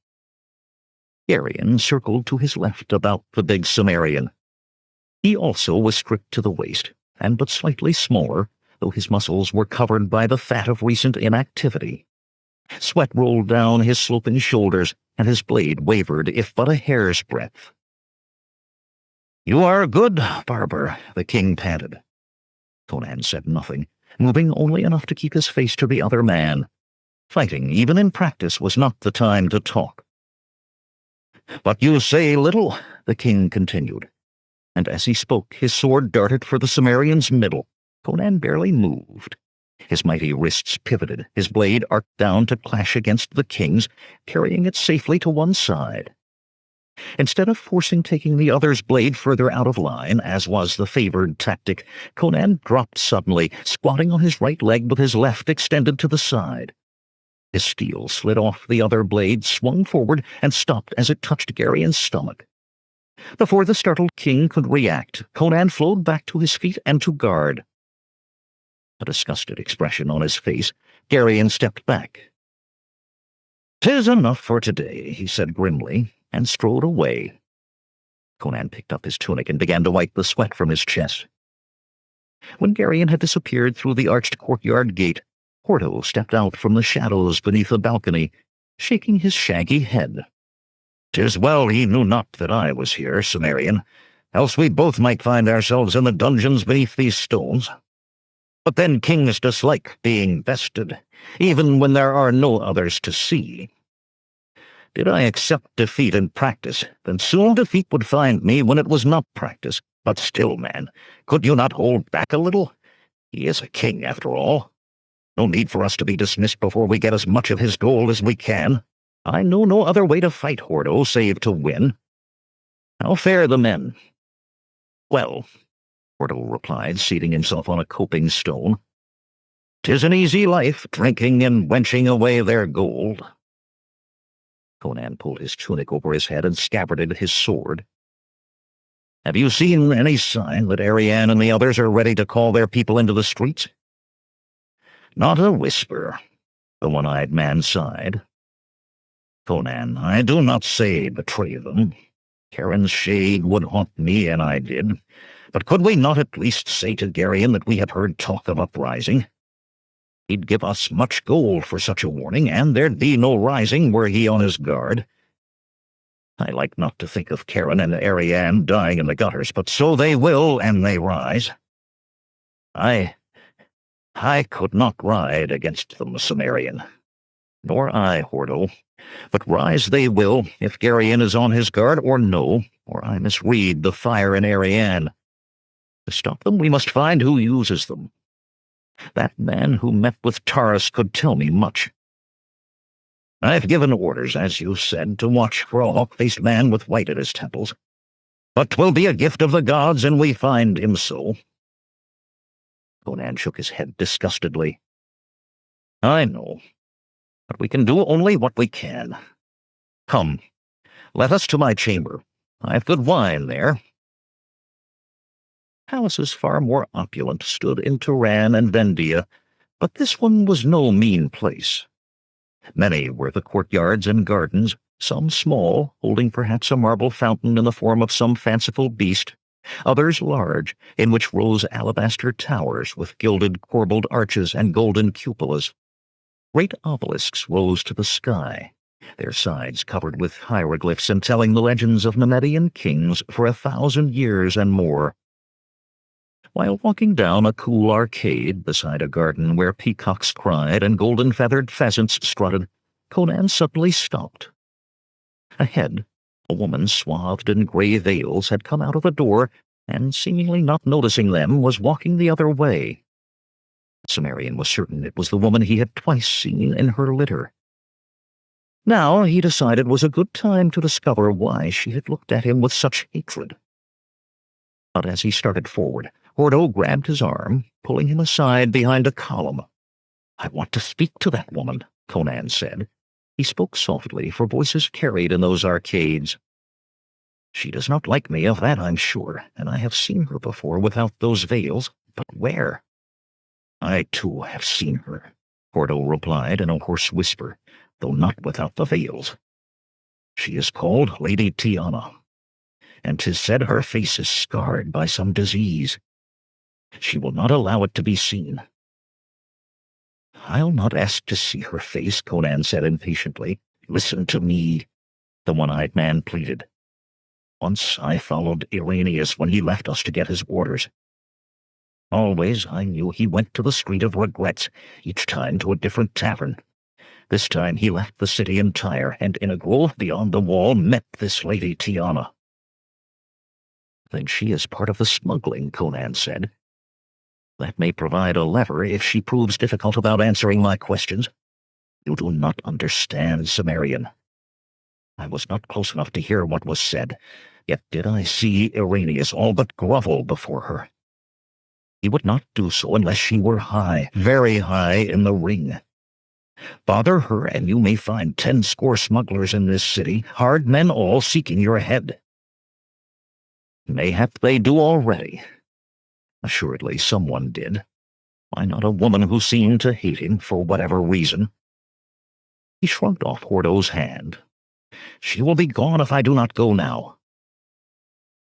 Garion circled to his left about the big Cimmerian. He also was stripped to the waist, and but slightly smaller, though his muscles were covered by the fat of recent inactivity. Sweat rolled down his sloping shoulders, and his blade wavered if but a hair's breadth. "You are good, barber," the king panted. Conan said nothing, moving only enough to keep his face to the other man. Fighting, even in practice, was not the time to talk. "But you say little," the king continued, and as he spoke his sword darted for the Cimmerian's middle. Conan barely moved. His mighty wrists pivoted, his blade arced down to clash against the king's, carrying it safely to one side. Instead of taking the other's blade further out of line, as was the favored tactic, Conan dropped suddenly, squatting on his right leg with his left extended to the side. His steel slid off the other blade, swung forward, and stopped as it touched Garion's stomach. Before the startled king could react, Conan flowed back to his feet and to guard. A disgusted expression on his face, Garion stepped back. "'Tis enough for today," he said grimly, and strode away. Conan picked up his tunic and began to wipe the sweat from his chest. When Garion had disappeared through the arched courtyard gate, Hordo stepped out from the shadows beneath the balcony, shaking his shaggy head. "'Tis well he knew not that I was here, Cimmerian, else we both might find ourselves in the dungeons beneath these stones. But then kings dislike being bested, even when there are no others to see. Did I accept defeat in practice, then soon defeat would find me when it was not practice. But still, man, could you not hold back a little? He is a king, after all. No need for us to be dismissed before we get as much of his gold as we can. I know no other way to fight Hordo save to win. How fare the men?" "Well," Hordo replied, seating himself on a coping stone. "'Tis an easy life, drinking and wenching away their gold." Conan pulled his tunic over his head and scabbarded his sword. "Have you seen any sign that Ariane and the others are ready to call their people into the streets?" "Not a whisper," the one-eyed man sighed. "Conan, I do not say betray them. Charon's shade would haunt me, and I did. But could we not at least say to Garion that we have heard talk of uprising? He'd give us much gold for such a warning, and there'd be no rising were he on his guard. I like not to think of Charon and Ariane dying in the gutters, but so they will, and they rise. I could not ride against them, Cimmerian. Nor I, Hordo. But rise they will, if Garion is on his guard or no, or I misread the fire in Ariane. To stop them, we must find who uses them. That man who met with Taurus could tell me much. I've given orders, as you said, to watch for a hawk-faced man with white at his temples. But 'twill be a gift of the gods, and we find him so." Conan shook his head disgustedly. "I know, but we can do only what we can. Come, let us to my chamber. I have good wine there." Palaces far more opulent stood in Turan and Vendia, but this one was no mean place. Many were the courtyards and gardens, some small, holding perhaps a marble fountain in the form of some fanciful beast, others large, in which rose alabaster towers with gilded corbelled arches and golden cupolas. Great obelisks rose to the sky, their sides covered with hieroglyphs and telling the legends of Nemedian kings for 1,000 years and more. While walking down a cool arcade beside a garden where peacocks cried and golden-feathered pheasants strutted, Conan suddenly stopped. Ahead, a woman swathed in grey veils had come out of a door and, seemingly not noticing them, was walking the other way. Cimmerian was certain it was the woman he had twice seen in her litter. Now, he decided, was a good time to discover why she had looked at him with such hatred. But as he started forward, Hordo grabbed his arm, pulling him aside behind a column. "I want to speak to that woman," Conan said. He spoke softly, for voices carried in those arcades. "She does not like me, of that I'm sure, and I have seen her before without those veils. But where?" I too have seen her, Hordo replied in a hoarse whisper, though not without the veils. She is called Lady Tiana, and 'tis said her face is scarred by some disease. She will not allow it to be seen. I'll not ask to see her face, Conan said impatiently. Listen to me, the one-eyed man pleaded. Once I followed Irenaeus when he left us to get his orders. Always I knew he went to the Street of Regrets, each time to a different tavern. This time he left the city entire, and in a grove beyond the wall met this Lady Tiana. Then she is part of the smuggling, Conan said. That may provide a lever if she proves difficult about answering my questions. You do not understand, Cimmerian. I was not close enough to hear what was said, yet did I see Irenaeus all but grovel before her. He would not do so unless she were high, very high in the ring. Bother her, and you may find 10 score smugglers in this city, hard men all seeking your head. Mayhap they do already. Assuredly someone did. Why not a woman who seemed to hate him for whatever reason? He shrugged off Hordo's hand. She will be gone if I do not go now.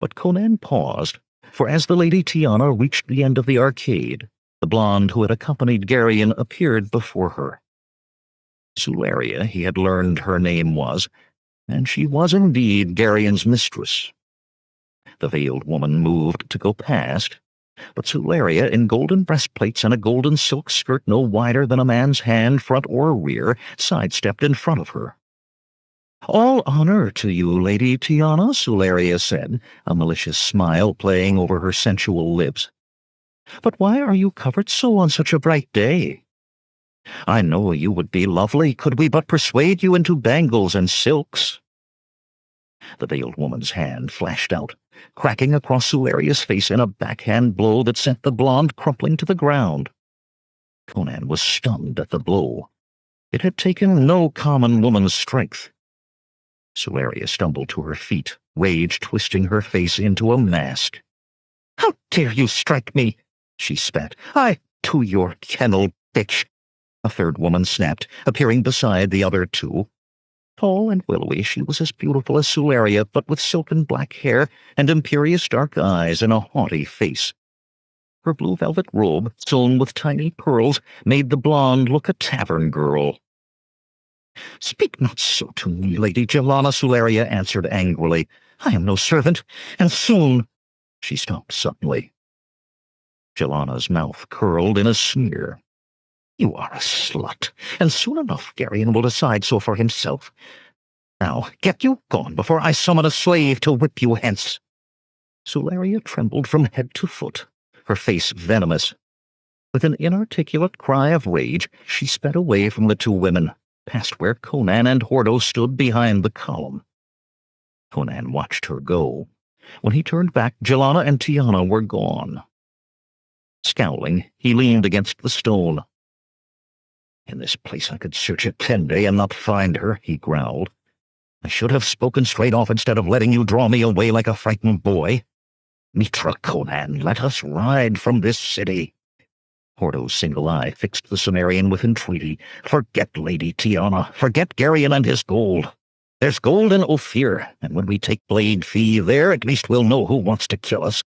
But Conan paused, for as the Lady Tiana reached the end of the arcade, the blonde who had accompanied Geryon appeared before her. Sularia, he had learned her name was, and she was indeed Geryon's mistress. The veiled woman moved to go past, but Sularia, in golden breastplates and a golden silk skirt no wider than a man's hand, front or rear, sidestepped in front of her. "All honor to you, Lady Tiana," Sularia said, a malicious smile playing over her sensual lips. "But why are you covered so on such a bright day? I know you would be lovely could we but persuade you into bangles and silks." The veiled woman's hand flashed out, cracking across Sularia's face in a backhand blow that sent the blonde crumpling to the ground. Conan was stunned at the blow. It had taken no common woman's strength. Sularia stumbled to her feet, rage twisting her face into a mask. "How dare you strike me?" she spat. "I, to your kennel, bitch!" a third woman snapped, appearing beside the other two. Tall and willowy, she was as beautiful as Sularia, but with silken black hair and imperious dark eyes and a haughty face. Her blue velvet robe, sewn with tiny pearls, made the blonde look a tavern girl. "Speak not so to me, Lady Jelana," Sularia answered angrily. "I am no servant, and soon—" She stopped suddenly. Jelana's mouth curled in a sneer. "You are a slut, and soon enough Geryon will decide so for himself. Now, get you gone before I summon a slave to whip you hence." Sularia trembled from head to foot, her face venomous. With an inarticulate cry of rage, she sped away from the two women, past where Conan and Hordo stood behind the column. Conan watched her go. When he turned back, Jelana and Tiana were gone. Scowling, he leaned against the stone. "In this place I could search it 10 days and not find her," he growled. "I should have spoken straight off instead of letting you draw me away like a frightened boy. Mitra, Conan, let us ride from this city." Hordo's single eye fixed the Cimmerian with entreaty. "Forget Lady Tiana. Forget Geryon and his gold. There's gold in Ophir, and when we take Blade Fee there, at least we'll know who wants to kill us."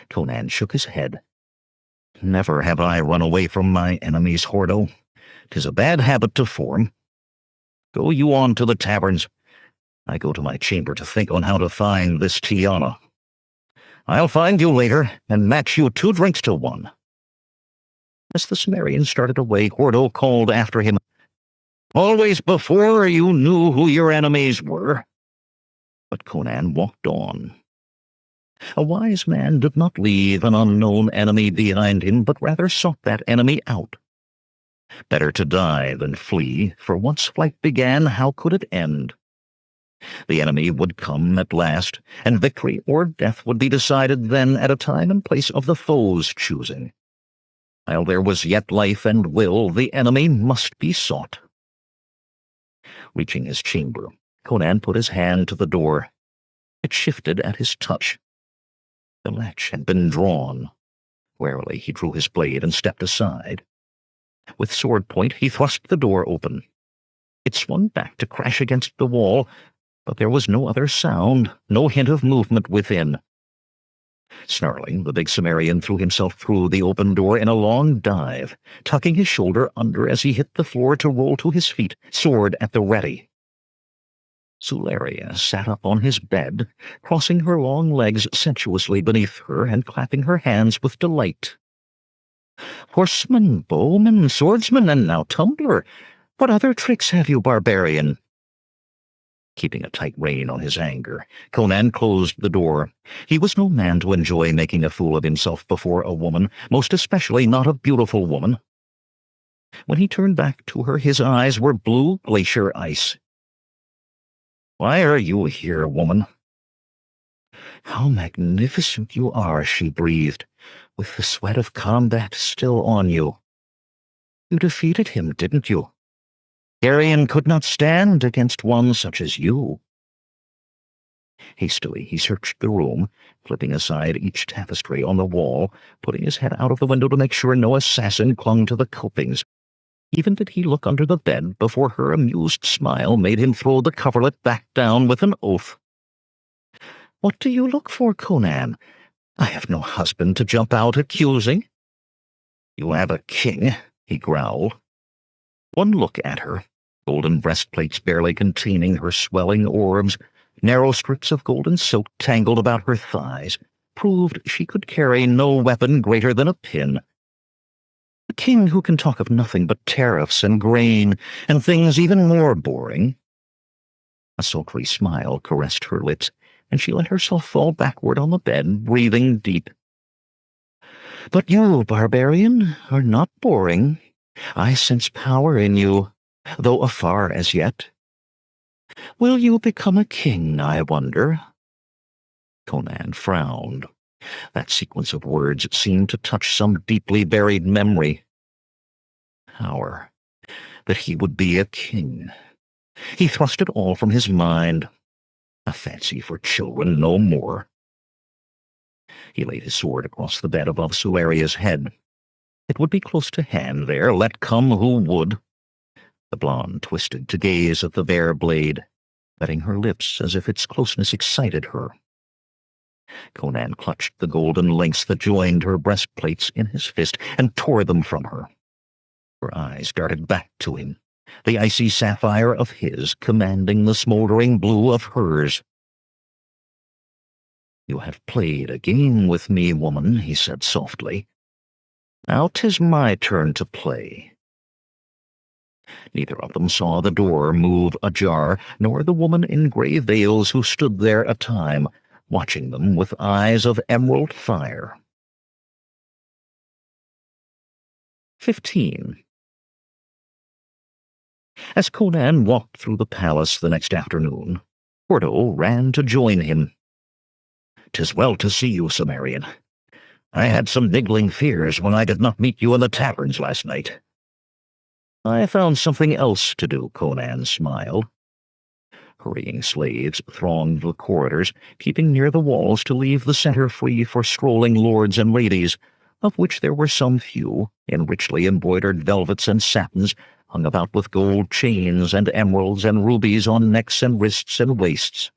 Conan shook his head. "Never have I run away from my enemies, Hordo. 'Tis a bad habit to form. Go you on to the taverns. I go to my chamber to think on how to find this Tiana. I'll find you later, and match you 2 drinks to 1. As the Cimmerian started away, Hordo called after him, "Always before you knew who your enemies were." But Conan walked on. A wise man did not leave an unknown enemy behind him, but rather sought that enemy out. Better to die than flee, for once flight began, how could it end? The enemy would come at last, and victory or death would be decided then at a time and place of the foe's choosing. While there was yet life and will, the enemy must be sought. Reaching his chamber, Conan put his hand to the door. It shifted at his touch. The latch had been drawn. Warily he drew his blade and stepped aside. With sword point he thrust the door open. It swung back to crash against the wall, but there was no other sound, no hint of movement within. Snarling, the big Cimmerian threw himself through the open door in a long dive, tucking his shoulder under as he hit the floor to roll to his feet, sword at the ready. Sularia sat up on his bed, crossing her long legs sensuously beneath her and clapping her hands with delight. "Horseman, bowman, swordsman, and now tumbler. What other tricks have you, barbarian?" Keeping a tight rein on his anger, Conan closed the door. He was no man to enjoy making a fool of himself before a woman, most especially not a beautiful woman. When he turned back to her, his eyes were blue glacier ice. "Why are you here, woman?" "How magnificent you are," she breathed, "with the sweat of combat still on you. You defeated him, didn't you? Geryon could not stand against one such as you." Hastily he searched the room, flipping aside each tapestry on the wall, putting his head out of the window to make sure no assassin clung to the copings. Even did he look under the bed before her amused smile made him throw the coverlet back down with an oath. "What do you look for, Conan? I have no husband to jump out accusing." "You have a king," he growled. One look at her, golden breastplates barely containing her swelling orbs, narrow strips of golden silk tangled about her thighs, proved she could carry no weapon greater than a pin. A king who can talk of nothing but tariffs and grain and things even more boring. A sultry smile caressed her lips, and she let herself fall backward on the bed, breathing deep. "But you, barbarian, are not boring. I sense power in you, though afar as yet. Will you become a king, I wonder?" Conan frowned. That sequence of words seemed to touch some deeply buried memory. Power. That he would be a king. He thrust it all from his mind. A fancy for children, no more. He laid his sword across the bed above Sularia's head. It would be close to hand there, let come who would. The blonde twisted to gaze at the bare blade, wetting her lips as if its closeness excited her. Conan clutched the golden links that joined her breastplates in his fist and tore them from her. Her eyes darted back to him, the icy sapphire of his commanding the smoldering blue of hers. "You have played a game with me, woman," he said softly. "Now 'tis my turn to play." Neither of them saw the door move ajar, nor the woman in grey veils who stood there a time, watching them with eyes of emerald fire. 15. As Conan walked through the palace the next afternoon, Porto ran to join him. "'Tis well to see you, Cimmerian. I had some niggling fears when I did not meet you in the taverns last night." "I found something else to do," Conan smiled. Hurrying slaves thronged the corridors, keeping near the walls to leave the center free for strolling lords and ladies, of which there were some few, in richly embroidered velvets and satins, hung about with gold chains and emeralds and rubies on necks and wrists and waists.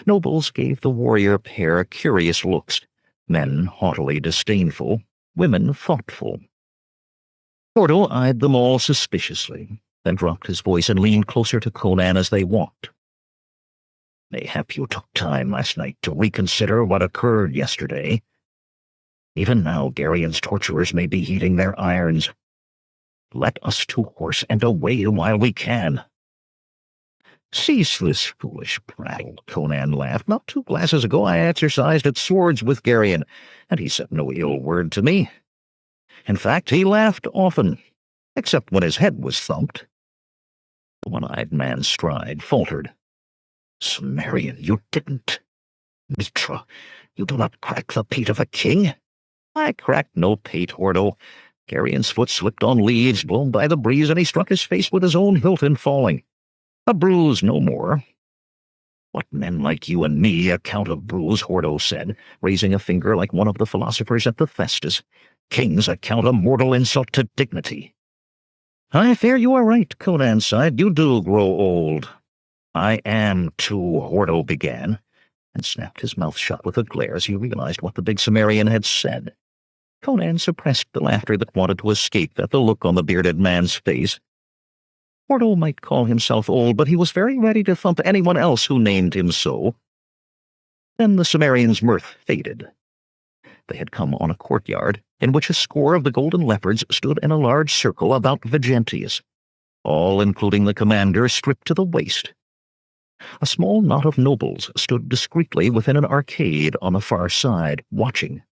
Nobles gave the warrior pair curious looks, men haughtily disdainful, women thoughtful. Porto eyed them all suspiciously, then dropped his voice and leaned closer to Conan as they walked. "Mayhap you took time last night to reconsider what occurred yesterday. Even now Geryon's torturers may be heating their irons. Let us to horse and away while we can." "Cease this foolish prattle," Conan laughed. "Not 2 glasses ago I exercised at swords with Geryon, and he said no ill word to me. In fact, he laughed often, except when his head was thumped." The one-eyed man's stride faltered. "Cimmerian, you didn't. Mitra, you do not crack the pate of a king." "I cracked no pate, Hordo. Geryon's foot slipped on leaves blown by the breeze, and he struck his face with his own hilt in falling. A bruise, no more." What men like you and me account of bruise, Hordo said, raising a finger like one of the philosophers at the festus. Kings account a mortal insult to dignity. I fear you are right, Conan sighed. You do grow old. I am, too, Hordo began, and snapped his mouth shut with a glare as he realized what the big Cimmerian had said. Conan suppressed the laughter that wanted to escape at the look on the bearded man's face. Hordo might call himself old, but he was very ready to thump anyone else who named him so. Then the Cimmerian's mirth faded. They had come on a courtyard, in which a score of the golden leopards stood in a large circle about Vigentius, all including the commander stripped to the waist. A small knot of nobles stood discreetly within an arcade on the far side, watching.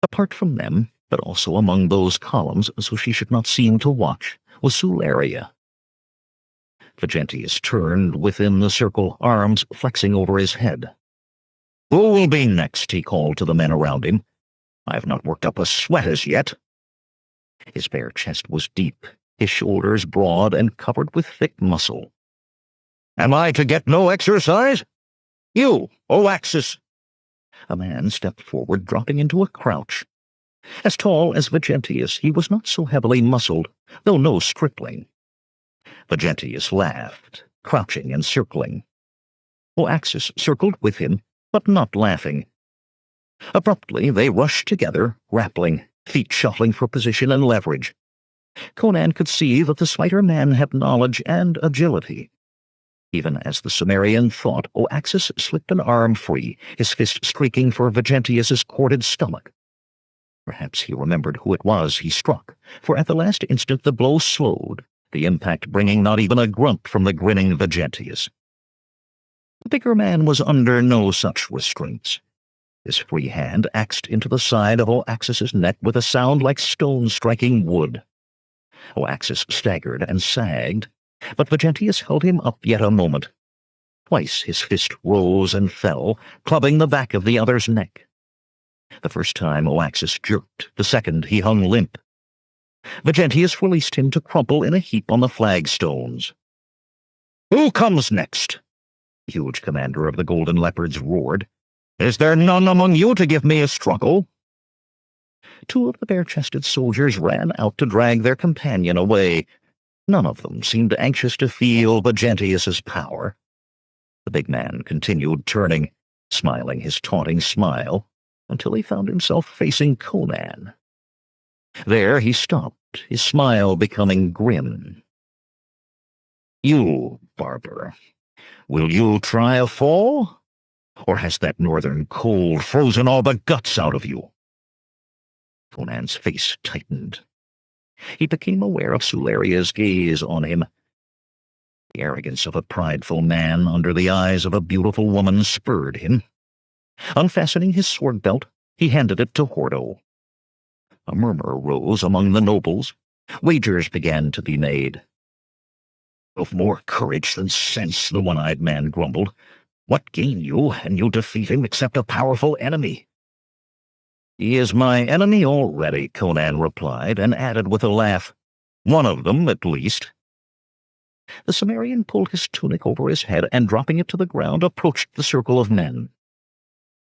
Apart from them, but also among those columns, so she should not seem to watch, was Sularia. Vigentius turned within the circle, arms flexing over his head. "Who will be next?" he called to the men around him. "I have not worked up a sweat as yet." His bare chest was deep, his shoulders broad and covered with thick muscle. "Am I to get no exercise? You, Oaxus!" A man stepped forward, dropping into a crouch. As tall as Vigentius, he was not so heavily muscled, though no stripling. Vigentius laughed, crouching and circling. Oaxus circled with him, but not laughing. Abruptly, they rushed together, grappling, feet shuffling for position and leverage. Conan could see that the slighter man had knowledge and agility. Even as the Cimmerian thought, Oaxus slipped an arm free, his fist streaking for Vigentius's corded stomach. Perhaps he remembered who it was he struck, for at the last instant the blow slowed, the impact bringing not even a grunt from the grinning Vigentius. The bigger man was under no such restraints. His free hand axed into the side of Oaxus's neck with a sound like stone striking wood. Oaxus staggered and sagged, but Vigentius held him up yet a moment. Twice his fist rose and fell, clubbing the back of the other's neck. The first time Oaxus jerked, the second he hung limp. Vigentius released him to crumple in a heap on the flagstones. "Who comes next?" the huge commander of the Golden Leopards roared. "Is there none among you to give me a struggle?" Two of the bare-chested soldiers ran out to drag their companion away. None of them seemed anxious to feel Vigentius's power. The big man continued turning, smiling his taunting smile, until he found himself facing Conan. There he stopped, his smile becoming grim. "You, barber, will you try a fall? Or has that northern cold frozen all the guts out of you?" Conan's face tightened. He became aware of Sularia's gaze on him. The arrogance of a prideful man under the eyes of a beautiful woman spurred him. Unfastening his sword belt, he handed it to Hordo. A murmur rose among the nobles. Wagers began to be made. "Of more courage than sense," the one-eyed man grumbled. "What gain you, and you defeat him, except a powerful enemy?" "He is my enemy already," Conan replied, and added with a laugh, "One of them, at least." The Cimmerian pulled his tunic over his head and, dropping it to the ground, approached the circle of men.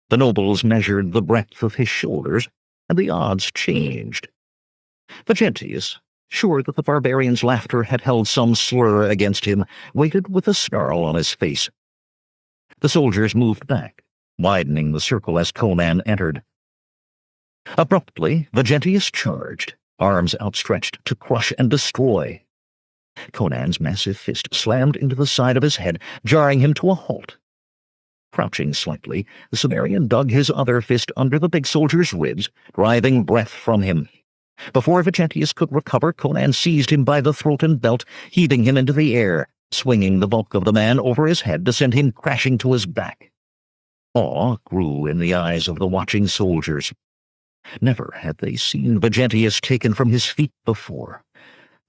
The nobles measured the breadth of his shoulders, and the odds changed. Vigentius, sure that the barbarian's laughter had held some slur against him, waited with a snarl on his face. The soldiers moved back, widening the circle as Conan entered. Abruptly, Vigentius charged, arms outstretched to crush and destroy. Conan's massive fist slammed into the side of his head, jarring him to a halt. Crouching slightly, the Cimmerian dug his other fist under the big soldier's ribs, driving breath from him. Before Vigentius could recover, Conan seized him by the throat and belt, heaving him into the air, swinging the bulk of the man over his head to send him crashing to his back. Awe grew in the eyes of the watching soldiers. Never had they seen Vigentius taken from his feet before.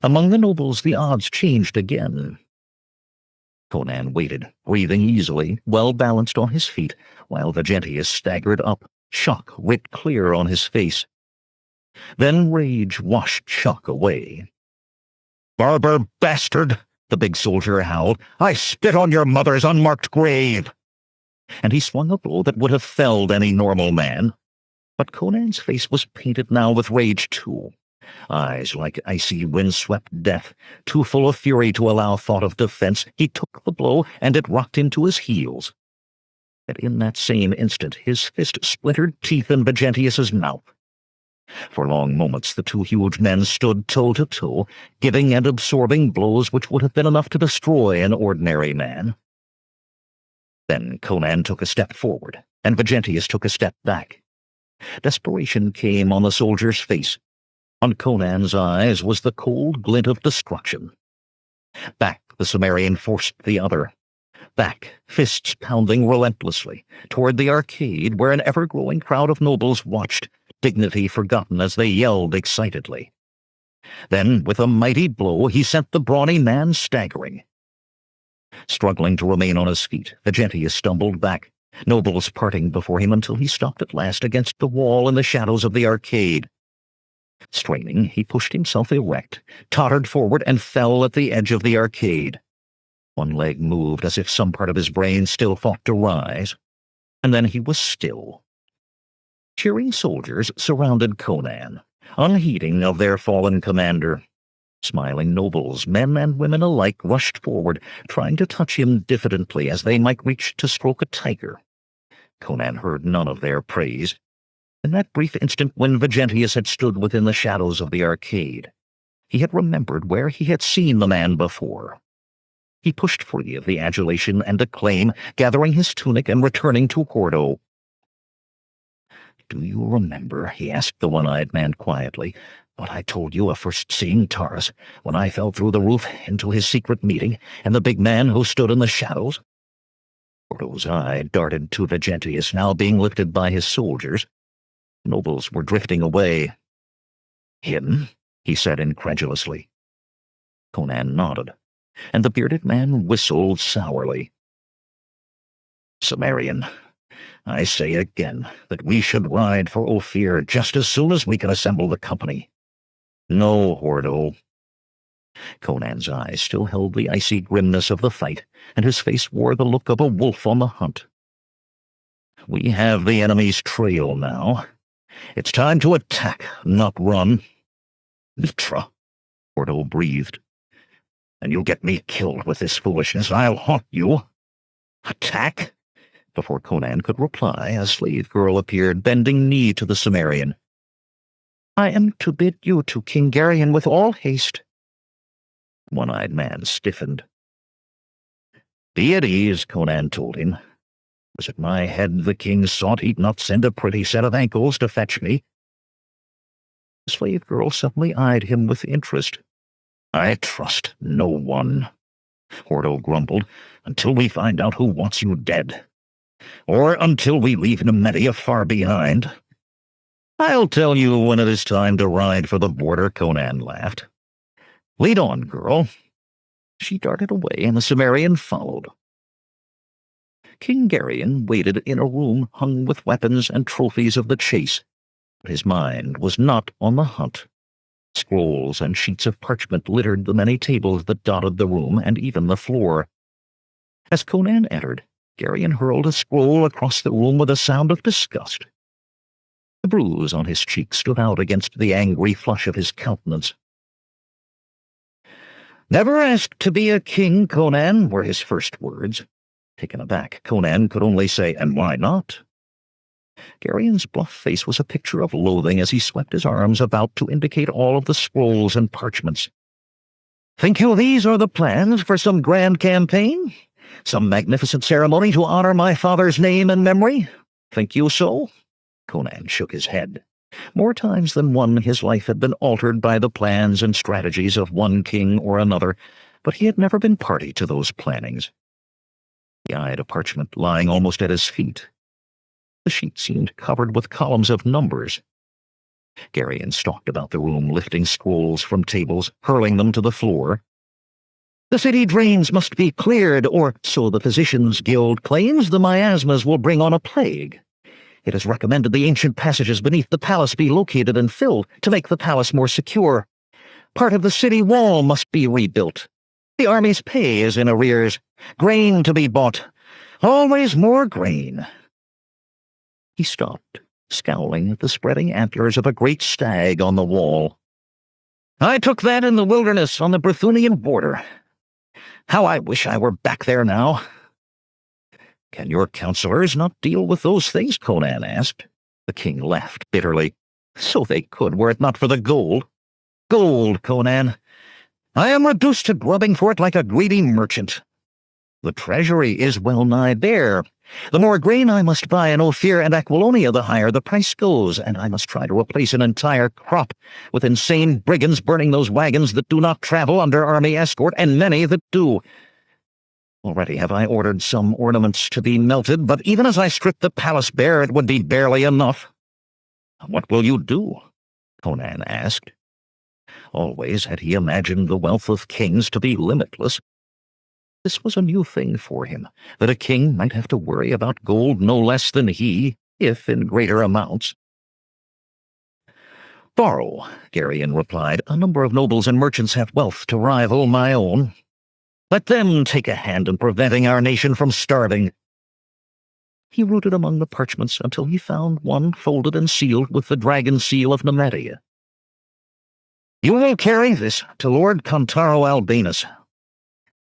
Among the nobles the odds changed again. Conan waited, breathing easily, well-balanced on his feet, while Vigentius staggered up, shock writ clear on his face. Then rage washed shock away. "Barber bastard!" the big soldier howled. "I spit on your mother's unmarked grave! and he swung a blow that would have felled any normal man. But Conan's face was painted now with rage too, eyes like icy wind-swept death, too full of fury to allow thought of defense. He took the blow, and it rocked him to his heels. And in that same instant his fist splintered teeth in Vegentius's mouth. For long moments the two huge men stood toe to toe, giving and absorbing blows which would have been enough to destroy an ordinary man. Then Conan took a step forward, and Vegentius took a step back. Desperation came on the soldier's face. On Conan's eyes was the cold glint of destruction. Back the Cimmerian forced the other. Back, fists pounding relentlessly, toward the arcade where an ever-growing crowd of nobles watched, dignity forgotten as they yelled excitedly. Then, with a mighty blow, he sent the brawny man staggering. Struggling to remain on his feet, Vegentius stumbled back, nobles parting before him until he stopped at last against the wall in the shadows of the arcade. Straining, he pushed himself erect, tottered forward, and fell at the edge of the arcade. One leg moved as if some part of his brain still fought to rise, and then he was still. Cheering soldiers surrounded Conan, unheeding of their fallen commander. Smiling nobles, men and women alike, rushed forward, trying to touch him diffidently as they might reach to stroke a tiger. Conan heard none of their praise. In that brief instant when Vegentius had stood within the shadows of the arcade, he had remembered where he had seen the man before. He pushed free of the adulation and acclaim, gathering his tunic and returning to Hordo. "Do you remember," he asked the one-eyed man quietly, "what I told you of first seeing Taurus, when I fell through the roof into his secret meeting, and the big man who stood in the shadows?" Hordo's eye darted to Vegentius, now being lifted by his soldiers. Nobles were drifting away. "Him?" he said incredulously. Conan nodded, and the bearded man whistled sourly. "Cimmerian, I say again that we should ride for Ophir just as soon as we can assemble the company. No, Hordo." Conan's eyes still held the icy grimness of the fight, and his face wore the look of a wolf on the hunt. "We have the enemy's trail now. It's time to attack, not run." "Mitra," Hordo breathed. "And you'll get me killed with this foolishness. I'll haunt you." "Attack?" Before Conan could reply, a slave girl appeared, bending knee to the Cimmerian. "I am to bid you to King Geryon with all haste." One-eyed man stiffened. "Be at ease," Conan told him. "Was it my head the king sought, he'd not send a pretty set of ankles to fetch me." The slave girl suddenly eyed him with interest. "I trust no one," Hordo grumbled, "until we find out who wants you dead. Or until we leave Nemedia far behind." "I'll tell you when it is time to ride for the border," Conan laughed. "Lead on, girl." She darted away, and the Cimmerian followed. King Geryon waited in a room hung with weapons and trophies of the chase, but his mind was not on the hunt. Scrolls and sheets of parchment littered the many tables that dotted the room and even the floor. As Conan entered, Geryon hurled a scroll across the room with a sound of disgust. The bruise on his cheek stood out against the angry flush of his countenance. "Never asked to be a king, Conan," were his first words. Taken aback, Conan could only say, "And why not?" Geryon's bluff face was a picture of loathing as he swept his arms about to indicate all of the scrolls and parchments. "Think you these are the plans for some grand campaign? Some magnificent ceremony to honor my father's name and memory? Think you so?" Conan shook his head. More times than one his life had been altered by the plans and strategies of one king or another, but he had never been party to those plannings. He eyed a parchment lying almost at his feet. The sheet seemed covered with columns of numbers. Geryon stalked about the room, lifting scrolls from tables, hurling them to the floor. "The city drains must be cleared, or, so the Physicians' Guild claims, the miasmas will bring on a plague. It is recommended the ancient passages beneath the palace be located and filled to make the palace more secure. Part of the city wall must be rebuilt. The army's pay is in arrears. Grain to be bought. Always more grain. He stopped, scowling at the spreading antlers of a great stag on the wall. I took that in the wilderness on the Brythunian border. How I wish I were back there now. Can your counselors not deal with those things? Conan asked. The king laughed bitterly. So they could, were it not for the gold. Gold, Conan. I am reduced to grubbing for it like a greedy merchant. The treasury is well nigh bare. The more grain I must buy in Ophir and Aquilonia, the higher the price goes, and I must try to replace an entire crop with insane brigands burning those wagons that do not travel under army escort, and many that do. Already have I ordered some ornaments to be melted, but even as I strip the palace bare, it would be barely enough. What will you do? Conan asked. Always had he imagined the wealth of kings to be limitless. This was a new thing for him, that a king might have to worry about gold no less than he, if in greater amounts. Borrow, Geryon replied. A number of nobles and merchants have wealth to rival my own. Let them take a hand in preventing our nation from starving. He rooted among the parchments until he found one folded and sealed with the dragon seal of Nemedia. You will carry this to Lord Contaro Albanus.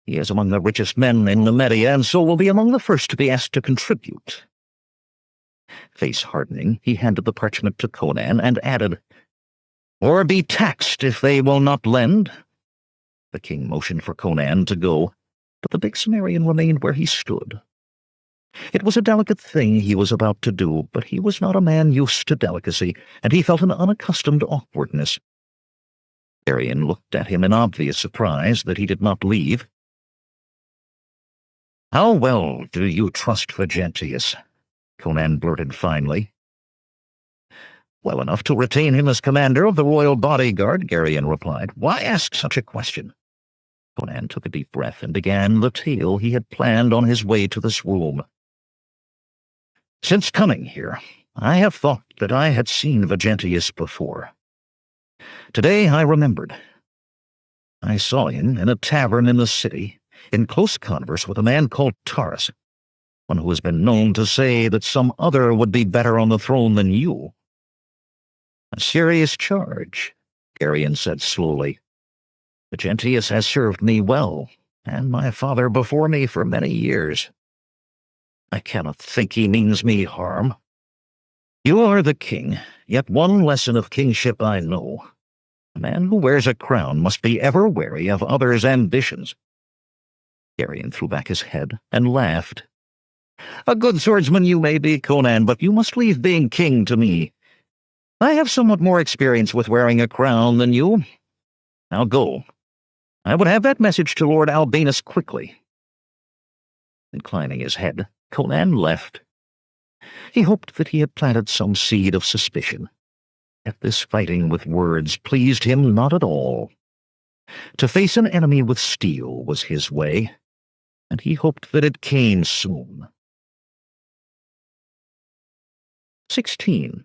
He is among the richest men in Nemedia, and so will be among the first to be asked to contribute. Face hardening, he handed the parchment to Conan and added, Or be taxed if they will not lend. The king motioned for Conan to go, but the big Cimmerian remained where he stood. It was a delicate thing he was about to do, but he was not a man used to delicacy, and he felt an unaccustomed awkwardness. Geryon looked at him in obvious surprise that he did not leave. How well do you trust Vegentius? Conan blurted finally. Well enough to retain him as commander of the royal bodyguard, Geryon replied. Why ask such a question? Conan took a deep breath and began the tale he had planned on his way to this room. Since coming here, I have thought that I had seen Vegentius before. Today I remembered. I saw him in a tavern in the city, in close converse with a man called Taurus, one who has been known to say that some other would be better on the throne than you. A serious charge, Geryon said slowly. Vegentius has served me well, and my father before me for many years. I cannot think he means me harm. You are the king, yet one lesson of kingship I know. A man who wears a crown must be ever wary of others' ambitions. Geryon threw back his head and laughed. A good swordsman you may be, Conan, but you must leave being king to me. I have somewhat more experience with wearing a crown than you. Now go. I would have that message to Lord Albanus quickly. Inclining his head, Conan left. He hoped that he had planted some seed of suspicion. Yet this fighting with words pleased him not at all. To face an enemy with steel was his way, and he hoped that it came soon. 16.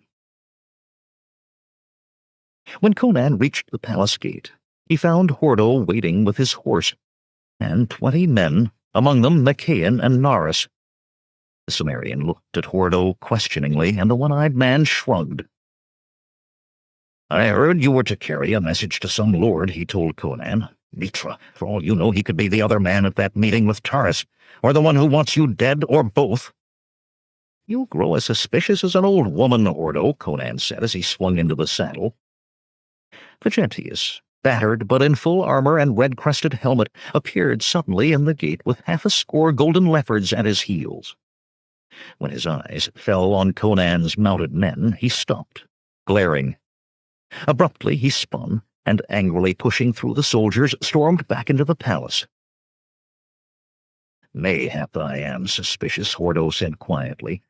When Conan reached the palace gate, he found Hordo waiting with his horse, and 20 men, among them Machaon and Narus. The Cimmerian looked at Hordo questioningly, and the one-eyed man shrugged. I heard you were to carry a message to some lord, he told Conan. Mitra, for all you know, he could be the other man at that meeting with Taurus, or the one who wants you dead, or both. You grow as suspicious as an old woman, Hordo, Conan said as he swung into the saddle. Vegentius, battered but in full armor and red-crested helmet, appeared suddenly in the gate with half a score golden leopards at his heels. When his eyes fell on Conan's mounted men, he stopped, glaring. Abruptly he spun, and angrily pushing through the soldiers, stormed back into the palace. Mayhap I am suspicious, Hordo said quietly,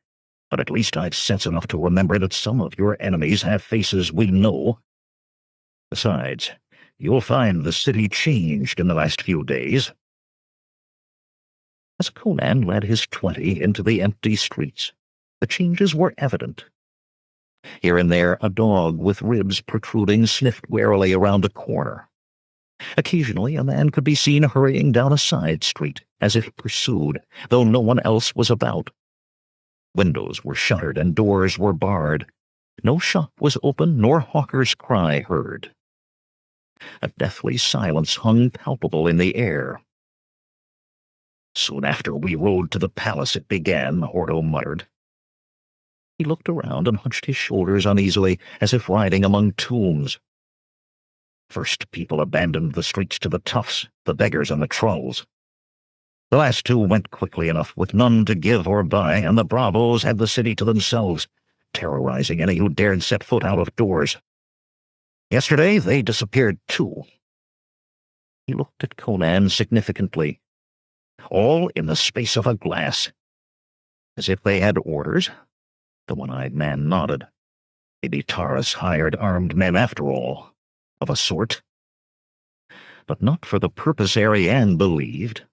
but at least I've sense enough to remember that some of your enemies have faces we know. Besides, you'll find the city changed in the last few days. As Conan led his 20 into the empty streets, the changes were evident. Here and there a dog with ribs protruding sniffed warily around a corner. Occasionally a man could be seen hurrying down a side street, as if pursued, though no one else was about. Windows were shuttered and doors were barred. No shop was open, nor hawker's cry heard. A deathly silence hung palpable in the air. "Soon after we rode to the palace it began," Hordo muttered. He looked around and hunched his shoulders uneasily, as if riding among tombs. "First people abandoned the streets to the toughs, the beggars and the trolls. The last two went quickly enough, with none to give or buy, and the bravos had the city to themselves, terrorizing any who dared set foot out of doors. Yesterday they disappeared too." He looked at Conan significantly. "All in the space of a glass. As if they had orders." The one-eyed man nodded. "Maybe Taurus hired armed men after all, of a sort. But not for the purpose Ariane believed."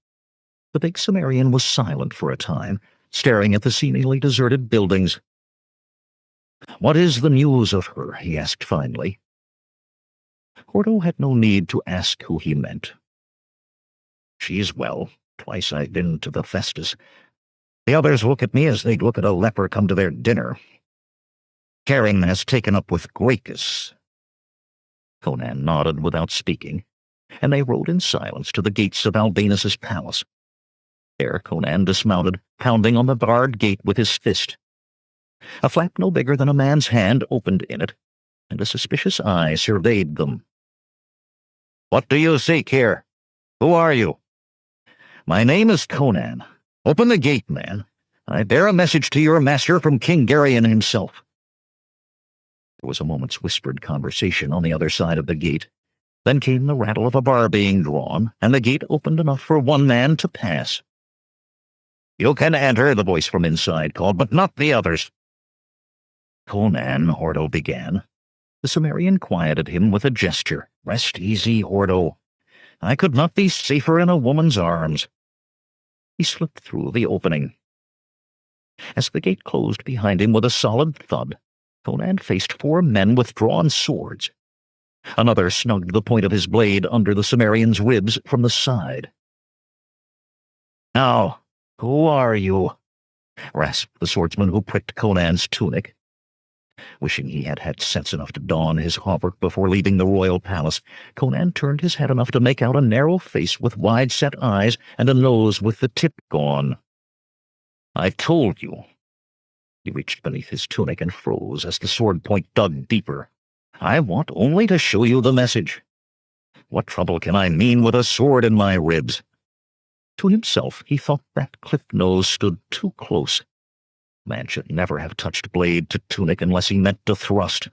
The big Cimmerian was silent for a time, staring at the seemingly deserted buildings. "What is the news of her?" he asked finally. Hordo had no need to ask who he meant. "She's well. Twice I've been to the Festus. The others look at me as they'd look at a leper come to their dinner. Charon has taken up with Gracchus." Conan nodded without speaking, and they rode in silence to the gates of Albanus's palace. There Conan dismounted, pounding on the barred gate with his fist. A flap no bigger than a man's hand opened in it, and a suspicious eye surveyed them. "What do you seek here? Who are you?" "My name is Conan. Open the gate, man. I bear a message to your master from King Geryon himself." There was a moment's whispered conversation on the other side of the gate. Then came the rattle of a bar being drawn, and the gate opened enough for one man to pass. "You can enter," the voice from inside called, "but not the others." "Conan," Hordo began. The Cimmerian quieted him with a gesture. "Rest easy, Hordo. I could not be safer in a woman's arms." He slipped through the opening. As the gate closed behind him with a solid thud, Conan faced 4 men with drawn swords. Another snugged the point of his blade under the Cimmerian's ribs from the side. "Now, who are you?" rasped the swordsman who pricked Conan's tunic. Wishing he had had sense enough to don his hauberk before leaving the royal palace, Conan turned his head enough to make out a narrow face with wide-set eyes and a nose with the tip gone. "I told you." He reached beneath his tunic and froze as the sword point dug deeper. "I want only to show you the message. What trouble can I mean with a sword in my ribs?" To himself he thought that cliff nose stood too close. Man should never have touched blade to tunic unless he meant to thrust.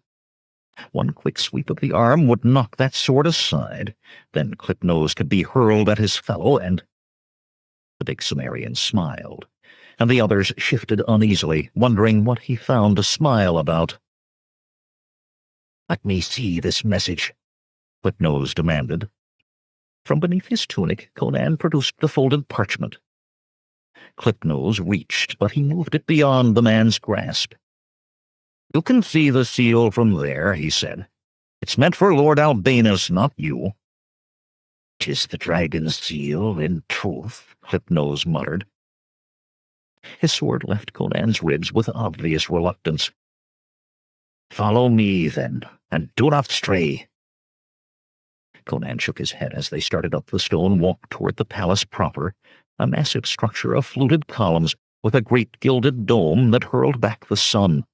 One quick sweep of the arm would knock that sword aside. Then Clipnose could be hurled at his fellow, and... The big Cimmerian smiled, and the others shifted uneasily, wondering what he found to smile about. "Let me see this message," Clipnose demanded. From beneath his tunic, Conan produced the folded parchment. Clipnose reached, but he moved it beyond the man's grasp. "You can see the seal from there," he said. "It's meant for Lord Albanus, not you." "'Tis the dragon's seal, in truth," Clipnose muttered. His sword left Conan's ribs with obvious reluctance. "Follow me, then, and do not stray." Conan shook his head as they started up the stone walk toward the palace proper, a massive structure of fluted columns with a great gilded dome that hurled back the sun.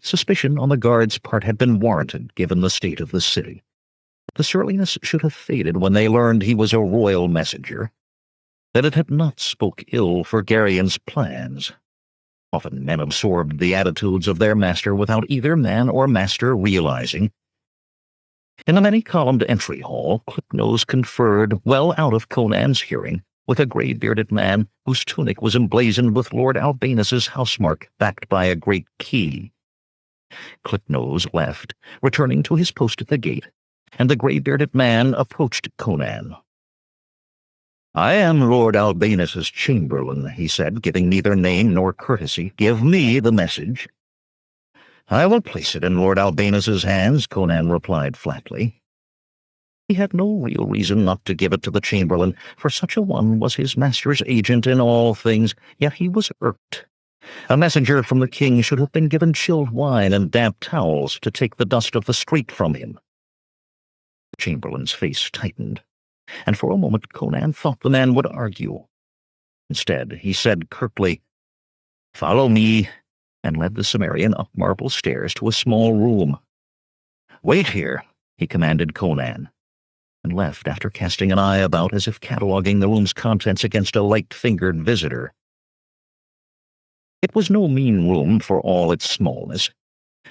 Suspicion on the guard's part had been warranted, given the state of the city. The surliness should have faded when they learned he was a royal messenger, that it had not spoke ill for Geryon's plans. Often men absorbed the attitudes of their master without either man or master realizing. In the many-columned entry hall, Clipnose conferred, well out of Conan's hearing, with a gray-bearded man whose tunic was emblazoned with Lord Albanus's housemark, backed by a great key. Clipnose left, returning to his post at the gate, and the gray-bearded man approached Conan. "I am Lord Albanus's chamberlain," he said, giving neither name nor courtesy. "Give me the message." "I will place it in Lord Albanus's hands," Conan replied flatly. He had no real reason not to give it to the chamberlain, for such a one was his master's agent in all things, yet he was irked. A messenger from the king should have been given chilled wine and damp towels to take the dust of the street from him. The chamberlain's face tightened, and for a moment Conan thought the man would argue. Instead, he said curtly, "Follow me," and led the Cimmerian up marble stairs to a small room. "Wait here," he commanded Conan, and left after casting an eye about as if cataloguing the room's contents against a light-fingered visitor. It was no mean room for all its smallness.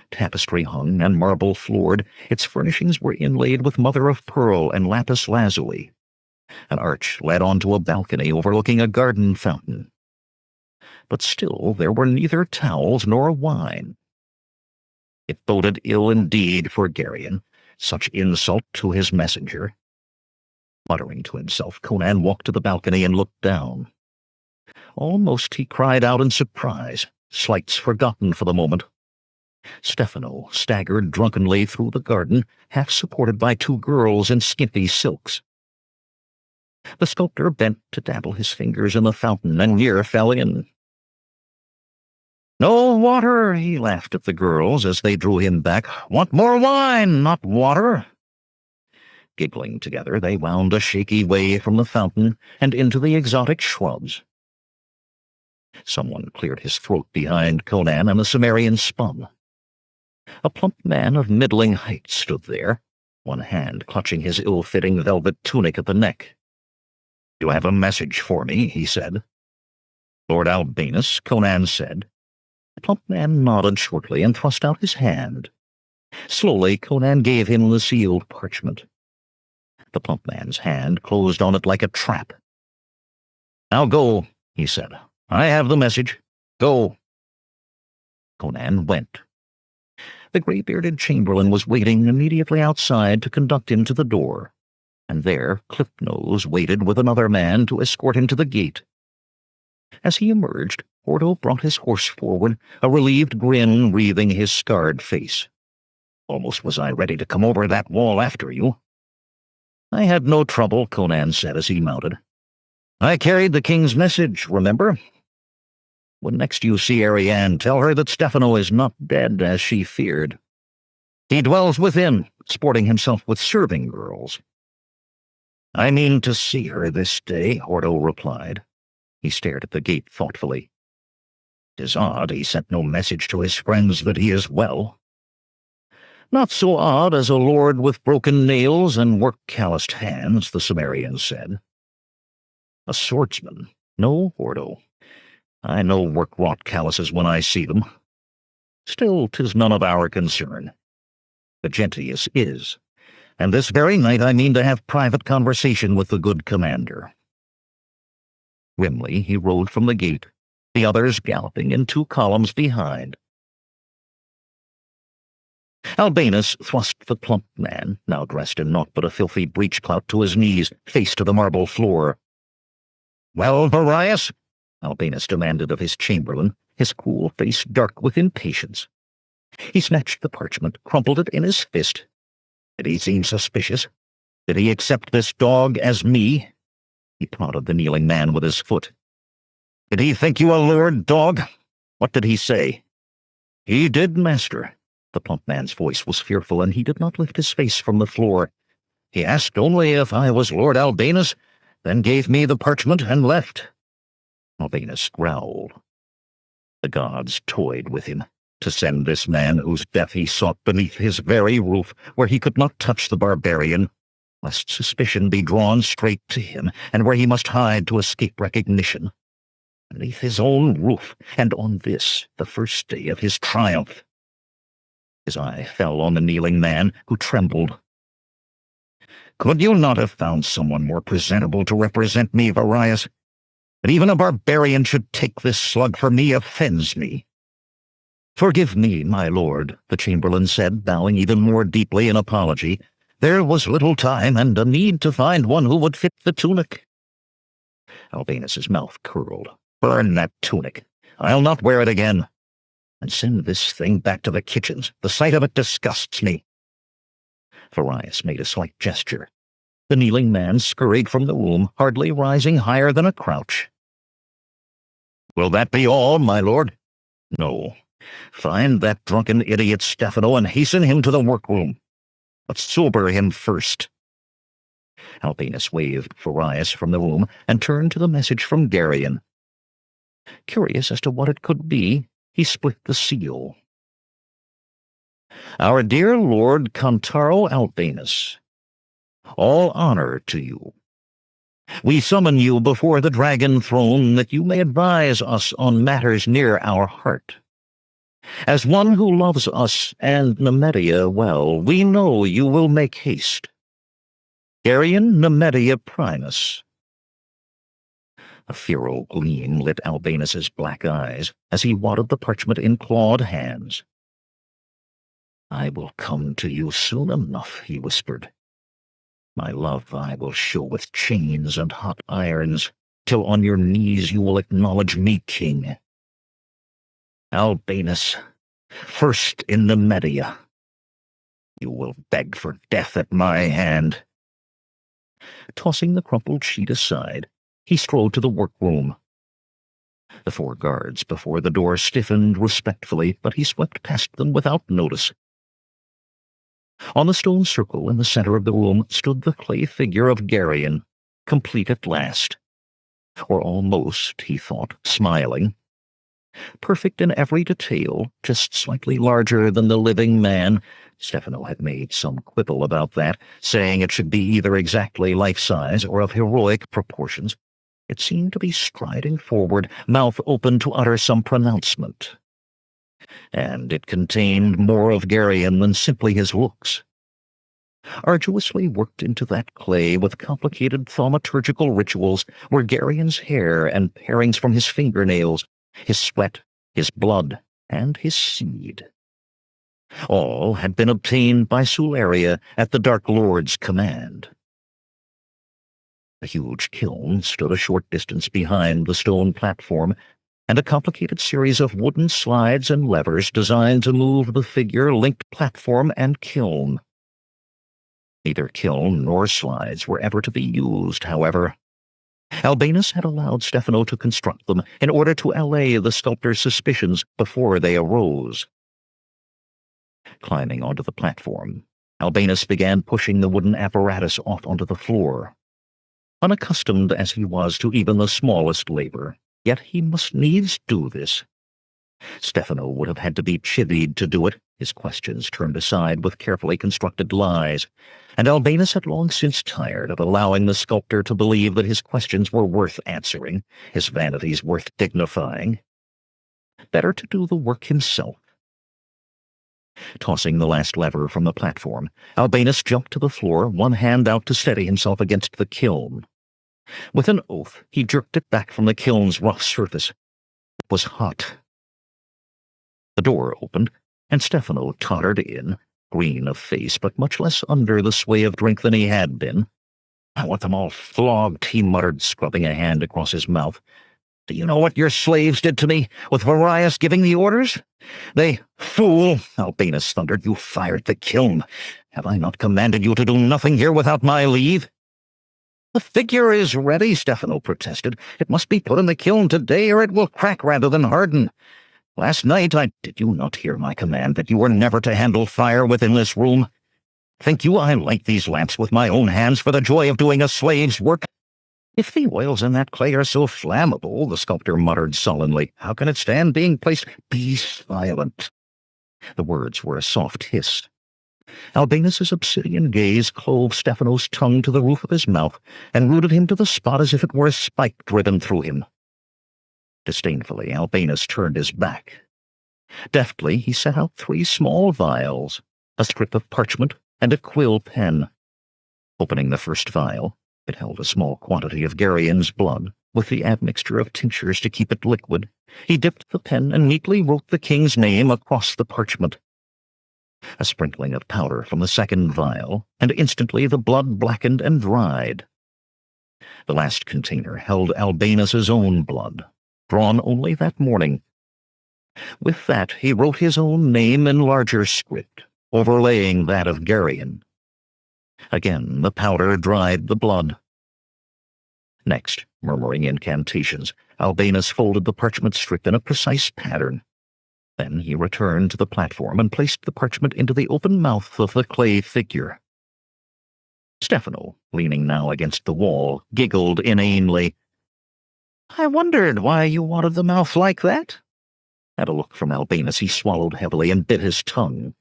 Tapestry-hung and marble-floored, its furnishings were inlaid with mother-of-pearl and lapis lazuli. An arch led onto a balcony overlooking a garden fountain. But still there were neither towels nor wine. It boded ill indeed for Geryon, such insult to his messenger. Muttering to himself, Conan walked to the balcony and looked down. Almost he cried out in surprise, slights forgotten for the moment. Stefano staggered drunkenly through the garden, half supported by two girls in skimpy silks. The sculptor bent to dabble his fingers in the fountain and near fell in. "No water," he laughed at the girls as they drew him back. "Want more wine, not water." Giggling together, they wound a shaky way from the fountain and into the exotic shrubs. Someone cleared his throat behind Conan, and the Cimmerian spun. A plump man of middling height stood there, one hand clutching his ill-fitting velvet tunic at the neck. "You have a message for me," he said. "Lord Albinus," Conan said. The plump man nodded shortly and thrust out his hand. Slowly, Conan gave him the sealed parchment. The plump man's hand closed on it like a trap. "Now go," he said. "I have the message. Go." Conan went. The gray-bearded chamberlain was waiting immediately outside to conduct him to the door, and there Clipnose waited with another man to escort him to the gate. As he emerged, Ordo brought his horse forward, a relieved grin wreathing his scarred face. "Almost was I ready to come over that wall after you." "I had no trouble," Conan said as he mounted. "I carried the king's message, remember? When next you see Ariane, tell her that Stefano is not dead, as she feared. He dwells within, sporting himself with serving girls." "I mean to see her this day," Ordo replied. He stared at the gate thoughtfully. "'Tis odd he sent no message to his friends that he is well." "Not so odd as a lord with broken nails and work-calloused hands," the Cimmerian said. "A swordsman? No, Ordo. I know work-wrought calluses when I see them. Still, 'tis none of our concern. The Gentius is, and this very night I mean to have private conversation with the good commander." Grimly he rode from the gate, the others galloping in two columns behind. Albinus thrust the plump man, now dressed in naught but a filthy breech-clout to his knees, face to the marble floor. "Well, Varius?" Albinus demanded of his chamberlain, his cool face dark with impatience. He snatched the parchment, crumpled it in his fist. Did he seem suspicious? Did he accept this dog as me? He prodded the kneeling man with his foot. "Did he think you a lured dog? What did he say?" "He did, master." The plump man's voice was fearful, and he did not lift his face from the floor. "He asked only if I was Lord Albinus, then gave me the parchment and left." Albinus growled. The gods toyed with him, to send this man whose death he sought beneath his very roof, where he could not touch the barbarian, lest suspicion be drawn straight to him, and where he must hide to escape recognition. Beneath his own roof, and on this, the first day of his triumph. His eye fell on the kneeling man, who trembled. "Could you not have found someone more presentable to represent me, Varius? That even a barbarian should take this slug for me offends me." "Forgive me, my lord," the chamberlain said, bowing even more deeply in apology. "There was little time and a need to find one who would fit the tunic." Albinus's mouth curled. "Burn that tunic. I'll not wear it again. And send this thing back to the kitchens. The sight of it disgusts me." Varius made a slight gesture. The kneeling man scurried from the room, hardly rising higher than a crouch. "Will that be all, my lord?" "No. Find that drunken idiot Stefano and hasten him to the workroom. But sober him first." Albinus waved Farius from the room and turned to the message from Geryon. Curious as to what it could be, he split the seal. "Our dear Lord Contaro Albinus, all honor to you. We summon you before the dragon throne that you may advise us on matters near our heart. As one who loves us and Nemedia well, we know you will make haste. Geryon Nemedia Primus." A feral gleam lit Albinus's black eyes as he wadded the parchment in clawed hands. "I will come to you soon enough," he whispered. "My love I will show with chains and hot irons, till on your knees you will acknowledge me king. Albinus, first in Nemedia. You will beg for death at my hand." Tossing the crumpled sheet aside, he strode to the workroom. The 4 guards before the door stiffened respectfully, but he swept past them without notice. On the stone circle in the center of the room stood the clay figure of Geryon, complete at last. Or almost, he thought, smiling. Perfect in every detail, just slightly larger than the living man. Stefano had made some quibble about that, saying it should be either exactly life-size or of heroic proportions. It seemed to be striding forward, mouth open to utter some pronouncement. And it contained more of Geryon than simply his looks. Arduously worked into that clay with complicated thaumaturgical rituals were Geryon's hair and parings from his fingernails, his sweat, his blood, and his seed. All had been obtained by Sularia at the Dark Lord's command. A huge kiln stood a short distance behind the stone platform, and a complicated series of wooden slides and levers designed to move the figure linked platform and kiln. Neither kiln nor slides were ever to be used, however. Albinus had allowed Stefano to construct them in order to allay the sculptor's suspicions before they arose. Climbing onto the platform, Albinus began pushing the wooden apparatus off onto the floor. Unaccustomed as he was to even the smallest labor, yet he must needs do this. Stefano would have had to be chivied to do it, his questions turned aside with carefully constructed lies, and Albinus had long since tired of allowing the sculptor to believe that his questions were worth answering, his vanities worth dignifying. Better to do the work himself. Tossing the last lever from the platform, Albinus jumped to the floor, one hand out to steady himself against the kiln. With an oath, he jerked it back from the kiln's rough surface. It was hot. The door opened, and Stefano tottered in, green of face but much less under the sway of drink than he had been. "I want them all flogged," he muttered, scrubbing a hand across his mouth. "Do you know what your slaves did to me, with Farius giving the orders? They— Fool!" Albinus thundered. "You fired the kiln. Have I not commanded you to do nothing here without my leave?" "The figure is ready," Stefano protested. "It must be put in the kiln today, or it will crack rather than harden. Last night Did you not hear my command that you were never to handle fire within this room? Think you I light these lamps with my own hands for the joy of doing a slave's work?" "If the oils in that clay are so flammable," the sculptor muttered sullenly, "how can it stand being placed—" "Be silent." The words were a soft hiss. Albinus's obsidian gaze clove Stefano's tongue to the roof of his mouth and rooted him to the spot as if it were a spike driven through him. Disdainfully, Albinus turned his back. Deftly, he set out 3 small vials, a strip of parchment, and a quill pen. Opening the first vial, it held a small quantity of Geryon's blood, with the admixture of tinctures to keep it liquid. He dipped the pen and neatly wrote the king's name across the parchment. A sprinkling of powder from the second vial, and instantly the blood blackened and dried. The last container held Albinus's own blood, drawn only that morning. With that he wrote his own name in larger script, overlaying that of Geryon. Again, the powder dried the blood. Next, murmuring incantations, Albinus folded the parchment strip in a precise pattern. Then he returned to the platform and placed the parchment into the open mouth of the clay figure. Stefano, leaning now against the wall, giggled inanely. "I wondered why you wanted the mouth like that." At a look from Albinus, he swallowed heavily and bit his tongue.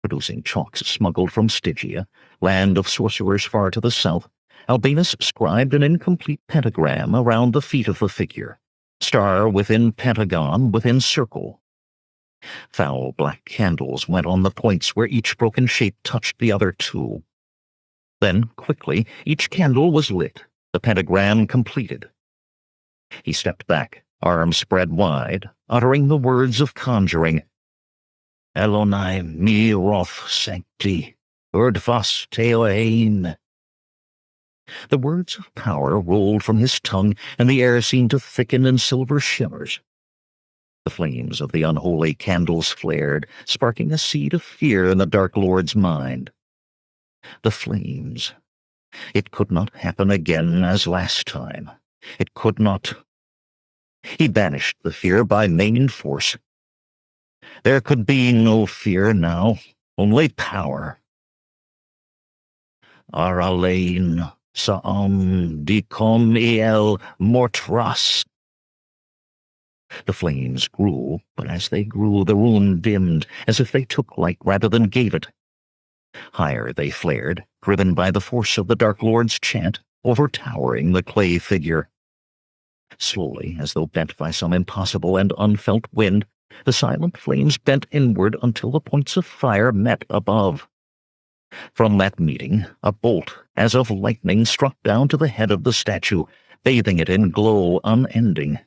Producing chalks smuggled from Stygia, land of sorcerers far to the south, Albinus scribed an incomplete pentagram around the feet of the figure, star within pentagon within circle. Foul black candles went on the points where each broken shape touched the other two. Then, quickly, each candle was lit, the pentagram completed. He stepped back, arms spread wide, uttering the words of conjuring. Elonai mi roth sancti, urdvas teoein. The words of power rolled from his tongue, and the air seemed to thicken in silver shimmers. The flames of the unholy candles flared, sparking a seed of fear in the Dark Lord's mind. The flames. It could not happen again as last time. It could not. He banished the fear by main force. There could be no fear now, only power. Aralein saam dicom el mortras. The flames grew, but as they grew, the rune dimmed, as if they took light rather than gave it. Higher they flared, driven by the force of the Dark Lord's chant, overtowering the clay figure. Slowly, as though bent by some impossible and unfelt wind, the silent flames bent inward until the points of fire met above. From that meeting, a bolt, as of lightning, struck down to the head of the statue, bathing it in glow unending,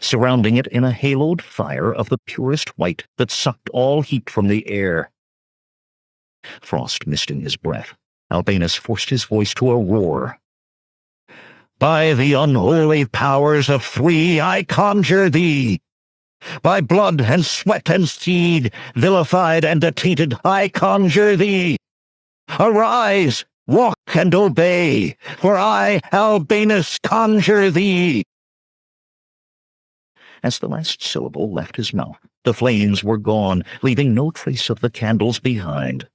surrounding it in a haloed fire of the purest white that sucked all heat from the air. Frost misting his breath, Albinus forced his voice to a roar. By the unholy powers of three I conjure thee! By blood and sweat and seed, vilified and attainted, I conjure thee! Arise, walk and obey, for I, Albinus, conjure thee! As the last syllable left his mouth, the flames were gone, leaving no trace of the candles behind.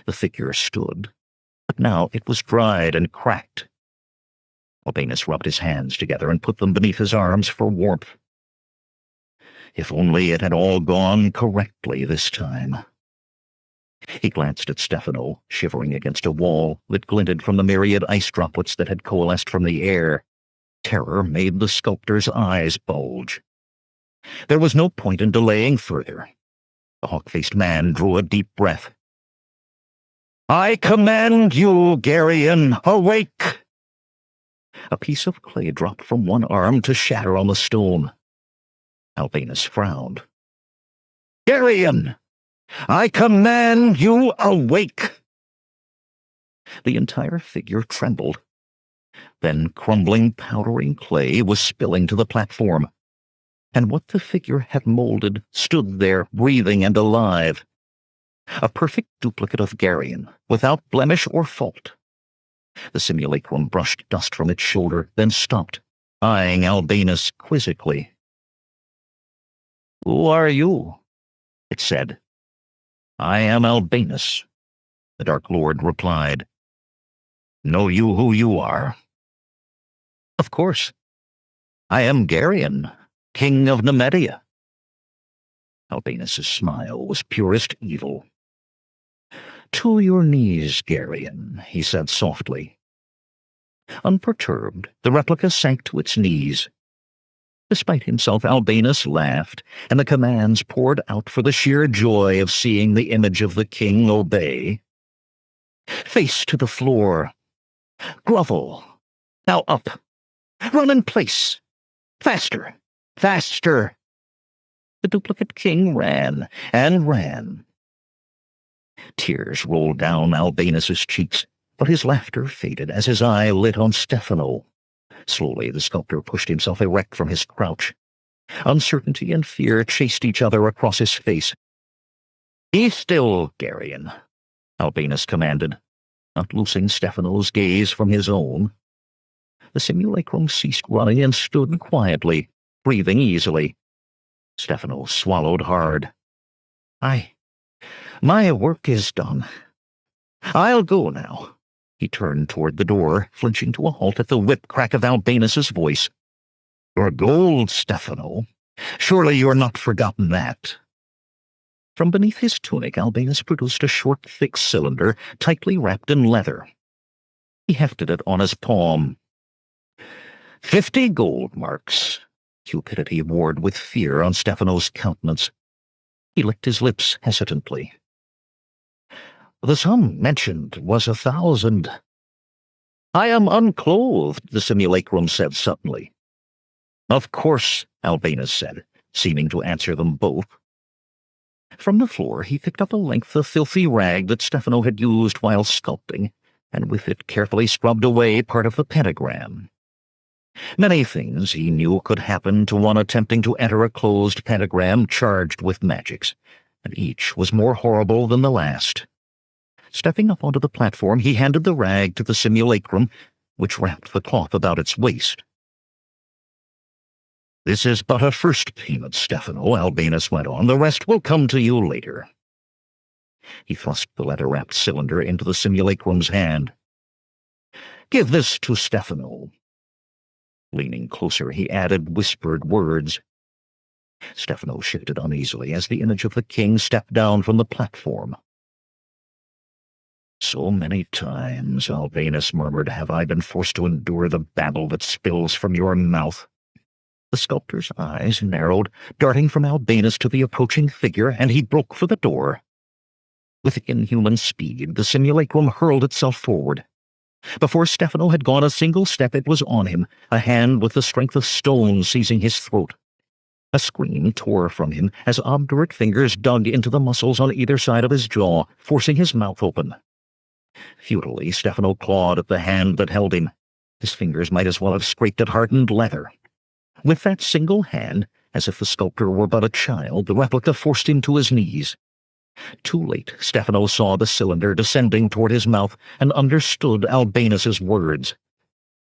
The figure stood, but now it was dried and cracked. Albinus rubbed his hands together and put them beneath his arms for warmth. If only it had all gone correctly this time. He glanced at Stefano, shivering against a wall that glinted from the myriad ice droplets that had coalesced from the air. Terror made the sculptor's eyes bulge. There was no point in delaying further. The hawk-faced man drew a deep breath. I command you, Geryon, awake! A piece of clay dropped from one arm to shatter on the stone. Albinus frowned. Geryon! I command you awake! The entire figure trembled. Then crumbling, powdering clay was spilling to the platform, and what the figure had molded stood there, breathing and alive. A perfect duplicate of Geryon, without blemish or fault. The simulacrum brushed dust from its shoulder, then stopped, eyeing Albinus quizzically. Who are you? It said. I am Albinus, the Dark Lord replied. Know you who you are? Of course. I am Geryon, king of Nemedia. Albinus's smile was purest evil. To your knees, Geryon, he said softly. Unperturbed, the replica sank to its knees. Despite himself, Albinus laughed, and the commands poured out for the sheer joy of seeing the image of the king obey. Face to the floor. Grovel. Now up. Run in place. Faster. Faster. The duplicate king ran and ran. Tears rolled down Albinus's cheeks, but his laughter faded as his eye lit on Stefano. Slowly the sculptor pushed himself erect from his crouch. Uncertainty and fear chased each other across his face. Be still, Geryon, Albinus commanded. not loosing Stefano's gaze from his own. The simulacrum ceased running and stood quietly, breathing easily. Stefano swallowed hard. My work is done. I'll go now." He turned toward the door, flinching to a halt at the whip-crack of Albinus's voice. "Your gold, Stefano. Surely you're not forgotten that." From beneath his tunic, Albinus produced a short, thick cylinder, tightly wrapped in leather. He hefted it on his palm. 50 gold marks. Cupidity warred with fear on Stefano's countenance. He licked his lips hesitantly. "The sum mentioned was 1,000. "I am unclothed," the simulacrum said suddenly. "Of course," Albinus said, seeming to answer them both. From the floor he picked up a length of filthy rag that Stefano had used while sculpting, and with it carefully scrubbed away part of the pentagram. Many things he knew could happen to one attempting to enter a closed pentagram charged with magics, and each was more horrible than the last. Stepping up onto the platform, he handed the rag to the simulacrum, which wrapped the cloth about its waist. "This is but a first payment, Stefano," Albinus went on. "The rest will come to you later." He thrust the leather-wrapped cylinder into the simulacrum's hand. "Give this to Stefano." Leaning closer, he added whispered words. Stefano shifted uneasily as the image of the king stepped down from the platform. "So many times," Albinus murmured, "have I been forced to endure the babble that spills from your mouth." The sculptor's eyes narrowed, darting from Albinus to the approaching figure, and he broke for the door. With inhuman speed, the simulacrum hurled itself forward. Before Stefano had gone a single step, it was on him, a hand with the strength of stone seizing his throat. A scream tore from him as obdurate fingers dug into the muscles on either side of his jaw, forcing his mouth open. Futilely, Stefano clawed at the hand that held him. His fingers might as well have scraped at hardened leather. With that single hand, as if the sculptor were but a child, the replica forced him to his knees. Too late, Stefano saw the cylinder descending toward his mouth and understood Albinus's words.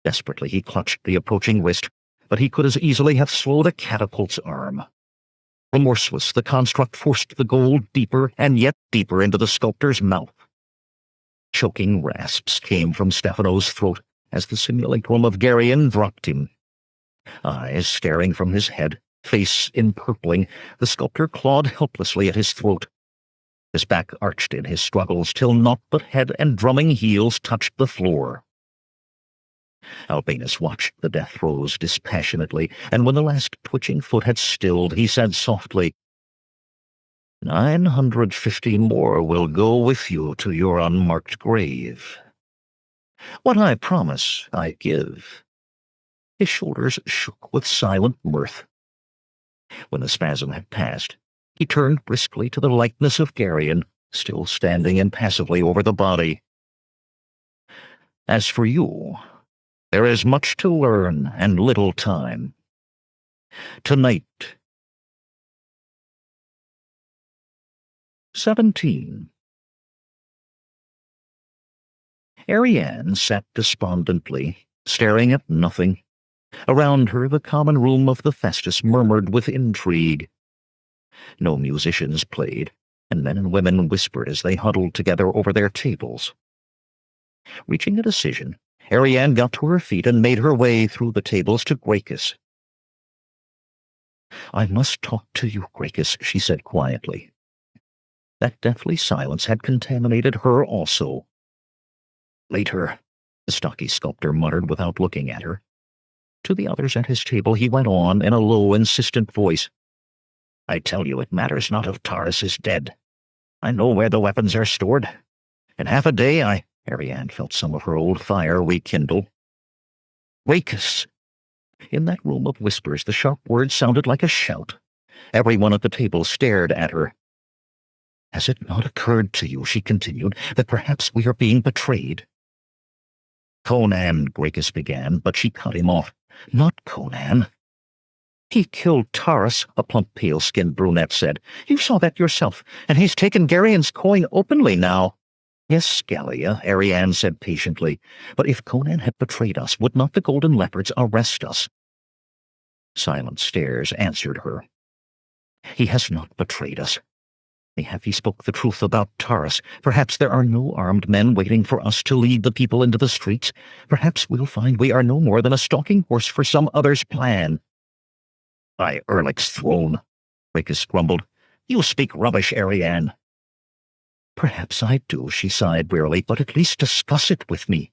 Desperately, he clutched the approaching wrist, but he could as easily have slowed a catapult's arm. Remorseless, the construct forced the gold deeper and yet deeper into the sculptor's mouth. Choking rasps came from Stefano's throat as the simulacrum of Geryon dropped him. Eyes staring from his head, face empurpling, the sculptor clawed helplessly at his throat. His back arched in his struggles till naught but head and drumming heels touched the floor. Albinus watched the death throes dispassionately, and when the last twitching foot had stilled, he said softly, 950 more will go with you to your unmarked grave. What I promise, I give." His shoulders shook with silent mirth. When the spasm had passed, he turned briskly to the likeness of Geryon, still standing impassively over the body. "As for you, there is much to learn and little time. Tonight." 17. Ariane sat despondently, staring at nothing. Around her, the common room of the Festus murmured with intrigue. No musicians played, and men and women whispered as they huddled together over their tables. Reaching a decision, Ariane got to her feet and made her way through the tables to Gracchus. "I must talk to you, Gracchus," she said quietly. That deathly silence had contaminated her also. "Later," the stocky sculptor muttered without looking at her. To the others at his table he went on in a low, insistent voice. "I tell you, it matters not if Taurus is dead. I know where the weapons are stored. In half a day Ariane felt some of her old fire rekindle. "Gracchus!" In that room of whispers the sharp words sounded like a shout. Everyone at the table stared at her. "Has it not occurred to you," she continued, "that perhaps we are being betrayed?" "Conan," Gracchus began, but she cut him off. "Not Conan." "He killed Taurus," a plump, pale-skinned brunette said. "You saw that yourself, and he's taken Geryon's coin openly now." Yes, Gallia, Ariane said patiently, but if Conan had betrayed us, would not the Golden Leopards arrest us? Silent stares answered her. He has not betrayed us. Have he spoke the truth about Taurus? Perhaps there are no armed men waiting for us to lead the people into the streets. Perhaps we'll find we are no more than a stalking horse for some other's plan. By Erlic's throne, Ricus grumbled. You speak rubbish, Ariane. Perhaps I do, she sighed wearily, but at least discuss it with me.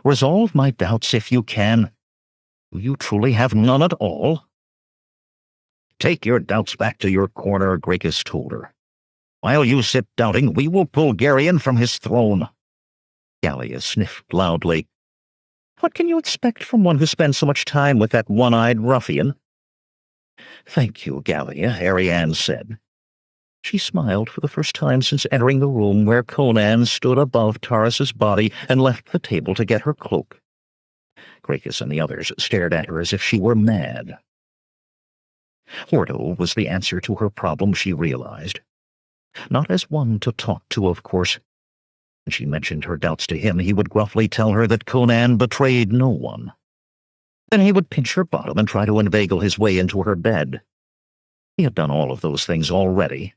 Resolve my doubts if you can. Do you truly have none at all? Take your doubts back to your corner, Gracchus told her. While you sit doubting, we will pull Geryon from his throne. Gallia sniffed loudly. What can you expect from one who spends so much time with that one-eyed ruffian? Thank you, Gallia, Ariane said. She smiled for the first time since entering the room where Conan stood above Taurus's body and left the table to get her cloak. Gracchus and the others stared at her as if she were mad. Hordo was the answer to her problem, she realized. Not as one to talk to, of course. When she mentioned her doubts to him, he would gruffly tell her that Conan betrayed no one. Then he would pinch her bottom and try to inveigle his way into her bed. He had done all of those things already.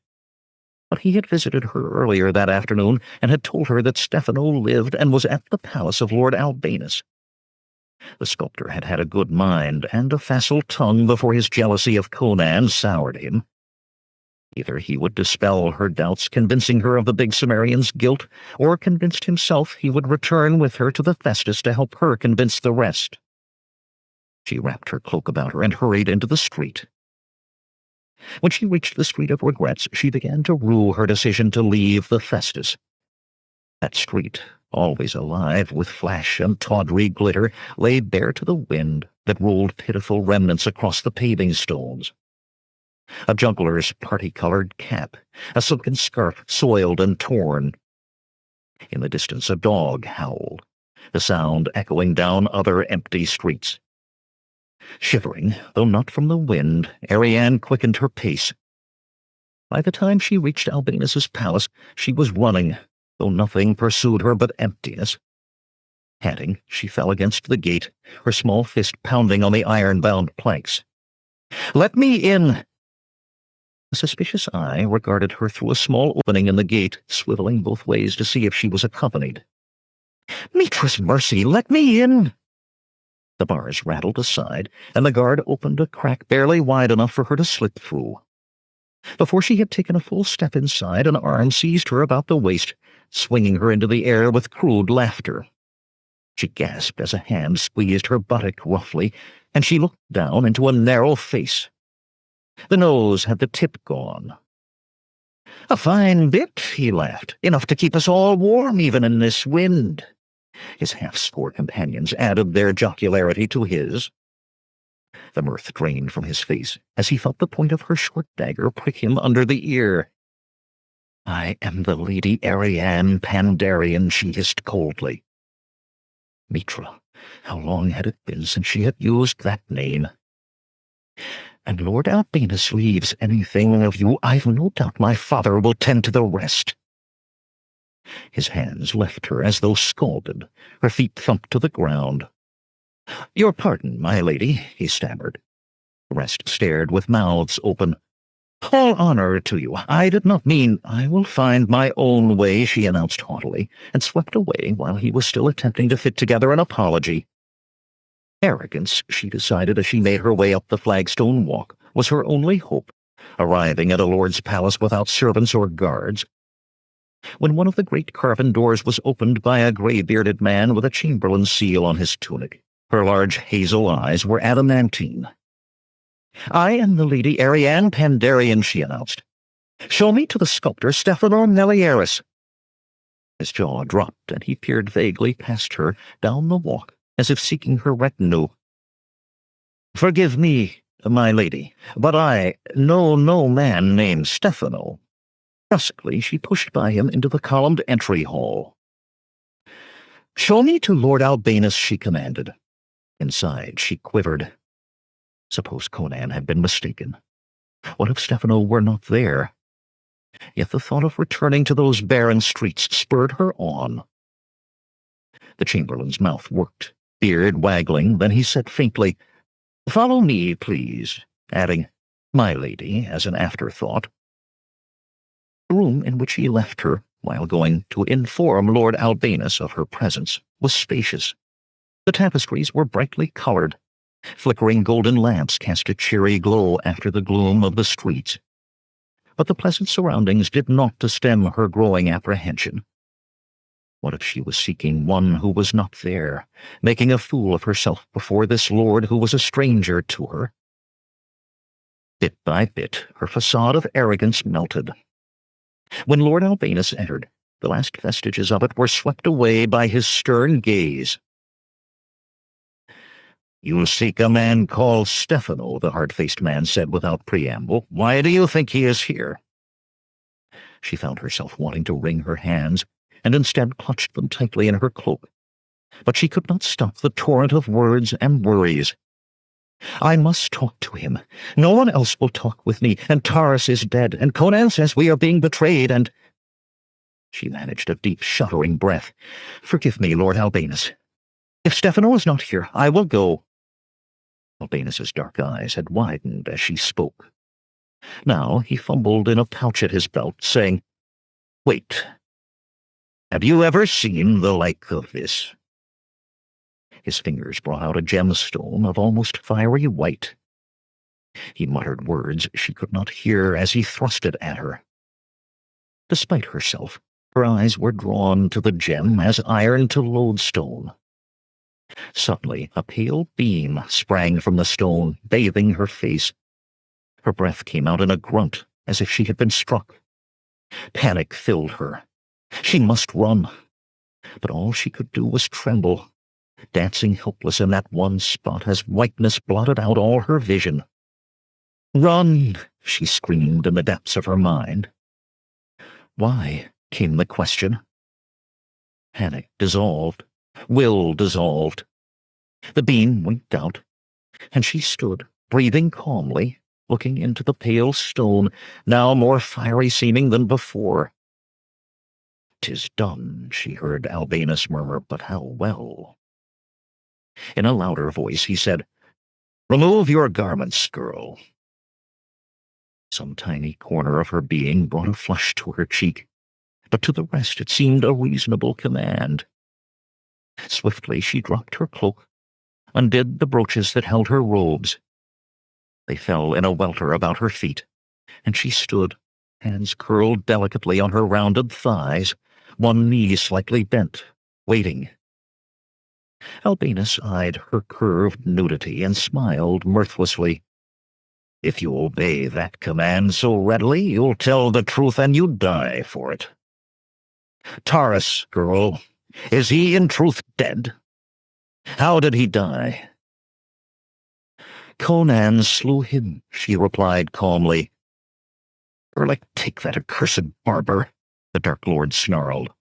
But he had visited her earlier that afternoon and had told her that Stefano lived and was at the palace of Lord Albinus. The sculptor had had a good mind and a facile tongue before his jealousy of Conan soured him. Either he would dispel her doubts, convincing her of the big Cimmerian's guilt, or convinced himself he would return with her to the Festus to help her convince the rest. She wrapped her cloak about her and hurried into the street. When she reached the Street of Regrets, she began to rue her decision to leave the Festus. That street, always alive with flash and tawdry glitter, lay bare to the wind that rolled pitiful remnants across the paving stones. A juggler's party-colored cap, a silken scarf soiled and torn. In the distance a dog howled, the sound echoing down other empty streets. Shivering, though not from the wind, Ariane quickened her pace. By the time she reached Albinus's palace, she was running, though nothing pursued her but emptiness. Panting, she fell against the gate, her small fist pounding on the iron-bound planks. "Let me in!" A suspicious eye regarded her through a small opening in the gate, swiveling both ways to see if she was accompanied. "Mitra's mercy, let me in!" The bars rattled aside, and the guard opened a crack barely wide enough for her to slip through. Before she had taken a full step inside, an arm seized her about the waist, swinging her into the air with crude laughter. She gasped as a hand squeezed her buttock roughly, and she looked down into a narrow face. The nose had the tip gone. "A fine bit," he laughed, "enough to keep us all warm even in this wind." His half-score companions added their jocularity to his. The mirth drained from his face as he felt the point of her short dagger prick him under the ear. "I am the Lady Ariane Pandarian," she hissed coldly. Mitra, how long had it been since she had used that name? "And Lord Albinus leaves anything of you, I've no doubt my father will tend to the rest." His hands left her as though scalded. Her feet thumped to the ground. "Your pardon, my lady," he stammered. The rest stared with mouths open. "All honor to you. I did not mean—" "I will find my own way," she announced haughtily, and swept away while he was still attempting to fit together an apology. Arrogance, she decided as she made her way up the flagstone walk, was her only hope, arriving at a lord's palace without servants or guards. When one of the great carven doors was opened by a grey-bearded man with a chamberlain's seal on his tunic, her large hazel eyes were adamantine. "I am the Lady Ariane Pandarian," she announced. "Show me to the sculptor Stefano Nelieris." His jaw dropped, and he peered vaguely past her, down the walk, as if seeking her retinue. "Forgive me, my lady, but I know no man named Stefano." Brusquely, she pushed by him into the columned entry hall. "Show me to Lord Albinus," she commanded. Inside, she quivered. Suppose Conan had been mistaken. What if Stefano were not there? Yet the thought of returning to those barren streets spurred her on. The chamberlain's mouth worked, beard waggling, then he said faintly, "Follow me, please," adding, "my lady," as an afterthought. The room in which he left her, while going to inform Lord Albinus of her presence, was spacious. The tapestries were brightly colored. Flickering golden lamps cast a cheery glow after the gloom of the streets. But the pleasant surroundings did not stem her growing apprehension. What if she was seeking one who was not there, making a fool of herself before this lord who was a stranger to her? Bit by bit, her facade of arrogance melted. When Lord Albinus entered, the last vestiges of it were swept away by his stern gaze. "You seek a man called Stefano," the hard-faced man said without preamble. "Why do you think he is here?" She found herself wanting to wring her hands, and instead clutched them tightly in her cloak. But she could not stop the torrent of words and worries. "I must talk to him. No one else will talk with me, and Taurus is dead, and Conan says we are being betrayed, and—" She managed a deep, shuddering breath. "Forgive me, Lord Albinus. If Stefano is not here, I will go." Albinus's dark eyes had widened as she spoke. Now he fumbled in a pouch at his belt, saying, "Wait. Have you ever seen the like of this?" His fingers brought out a gemstone of almost fiery white. He muttered words she could not hear as he thrust it at her. Despite herself, her eyes were drawn to the gem as iron to lodestone. Suddenly, a pale beam sprang from the stone, bathing her face. Her breath came out in a grunt, as if she had been struck. Panic filled her. She must run. But all she could do was tremble, dancing helpless in that one spot as whiteness blotted out all her vision. "Run!" she screamed in the depths of her mind. "Why?" came the question. Panic dissolved. Will dissolved. The beam winked out, and she stood, breathing calmly, looking into the pale stone, now more fiery-seeming than before. "'Tis done," she heard Albinus murmur, "but how well?" In a louder voice he said, "Remove your garments, girl." Some tiny corner of her being brought a flush to her cheek, but to the rest it seemed a reasonable command. Swiftly she dropped her cloak, undid the brooches that held her robes. They fell in a welter about her feet, and she stood, hands curled delicately on her rounded thighs, one knee slightly bent, waiting. Albinus eyed her curved nudity and smiled mirthlessly. "If you obey that command so readily, you'll tell the truth and you die for it. Taurus, girl, is he in truth dead? How did he die?" "Conan slew him," she replied calmly. Take that accursed barber," the Dark Lord snarled.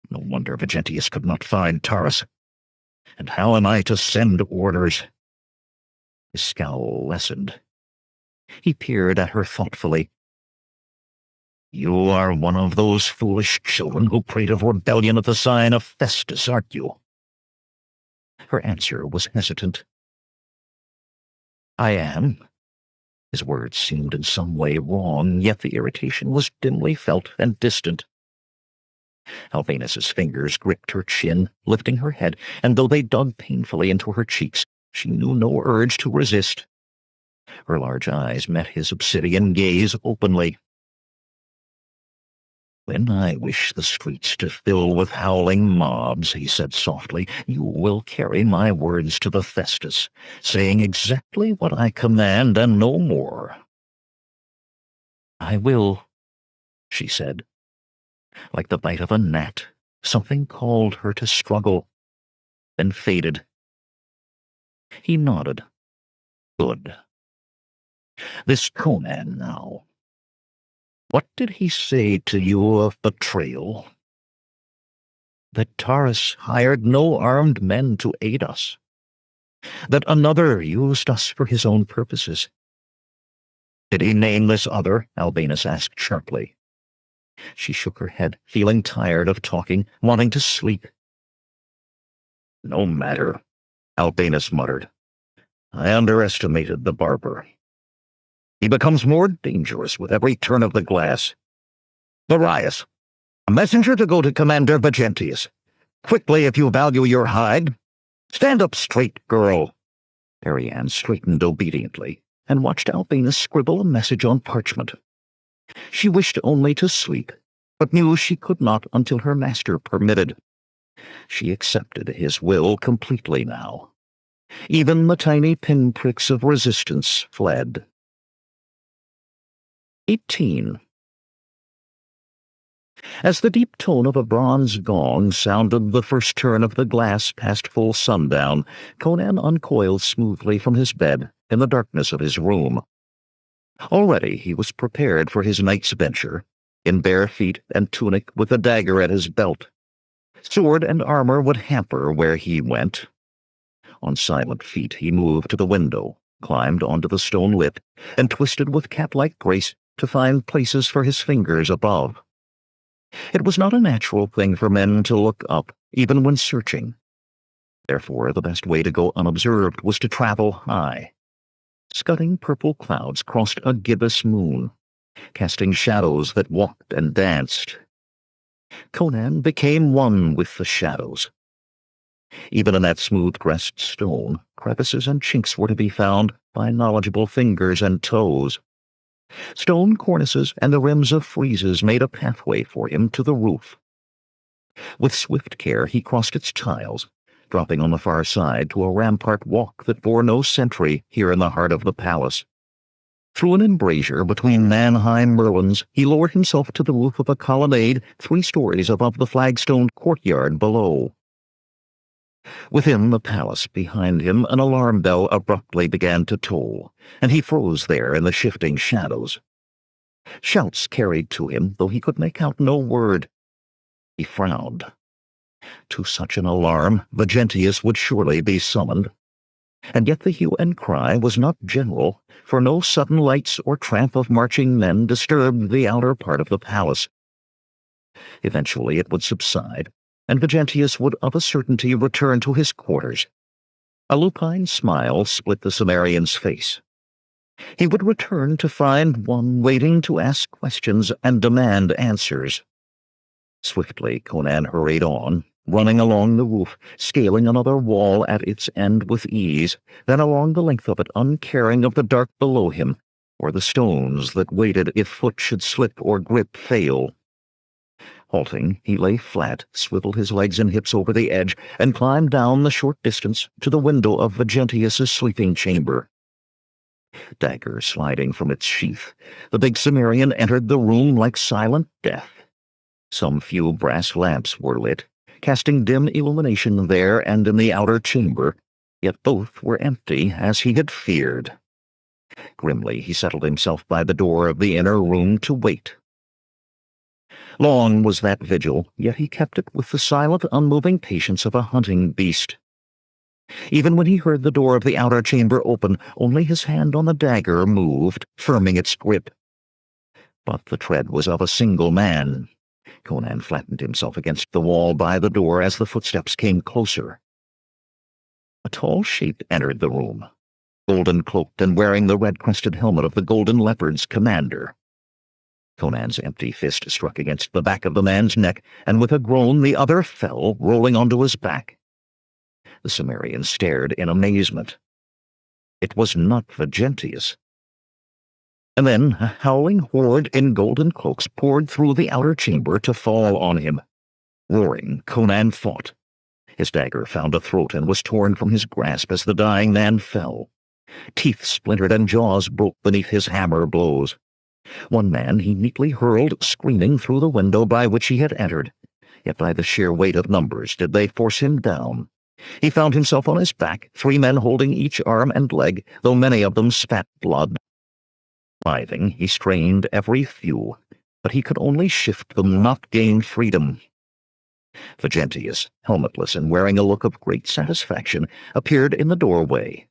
"No wonder Vigentius could not find Taurus. And how am I to send orders?" His scowl lessened. He peered at her thoughtfully. "You are one of those foolish children who prate of rebellion at the sign of Festus, aren't you?" Her answer was hesitant. "I am." His words seemed in some way wrong, yet the irritation was dimly felt and distant. Albinus's fingers gripped her chin, lifting her head, and though they dug painfully into her cheeks, she knew no urge to resist. Her large eyes met his obsidian gaze openly. "When I wish the streets to fill with howling mobs," he said softly, "you will carry my words to the Festus, saying exactly what I command and no more." "I will," she said. Like the bite of a gnat, something called her to struggle, then faded. He nodded. "Good. This Conan, now. What did he say to you of betrayal?" "That Taurus hired no armed men to aid us. That another used us for his own purposes." "Did he name this other?" Albinus asked sharply. She shook her head, feeling tired of talking, wanting to sleep. "No matter," Albinus muttered. "I underestimated the barber. He becomes more dangerous with every turn of the glass. Marius, a messenger to go to Commander Vegentius. Quickly, if you value your hide. Stand up straight, girl." Ariane straightened obediently and watched Albinus scribble a message on parchment. She wished only to sleep, but knew she could not until her master permitted. She accepted his will completely now. Even the tiny pinpricks of resistance fled. 18. As the deep tone of a bronze gong sounded the first turn of the glass past full sundown, Conan uncoiled smoothly from his bed in the darkness of his room. Already he was prepared for his night's venture, in bare feet and tunic with a dagger at his belt. Sword and armor would hamper where he went. On silent feet he moved to the window, climbed onto the stone lip, and twisted with cat-like grace to find places for his fingers above. It was not a natural thing for men to look up, even when searching. Therefore, the best way to go unobserved was to travel high. Scudding purple clouds crossed a gibbous moon, casting shadows that walked and danced. Conan became one with the shadows. Even in that smooth-grassed stone, crevices and chinks were to be found by knowledgeable fingers and toes. Stone cornices and the rims of friezes made a pathway for him to the roof. With swift care he crossed its tiles, dropping on the far side to a rampart walk that bore no sentry here in the heart of the palace. Through an embrasure between man-high merlons, he lowered himself to the roof of a colonnade 3 stories above the flagstone courtyard below. Within the palace behind him, an alarm bell abruptly began to toll, and he froze there in the shifting shadows. Shouts carried to him, though he could make out no word. He frowned. To such an alarm, Vegentius would surely be summoned. And yet the hue and cry was not general, for no sudden lights or tramp of marching men disturbed the outer part of the palace. Eventually it would subside, and Vegentius would of a certainty return to his quarters. A lupine smile split the Cimmerian's face. He would return to find one waiting to ask questions and demand answers. Swiftly Conan hurried on, running along the roof, scaling another wall at its end with ease, then along the length of it, uncaring of the dark below him, or the stones that waited if foot should slip or grip fail. Halting, he lay flat, swiveled his legs and hips over the edge, and climbed down the short distance to the window of Vegentius's sleeping chamber. Dagger sliding from its sheath, the big Cimmerian entered the room like silent death. Some few brass lamps were lit, casting dim illumination there and in the outer chamber, yet both were empty as he had feared. Grimly he settled himself by the door of the inner room to wait. Long was that vigil, yet he kept it with the silent, unmoving patience of a hunting beast. Even when he heard the door of the outer chamber open, only his hand on the dagger moved, firming its grip. But the tread was of a single man. Conan flattened himself against the wall by the door as the footsteps came closer. A tall shape entered the room, golden-cloaked and wearing the red-crested helmet of the Golden Leopard's commander. Conan's empty fist struck against the back of the man's neck, and with a groan the other fell, rolling onto his back. The Cimmerian stared in amazement. It was not Vegentius. And then a howling horde in golden cloaks poured through the outer chamber to fall on him. Roaring, Conan fought. His dagger found a throat and was torn from his grasp as the dying man fell. Teeth splintered and jaws broke beneath his hammer blows. One man he neatly hurled, screaming, through the window by which he had entered. Yet by the sheer weight of numbers did they force him down. He found himself on his back, 3 men holding each arm and leg, though many of them spat blood. Writhing, he strained every thew, but he could only shift them, not gain freedom. Vegentius, helmetless and wearing a look of great satisfaction, appeared in the doorway.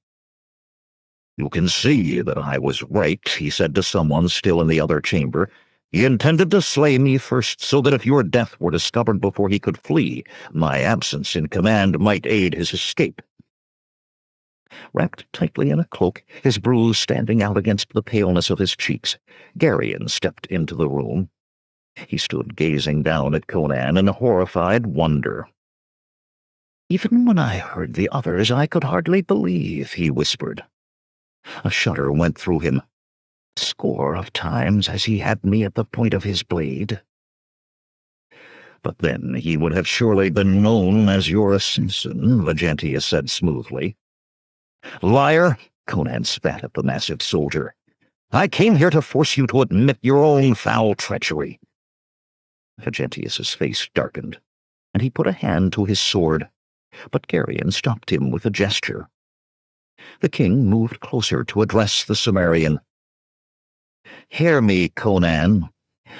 "You can see that I was right," he said to someone still in the other chamber. He intended to slay me first, so that if your death were discovered before he could flee, my absence in command might aid his escape." Wrapped tightly in a cloak, his bruise standing out against the paleness of his cheeks, Geryon stepped into the room. He stood gazing down at Conan in horrified wonder. "Even when I heard the others, I could hardly believe," he whispered. A shudder went through him. A score of times has he had me at the point of his blade. "But then he would have surely been known as your assassin," Vegentius said smoothly. "Liar!" Conan spat at the massive soldier. "I came here to force you to admit your own foul treachery." Vegentius's face darkened, and he put a hand to his sword, but Geryon stopped him with a gesture. The king moved closer to address the Cimmerian. "Hear me, Conan.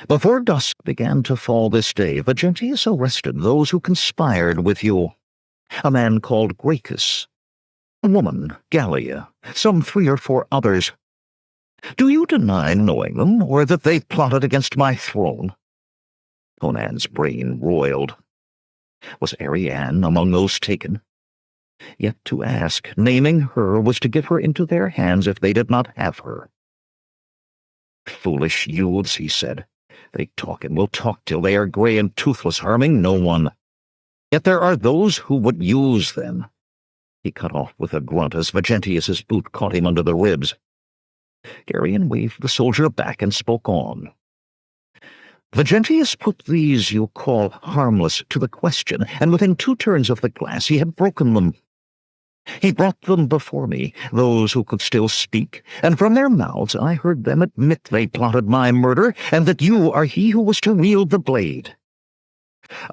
Before dusk began to fall this day, Vegentius arrested those who conspired with you. A man called Gracchus, a woman, Gallia, some 3 or 4 others. Do you deny knowing them, or that they plotted against my throne?" Conan's brain roiled. Was Ariane among those taken? Yet to ask, naming her, was to give her into their hands if they did not have her. "Foolish youths," he said. "They talk and will talk till they are grey and toothless, harming no one. Yet there are those who would use them." He cut off with a grunt as Vegentius's boot caught him under the ribs. Geryon waved the soldier back and spoke on. "Vegentius put these you call harmless to the question, and within 2 turns of the glass he had broken them. He brought them before me, those who could still speak, and from their mouths I heard them admit they plotted my murder, and that you are he who was to wield the blade."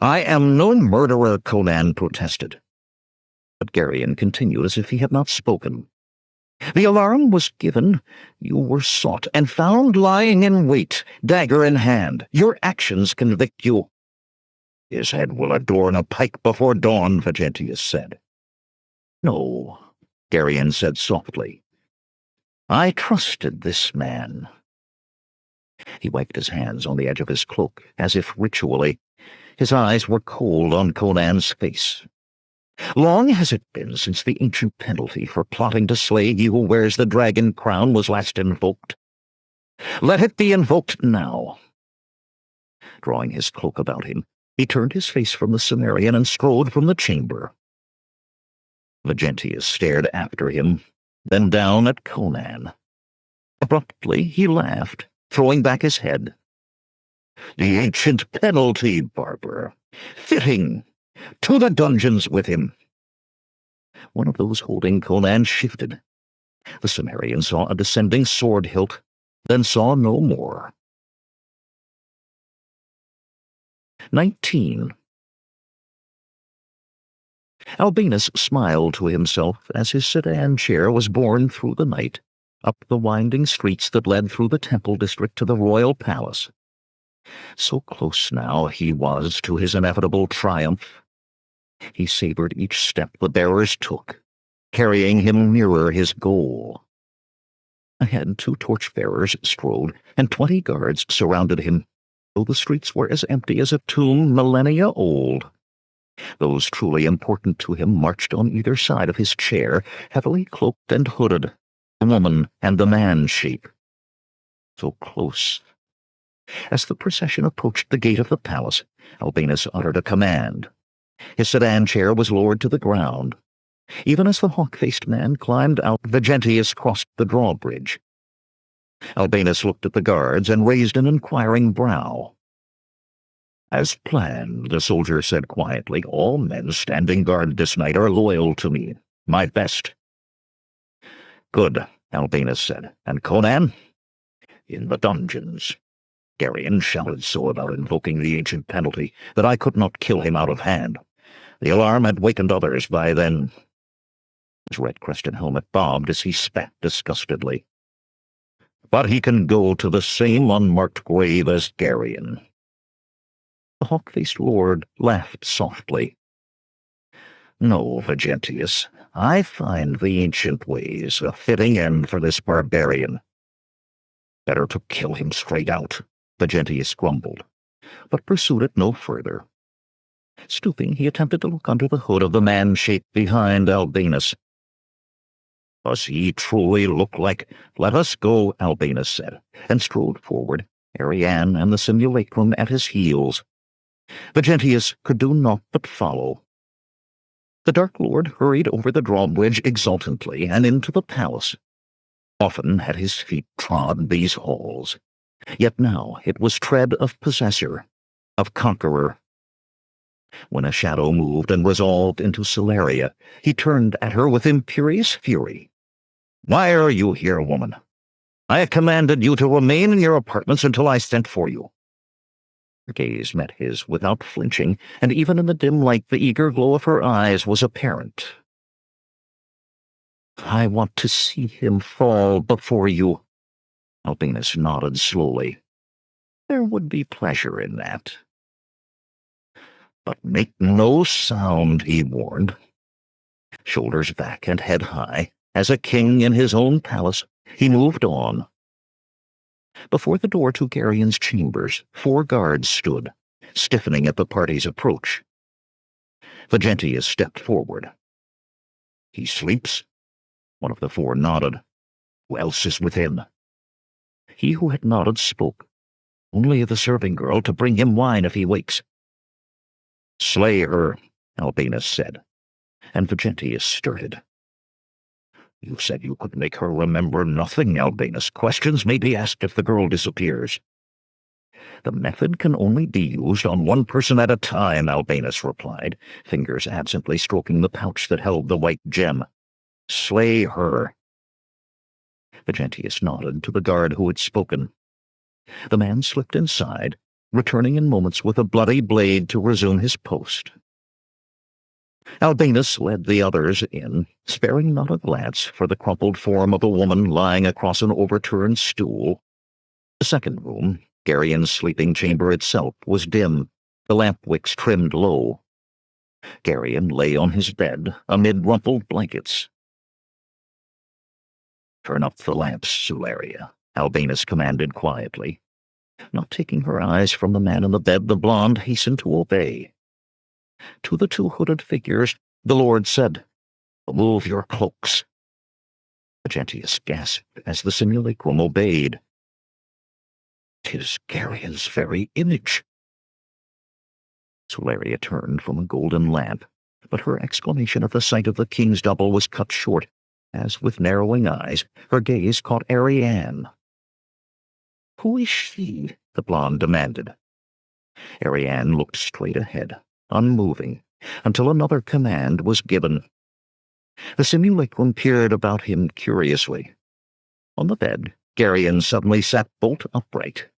"I am no murderer," Conan protested. But Geryon continued as if he had not spoken. "The alarm was given, you were sought, and found lying in wait, dagger in hand. Your actions convict you." "His head will adorn a pike before dawn," Vegentius said. "No," Geryon said softly. "I trusted this man." He wiped his hands on the edge of his cloak, as if ritually. His eyes were cold on Conan's face. "Long has it been since the ancient penalty for plotting to slay he who wears the dragon crown was last invoked. Let it be invoked now." Drawing his cloak about him, he turned his face from the Cimmerian and strode from the chamber. Vegentius stared after him, then down at Conan. Abruptly he laughed, throwing back his head. "The ancient penalty, barber. Fitting. To the dungeons with him." One of those holding Conan shifted. The Cimmerian saw a descending sword hilt, then saw no more. 19. Albinus smiled to himself as his sedan chair was borne through the night, up the winding streets that led through the temple district to the royal palace. So close now he was to his inevitable triumph. He savored each step the bearers took, carrying him nearer his goal. Ahead 2 torch-bearers strode, and 20 guards surrounded him, though the streets were as empty as a tomb millennia old. Those truly important to him marched on either side of his chair, heavily cloaked and hooded, the woman and the man shape. So close. As the procession approached the gate of the palace, Albinus uttered a command. His sedan chair was lowered to the ground. Even as the hawk-faced man climbed out, Vegentius crossed the drawbridge. Albinus looked at the guards and raised an inquiring brow. "As planned," the soldier said quietly. "All men standing guard this night are loyal to me. My best." "Good," Albinus said. "And Conan?" "In the dungeons." Geryon shouted so about invoking the ancient penalty that I could not kill him out of hand. The alarm had wakened others by then. His red-crested helmet bobbed as he spat disgustedly. "But he can go to the same unmarked grave as Geryon." The hawk-faced lord laughed softly. "No, Vegentius, I find the ancient ways a fitting end for this barbarian. Better to kill him straight out, Vegentius grumbled, but pursued it no further. Stooping, he attempted to look under the hood of the man-shape behind Albinus. "Does he truly look like—" "Let us go," Albinus said, and strode forward, Ariane and the simulacrum at his heels. Vegentius could do naught but follow. The Dark Lord hurried over the drawbridge exultantly and into the palace. Often had his feet trod these halls, yet now it was tread of possessor, of conqueror. When a shadow moved and resolved into Celeria, he turned at her with imperious fury. "Why are you here, woman? I have commanded you to remain in your apartments until I sent for you." Her gaze met his without flinching, and even in the dim light the eager glow of her eyes was apparent. "I want to see him fall before you." Albinus nodded slowly. "There would be pleasure in that." "But make no sound," he warned. Shoulders back and head high, as a king in his own palace, he moved on. Before the door to Garion's chambers, 4 guards stood, stiffening at the party's approach. Vegentius stepped forward. "He sleeps?" One of the 4 nodded. "Who else is within?" He who had nodded spoke. "Only the serving girl to bring him wine if he wakes." "Slay her," Albinus said, and Vegentius started. "You said you could make her remember nothing, Albinus. Questions may be asked if the girl disappears." "The method can only be used on one person at a time," Albinus replied, fingers absently stroking the pouch that held the white gem. "Slay her." Vegentius nodded to the guard who had spoken. The man slipped inside, returning in moments with a bloody blade to resume his post. Albinus led the others in, sparing not a glance for the crumpled form of a woman lying across an overturned stool. The second room, Garion's sleeping chamber itself, was dim, the lamp wicks trimmed low. Garion lay on his bed, amid rumpled blankets. "Turn up the lamps, Celeria," Albinus commanded quietly. Not taking her eyes from the man in the bed, the blonde hastened to obey. To the 2 hooded figures, the Lord said, "Remove your cloaks." Vegentius gasped as the simulacrum obeyed. "'Tis Garion's very image." Celeria turned from a golden lamp, but her exclamation at the sight of the king's double was cut short, as with narrowing eyes her gaze caught Ariane. "Who is she?" the blonde demanded. Ariane looked straight ahead, unmoving, until another command was given. The simulacrum peered about him curiously. On the bed, Garion suddenly sat bolt upright.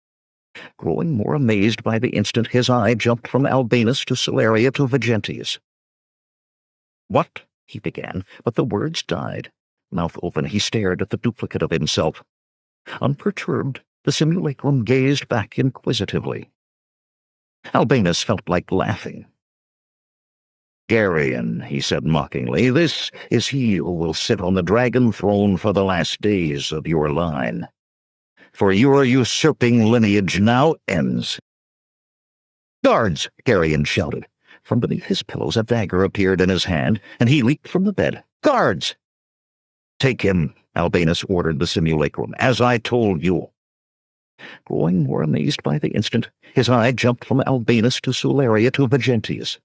Growing more amazed by the instant, his eye jumped from Albinus to Celeria to Vegentius. "What?" he began, but the words died. Mouth open, he stared at the duplicate of himself. Unperturbed, the simulacrum gazed back inquisitively. Albinus felt like laughing. "Garion," he said mockingly, "this is he who will sit on the dragon throne for the last days of your line. For your usurping lineage now ends." "Guards!" Garion shouted. From beneath his pillows a dagger appeared in his hand, and he leaped from the bed. "Guards!" "Take him," Albinus ordered the simulacrum, "as I told you." Growing more amazed by the instant, his eye jumped from Albinus to Celeria to Vegentius.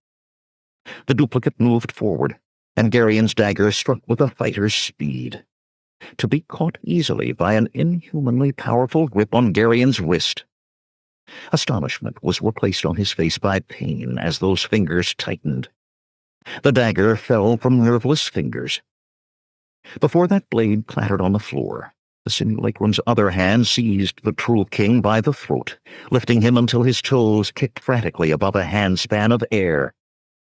The duplicate moved forward, and Garion's dagger struck with a fighter's speed, to be caught easily by an inhumanly powerful grip on Garion's wrist. Astonishment was replaced on his face by pain as those fingers tightened. The dagger fell from nerveless fingers. Before that blade clattered on the floor, the simulacrum's other hand seized the true king by the throat, lifting him until his toes kicked frantically above a handspan of air.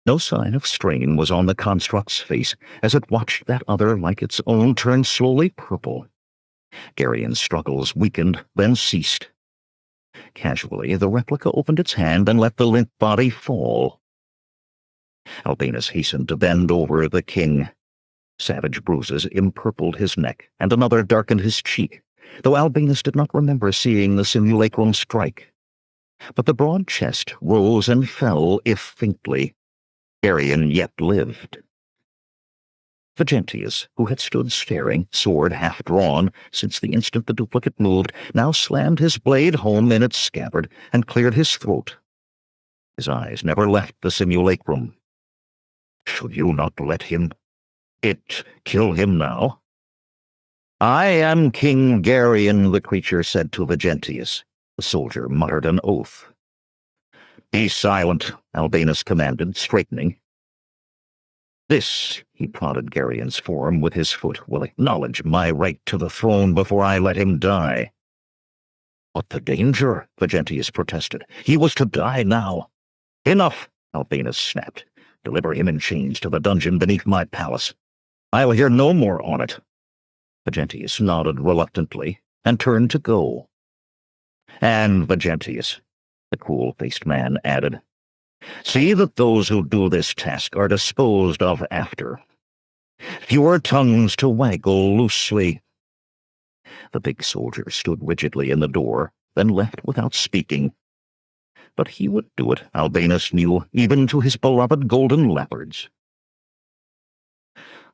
No sign of strain was on the construct's face as it watched that other like its own turn slowly purple. Garion's struggles weakened, then ceased. Casually, the replica opened its hand and let the limp body fall. Albinus hastened to bend over the king. Savage bruises empurpled his neck, and another darkened his cheek, though Albinus did not remember seeing the simulacrum strike. But the broad chest rose and fell, if faintly. Arion yet lived. Vegentius, who had stood staring, sword half drawn, since the instant the duplicate moved, now slammed his blade home in its scabbard and cleared his throat. His eyes never left the simulacrum. "Should you not let him kill him now?" "I am King Geryon," the creature said to Vegentius. The soldier muttered an oath. "Be silent," Albinus commanded, straightening. "This," he prodded Geryon's form with his foot, "will acknowledge my right to the throne before I let him die." "What the danger?" Vegentius protested. "He was to die now." "Enough," Albinus snapped. "Deliver him in chains to the dungeon beneath my palace. I'll hear no more on it." Vegentius nodded reluctantly and turned to go. "And, Vegentius," the cool-faced man added, "see that those who do this task are disposed of after. Fewer tongues to waggle loosely." The big soldier stood rigidly in the door, then left without speaking. But he would do it, Albinus knew, even to his beloved golden leopards.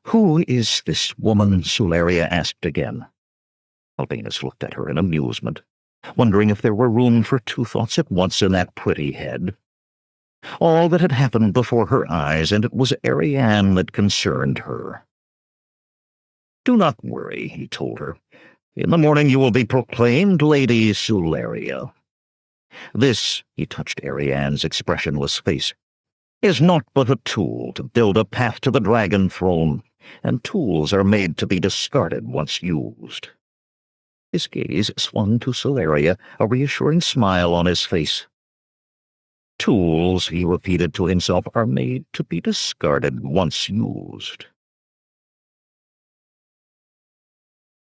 "Who is this woman?" Suleria asked again. Albinus looked at her in amusement, wondering if there were room for two thoughts at once in that pretty head. All that had happened before her eyes, and it was Ariane that concerned her. "Do not worry," he told her. "In the morning you will be proclaimed Lady Suleria. This," he touched Ariane's expressionless face, "is not but a tool to build a path to the dragon throne, and tools are made to be discarded once used." His gaze swung to Suleria, a reassuring smile on his face. "Tools," he repeated to himself, "are made to be discarded once used."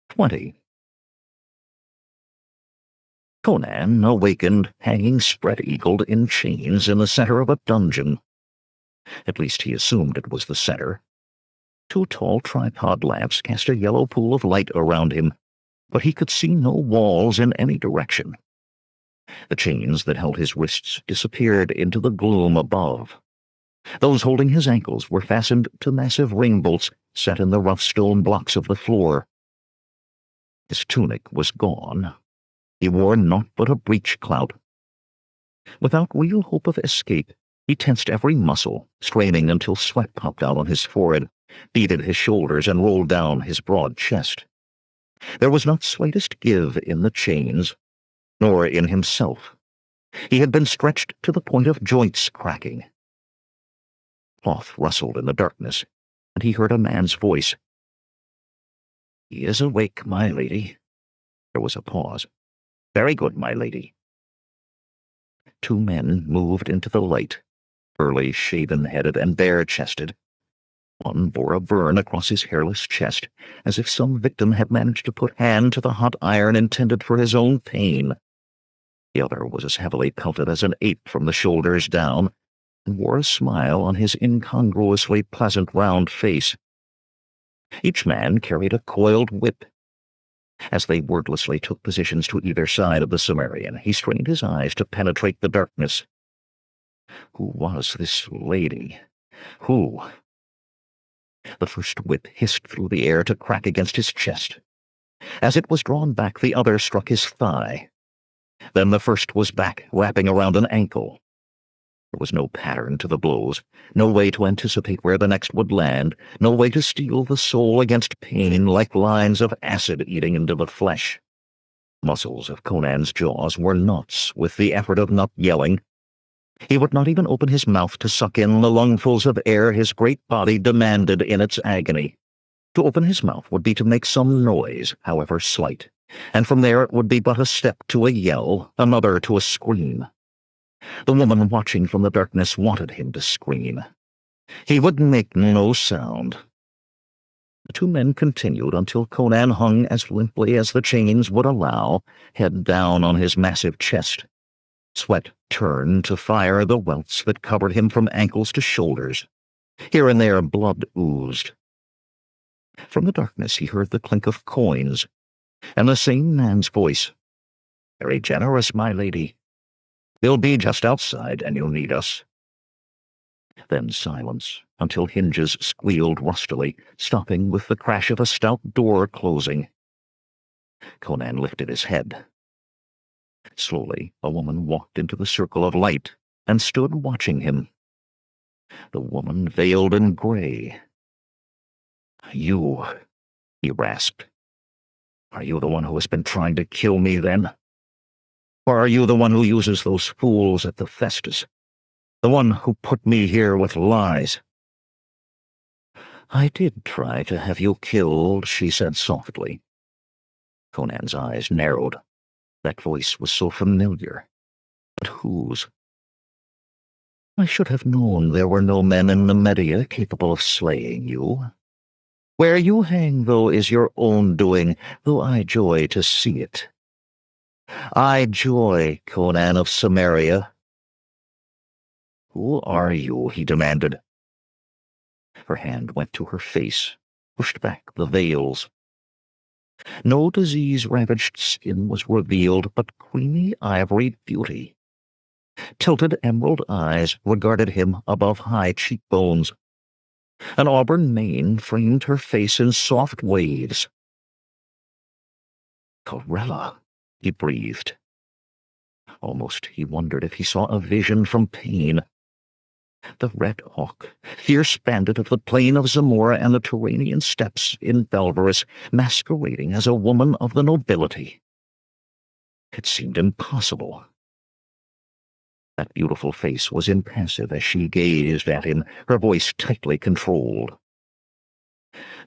20. Conan awakened, hanging spread-eagled in chains in the center of a dungeon. At least he assumed it was the center. Two tall tripod lamps cast a yellow pool of light around him, but he could see no walls in any direction. The chains that held his wrists disappeared into the gloom above. Those holding his ankles were fastened to massive ring bolts set in the rough stone blocks of the floor. His tunic was gone. He wore naught but a breech-clout. Without real hope of escape, he tensed every muscle, straining until sweat popped out on his forehead, beaded his shoulders, and rolled down his broad chest. There was not slightest give in the chains, nor in himself. He had been stretched to the point of joints cracking. Cloth rustled in the darkness, and he heard a man's voice. "He is awake, my lady." There was a pause. "Very good, my lady." Two men moved into the light, burly, shaven-headed, and bare-chested. One bore a burn across his hairless chest, as if some victim had managed to put hand to the hot iron intended for his own pain. The other was as heavily pelted as an ape from the shoulders down, and wore a smile on his incongruously pleasant round face. Each man carried a coiled whip. As they wordlessly took positions to either side of the Sumerian, he strained his eyes to penetrate the darkness. Who was this lady? Who? The first whip hissed through the air to crack against his chest. As it was drawn back, the other struck his thigh. Then the first was back, wrapping around an ankle. There was no pattern to the blows, no way to anticipate where the next would land, no way to steel the soul against pain like lines of acid eating into the flesh. Muscles of Conan's jaws were knots with the effort of not yelling. He would not even open his mouth to suck in the lungfuls of air his great body demanded in its agony. To open his mouth would be to make some noise, however slight, and from there it would be but a step to a yell, another to a scream. The woman watching from the darkness wanted him to scream. He would make no sound. The two men continued until Conan hung as limply as the chains would allow, head down on his massive chest. Sweat turned to fire the welts that covered him from ankles to shoulders. Here and there blood oozed. From the darkness he heard the clink of coins, and the same man's voice. "Very generous, my lady." We'll be just outside, and you'll need us." Then silence, until hinges squealed rustily, stopping with the crash of a stout door closing. Conan lifted his head. Slowly, a woman walked into the circle of light and stood watching him. The woman veiled in gray. "You," he rasped. "Are you the one who has been trying to kill me, then? Or are you the one who uses those fools at the festas? The one who put me here with lies?" "I did try to have you killed," she said softly. Conan's eyes narrowed. That voice was so familiar. But whose? "I should have known there were no men in Nemedia capable of slaying you. Where you hang, though, is your own doing, though I joy to see it. I joy, Conan of Samaria." "Who are you?" he demanded. Her hand went to her face, pushed back the veils. No disease-ravaged skin was revealed, but creamy ivory beauty. Tilted emerald eyes regarded him above high cheekbones. An auburn mane framed her face in soft waves. "Corella," he breathed. Almost he wondered if he saw a vision from pain. The Red Hawk, fierce bandit of the plain of Zamora and the Turanian steppes in Belverus, masquerading as a woman of the nobility. It seemed impossible. That beautiful face was impassive as she gazed at him, her voice tightly controlled.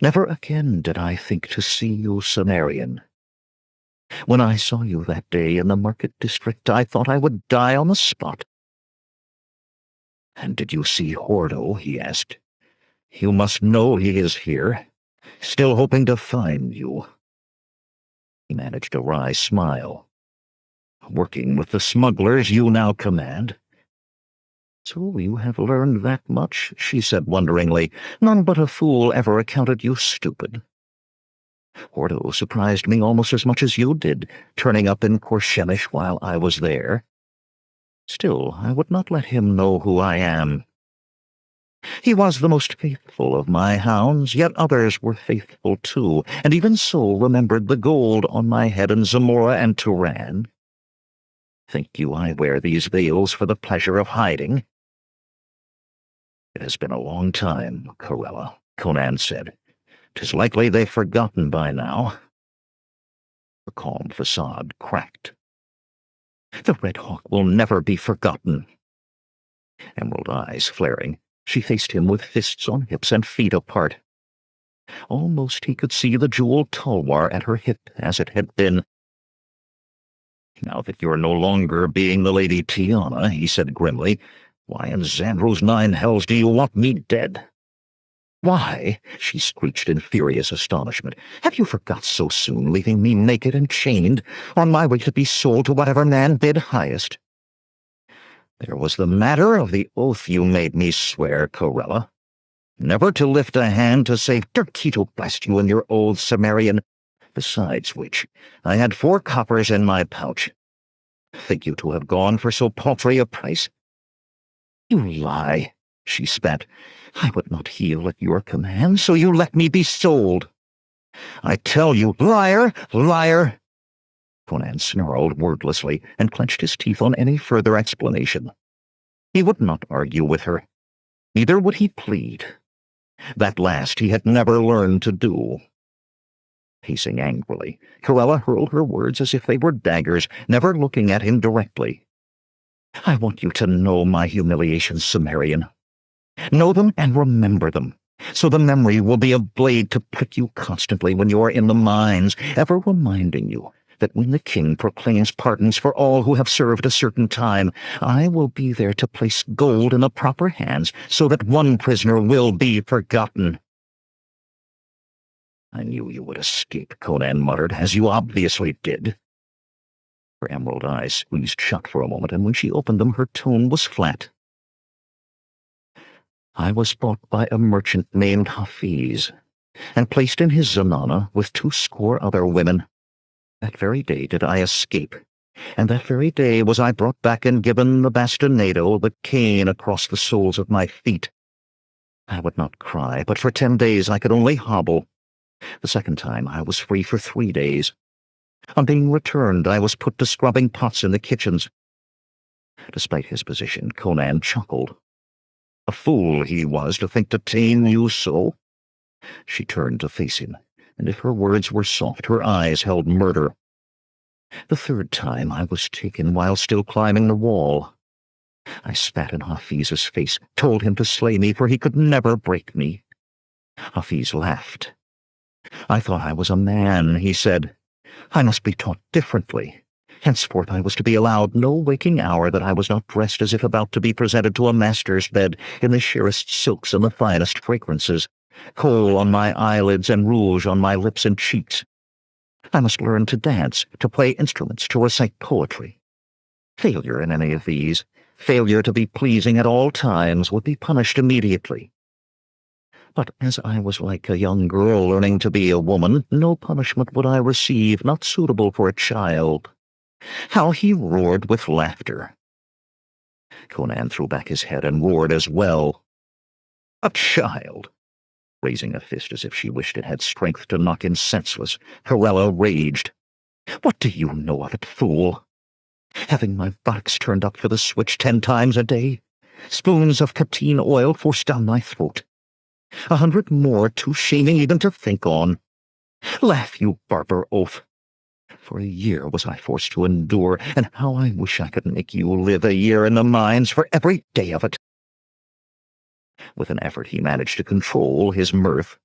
"Never again did I think to see you, Cimmerian. When I saw you that day in the market district, I thought I would die on the spot." "And did you see Hordo?" he asked. "You must know he is here, still hoping to find you." He managed a wry smile. "Working with the smugglers you now command?" "So you have learned that much?" she said wonderingly. "None but a fool ever accounted you stupid." "Hordo surprised me almost as much as you did, turning up in Korshemish while I was there. Still, I would not let him know who I am. He was the most faithful of my hounds, yet others were faithful too, and even so remembered the gold on my head in Zamora and Turan. Think you I wear these veils for the pleasure of hiding?" "It has been a long time, Corella," Conan said. "'Tis likely they've forgotten by now." The calm facade cracked. "The Red Hawk will never be forgotten." Emerald eyes flaring, she faced him with fists on hips and feet apart. Almost he could see the jeweled tulwar at her hip as it had been. "Now that you're no longer being the Lady Tiana," he said grimly, "why in Xandru's 9 hells do you want me dead?" "Why?" she screeched in furious astonishment. "Have you forgot so soon, leaving me naked and chained, on my way to be sold to whatever man bid highest?" "There was the matter of the oath you made me swear, Corella. Never to lift a hand to save Dirkito blast you in your old Cimmerian. Besides which, I had 4 coppers in my pouch. Think you to have gone for so paltry a price?" "You lie," she spat. "I would not heal at your command, so you let me be sold." "I tell you, liar, liar!" Conan snarled wordlessly and clenched his teeth on any further explanation. He would not argue with her. Neither would he plead. That last he had never learned to do. Pacing angrily, Corella hurled her words as if they were daggers, never looking at him directly. "I want you to know my humiliations, Cimmerian. Know them and remember them, so the memory will be a blade to prick you constantly when you are in the mines, ever reminding you that when the king proclaims pardons for all who have served a certain time, I will be there to place gold in the proper hands so that one prisoner will be forgotten." "I knew you would escape," Conan muttered, "as you obviously did." Her emerald eyes squeezed shut for a moment, and when she opened them, her tone was flat. "I was bought by a merchant named Hafiz, and placed in his zanana with 20 other women. That very day did I escape, And that very day was I brought back and given the bastinado, the cane across the soles of my feet. I would not cry, but for 10 days I could only hobble. The second time I was free for 3 days. On being returned, I was put to scrubbing pots in the kitchens. Despite his position, Conan chuckled. A fool he was to think to tame you so. She turned to face him, and if her words were soft, her eyes held murder. The third time I was taken while still climbing the wall. I spat in Hafiz's face, told him to slay me, for he could never break me. Hafiz laughed. I thought I was a man, he said. I must be taught differently. Henceforth I was to be allowed no waking hour that I was not dressed as if about to be presented to a master's bed in the sheerest silks and the finest fragrances, kohl on my eyelids and rouge on my lips and cheeks. I must learn to dance, to play instruments, to recite poetry. Failure in any of these, failure to be pleasing at all times, would be punished immediately. But as I was like a young girl learning to be a woman, no punishment would I receive, not suitable for a child. How he roared with laughter. Conan threw back his head and roared as well. A child! Raising a fist as if she wished it had strength to knock him senseless, Corella raged. What do you know of it, fool? Having my box turned up for the switch 10 times a day? Spoons of catine oil forced down my throat? 100 more too shaming even to think on. Laugh, you barber oaf. For a year was I forced to endure, and how I wish I could make you live a year in the mines for every day of it. With an effort he managed to control his mirth.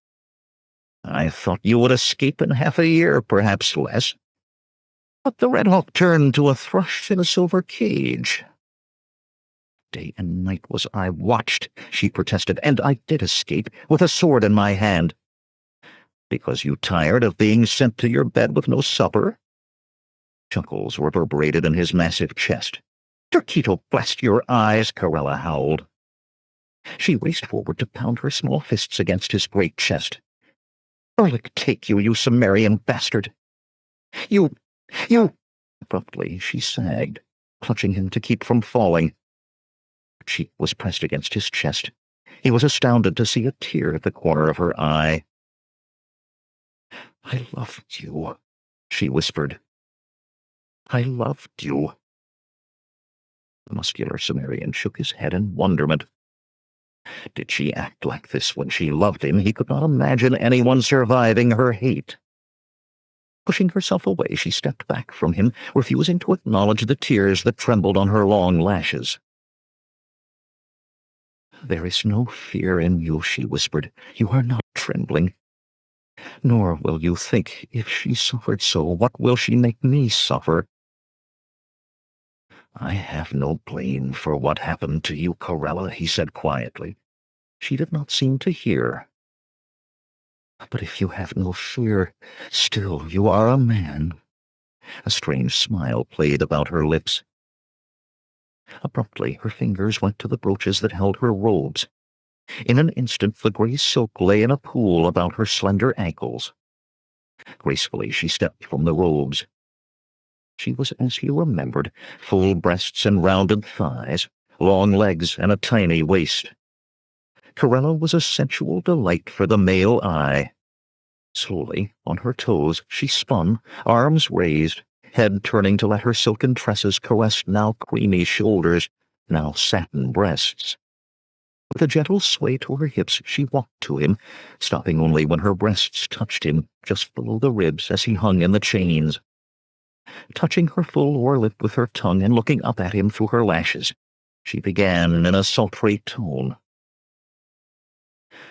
I thought you would escape in half a year, perhaps less. But the Red Hawk turned to a thrush in a silver cage. Day and night was I watched, she protested, and I did escape, with a sword in my hand. Because you tired of being sent to your bed with no supper? Chuckles reverberated in his massive chest. Turquito, blast your eyes, Corella howled. She raced forward to pound her small fists against his great chest. Erlich take you, you Sumerian bastard! You! Abruptly she sagged, clutching him to keep from falling. Her cheek was pressed against his chest. He was astounded to see a tear at the corner of her eye. I loved you, she whispered. I loved you. The muscular Sumerian shook his head in wonderment. Did she act like this when she loved him? He could not imagine anyone surviving her hate. Pushing herself away, she stepped back from him, refusing to acknowledge the tears that trembled on her long lashes. There is no fear in you, she whispered. You are not trembling. Nor will you think, if she suffered so, what will she make me suffer? I have no blame for what happened to you, Corella, he said quietly. She did not seem to hear. But if you have no fear, still you are a man. A strange smile played about her lips. Abruptly, her fingers went to the brooches that held her robes. In an instant, the gray silk lay in a pool about her slender ankles. Gracefully, she stepped from the robes. She was as he remembered, full breasts and rounded thighs, long legs and a tiny waist. Corella was a sensual delight for the male eye. Slowly, on her toes, she spun, arms raised, head turning to let her silken tresses caress now creamy shoulders, now satin breasts. With a gentle sway to her hips, she walked to him, stopping only when her breasts touched him, just below the ribs as he hung in the chains. Touching her full lower lip with her tongue and looking up at him through her lashes, she began in a sultry tone.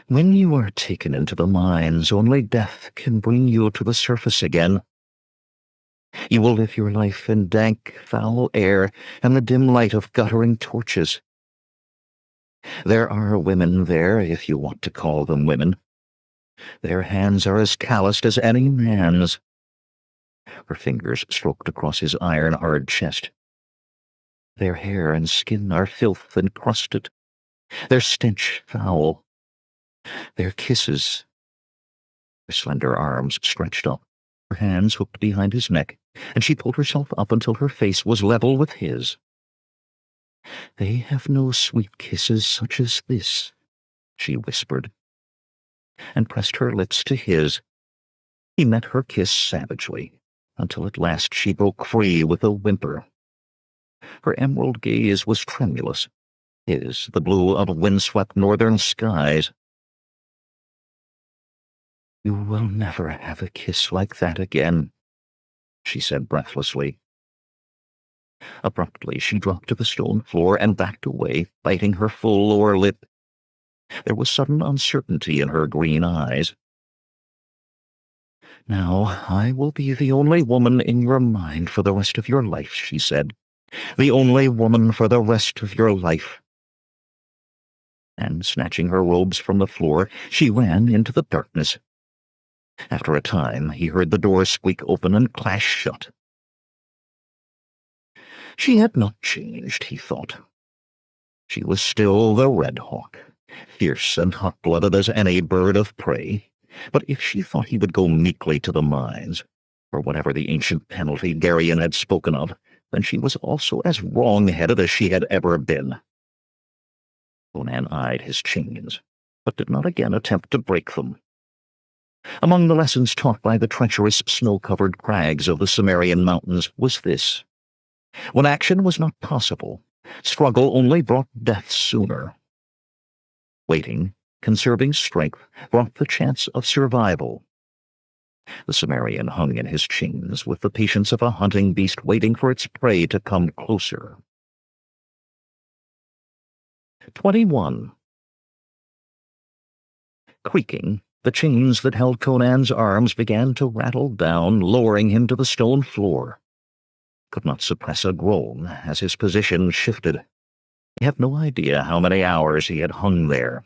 When you are taken into the mines, only death can bring you to the surface again. You will live your life in dank, foul air and the dim light of guttering torches. There are women there, if you want to call them women. Their hands are as calloused as any man's. Her fingers stroked across his iron-hard chest. Their hair and skin are filth encrusted, their stench foul. Their kisses, their slender arms stretched up, Her hands hooked behind his neck, and she pulled herself up until her face was level with his. "They have no sweet kisses such as this," she whispered, and pressed her lips to his. He met her kiss savagely, until at last she broke free with a whimper. Her emerald gaze was tremulous, his the blue of windswept northern skies. "You will never have a kiss like that again," she said breathlessly. Abruptly she dropped to the stone floor and backed away, biting her full lower lip. There was sudden uncertainty in her green eyes. "Now I will be the only woman in your mind for the rest of your life," she said. "The only woman for the rest of your life." And snatching her robes from the floor, she ran into the darkness. After a time, he heard the door squeak open and clash shut. She had not changed, he thought. She was still the Red Hawk, fierce and hot-blooded as any bird of prey. But if she thought he would go meekly to the mines, or whatever the ancient penalty Geryon had spoken of, then she was also as wrong-headed as she had ever been. Conan eyed his chains, but did not again attempt to break them. Among the lessons taught by the treacherous snow-covered crags of the Cimmerian mountains was this: when action was not possible, struggle only brought death sooner. Waiting, conserving strength, brought the chance of survival. The Cimmerian hung in his chains with the patience of a hunting beast waiting for its prey to come closer. 21. Creaking, the chains that held Conan's arms began to rattle down, lowering him to the stone floor. Could not suppress a groan as his position shifted. He had no idea how many hours he had hung there.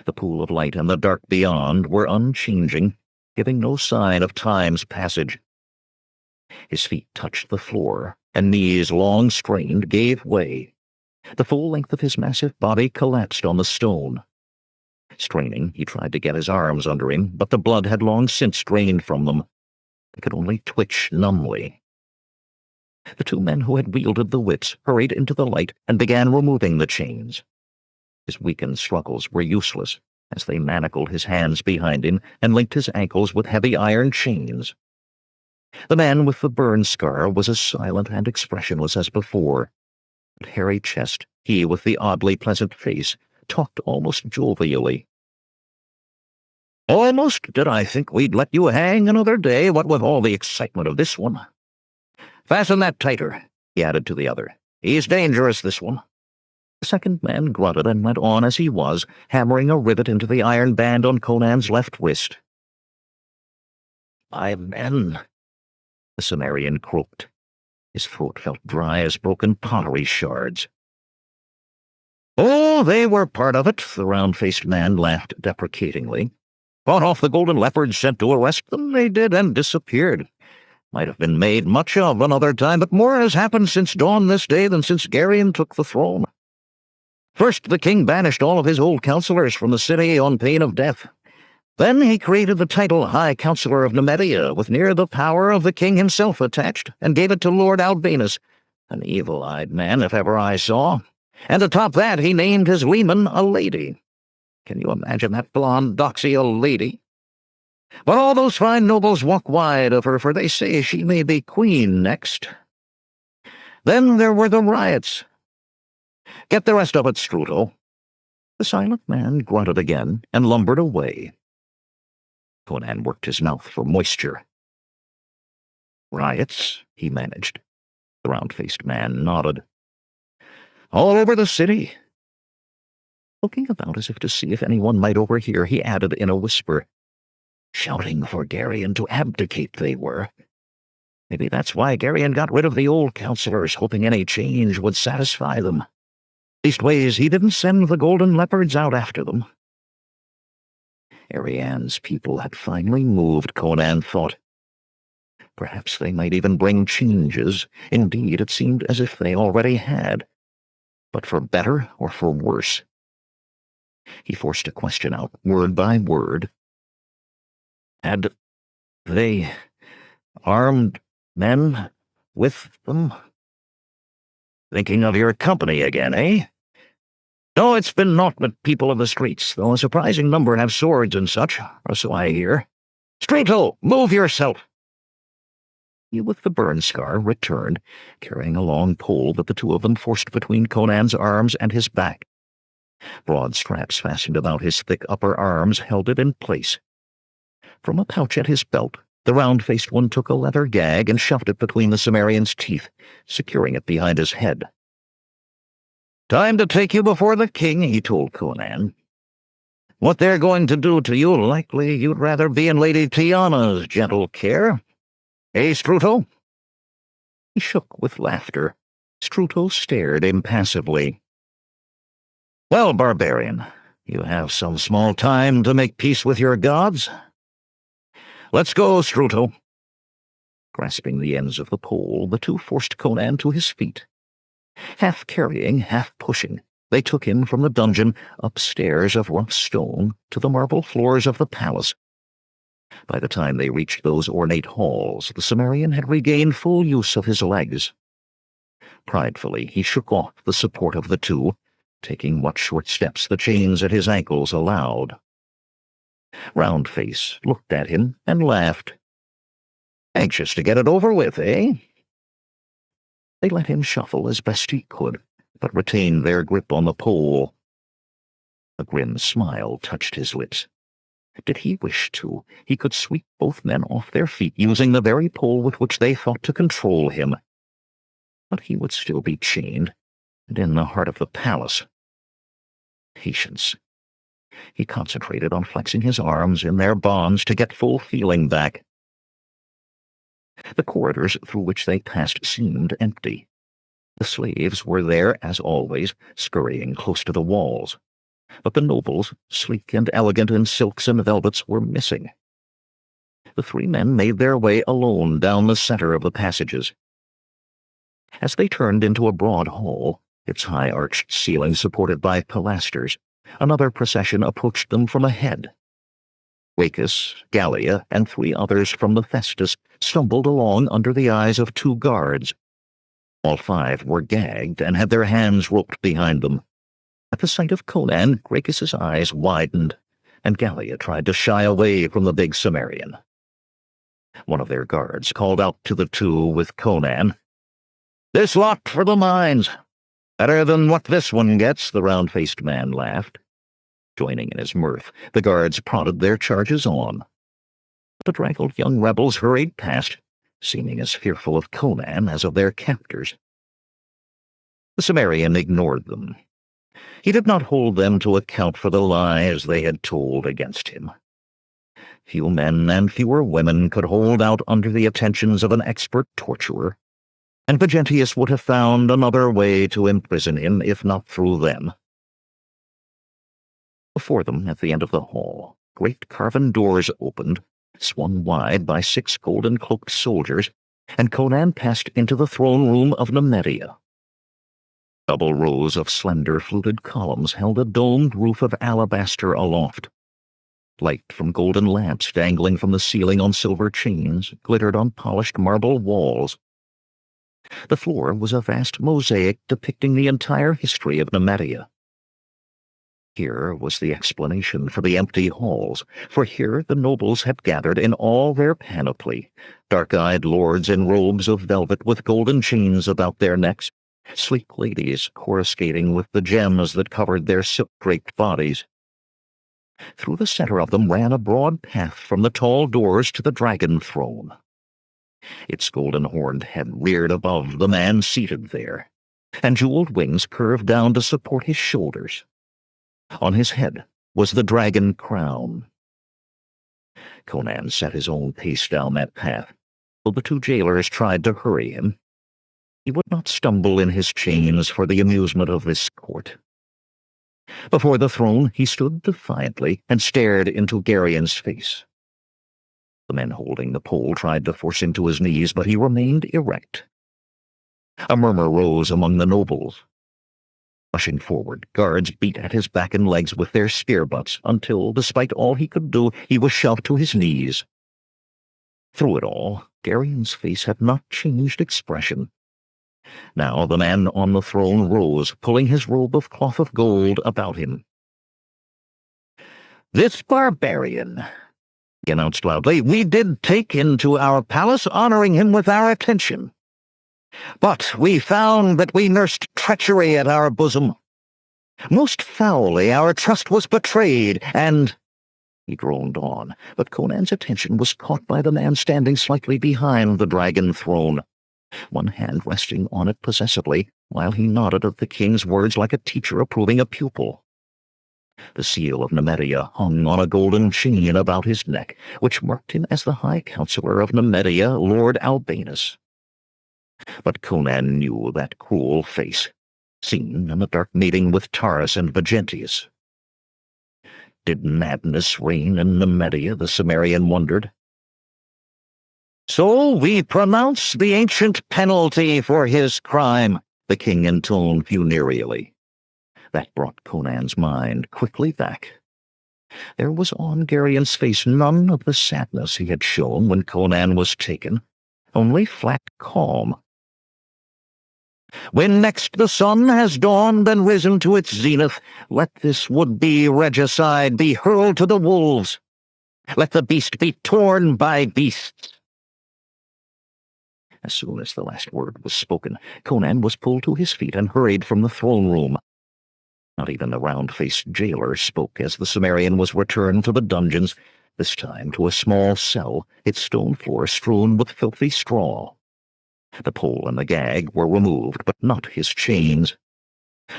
The pool of light and the dark beyond were unchanging, giving no sign of time's passage. His feet touched the floor, and knees long strained gave way. The full length of his massive body collapsed on the stone. Straining, he tried to get his arms under him, but the blood had long since drained from them. They could only twitch numbly. The two men who had wielded the whips hurried into the light and began removing the chains. His weakened struggles were useless, as they manacled his hands behind him and linked his ankles with heavy iron chains. The man with the burn scar was as silent and expressionless as before. But hairy chest, he with the oddly pleasant face, talked almost jovially. "Almost did I think we'd let you hang another day, what with all the excitement of this one. Fasten that tighter," he added to the other. "He's dangerous, this one." The second man grunted and went on as he was, hammering a rivet into the iron band on Conan's left wrist. "My men," the Cimmerian croaked. His throat felt dry as broken pottery shards. "Oh, they were part of it," the round-faced man laughed deprecatingly. "Fought off the golden leopards sent to arrest them, they did, and disappeared. Might have been made much of another time, but more has happened since dawn this day than since Geryon took the throne. First, the king banished all of his old counselors from the city on pain of death. Then he created the title High Counselor of Nemedia, with near the power of the king himself attached, and gave it to Lord Albanus, an evil-eyed man if ever I saw. And atop that, he named his leman a lady. Can you imagine that blonde doxy a lady? But all those fine nobles walk wide of her, for they say she may be queen next. Then there were the riots. Get the rest of it, Struto." The silent man grunted again and lumbered away. Conan worked his mouth for moisture. "Riots," he managed. The round-faced man nodded. "All over the city." Looking about as if to see if anyone might overhear, he added in a whisper, "Shouting for Geryon to abdicate they were. Maybe that's why Geryon got rid of the old counselors, hoping any change would satisfy them. Leastways, he didn't send the golden leopards out after them." Ariane's people had finally moved, Conan thought. Perhaps they might even bring changes. Indeed, it seemed as if they already had. But for better or for worse? He forced a question out, word by word. Had they armed men with them? Thinking of your company again, eh? No, it's been naught but people of the streets, though a surprising number have swords and such, or so I hear. Streeto, move yourself! He with the burn scar returned, carrying a long pole that the two of them forced between Conan's arms and his back. Broad straps fastened about his thick upper arms held it in place. From a pouch at his belt, the round-faced one took a leather gag and shoved it between the Cimmerian's teeth, securing it behind his head. "Time to take you before the king," he told Conan. "What they're going to do to you, likely you'd rather be in Lady Tiana's gentle care. Eh, Struto?" He shook with laughter. Struto stared impassively. "Well, barbarian, you have some small time to make peace with your gods. Let's go, Struto." Grasping the ends of the pole, the two forced Conan to his feet. Half carrying, half pushing, they took him from the dungeon, upstairs of rough stone, to the marble floors of the palace. By the time they reached those ornate halls, the Cimmerian had regained full use of his legs. Pridefully, he shook off the support of the two, taking what short steps the chains at his ankles allowed. Roundface looked at him and laughed. "Anxious to get it over with, eh?" They let him shuffle as best he could, but retained their grip on the pole. A grim smile touched his lips. Did he wish to, he could sweep both men off their feet using the very pole with which they thought to control him. But he would still be chained, and in the heart of the palace. Patience. He concentrated on flexing his arms in their bonds to get full feeling back. The corridors through which they passed seemed empty. The slaves were there, as always, scurrying close to the walls. But the nobles, sleek and elegant in silks and velvets, were missing. The three men made their way alone down the center of the passages. As they turned into a broad hall, its high-arched ceiling supported by pilasters, another procession approached them from ahead. Wacus, Gallia, and three others from the Festus stumbled along under the eyes of two guards. All five were gagged and had their hands roped behind them. At the sight of Conan, Gracchus's eyes widened, and Gallia tried to shy away from the big Cimmerian. One of their guards called out to the two with Conan. "This lot for the mines. Better than what this one gets," the round-faced man laughed. Joining in his mirth, the guards prodded their charges on. The draggled young rebels hurried past, seeming as fearful of Conan as of their captors. The Cimmerian ignored them. He did not hold them to account for the lies they had told against him. Few men and fewer women could hold out under the attentions of an expert torturer, and Vegentius would have found another way to imprison him, if not through them. Before them, at the end of the hall, great carven doors opened, swung wide by 6 golden-cloaked soldiers, and Conan passed into the throne room of Nemedia. Double rows of slender fluted columns held a domed roof of alabaster aloft. Light from golden lamps dangling from the ceiling on silver chains glittered on polished marble walls. The floor was a vast mosaic depicting the entire history of Nemedia. Here was the explanation for the empty halls, for here the nobles had gathered in all their panoply, dark-eyed lords in robes of velvet with golden chains about their necks, sleek ladies coruscating with the gems that covered their silk-draped bodies. Through the center of them ran a broad path from the tall doors to the dragon throne. Its golden-horned head reared above the man seated there, and jeweled wings curved down to support his shoulders. On his head was the dragon crown. Conan set his own pace down that path, though the two jailers tried to hurry him. He would not stumble in his chains for the amusement of this court. Before the throne he stood defiantly and stared into Garion's face. The men holding the pole tried to force him to his knees, but he remained erect. A murmur rose among the nobles. Rushing forward, guards beat at his back and legs with their spear butts until, despite all he could do, he was shoved to his knees. Through it all, Garion's face had not changed expression. Now the man on the throne rose, pulling his robe of cloth of gold about him. "This barbarian," he announced loudly, "we did take into our palace, honoring him with our attention. But we found that we nursed treachery at our bosom. Most foully our trust was betrayed, and—" He droned on, but Conan's attention was caught by the man standing slightly behind the dragon throne, one hand resting on it possessively, while he nodded at the king's words like a teacher approving a pupil. The seal of Nemedia hung on a golden chain about his neck, which marked him as the High Counselor of Nemedia, Lord Albinus. But Conan knew that cruel face, seen in the dark meeting with Taurus and Vegentius. Did madness reign in Nemedia, the Cimmerian wondered? "So we pronounce the ancient penalty for his crime," the king intoned funereally. That brought Conan's mind quickly back. There was on Garion's face none of the sadness he had shown when Conan was taken, only flat calm. "When next the sun has dawned and risen to its zenith, let this would-be regicide be hurled to the wolves. Let the beast be torn by beasts." As soon as the last word was spoken, Conan was pulled to his feet and hurried from the throne room. Not even the round-faced jailer spoke as the Cimmerian was returned to the dungeons, this time to a small cell, its stone floor strewn with filthy straw. The pole and the gag were removed, but not his chains.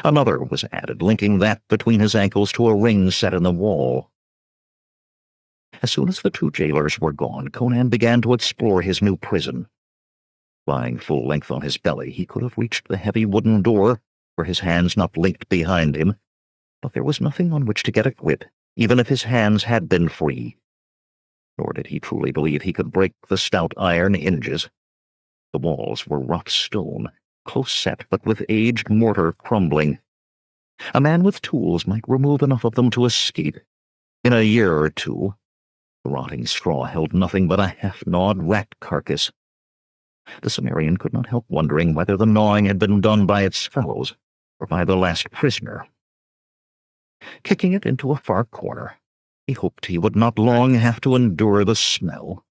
Another was added, linking that between his ankles to a ring set in the wall. As soon as the two jailers were gone, Conan began to explore his new prison. Lying full length on his belly, he could have reached the heavy wooden door, were his hands not linked behind him, but there was nothing on which to get a grip, even if his hands had been free. Nor did he truly believe he could break the stout iron hinges. The walls were wrought stone, close set but with aged mortar crumbling. A man with tools might remove enough of them to escape. In a year or two, the rotting straw held nothing but a half-gnawed rat carcass. The Cimmerian could not help wondering whether the gnawing had been done by its fellows, or by the last prisoner. Kicking it into a far corner, he hoped he would not long have to endure the smell.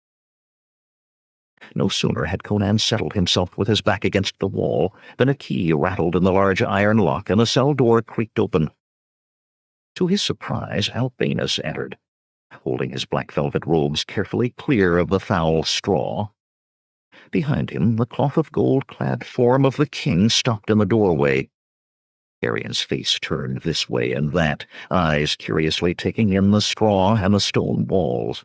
No sooner had Conan settled himself with his back against the wall than a key rattled in the large iron lock and the cell door creaked open. To his surprise, Albinus entered, holding his black velvet robes carefully clear of the foul straw. Behind him, the cloth of gold-clad form of the king stopped in the doorway. Garion's face turned this way and that, eyes curiously taking in the straw and the stone walls.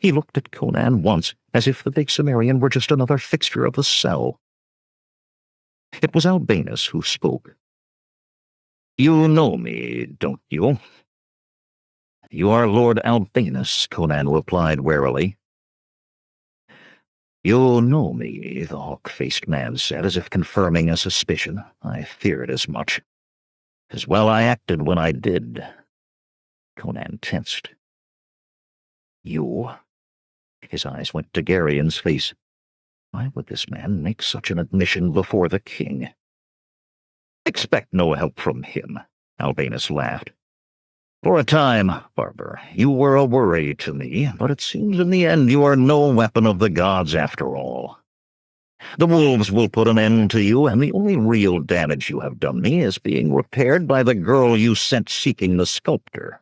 He looked at Conan once, as if the big Cimmerian were just another fixture of the cell. It was Albinus who spoke. "You know me, don't you?" "You are Lord Albinus," Conan replied warily. "You know me," the hawk-faced man said, as if confirming a suspicion. "I feared as much. 'Tis well I acted when I did." Conan tensed. "You?" His eyes went to Garion's face. Why would this man make such an admission before the king? "Expect no help from him," Albinus laughed. "For a time, Barber, you were a worry to me, but it seems in the end you are no weapon of the gods after all. The wolves will put an end to you, and the only real damage you have done me is being repaired by the girl you sent seeking the sculptor.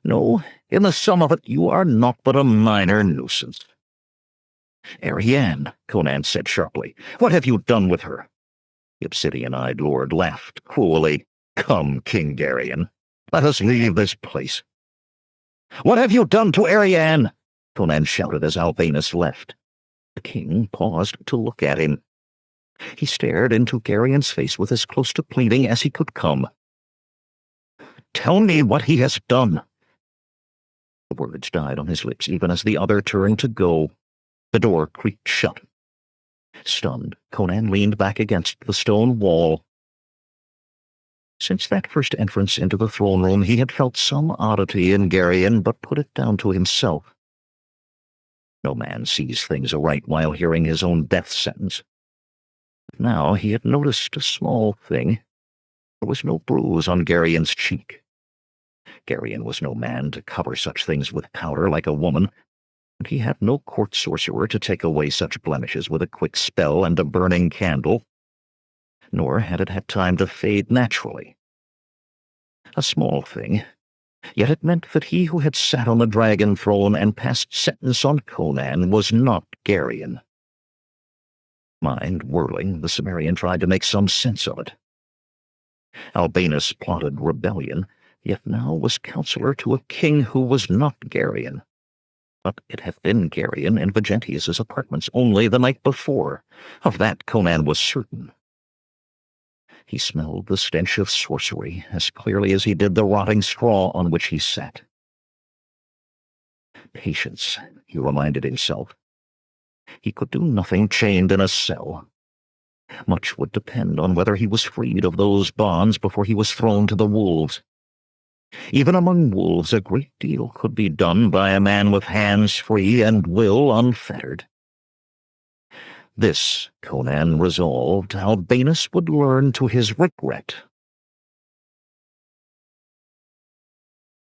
No, in the sum of it, you are naught but a minor nuisance." "Ariane," Conan said sharply, "what have you done with her?" The obsidian-eyed lord laughed cruelly. "Come, King Garion, let us leave this place." "What have you done to Ariane?" Conan shouted as Albinus left. The king paused to look at him. He stared into Garion's face with as close to pleading as he could come. "Tell me what he has done." The words died on his lips even as the other turned to go. The door creaked shut. Stunned, Conan leaned back against the stone wall. Since that first entrance into the throne room, he had felt some oddity in Garion, but put it down to himself. No man sees things aright while hearing his own death sentence. Now he had noticed a small thing. There was no bruise on Garion's cheek. Garion was no man to cover such things with powder like a woman, and he had no court sorcerer to take away such blemishes with a quick spell and a burning candle, nor had it had time to fade naturally. A small thing, yet it meant that he who had sat on the dragon throne and passed sentence on Conan was not Garion. Mind whirling, the Cimmerian tried to make some sense of it. Albinus plotted rebellion, yet now was counselor to a king who was not Garion. But it had been Garion in Vigentius's apartments only the night before. Of that Conan was certain. He smelled the stench of sorcery as clearly as he did the rotting straw on which he sat. Patience, he reminded himself. He could do nothing chained in a cell. Much would depend on whether he was freed of those bonds before he was thrown to the wolves. Even among wolves a great deal could be done by a man with hands free and will unfettered. This, Conan resolved, Albinus would learn to his regret.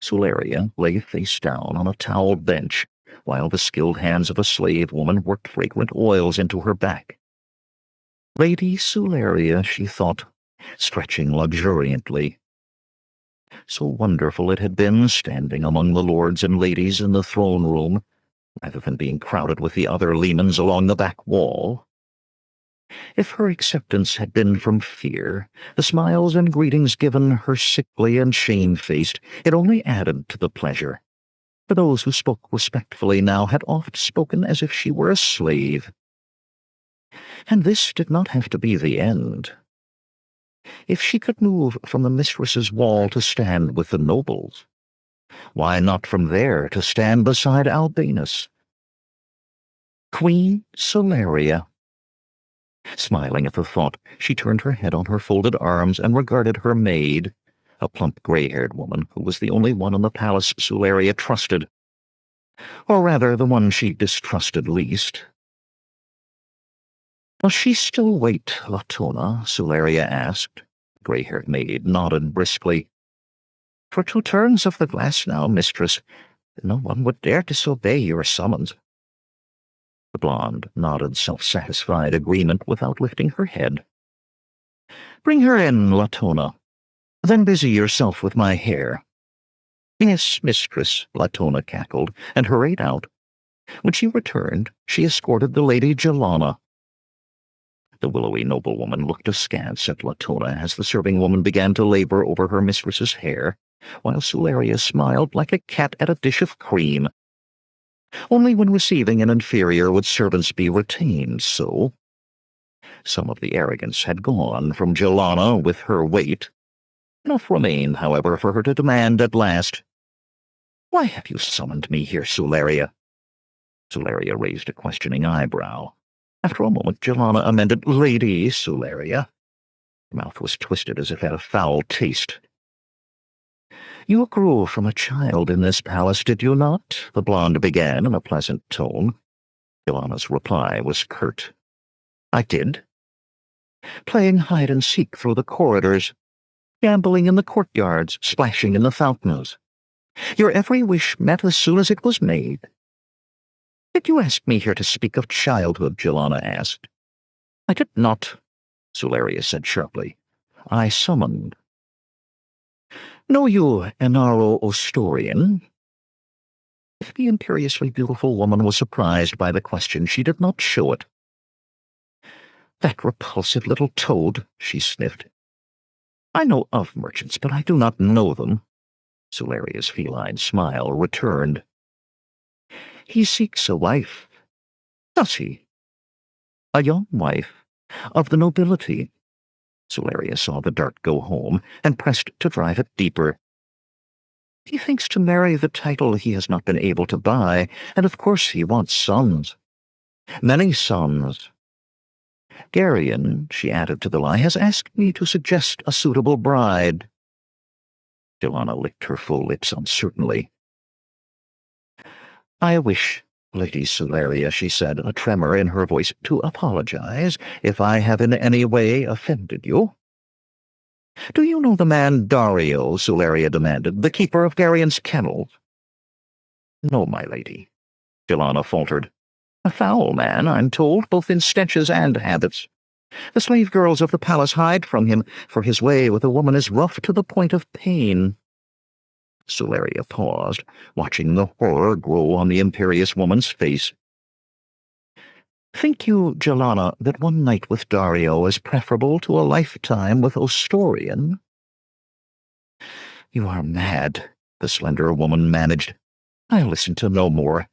Sularia lay face down on a toweled bench, while the skilled hands of a slave woman worked fragrant oils into her back. Lady Sularia, she thought, stretching luxuriantly. So wonderful it had been standing among the lords and ladies in the throne room, rather than being crowded with the other lemans along the back wall. If her acceptance had been from fear, the smiles and greetings given her sickly and shamefaced, it only added to the pleasure. For those who spoke respectfully now had oft spoken as if she were a slave. And this did not have to be the end. If she could move from the mistress's wall to stand with the nobles, why not from there to stand beside Albinus? Queen Solaria. Smiling at the thought, she turned her head on her folded arms and regarded her maid, a plump gray-haired woman who was the only one in the palace Solaria trusted, or rather the one she distrusted least. "Does she still wait, Latona?" Solaria asked. The gray-haired maid nodded briskly. "For 2 turns of the glass now, mistress. No one would dare disobey your summons." The blonde nodded self-satisfied agreement without lifting her head. "Bring her in, Latona. Then busy yourself with my hair." "Yes, mistress," Latona cackled, and hurried out. When she returned, she escorted the Lady Jelana. The willowy noblewoman looked askance at Latona as the serving woman began to labor over her mistress's hair, while Sularia smiled like a cat at a dish of cream. Only when receiving an inferior would servants be retained so. Some of the arrogance had gone from Jelana with her weight. Enough remained, however, for her to demand at last, "Why have you summoned me here, Sularia?" Sularia raised a questioning eyebrow. After a moment, Jelana amended, "Lady Sularia." Her mouth was twisted as if it had a foul taste. "You grew from a child in this palace, did you not?" the blonde began in a pleasant tone. Jelana's reply was curt. "I did. Playing hide-and-seek through the corridors, gambling in the courtyards, splashing in the fountains. Your every wish met as soon as it was made." "Did you ask me here to speak of childhood?" Jelana asked. "I did not," Sularia said sharply. "I summoned." "Know you Enaro Ostorian?" If the imperiously beautiful woman was surprised by the question, she did not show it. "That repulsive little toad," she sniffed. "I know of merchants, but I do not know them." Sularia's feline smile returned. "He seeks a wife." "Does he?" "A young wife, of the nobility." Sularia saw the dart go home, and pressed to drive it deeper. "He thinks to marry the title he has not been able to buy, and of course he wants sons. Many sons. Garion," she added to the lie, "has asked me to suggest a suitable bride." Jelana licked her full lips uncertainly. "I wish "Lady Solaria," she said, a tremor in her voice, "to apologize if I have in any way offended you." "Do you know the man Dario?" Solaria demanded, "the keeper of Garion's kennel?" "No, my lady," Jelana faltered. "A foul man, I'm told, both in stenches and habits. The slave girls of the palace hide from him, for his way with a woman is rough to the point of pain." Solaria paused, watching the horror grow on the imperious woman's face. "Think you, Jelana, that one night with Dario is preferable to a lifetime with Ostorian?" "You are mad," the slender woman managed. "I'll listen to no more.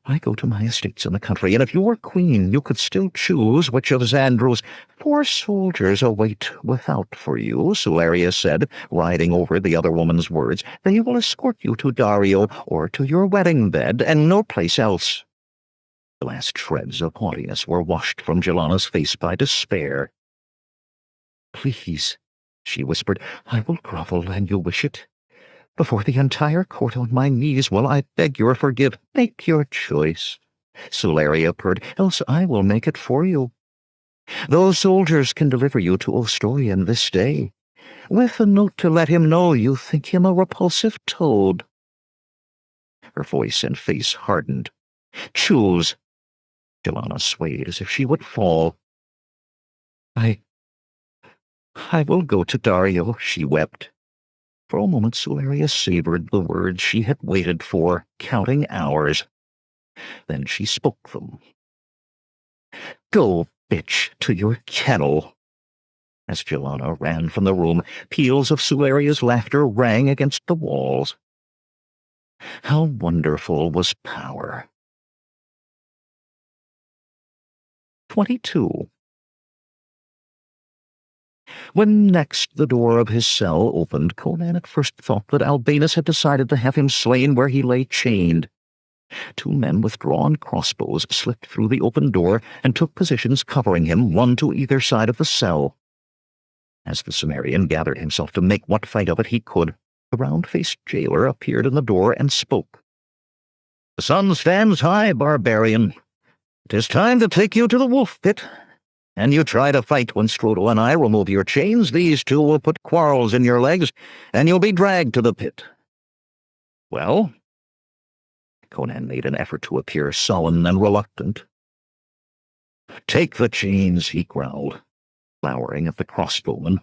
I go to my estates in the country, and if you were queen, you could still choose which of Xandro's 4 soldiers await without for you," Solaria said, riding over the other woman's words. "They will escort you to Dario or to your wedding bed, and no place else." The last shreds of haughtiness were washed from Jelana's face by despair. "Please," she whispered, "I will grovel an you wish it. Before the entire court on my knees will I beg your forgive. Make your choice," Solaria purred, "else I will make it for you. Those soldiers can deliver you to Ostorian this day, with a note to let him know you think him a repulsive toad." Her voice and face hardened. "Choose." Jelana swayed as if she would fall. I will go to Dario," she wept. For a moment Solaria savored the words she had waited for, counting hours. Then she spoke them. "Go, bitch, to your kennel." As Jelana ran from the room, peals of Solaria's laughter rang against the walls. How wonderful was power! 22. When next the door of his cell opened, Conan at first thought that Albinus had decided to have him slain where he lay chained. 2 men with drawn crossbows slipped through the open door and took positions covering him, one to either side of the cell. As the Cimmerian gathered himself to make what fight of it he could, the round-faced jailer appeared in the door and spoke. "The sun stands high, barbarian. 'Tis time to take you to the wolf pit. And you try to fight when Strodo and I remove your chains, these 2 will put quarrels in your legs, and you'll be dragged to the pit." "Well?" Conan made an effort to appear sullen and reluctant. "Take the chains," he growled, glowering at the crossbowman.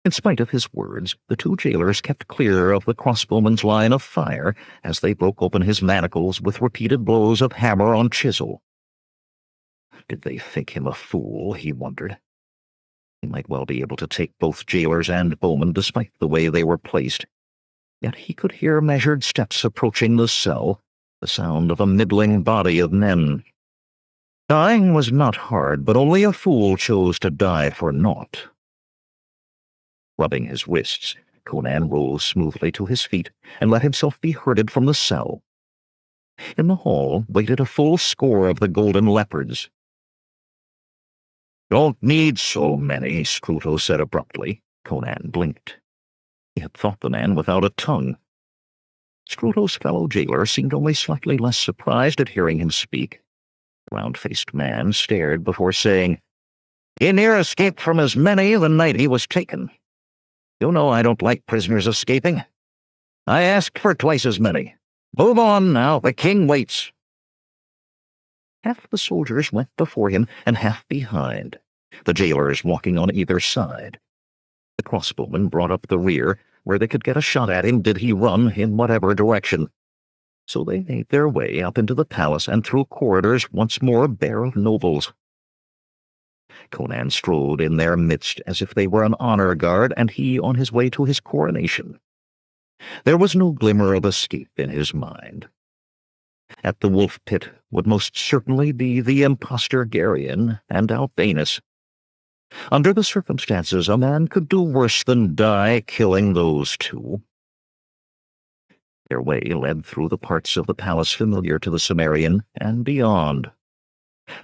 In spite of his words, the 2 jailers kept clear of the crossbowman's line of fire as they broke open his manacles with repeated blows of hammer on chisel. Did they think him a fool, he wondered. He might well be able to take both jailers and bowmen despite the way they were placed. Yet he could hear measured steps approaching the cell, the sound of a middling body of men. Dying was not hard, but only a fool chose to die for naught. Rubbing his wrists, Conan rose smoothly to his feet and let himself be herded from the cell. In the hall waited a full score of the golden leopards. "Don't need so many," Scruto said abruptly. Conan blinked. He had thought the man without a tongue. Scruto's fellow jailer seemed only slightly less surprised at hearing him speak. The round-faced man stared before saying, "He near escaped from as many the night he was taken. You know I don't like prisoners escaping. I asked for twice as many. Move on now, the king waits." Half the soldiers went before him and half behind, the jailers walking on either side. The crossbowmen brought up the rear, where they could get a shot at him did he run in whatever direction. So they made their way up into the palace and through corridors once more bare of nobles. Conan strode in their midst as if they were an honor guard and he on his way to his coronation. There was no glimmer of escape in his mind. At the wolf pit would most certainly be the impostor Garion and Albinus. Under the circumstances, a man could do worse than die killing those 2. Their way led through the parts of the palace familiar to the Cimmerian and beyond.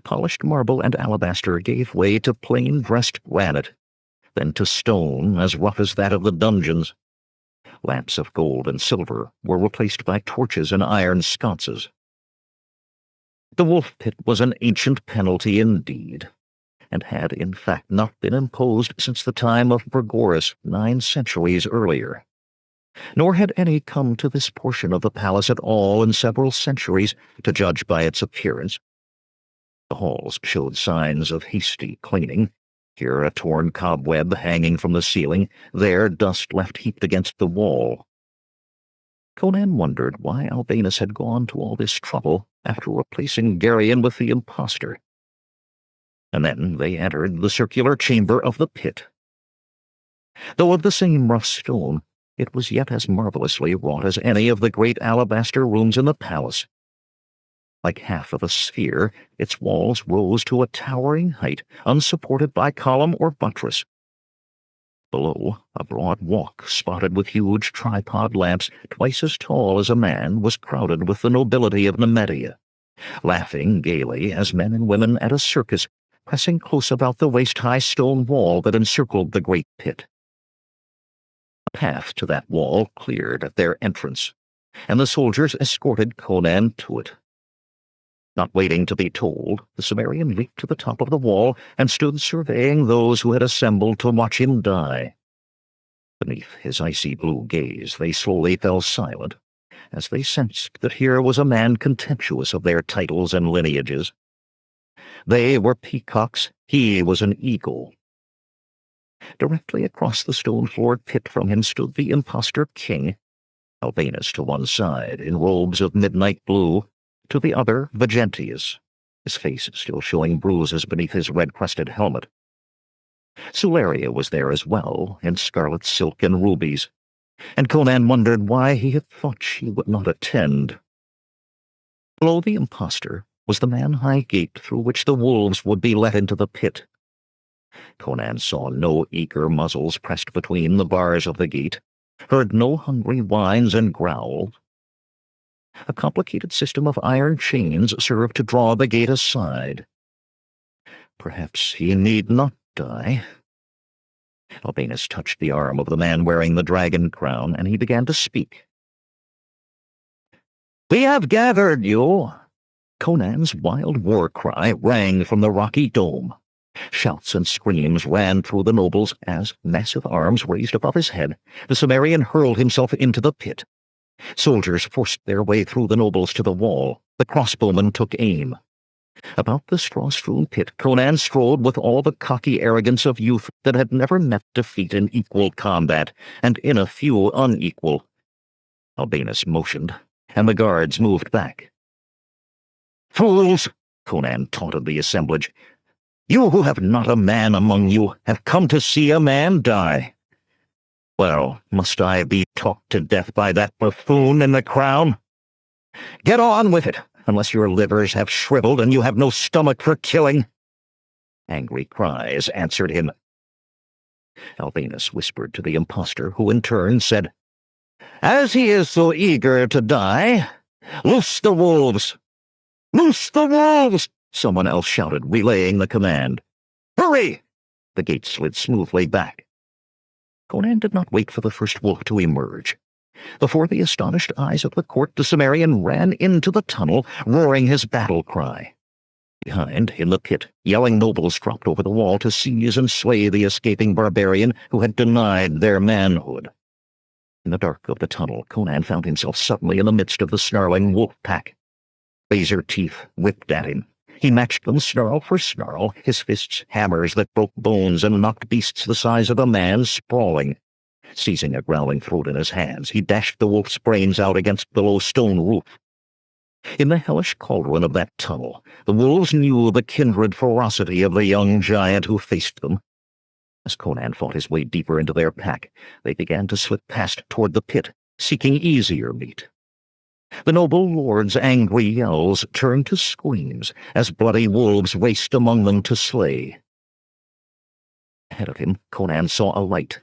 Polished marble and alabaster gave way to plain-dressed granite, then to stone as rough as that of the dungeons. Lamps of gold and silver were replaced by torches and iron sconces. The wolf pit was an ancient penalty indeed, and had in fact not been imposed since the time of Bergoras 9 centuries earlier. Nor had any come to this portion of the palace at all in several centuries, to judge by its appearance. The halls showed signs of hasty cleaning. Here a torn cobweb hanging from the ceiling, there dust left heaped against the wall. Conan wondered why Albinus had gone to all this trouble after replacing Geryon with the impostor. And then they entered the circular chamber of the pit. Though of the same rough stone, it was yet as marvelously wrought as any of the great alabaster rooms in the palace. Like half of a sphere, its walls rose to a towering height, unsupported by column or buttress. Below, a broad walk, spotted with huge tripod lamps twice as tall as a man, was crowded with the nobility of Nemedia, laughing gaily as men and women at a circus, pressing close about the waist-high stone wall that encircled the great pit. A path to that wall cleared at their entrance, and the soldiers escorted Conan to it. Not waiting to be told, the Cimmerian leaped to the top of the wall and stood surveying those who had assembled to watch him die. Beneath his icy blue gaze they slowly fell silent, as they sensed that here was a man contemptuous of their titles and lineages. They were peacocks, he was an eagle. Directly across the stone-floored pit from him stood the impostor king, Albinus to one side, in robes of midnight blue, to the other Vegentius, his face still showing bruises beneath his red-crested helmet. Suleria was there as well, in scarlet silk and rubies, and Conan wondered why he had thought she would not attend. Below the impostor was the man-high gate through which the wolves would be let into the pit. Conan saw no eager muzzles pressed between the bars of the gate, heard no hungry whines and growls. A complicated system of iron chains served to draw the gate aside. Perhaps he need not die. Albinus touched the arm of the man wearing the dragon crown, and he began to speak. "We have gathered you!" Conan's wild war cry rang from the rocky dome. Shouts and screams ran through the nobles as, massive arms raised above his head, the Cimmerian hurled himself into the pit. Soldiers forced their way through the nobles to the wall. The crossbowmen took aim. About the straw-strewn pit, Conan strode with all the cocky arrogance of youth that had never met defeat in equal combat, and in a few unequal. Albinus motioned, and the guards moved back. "Fools!" Conan taunted the assemblage. "You who have not a man among you have come to see a man die. Well, must I be talked to death by that buffoon in the crown? Get on with it, unless your livers have shriveled and you have no stomach for killing." Angry cries answered him. Albinus whispered to the impostor, who in turn said, "As he is so eager to die, loose the wolves!" "Loose the wolves!" someone else shouted, relaying the command. "Hurry!" The gate slid smoothly back. Conan did not wait for the first wolf to emerge. Before the astonished eyes of the court, the Cimmerian ran into the tunnel, roaring his battle cry. Behind, in the pit, yelling nobles dropped over the wall to seize and slay the escaping barbarian who had denied their manhood. In the dark of the tunnel, Conan found himself suddenly in the midst of the snarling wolf pack. Razor teeth whipped at him. He matched them snarl for snarl, his fists hammers that broke bones and knocked beasts the size of a man sprawling. Seizing a growling throat in his hands, he dashed the wolf's brains out against the low stone roof. In the hellish cauldron of that tunnel, the wolves knew the kindred ferocity of the young giant who faced them. As Conan fought his way deeper into their pack, they began to slip past toward the pit, seeking easier meat. The noble lord's angry yells turned to screams as bloody wolves raced among them to slay. Ahead of him, Conan saw a light.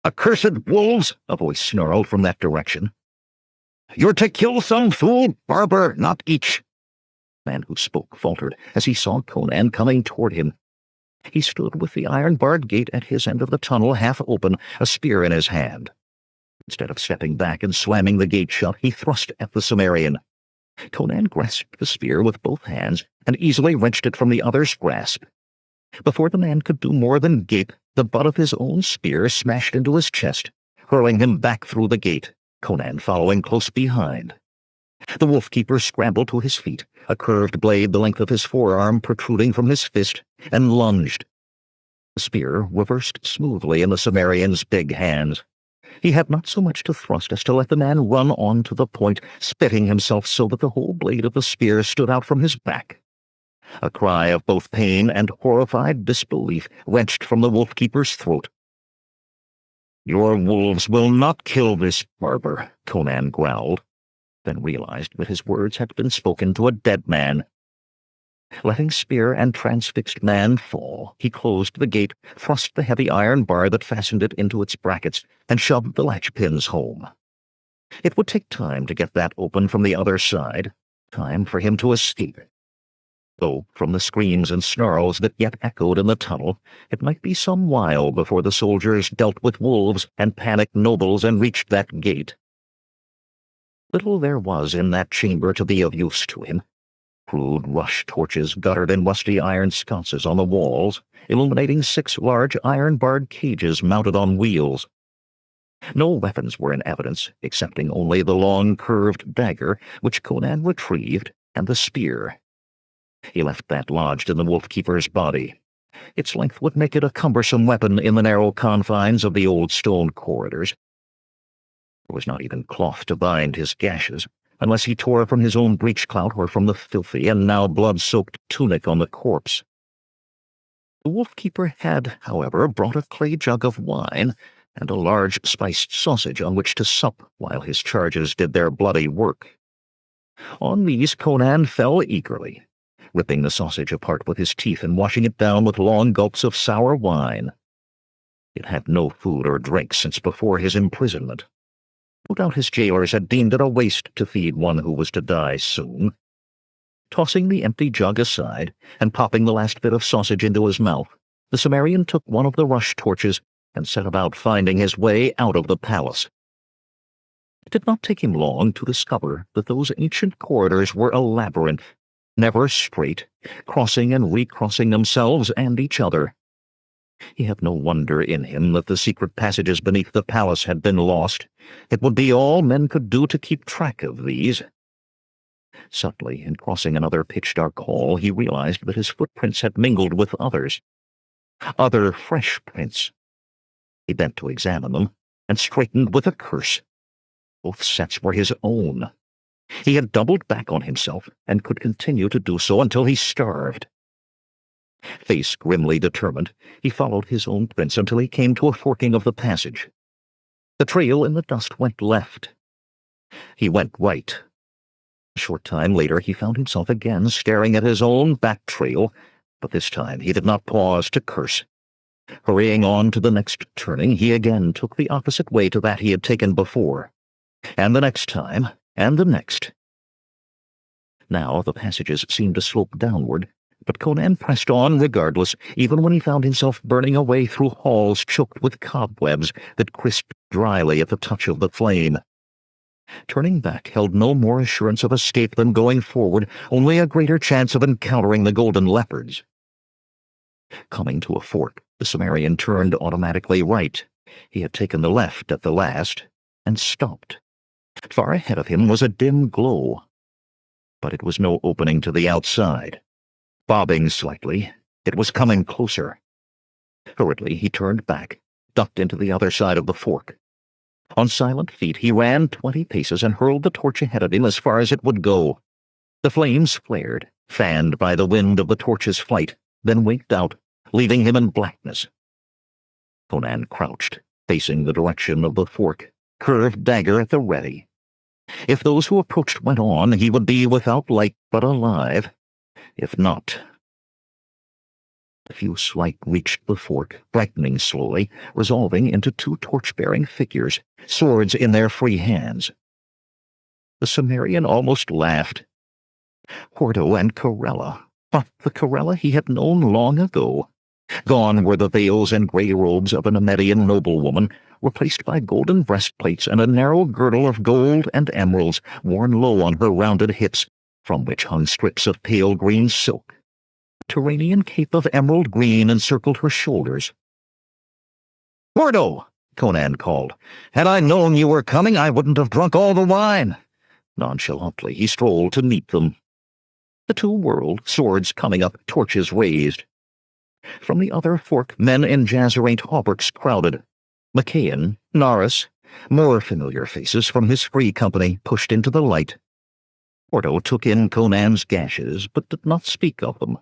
"Accursed wolves!" a voice snarled from that direction. "You're to kill some fool, barber, not each." The man who spoke faltered as he saw Conan coming toward him. He stood with the iron-barred gate at his end of the tunnel half open, a spear in his hand. Instead of stepping back and slamming the gate shut, he thrust at the Cimmerian. Conan grasped the spear with both hands and easily wrenched it from the other's grasp. Before the man could do more than gape, the butt of his own spear smashed into his chest, hurling him back through the gate, Conan following close behind. The wolf-keeper scrambled to his feet, a curved blade the length of his forearm protruding from his fist, and lunged. The spear reversed smoothly in the Cimmerian's big hands. He had not so much to thrust as to let the man run on to the point, spitting himself so that the whole blade of the spear stood out from his back. A cry of both pain and horrified disbelief wrenched from the wolf-keeper's throat. "Your wolves will not kill this barber," Conan growled, then realized that his words had been spoken to a dead man. Letting spear and transfixed man fall, he closed the gate, thrust the heavy iron bar that fastened it into its brackets, and shoved the latch pins home. It would take time to get that open from the other side, time for him to escape. Though, from the screams and snarls that yet echoed in the tunnel, it might be some while before the soldiers dealt with wolves and panicked nobles and reached that gate. Little there was in that chamber to be of use to him. Crude rush torches guttered in rusty iron sconces on the walls, illuminating 6 large iron-barred cages mounted on wheels. No weapons were in evidence, excepting only the long, curved dagger, which Conan retrieved, and the spear. He left that lodged in the wolf-keeper's body. Its length would make it a cumbersome weapon in the narrow confines of the old stone corridors. There was not even cloth to bind his gashes, unless he tore from his own breechclout or from the filthy and now blood-soaked tunic on the corpse. The wolf-keeper had, however, brought a clay jug of wine and a large spiced sausage on which to sup while his charges did their bloody work. On these Conan fell eagerly, ripping the sausage apart with his teeth and washing it down with long gulps of sour wine. It had no food or drink since before his imprisonment. No doubt his jailers had deemed it a waste to feed one who was to die soon. Tossing the empty jug aside and popping the last bit of sausage into his mouth, the Cimmerian took one of the rush torches and set about finding his way out of the palace. It did not take him long to discover that those ancient corridors were a labyrinth, never straight, crossing and recrossing themselves and each other. He had no wonder in him that the secret passages beneath the palace had been lost. It would be all men could do to keep track of these. Subtly, in crossing another pitch-dark hall, he realized that his footprints had mingled with others. Other fresh prints. He bent to examine them, and straightened with a curse. Both sets were his own. He had doubled back on himself, and could continue to do so until he starved. Face grimly determined, he followed his own prints until he came to a forking of the passage. The trail in the dust went left. He went right. A short time later he found himself again staring at his own back trail, but this time he did not pause to curse. Hurrying on to the next turning, he again took the opposite way to that he had taken before. And the next time, and the next. Now the passages seemed to slope downward, but Conan pressed on regardless, even when he found himself burning a way through halls choked with cobwebs that crisped dryly at the touch of the flame. Turning back held no more assurance of escape than going forward, only a greater chance of encountering the golden leopards. Coming to a fork, the Cimmerian turned automatically right. He had taken the left at the last, and stopped. Far ahead of him was a dim glow, but it was no opening to the outside. Bobbing slightly, it was coming closer. Hurriedly he turned back, ducked into the other side of the fork. On silent feet he ran 20 paces and hurled the torch ahead of him as far as it would go. The flames flared, fanned by the wind of the torch's flight, then winked out, leaving him in blackness. Conan crouched, facing the direction of the fork, curved dagger at the ready. If those who approached went on, he would be without light but alive. If not... The fuse light reached the fork, brightening slowly, resolving into 2 torch-bearing figures, swords in their free hands. The Cimmerian almost laughed. Hordo and Corella, but the Corella he had known long ago. Gone were the veils and grey robes of a Nemedian noblewoman, replaced by golden breastplates and a narrow girdle of gold and emeralds worn low on her rounded hips from which hung strips of pale green silk. A Turanian cape of emerald green encircled her shoulders. "Gordo!" Conan called. "Had I known you were coming, I wouldn't have drunk all the wine." Nonchalantly, he strolled to meet them. The two whirled, swords coming up, torches raised. From the other fork, men in jazzerate hauberks crowded. McCain, Norris, more familiar faces from his free company pushed into the light. Gordo took in Conan's gashes, but did not speak of them.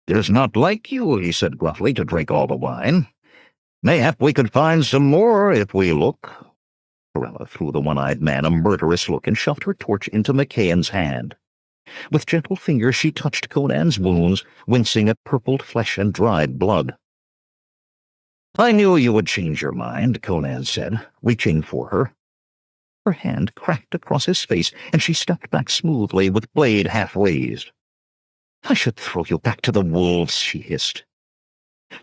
"'Tis not like you," he said gruffly, "to drink all the wine. Mayhap we could find some more if we look." Corella threw the one-eyed man a murderous look and shoved her torch into McCain's hand. With gentle fingers she touched Conan's wounds, wincing at purpled flesh and dried blood. "I knew you would change your mind," Conan said, reaching for her. Her hand cracked across his face, and she stepped back smoothly with blade half raised. "I should throw you back to the wolves," she hissed.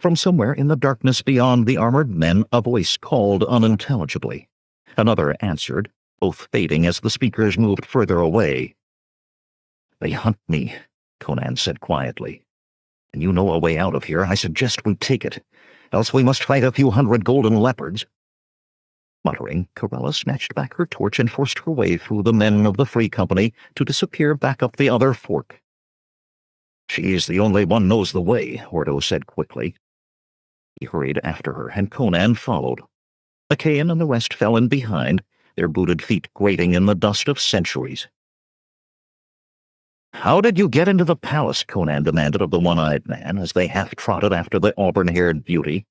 From somewhere in the darkness beyond the armored men a voice called unintelligibly. Another answered, both fading as the speakers moved further away. "They hunt me," Conan said quietly. "And you know a way out of here. I suggest we take it. Else we must fight a few hundred golden leopards." Muttering, Corella snatched back her torch and forced her way through the men of the Free Company to disappear back up the other fork. "She's the only one knows the way," Gordo said quickly. He hurried after her, and Conan followed. McCain and the rest fell in behind, their booted feet grating in the dust of centuries. "How did you get into the palace?" Conan demanded of the one-eyed man as they half-trotted after the auburn-haired beauty.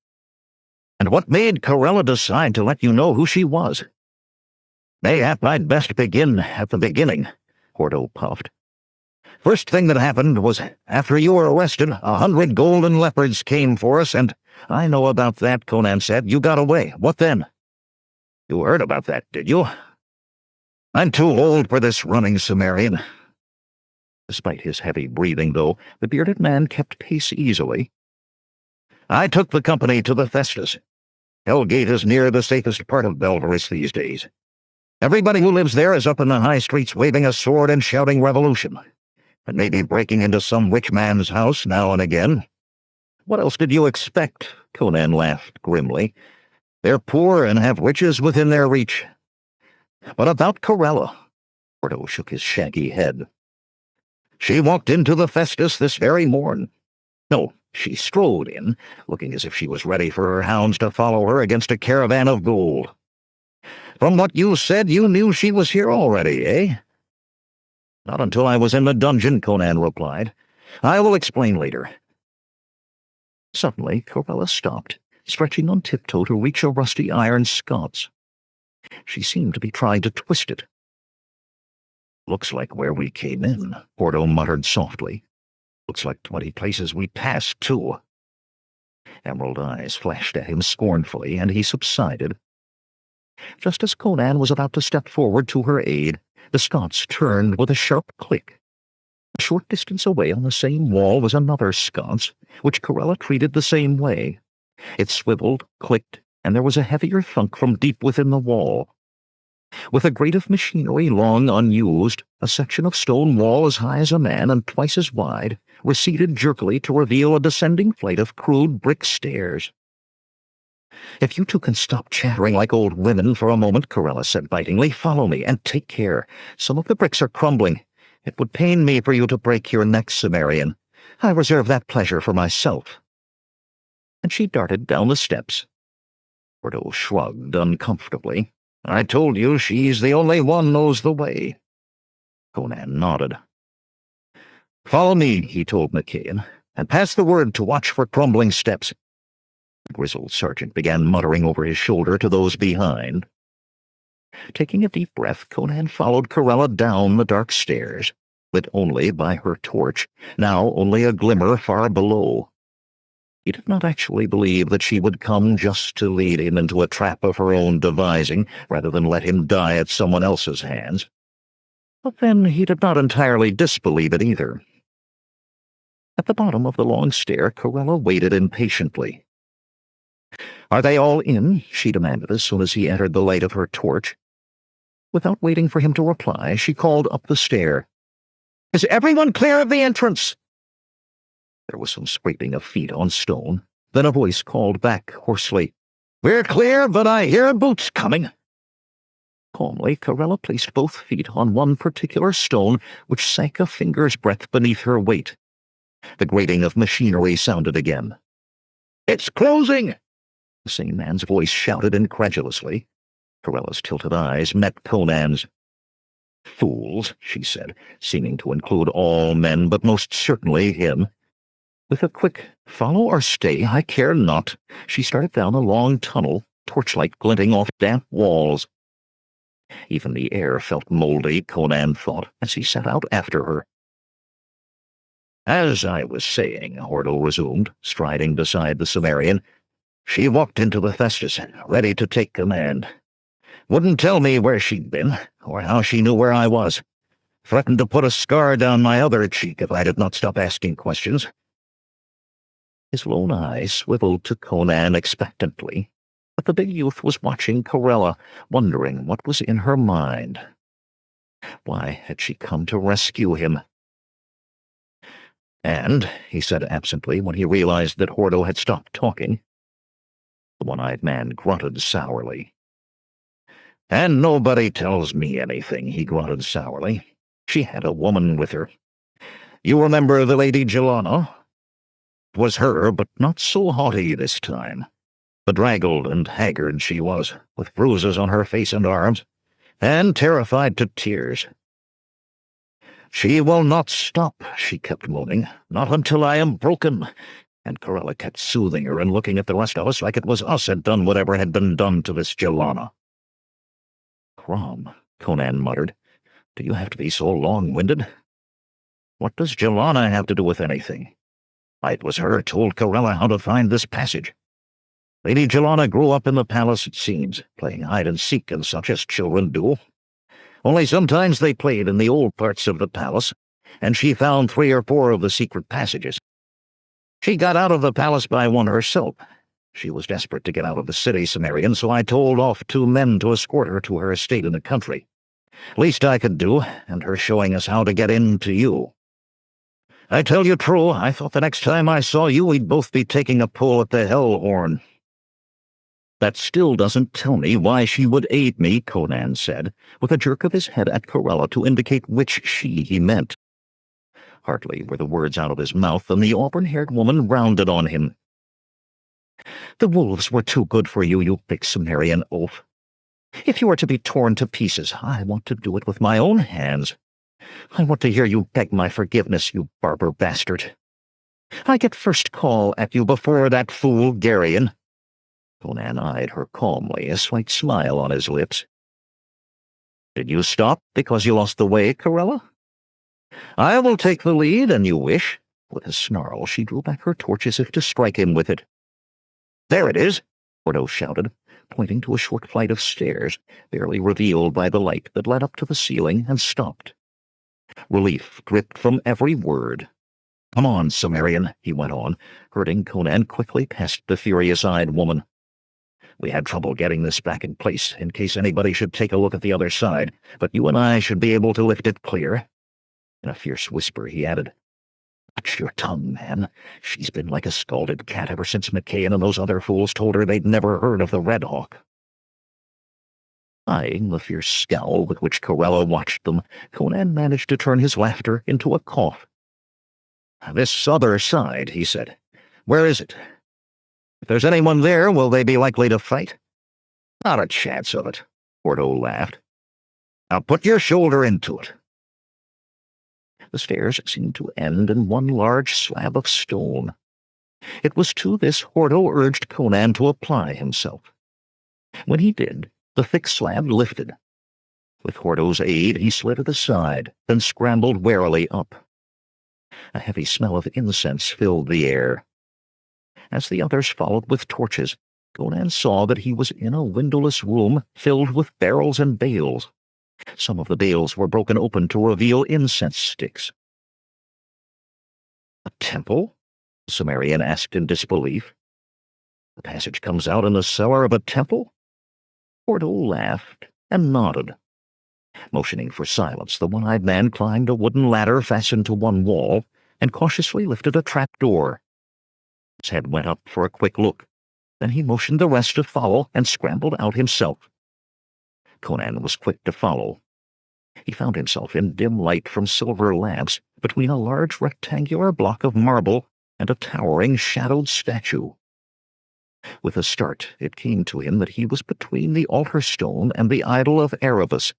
"And what made Corella decide to let you know who she was?" "Mayhap I'd best begin at the beginning," Gordo puffed. "First thing that happened was, after you were arrested, 100 golden leopards came for us, and—" "I know about that," Conan said. "You got away. What then?" "You heard about that, did you?" "I'm too old for this running, Sumerian." Despite his heavy breathing, though, the bearded man kept pace easily. "I took the company to the Festus. Hellgate is near the safest part of Belvaris these days. Everybody who lives there is up in the high streets waving a sword and shouting revolution, and maybe breaking into some rich man's house now and again." "What else did you expect?" Conan laughed grimly. "They're poor and have riches within their reach." "But about Corella?" Gordo shook his shaggy head. "She walked into the Festus this very morn. No, she strode in, looking as if she was ready for her hounds to follow her against a caravan of gold." "From what you said, you knew she was here already, eh?" "Not until I was in the dungeon," Conan replied. "I will explain later." Suddenly, Corella stopped, stretching on tiptoe to reach a rusty iron sconce. She seemed to be trying to twist it. "Looks like where we came in," Gordo muttered softly. "Looks like 20 places we passed, too." Emerald eyes flashed at him scornfully, and he subsided. Just as Conan was about to step forward to her aid, the sconce turned with a sharp click. A short distance away on the same wall was another sconce, which Corella treated the same way. It swiveled, clicked, and there was a heavier thunk from deep within the wall. With a grate of machinery long unused, a section of stone wall as high as a man and twice as wide receded jerkily to reveal a descending flight of crude brick stairs. "If you two can stop chattering like old women for a moment," Corella said bitingly, "follow me, and take care. Some of the bricks are crumbling. It would pain me for you to break your neck, Sumerian. I reserve that pleasure for myself." And she darted down the steps. Gordo shrugged uncomfortably. "I told you she's the only one knows the way." Conan nodded. "Follow me," he told McCain, "and pass the word to watch for crumbling steps." The grizzled sergeant began muttering over his shoulder to those behind. Taking a deep breath, Conan followed Corella down the dark stairs, lit only by her torch, now only a glimmer far below. He did not actually believe that she would come just to lead him into a trap of her own devising, rather than let him die at someone else's hands. But then he did not entirely disbelieve it either. At the bottom of the long stair, Corella waited impatiently. "Are they all in?" she demanded as soon as he entered the light of her torch. Without waiting for him to reply, she called up the stair. Is everyone clear of the entrance? There was some scraping of feet on stone. Then a voice called back hoarsely, We're clear, but I hear boots coming. Calmly, Corella placed both feet on one particular stone, which sank a finger's breadth beneath her weight. The grating of machinery sounded again. It's closing! The same man's voice shouted incredulously. Corella's tilted eyes met Conan's. Fools, she said, seeming to include all men, but most certainly him. With a quick, follow or stay, I care not, she started down a long tunnel, torchlight glinting off damp walls. Even the air felt mouldy, Conan thought, as he set out after her. As I was saying, Hordo resumed, striding beside the Cimmerian, she walked into the Festus, ready to take command. Wouldn't tell me where she'd been, or how she knew where I was. Threatened to put a scar down my other cheek if I did not stop asking questions. His lone eye swiveled to Conan expectantly, but the big youth was watching Corella, wondering what was in her mind. Why had she come to rescue him? And, he said absently when he realized that Hordo had stopped talking. The one-eyed man grunted sourly. And nobody tells me anything, he grunted sourly. She had a woman with her. You remember the Lady Jelana? It was her, but not so haughty this time. Bedraggled and haggard she was, with bruises on her face and arms, and terrified to tears. She will not stop, she kept moaning, not until I am broken. And Corella kept soothing her and looking at the rest of us like it was us had done whatever had been done to this Jelana. Crom, Conan muttered. Do you have to be so long-winded? What does Jelana have to do with anything? It was her told Corella how to find this passage. Lady Jelana grew up in the palace, it seems, playing hide-and-seek and such as children do. Only sometimes they played in the old parts of the palace, and she found 3 or 4 of the secret passages. She got out of the palace by one herself. She was desperate to get out of the city, Cimmerian, so I told off 2 men to escort her to her estate in the country. Least I could do, and her showing us how to get in to you. I tell you true, I thought the next time I saw you we'd both be taking a pull at the hell horn. That still doesn't tell me why she would aid me, Conan said, with a jerk of his head at Corella to indicate which she he meant. Hardly were the words out of his mouth than the auburn-haired woman rounded on him. The wolves were too good for you, you big Cimmerian oaf. If you are to be torn to pieces, I want to do it with my own hands. I want to hear you beg my forgiveness, you barber bastard. I get first call at you before that fool Garyon. Conan eyed her calmly, a slight smile on his lips. Did you stop because you lost the way, Corella? I will take the lead, an you wish. With a snarl, she drew back her torch as if to strike him with it. There it is, Hordo shouted, pointing to a short flight of stairs, barely revealed by the light that led up to the ceiling and stopped. Relief dripped from every word. Come on, Cimmerian, he went on, herding Conan quickly past the furious-eyed woman. We had trouble getting this back in place, in case anybody should take a look at the other side, but you and I should be able to lift it clear. In a fierce whisper, he added, Watch your tongue, man. She's been like a scalded cat ever since McCain and those other fools told her they'd never heard of the Red Hawk. Eyeing the fierce scowl with which Corella watched them, Conan managed to turn his laughter into a cough. This other side, he said. Where is it? If there's anyone there, will they be likely to fight? Not a chance of it, Hordo laughed. Now put your shoulder into it. The stairs seemed to end in one large slab of stone. It was to this Hordo urged Conan to apply himself. When he did, the thick slab lifted. With Hordo's aid, he slid it aside, then scrambled warily up. A heavy smell of incense filled the air. As the others followed with torches, Conan saw that he was in a windowless room filled with barrels and bales. Some of the bales were broken open to reveal incense sticks. A temple? The Cimmerian asked in disbelief. The passage comes out in the cellar of a temple? Hordo laughed and nodded. Motioning for silence, the one-eyed man climbed a wooden ladder fastened to one wall and cautiously lifted a trap-door. His head went up for a quick look. Then he motioned the rest to follow and scrambled out himself. Conan was quick to follow. He found himself in dim light from silver lamps between a large rectangular block of marble and a towering shadowed statue. With a start, it came to him that he was between the altar stone and the idol of Erebus,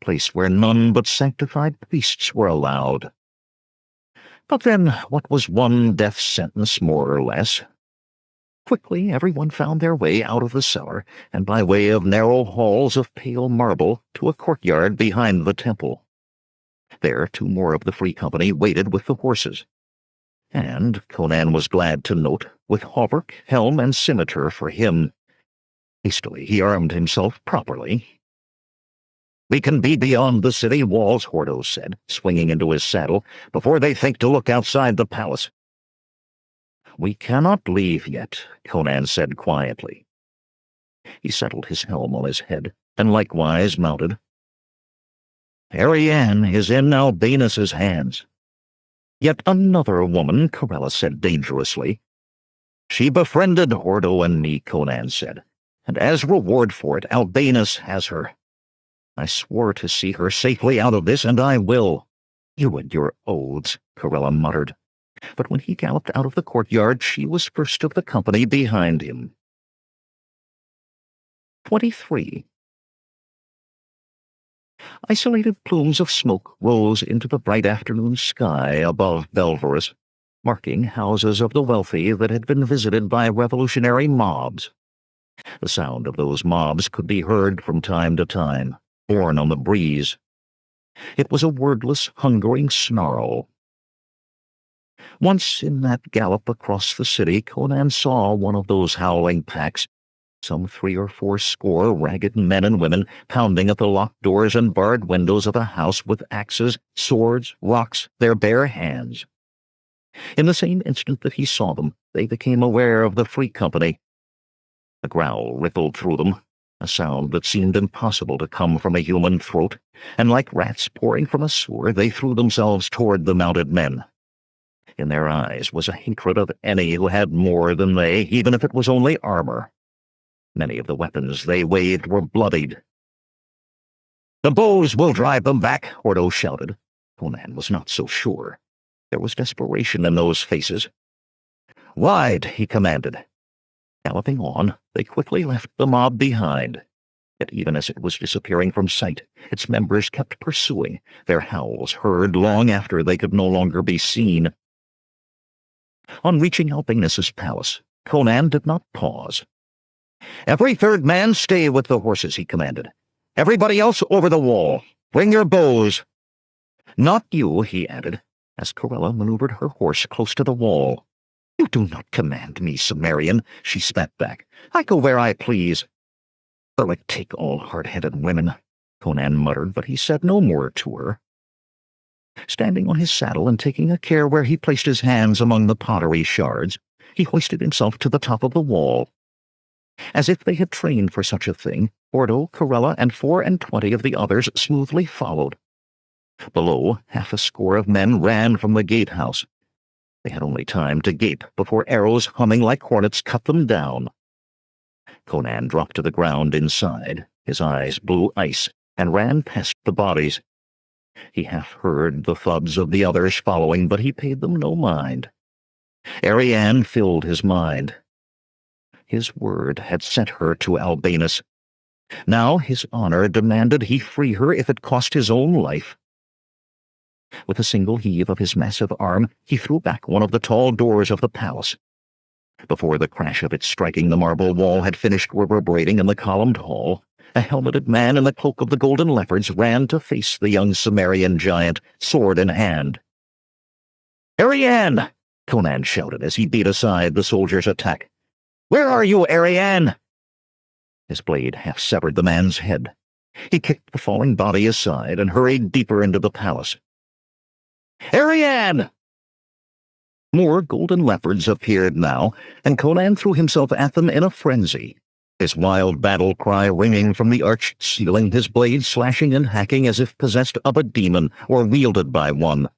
a place where none but sanctified priests were allowed. But then, what was one death sentence more or less? Quickly, everyone found their way out of the cellar, and by way of narrow halls of pale marble, to a courtyard behind the temple. There, two more of the Free Company waited with the horses. And, Conan was glad to note, with hauberk, helm, and scimitar for him. Hastily he armed himself properly. "We can be beyond the city walls," Hordo said, swinging into his saddle, "before they think to look outside the palace." "We cannot leave yet," Conan said quietly. He settled his helm on his head, and likewise mounted. "Ariane is in Albinus's hands." "Yet another woman," Corella said dangerously. "She befriended Hordo and me," Conan said, "and as reward for it, Albinus has her. I swore to see her safely out of this, and I will." "You and your oaths," Corella muttered. But when he galloped out of the courtyard, she was first of the company behind him. 23. Isolated plumes of smoke rose into the bright afternoon sky above Belverus, marking houses of the wealthy that had been visited by revolutionary mobs. The sound of those mobs could be heard from time to time, borne on the breeze. It was a wordless, hungering snarl. Once in that gallop across the city, Conan saw one of those howling packs, some 3 or 4 score ragged men and women pounding at the locked doors and barred windows of a house with axes, swords, rocks, their bare hands. In the same instant that he saw them, they became aware of the Free Company. A growl rippled through them, a sound that seemed impossible to come from a human throat, and like rats pouring from a sewer, they threw themselves toward the mounted men. In their eyes was a hatred of any who had more than they, even if it was only armor. Many of the weapons they waved were bloodied. "The bows will drive them back," Hordo shouted. Conan was not so sure. There was desperation in those faces. "Wide," he commanded. Galloping on, they quickly left the mob behind. Yet even as it was disappearing from sight, its members kept pursuing, their howls heard long after they could no longer be seen. On reaching Albinus's palace, Conan did not pause. "Every third man stay with the horses," he commanded. "Everybody else over the wall. Bring your bows." "Not you," he added, as Corella maneuvered her horse close to the wall. "You do not command me, Cimmerian," she spat back. "I go where I please." "Like take all hard-headed women," Conan muttered, but he said no more to her. Standing on his saddle and taking a care where he placed his hands among the pottery shards, he hoisted himself to the top of the wall. As if they had trained for such a thing, Hordo, Corella, and 24 of the others smoothly followed. Below, half a score of men ran from the gatehouse. They had only time to gape before arrows humming like hornets cut them down. Conan dropped to the ground inside, his eyes blue ice, and ran past the bodies. He half heard the thuds of the others following, but he paid them no mind. Ariane filled his mind. His word had sent her to Albinus. Now his honor demanded he free her if it cost his own life. With a single heave of his massive arm, he threw back one of the tall doors of the palace. Before the crash of it striking the marble wall had finished reverberating in the columned hall, a helmeted man in the cloak of the golden leopards ran to face the young Cimmerian giant, sword in hand. "Ariane!" Conan shouted as he beat aside the soldier's attack. "Where are you, Ariane?" His blade half-severed the man's head. He kicked the falling body aside and hurried deeper into the palace. "Ariane!" More golden leopards appeared now, and Conan threw himself at them in a frenzy. his wild battle cry ringing from the arched ceiling, his blade slashing and hacking as if possessed of a demon or wielded by one.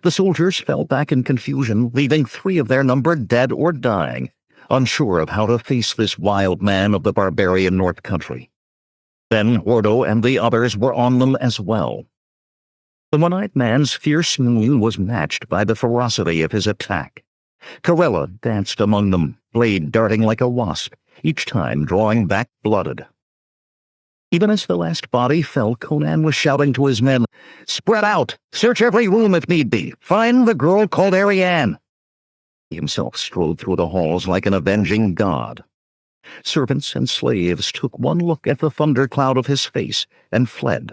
The soldiers fell back in confusion, leaving 3 of their number dead or dying, unsure of how to face this wild man of the barbarian North Country. Then Hordo and the others were on them as well. The one-eyed man's fierce mood was matched by the ferocity of his attack. Corella danced among them, blade darting like a wasp, each time drawing back blooded. Even as the last body fell, Conan was shouting to his men, "Spread out! Search every room if need be! Find the girl called Ariane!" He himself strode through the halls like an avenging god. Servants and slaves took one look at the thundercloud of his face and fled.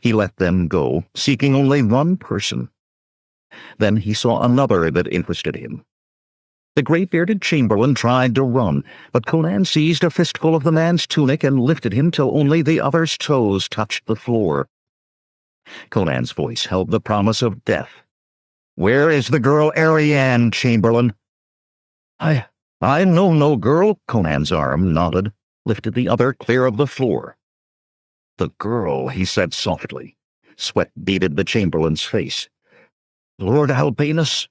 He let them go, seeking only one person. Then he saw another that interested him. The gray-bearded chamberlain tried to run, but Conan seized a fistful of the man's tunic and lifted him till only the other's toes touched the floor. Conan's voice held the promise of death. "Where is the girl Ariane, Chamberlain?" I know no girl." Conan's arm nodded, lifted the other clear of the floor. "The girl," he said softly. Sweat beaded the Chamberlain's face. "Lord Albinus,"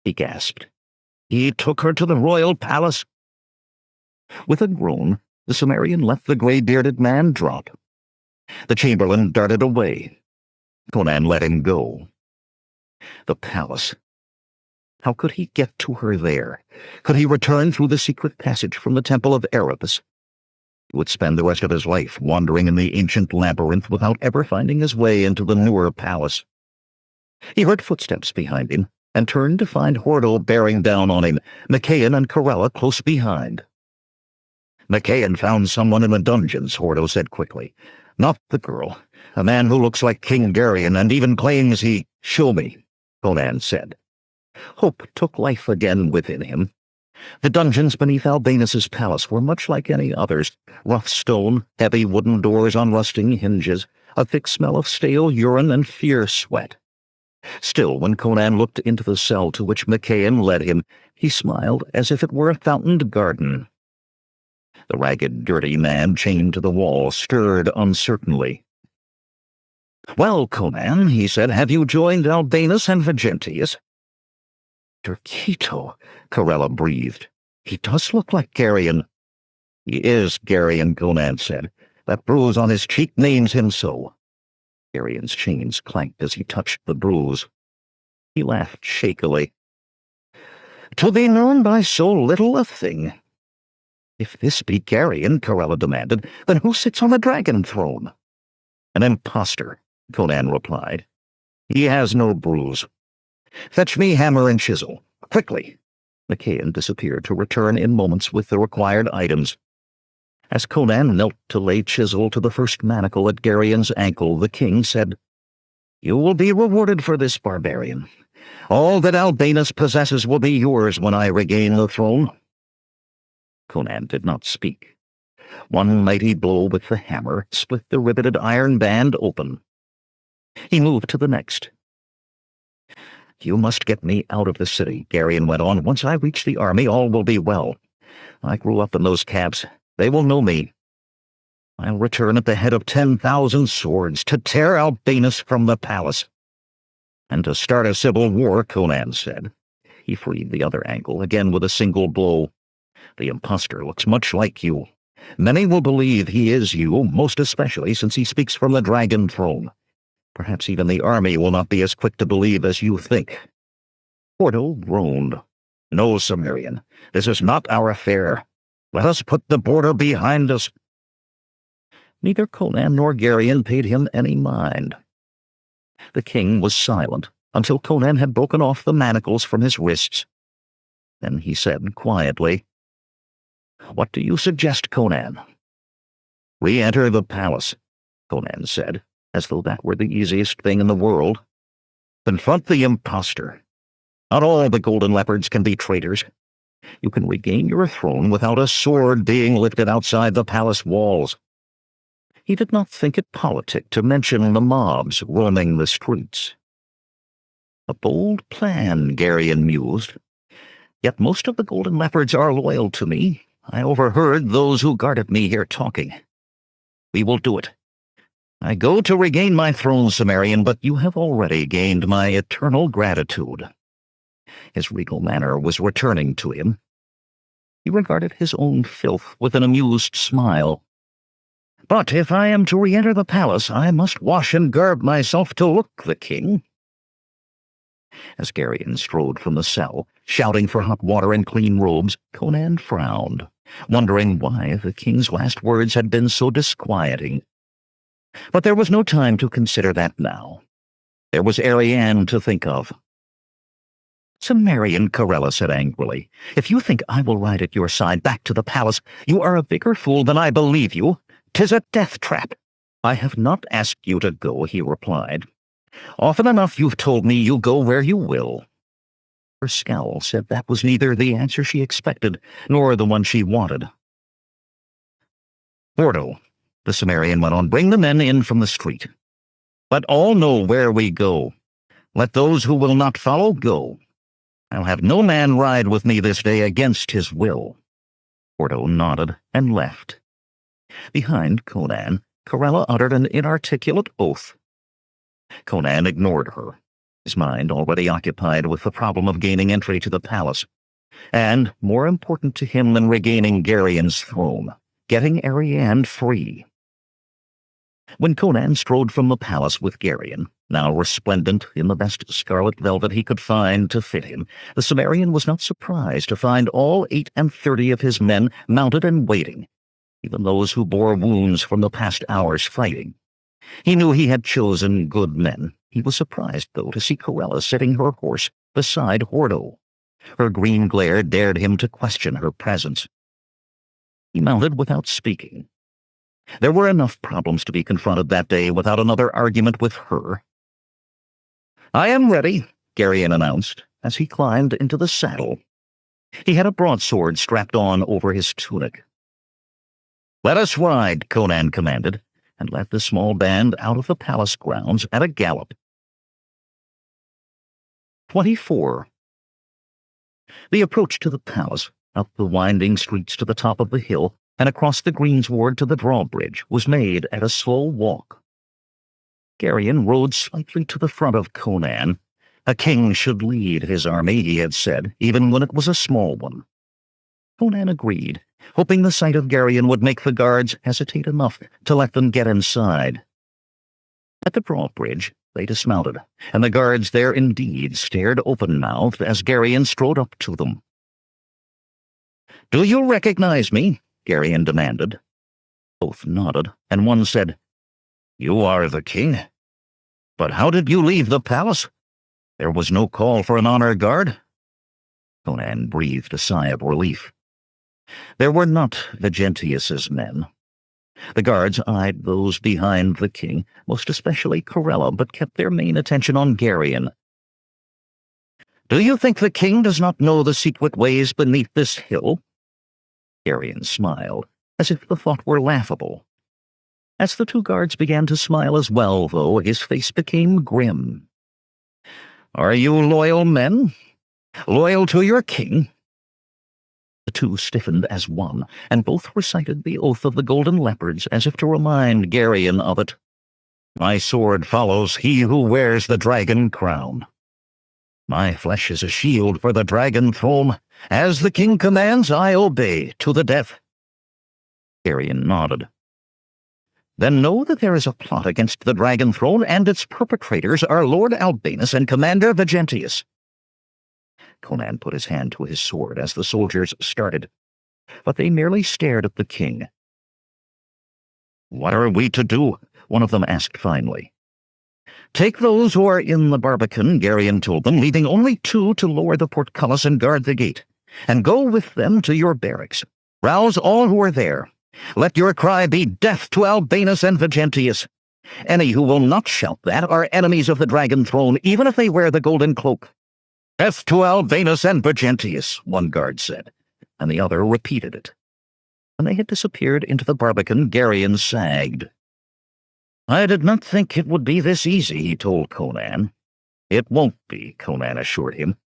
he gasped. "He took her to the royal palace." With a groan, the Cimmerian let the gray-bearded man drop. The Chamberlain darted away. Conan let him go. The palace. How could he get to her there? Could he return through the secret passage from the Temple of Erebus? He would spend the rest of his life wandering in the ancient labyrinth without ever finding his way into the newer palace. He heard footsteps behind him, and turned to find Hordo bearing down on him, Machaon and Corella close behind. "Machaon found someone in the dungeons," Hordo said quickly. "Not the girl. A man who looks like King Geryon and even claims he—" "Show me," Conan said. Hope took life again within him. The dungeons beneath Albinus's palace were much like any others, rough stone, heavy wooden doors on rusting hinges, a thick smell of stale urine and fierce sweat. Still, when Conan looked into the cell to which Machaon led him, he smiled as if it were a fountained garden. The ragged, dirty man chained to the wall stirred uncertainly. "Well, Conan," he said, "have you joined Albinus and Vigentius?" "Derketo," Corella breathed. "He does look like Geryon." "He is Geryon," Conan said. "That bruise on his cheek names him so." Geryon's chains clanked as he touched the bruise. He laughed shakily. "To be known by so little a thing." "If this be Geryon," Corella demanded, "then who sits on the dragon throne?" "An impostor," Conan replied. "He has no bruise. Fetch me hammer and chisel. Quickly." Machaon disappeared to return in moments with the required items. As Conan knelt to lay chisel to the first manacle at Geryon's ankle, the king said, "You will be rewarded for this, barbarian. All that Albinus possesses will be yours when I regain the throne." Conan did not speak. One mighty blow with the hammer split the riveted iron band open. He moved to the next. "You must get me out of the city," Geryon went on. "Once I reach the army, all will be well. I grew up in those camps. They will know me. I'll return at the head of 10,000 swords to tear Albinus from the palace." "And to start a civil war," Conan said. He freed the other ankle, again with a single blow. "The impostor looks much like you. Many will believe he is you, most especially since he speaks from the dragon throne. Perhaps even the army will not be as quick to believe as you think." Hordo groaned. "No, Cimmerian, this is not our affair. Let us put the border behind us." Neither Conan nor Geryon paid him any mind. The king was silent until Conan had broken off the manacles from his wrists. Then he said quietly, "What do you suggest, Conan?" "Re-enter the palace," Conan said, as though that were the easiest thing in the world. "Confront the impostor. Not all the golden leopards can be traitors. You can regain your throne without a sword being lifted outside the palace walls." He did not think it politic to mention the mobs roaming the streets. "A bold plan," Geryon mused. "Yet most of the golden leopards are loyal to me. I overheard those who guarded me here talking. We will do it. I go to regain my throne, Cimmerian, but you have already gained my eternal gratitude." His regal manner was returning to him. He regarded his own filth with an amused smile. "But if I am to re-enter the palace, I must wash and garb myself to look the king." As Geryon strode from the cell, shouting for hot water and clean robes, Conan frowned, wondering why the king's last words had been so disquieting. But there was no time to consider that now. There was Arianne to think of. "Cimmerian," Corella said angrily, "if you think I will ride at your side back to the palace, you are a bigger fool than I believe you. 'Tis a death trap." "I have not asked you to go," he replied. "Often enough you've told me you go where you will." Her scowl said that was neither the answer she expected nor the one she wanted. "Ordo," the Cimmerian went on, "bring the men in from the street. Let all know where we go. Let those who will not follow go. I'll have no man ride with me this day against his will." Ordo nodded and left. Behind Conan, Corella uttered an inarticulate oath. Conan ignored her, his mind already occupied with the problem of gaining entry to the palace, and, more important to him than regaining Geryon's throne, getting Arianne free. When Conan strode from the palace with Geryon, now resplendent in the best scarlet velvet he could find to fit him, the Cimmerian was not surprised to find all 38 of his men mounted and waiting, even those who bore wounds from the past hour's fighting. He knew he had chosen good men. He was surprised, though, to see Corella sitting her horse beside Hordo. Her green glare dared him to question her presence. He mounted without speaking. There were enough problems to be confronted that day without another argument with her. "I am ready," Geryon announced, as he climbed into the saddle. He had a broadsword strapped on over his tunic. "Let us ride," Conan commanded, and led the small band out of the palace grounds at a gallop. 24. The approach to the palace, up the winding streets to the top of the hill, and across the greensward to the drawbridge, was made at a slow walk. Geryon rode slightly to the front of Conan. A king should lead his army, he had said, even when it was a small one. Conan agreed, hoping the sight of Geryon would make the guards hesitate enough to let them get inside. At the drawbridge, they dismounted, and the guards there indeed stared open-mouthed as Geryon strode up to them. "Do you recognize me?" Geryon demanded. Both nodded, and one said, "You are the king. But how did you leave the palace? There was no call for an honor guard." Conan breathed a sigh of relief. There were not Vegentius's men. The guards eyed those behind the king, most especially Corella, but kept their main attention on Geryon. "Do you think the king does not know the secret ways beneath this hill?" Geryon smiled, as if the thought were laughable. As the two guards began to smile as well, though, his face became grim. "Are you loyal men? Loyal to your king?" The two stiffened as one, and both recited the oath of the Golden Leopards as if to remind Geryon of it. "My sword follows he who wears the dragon crown. My flesh is a shield for the dragon throne. As the king commands, I obey to the death." Geryon nodded. "Then know that there is a plot against the dragon throne, and its perpetrators are Lord Albinus and Commander Vegentius." Conan put his hand to his sword as the soldiers started, but they merely stared at the king. "What are we to do?" one of them asked finally. "Take those who are in the barbican," Geryon told them, leaving only 2 to lower the portcullis and guard the gate, "and go with them to your barracks. Rouse all who are there. Let your cry be death to Albinus and Vegentius. Any who will not shout that are enemies of the dragon throne, even if they wear the golden cloak." "Death to Albinus and Vegentius," one guard said, and the other repeated it. When they had disappeared into the barbican, Geryon sagged. "I did not think it would be this easy," he told Conan. "It won't be," Conan assured him.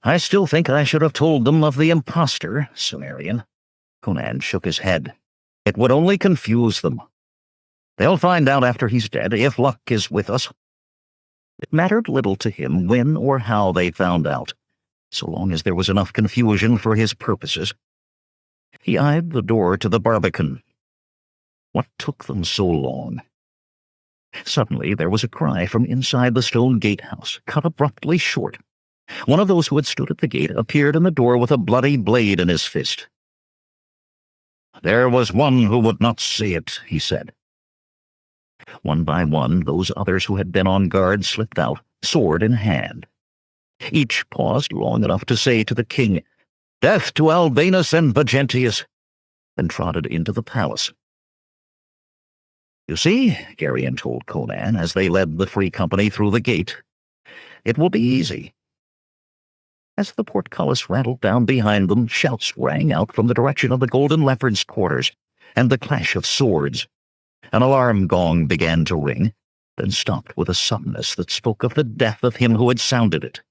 "I still think I should have told them of the impostor, Cimmerian. Conan shook his head. It would only confuse them. They'll find out after he's dead, if luck is with us. It mattered little to him when or how they found out, so long as there was enough confusion for his purposes. He eyed the door to the barbican. What took them so long? Suddenly there was a cry from inside the stone gatehouse, cut abruptly short. One of those who had stood at the gate appeared in the door with a bloody blade in his fist. "There was one who would not see it," he said. One by one, those others who had been on guard slipped out, sword in hand. Each paused long enough to say to the king, "Death to Albinus and Vegentius," then trotted into the palace. "You see," Geryon told Conan as they led the free company through the gate, "it will be easy." As the portcullis rattled down behind them, shouts rang out from the direction of the Golden Leopard's quarters, and the clash of swords. An alarm gong began to ring, then stopped with a suddenness that spoke of the death of him who had sounded it.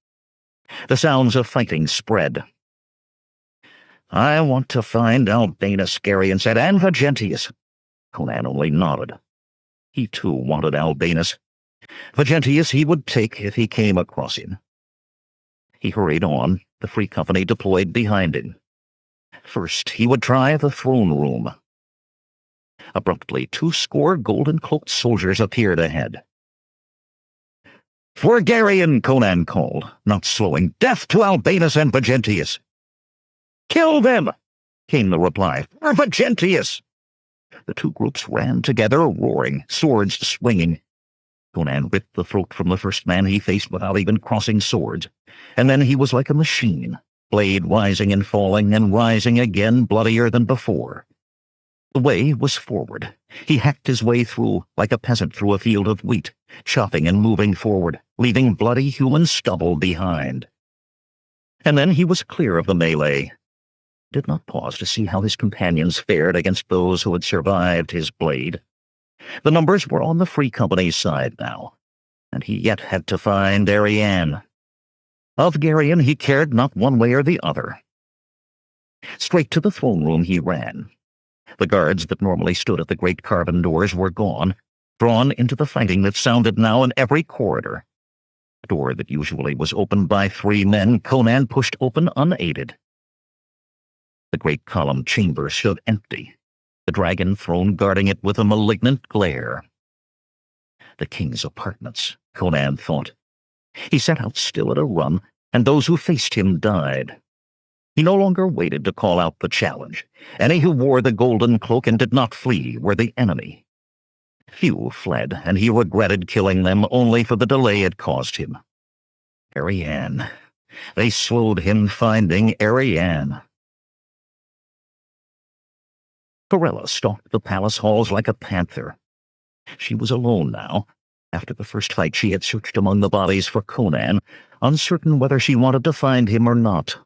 The sounds of fighting spread. "I want to find Albinus," Geryon said, "and Vegentius." Conan only nodded. He too wanted Albinus. Vegentius he would take if he came across him. He hurried on, the free company deployed behind him. First, he would try the throne room. Abruptly, 200 golden-cloaked soldiers appeared ahead. "For Geryon," Conan called, not slowing. "Death to Albinus and Vegentius." "Kill them!" came the reply. "For Vegentius!" The two groups ran together, roaring, swords swinging. Conan ripped the throat from the first man he faced without even crossing swords, and then he was like a machine, blade rising and falling and rising again, bloodier than before. The way was forward. He hacked his way through like a peasant through a field of wheat, chopping and moving forward, leaving bloody human stubble behind. And then he was clear of the melee. Did not pause to see how his companions fared against those who had survived his blade. The numbers were on the Free Company's side now, and he yet had to find Ariane. Of Geryon he cared not one way or the other. Straight to the throne room he ran. The guards that normally stood at the great carven doors were gone, drawn into the fighting that sounded now in every corridor. A door that usually was opened by 3 men, Conan pushed open unaided. The great columned chamber stood empty, the dragon throne guarding it with a malignant glare. The king's apartments, Conan thought. He set out still at a run, and those who faced him died. He no longer waited to call out the challenge. Any who wore the golden cloak and did not flee were the enemy. Few fled, and he regretted killing them only for the delay it caused him. Ariane. They slowed him finding Ariane. Corella stalked the palace halls like a panther. She was alone now. After the first fight she had searched among the bodies for Conan, uncertain whether she wanted to find him or not.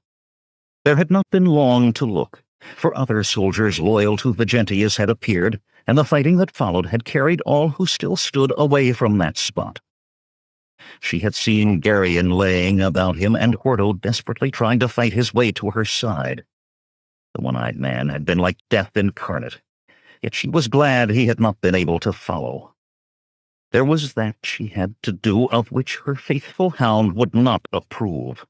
There had not been long to look, for other soldiers loyal to Vegentius had appeared, and the fighting that followed had carried all who still stood away from that spot. She had seen Geryon laying about him and Hordo desperately trying to fight his way to her side. The one-eyed man had been like death incarnate, yet she was glad he had not been able to follow. There was that she had to do of which her faithful hound would not approve.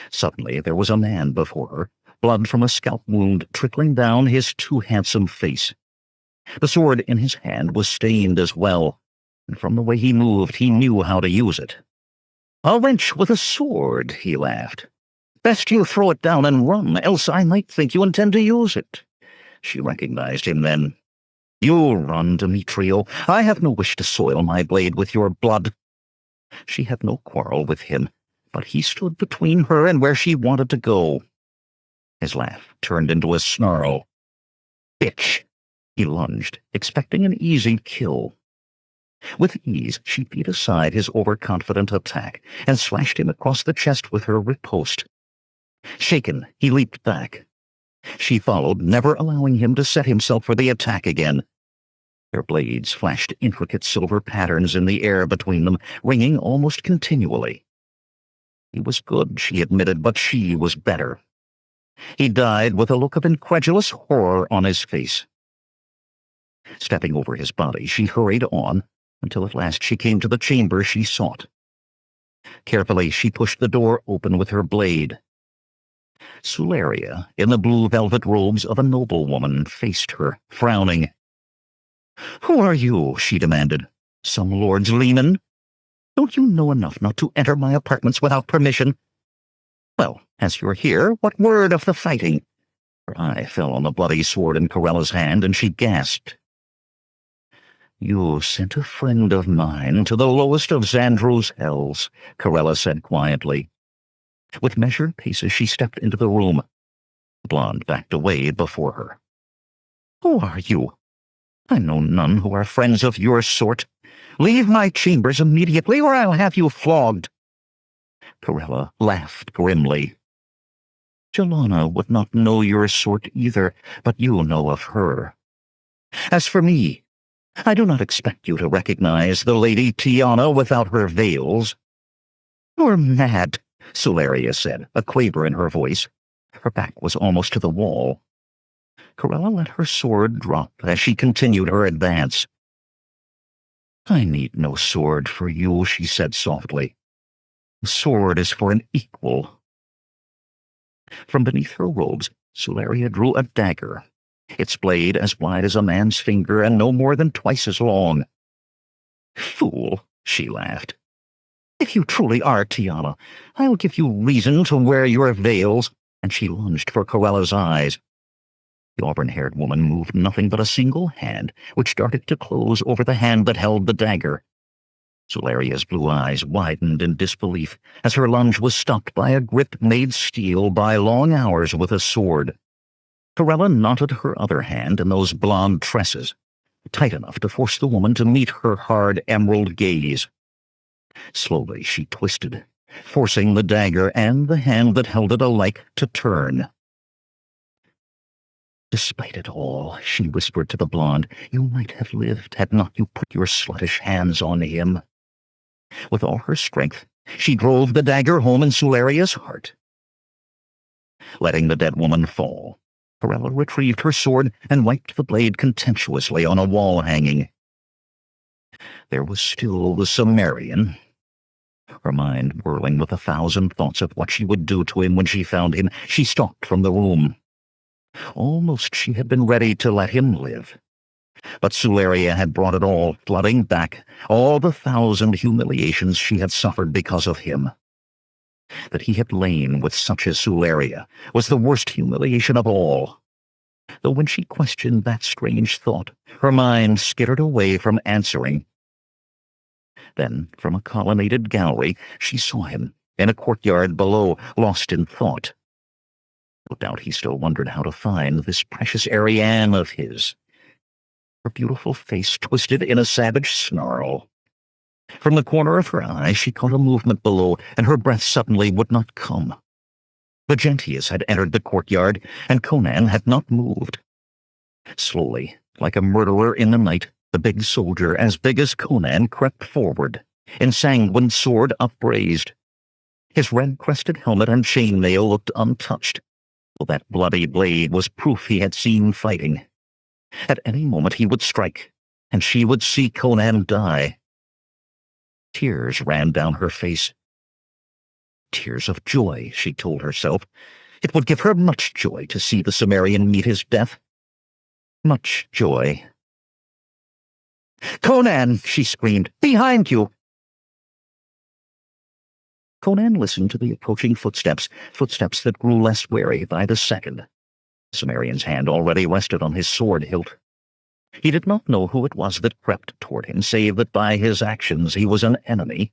Suddenly there was a man before her, blood from a scalp wound trickling down his too handsome face. The sword in his hand was stained as well, and from the way he moved he knew how to use it. "A wench with a sword," he laughed. "Best you throw it down and run, else I might think you intend to use it." She recognized him then. "You run, Demetrio. I have no wish to soil my blade with your blood." She had no quarrel with him, but he stood between her and where she wanted to go. His laugh turned into a snarl. "Bitch!" He lunged, expecting an easy kill. With ease, she beat aside his overconfident attack and slashed him across the chest with her riposte. Shaken, he leaped back. She followed, never allowing him to set himself for the attack again. Their blades flashed intricate silver patterns in the air between them, ringing almost continually. He was good, she admitted, but she was better. He died with a look of incredulous horror on his face. Stepping over his body, she hurried on, until at last she came to the chamber she sought. Carefully, she pushed the door open with her blade. Suleria, in the blue velvet robes of a noblewoman, faced her, frowning. "Who are you?" she demanded. "Some lord's leman? Don't you know enough not to enter my apartments without permission? Well, as you're here, what word of the fighting?" Her eye fell on the bloody sword in Corella's hand, and she gasped. "You sent a friend of mine to the lowest of Xandru's hells," Corella said quietly. With measured paces she stepped into the room. The blonde backed away before her. "Who are you? I know none who are friends of your sort. Leave my chambers immediately, or I'll have you flogged." Corella laughed grimly. "Jelana would not know your sort either, but you know of her. As for me, I do not expect you to recognize the Lady Tiana without her veils." "You're mad," Suleria said, a quaver in her voice. Her back was almost to the wall. Corella let her sword drop as she continued her advance. "I need no sword for you," she said softly. "The sword is for an equal." From beneath her robes, Suleria drew a dagger, its blade as wide as a man's finger and no more than twice as long. "Fool," she laughed. "If you truly are Tiana, I'll give you reason to wear your veils," and she lunged for Corella's eyes. The auburn-haired woman moved nothing but a single hand, which darted to close over the hand that held the dagger. Suleria's blue eyes widened in disbelief as her lunge was stopped by a grip made steel by long hours with a sword. Corella knotted her other hand in those blonde tresses, tight enough to force the woman to meet her hard emerald gaze. Slowly she twisted, forcing the dagger and the hand that held it alike to turn. "Despite it all," she whispered to the blonde, "you might have lived had not you put your sluttish hands on him." With all her strength, she drove the dagger home in Suleria's heart. Letting the dead woman fall, Corella retrieved her sword and wiped the blade contemptuously on a wall hanging. There was still the Cimmerian. Her mind whirling with 1,000 thoughts of what she would do to him when she found him, she stalked from the room. Almost she had been ready to let him live. But Suleria had brought it all flooding back, all the 1,000 humiliations she had suffered because of him. That he had lain with such as Suleria was the worst humiliation of all. Though when she questioned that strange thought, her mind skittered away from answering. Then, from a colonnaded gallery, she saw him, in a courtyard below, lost in thought. No doubt he still wondered how to find this precious Ariane of his. Her beautiful face twisted in a savage snarl. From the corner of her eye she caught a movement below, and her breath suddenly would not come. Vegentius had entered the courtyard, and Conan had not moved. Slowly, like a murderer in the night, the big soldier, as big as Conan, crept forward, ensanguined sword upraised. His red-crested helmet and chainmail looked untouched, though that bloody blade was proof he had seen fighting. At any moment he would strike, and she would see Conan die. Tears ran down her face. Tears of joy, she told herself. It would give her much joy to see the Cimmerian meet his death. Much joy. "Conan!" she screamed. "Behind you!" Conan listened to the approaching footsteps that grew less wary by the second. The Cimmerian's hand already rested on his sword hilt. He did not know who it was that crept toward him, save that by his actions he was an enemy.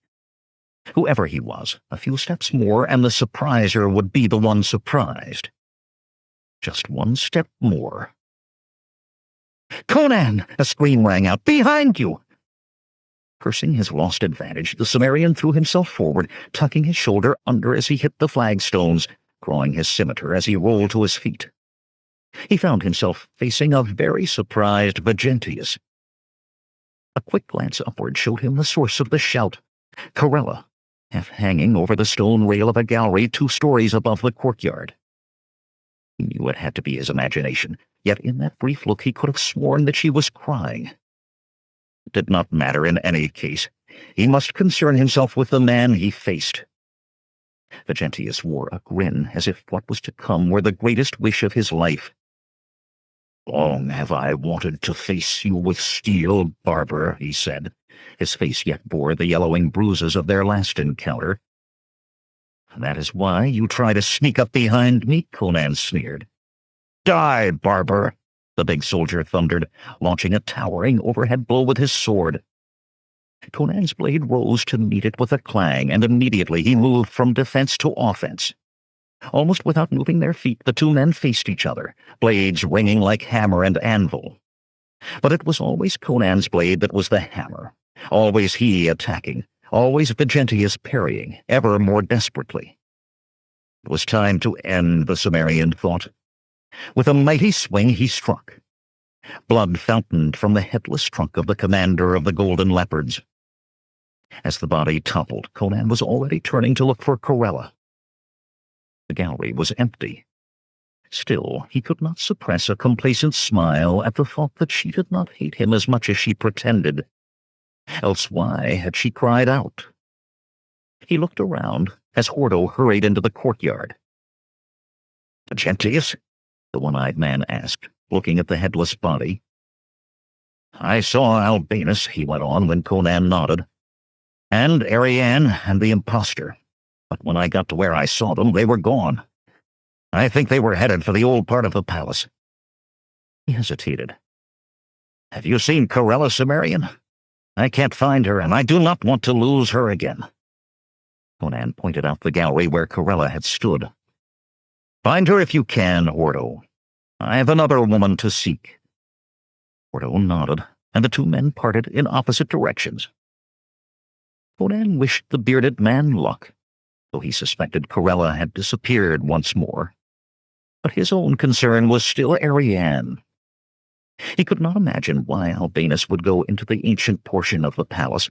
Whoever he was, a few steps more and the surpriser would be the one surprised. Just one step more. "Conan!" a scream rang out. "Behind you!" Cursing his lost advantage, the Cimmerian threw himself forward, tucking his shoulder under as he hit the flagstones, drawing his scimitar as he rolled to his feet. He found himself facing a very surprised Vegentius. A quick glance upward showed him the source of the shout. Corella, half hanging over the stone rail of a gallery 2 stories above the courtyard. He knew it had to be his imagination, yet in that brief look he could have sworn that she was crying. It did not matter in any case. He must concern himself with the man he faced. Vigentius wore a grin, as if what was to come were the greatest wish of his life. "Long have I wanted to face you with steel, barber," he said. His face yet bore the yellowing bruises of their last encounter. "That is why you try to sneak up behind me?" Conan sneered. "Die, barber!" the big soldier thundered, launching a towering overhead blow with his sword. Conan's blade rose to meet it with a clang, and immediately he moved from defense to offense. Almost without moving their feet, the two men faced each other, blades ringing like hammer and anvil. But it was always Conan's blade that was the hammer, always he attacking, always Vigentius parrying, ever more desperately. It was time to end, the Cimmerian thought. With a mighty swing he struck. Blood fountained from the headless trunk of the commander of the Golden Leopards. As the body toppled, Conan was already turning to look for Corella. The gallery was empty. Still, he could not suppress a complacent smile at the thought that she did not hate him as much as she pretended. Else why had she cried out? He looked around as Hordo hurried into the courtyard. "Vigentius?" the one-eyed man asked, looking at the headless body. "I saw Albinus," he went on when Conan nodded, "and Ariane and the impostor. But when I got to where I saw them, they were gone. I think they were headed for the old part of the palace." He hesitated. "Have you seen Corella, Cimmerian? I can't find her, and I do not want to lose her again." Conan pointed out the gallery where Corella had stood. "Find her if you can, Hordo. I have another woman to seek." Hordo nodded, and the two men parted in opposite directions. Conan wished the bearded man luck, though he suspected Corella had disappeared once more. But his own concern was still Ariane. He could not imagine why Albinus would go into the ancient portion of the palace,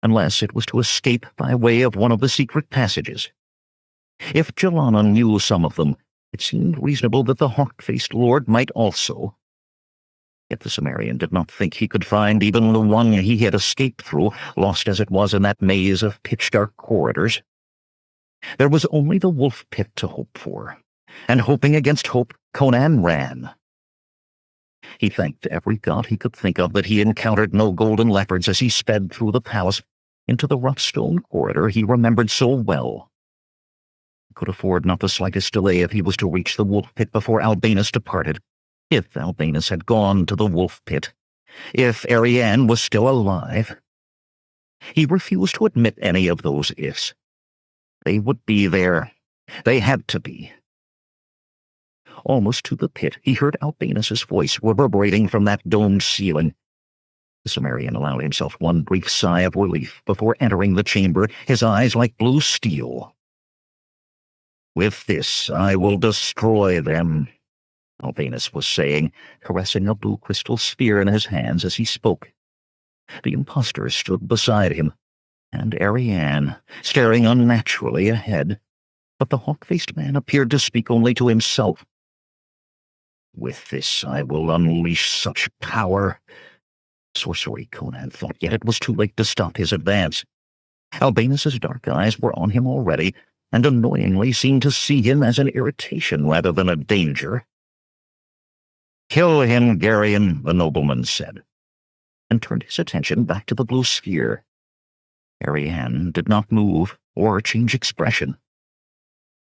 unless it was to escape by way of one of the secret passages. If Jelana knew some of them, it seemed reasonable that the hawk-faced lord might also. Yet the Cimmerian did not think he could find even the one he had escaped through, lost as it was in that maze of pitch-dark corridors. There was only the wolf pit to hope for, and hoping against hope, Conan ran. He thanked every god he could think of that he encountered no golden leopards as he sped through the palace into the rough stone corridor he remembered so well. He could afford not the slightest delay if he was to reach the wolf pit before Albinus departed. If Albinus had gone to the wolf pit, if Ariane was still alive. He refused to admit any of those ifs. They would be there. They had to be. Almost to the pit, he heard Albinus's voice reverberating from that domed ceiling. The Cimmerian allowed himself one brief sigh of relief before entering the chamber, his eyes like blue steel. "With this I will destroy them," Albinus was saying, caressing a blue crystal sphere in his hands as he spoke. The impostor stood beside him, and Ariane, staring unnaturally ahead, but the hawk-faced man appeared to speak only to himself. "With this I will unleash such power." Sorcery, Conan thought, yet it was too late to stop his advance. Albinus's dark eyes were on him already, and annoyingly seemed to see him as an irritation rather than a danger. "Kill him, Geryon," the nobleman said, and turned his attention back to the blue sphere. Ariane did not move or change expression.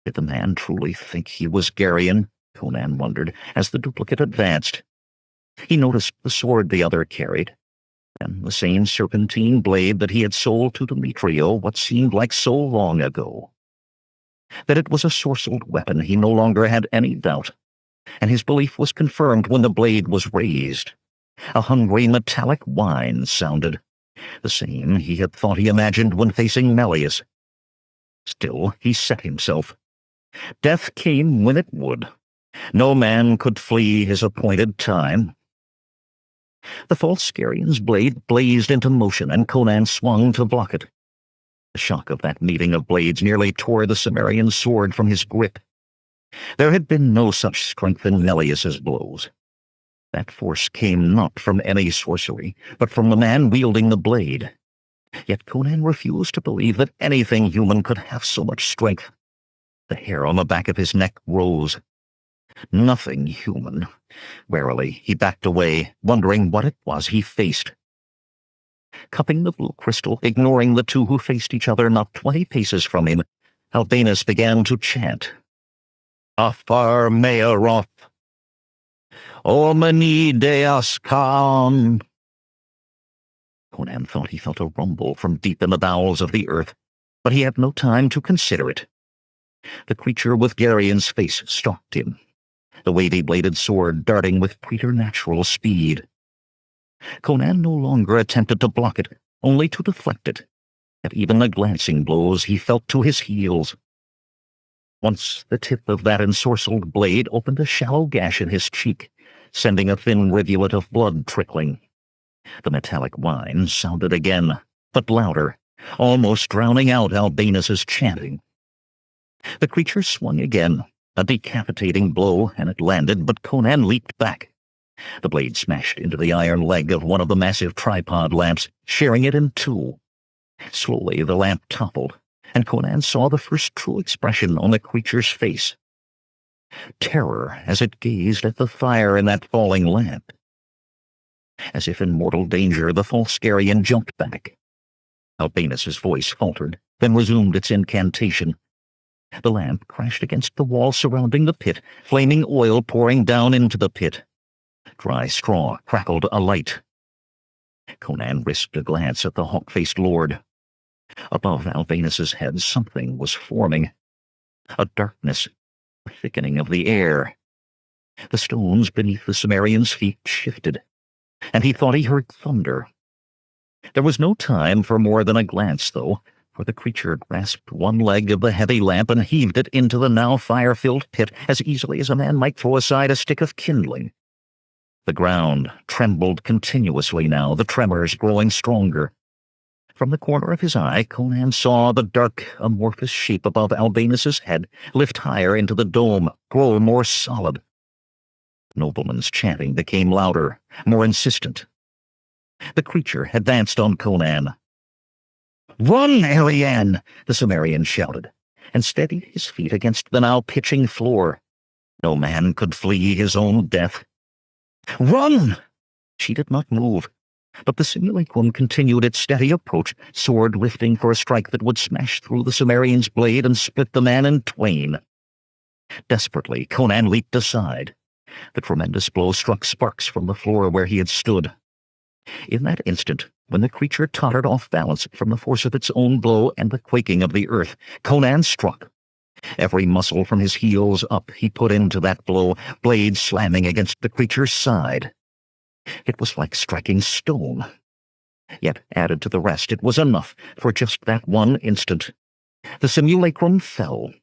Did the man truly think he was Geryon? Conan wondered, as the duplicate advanced. He noticed the sword the other carried, and the same serpentine blade that he had sold to Demetrio what seemed like so long ago. That it was a sorcelled weapon he no longer had any doubt, and his belief was confirmed when the blade was raised. A hungry metallic whine sounded, the same he had thought he imagined when facing Melius. Still, he set himself. Death came when it would. No man could flee his appointed time. The false Gerion's blade blazed into motion, and Conan swung to block it. The shock of that meeting of blades nearly tore the Cimmerian's sword from his grip. There had been no such strength in Melius's blows. That force came not from any sorcery, but from the man wielding the blade. Yet Conan refused to believe that anything human could have so much strength. The hair on the back of his neck rose. Nothing human. Warily, he backed away, wondering what it was he faced. Cupping the blue crystal, ignoring the two who faced each other not 20 paces from him, Albanus began to chant. Afar Mearoth, Omni Deus Khan. Conan thought he felt a rumble from deep in the bowels of the earth, but he had no time to consider it. The creature with Gerion's face stalked him, the wavy-bladed sword darting with preternatural speed. Conan no longer attempted to block it, only to deflect it. At even the glancing blows he felt to his heels. Once the tip of that ensorcelled blade opened a shallow gash in his cheek, sending a thin rivulet of blood trickling. The metallic whine sounded again, but louder, almost drowning out Albanus's chanting. The creature swung again, a decapitating blow, and it landed, but Conan leaped back. The blade smashed into the iron leg of one of the massive tripod lamps, shearing it in two. Slowly the lamp toppled, and Conan saw the first true expression on the creature's face. Terror as it gazed at the fire in that falling lamp. As if in mortal danger, the Falskarian jumped back. Albanus's voice faltered, then resumed its incantation. The lamp crashed against the wall surrounding the pit, flaming oil pouring down into the pit. Dry straw crackled alight. Conan risked a glance at the hawk-faced lord. Above Albanus's head something was forming. A darkness, a thickening of the air. The stones beneath the Cimmerian's feet shifted, and he thought he heard thunder. There was no time for more than a glance, though, for the creature grasped one leg of the heavy lamp and heaved it into the now fire-filled pit as easily as a man might throw aside a stick of kindling. The ground trembled continuously now, the tremors growing stronger. From the corner of his eye, Conan saw the dark, amorphous shape above Albanus's head lift higher into the dome, grow more solid. The nobleman's chanting became louder, more insistent. The creature advanced on Conan. "Run, Ariane!" the Cimmerian shouted, and steadied his feet against the now pitching floor. No man could flee his own death. "Run!" She did not move, but the simulacrum continued its steady approach, sword lifting for a strike that would smash through the Cimmerian's blade and split the man in twain. Desperately, Conan leaped aside. The tremendous blow struck sparks from the floor where he had stood. In that instant, when the creature tottered off balance from the force of its own blow and the quaking of the earth, Conan struck. Every muscle from his heels up he put into that blow, blade slamming against the creature's side. It was like striking stone. Yet, added to the rest, it was enough for just that one instant. The simulacrum fell.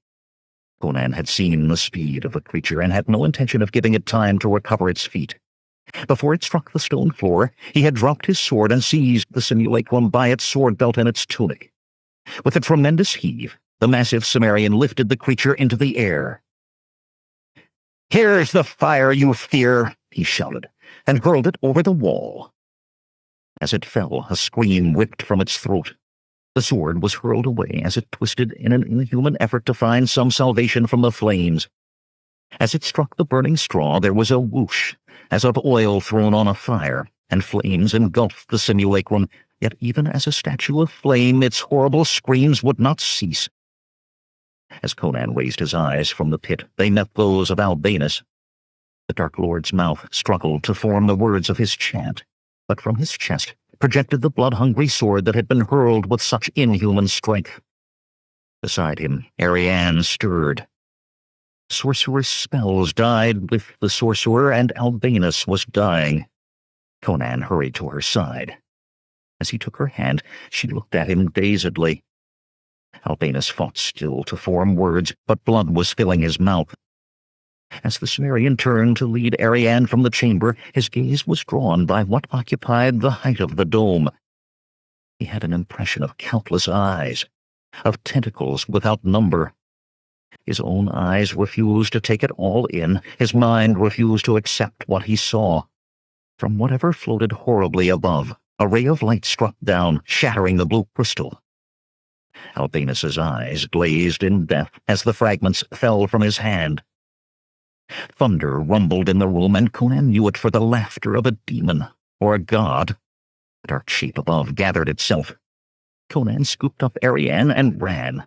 Conan had seen the speed of the creature and had no intention of giving it time to recover its feet. Before it struck the stone floor, he had dropped his sword and seized the simulacrum by its sword belt and its tunic. With a tremendous heave, the massive Cimmerian lifted the creature into the air. "Here's the fire you fear," he shouted, and hurled it over the wall. As it fell, a scream whipped from its throat. The sword was hurled away as it twisted in an inhuman effort to find some salvation from the flames. As it struck the burning straw, there was a whoosh, as of oil thrown on a fire, and flames engulfed the simulacrum, yet even as a statue of flame, its horrible screams would not cease. As Conan raised his eyes from the pit, they met those of Albanus. The Dark Lord's mouth struggled to form the words of his chant, but from his chest projected the blood-hungry sword that had been hurled with such inhuman strength. Beside him, Ariane stirred. Sorcerer's spells died with the sorcerer, and Albanus was dying. Conan hurried to her side. As he took her hand, she looked at him dazedly. Albanus fought still to form words, but blood was filling his mouth. As the Cimmerian turned to lead Ariane from the chamber, his gaze was drawn by what occupied the height of the dome. He had an impression of countless eyes, of tentacles without number. His own eyes refused to take it all in. His mind refused to accept what he saw. From whatever floated horribly above, a ray of light struck down, shattering the blue crystal. Albinus's eyes glazed in death as the fragments fell from his hand. Thunder rumbled in the room, and Conan knew it for the laughter of a demon or a god. The dark shape above gathered itself. Conan scooped up Ariane and ran,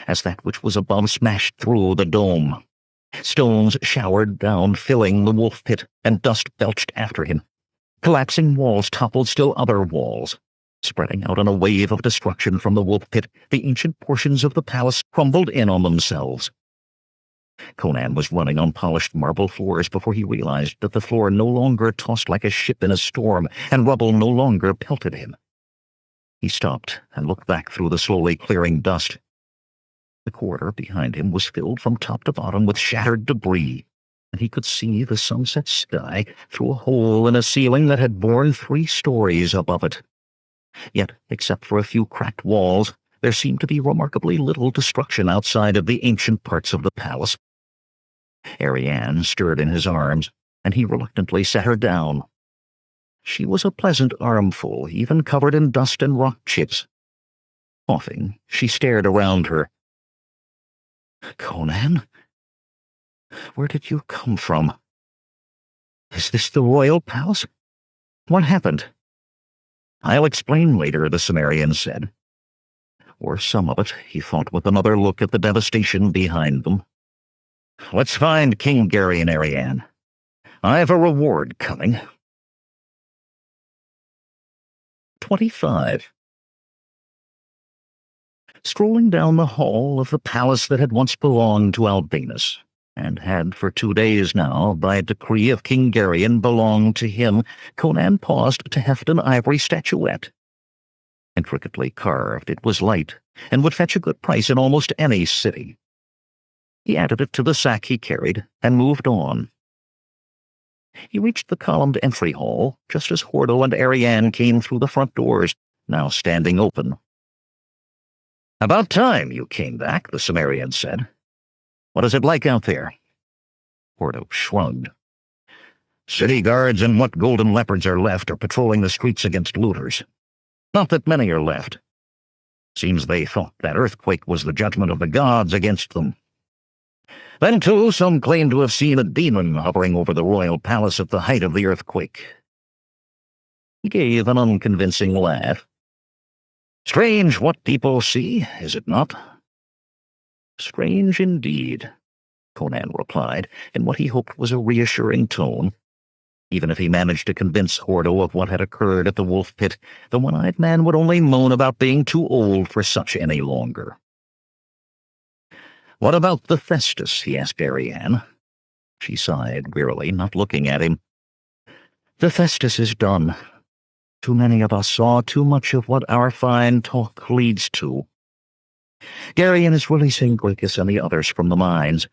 as that which was above smashed through the dome. Stones showered down, filling the wolf pit, and dust belched after him. Collapsing walls toppled still other walls. Spreading out on a wave of destruction from the wolf pit, the ancient portions of the palace crumbled in on themselves. Conan was running on polished marble floors before he realized that the floor no longer tossed like a ship in a storm, and rubble no longer pelted him. He stopped and looked back through the slowly clearing dust. The corridor behind him was filled from top to bottom with shattered debris, and he could see the sunset sky through a hole in a ceiling that had borne 3 stories above it. Yet, except for a few cracked walls, there seemed to be remarkably little destruction outside of the ancient parts of the palace. Ariane stirred in his arms, and he reluctantly set her down. She was a pleasant armful, even covered in dust and rock chips. Coughing, she stared around her. "Conan? Where did you come from? Is this the royal palace? What happened?" "I'll explain later," the Cimmerian said. Or some of it, he thought with another look at the devastation behind them. "Let's find King Gary and Ariane. I've a reward coming." 25. Strolling down the hall of the palace that had once belonged to Albinus, and had for 2 days now, by decree of King Geryon, belonged to him, Conan paused to heft an ivory statuette. Intricately carved, it was light, and would fetch a good price in almost any city. He added it to the sack he carried, and moved on. He reached the columned entry hall, just as Hordo and Ariane came through the front doors, now standing open. "About time you came back," the Cimmerian said. "What is it like out there?" Hordo shrugged. "City guards and what golden leopards are left are patrolling the streets against looters. Not that many are left. Seems they thought that earthquake was the judgment of the gods against them. Then, too, some claim to have seen a demon hovering over the royal palace at the height of the earthquake." He gave an unconvincing laugh. "Strange what people see, is it not?" "Strange indeed," Conan replied, in what he hoped was a reassuring tone. Even if he managed to convince Hordo of what had occurred at the wolf pit, the one-eyed man would only moan about being too old for such any longer. "What about the Festus?" he asked Ariane. She sighed wearily, not looking at him. "The Festus is done. Too many of us saw too much of what our fine talk leads to. Geryon is releasing Gracchus and the others from the mines,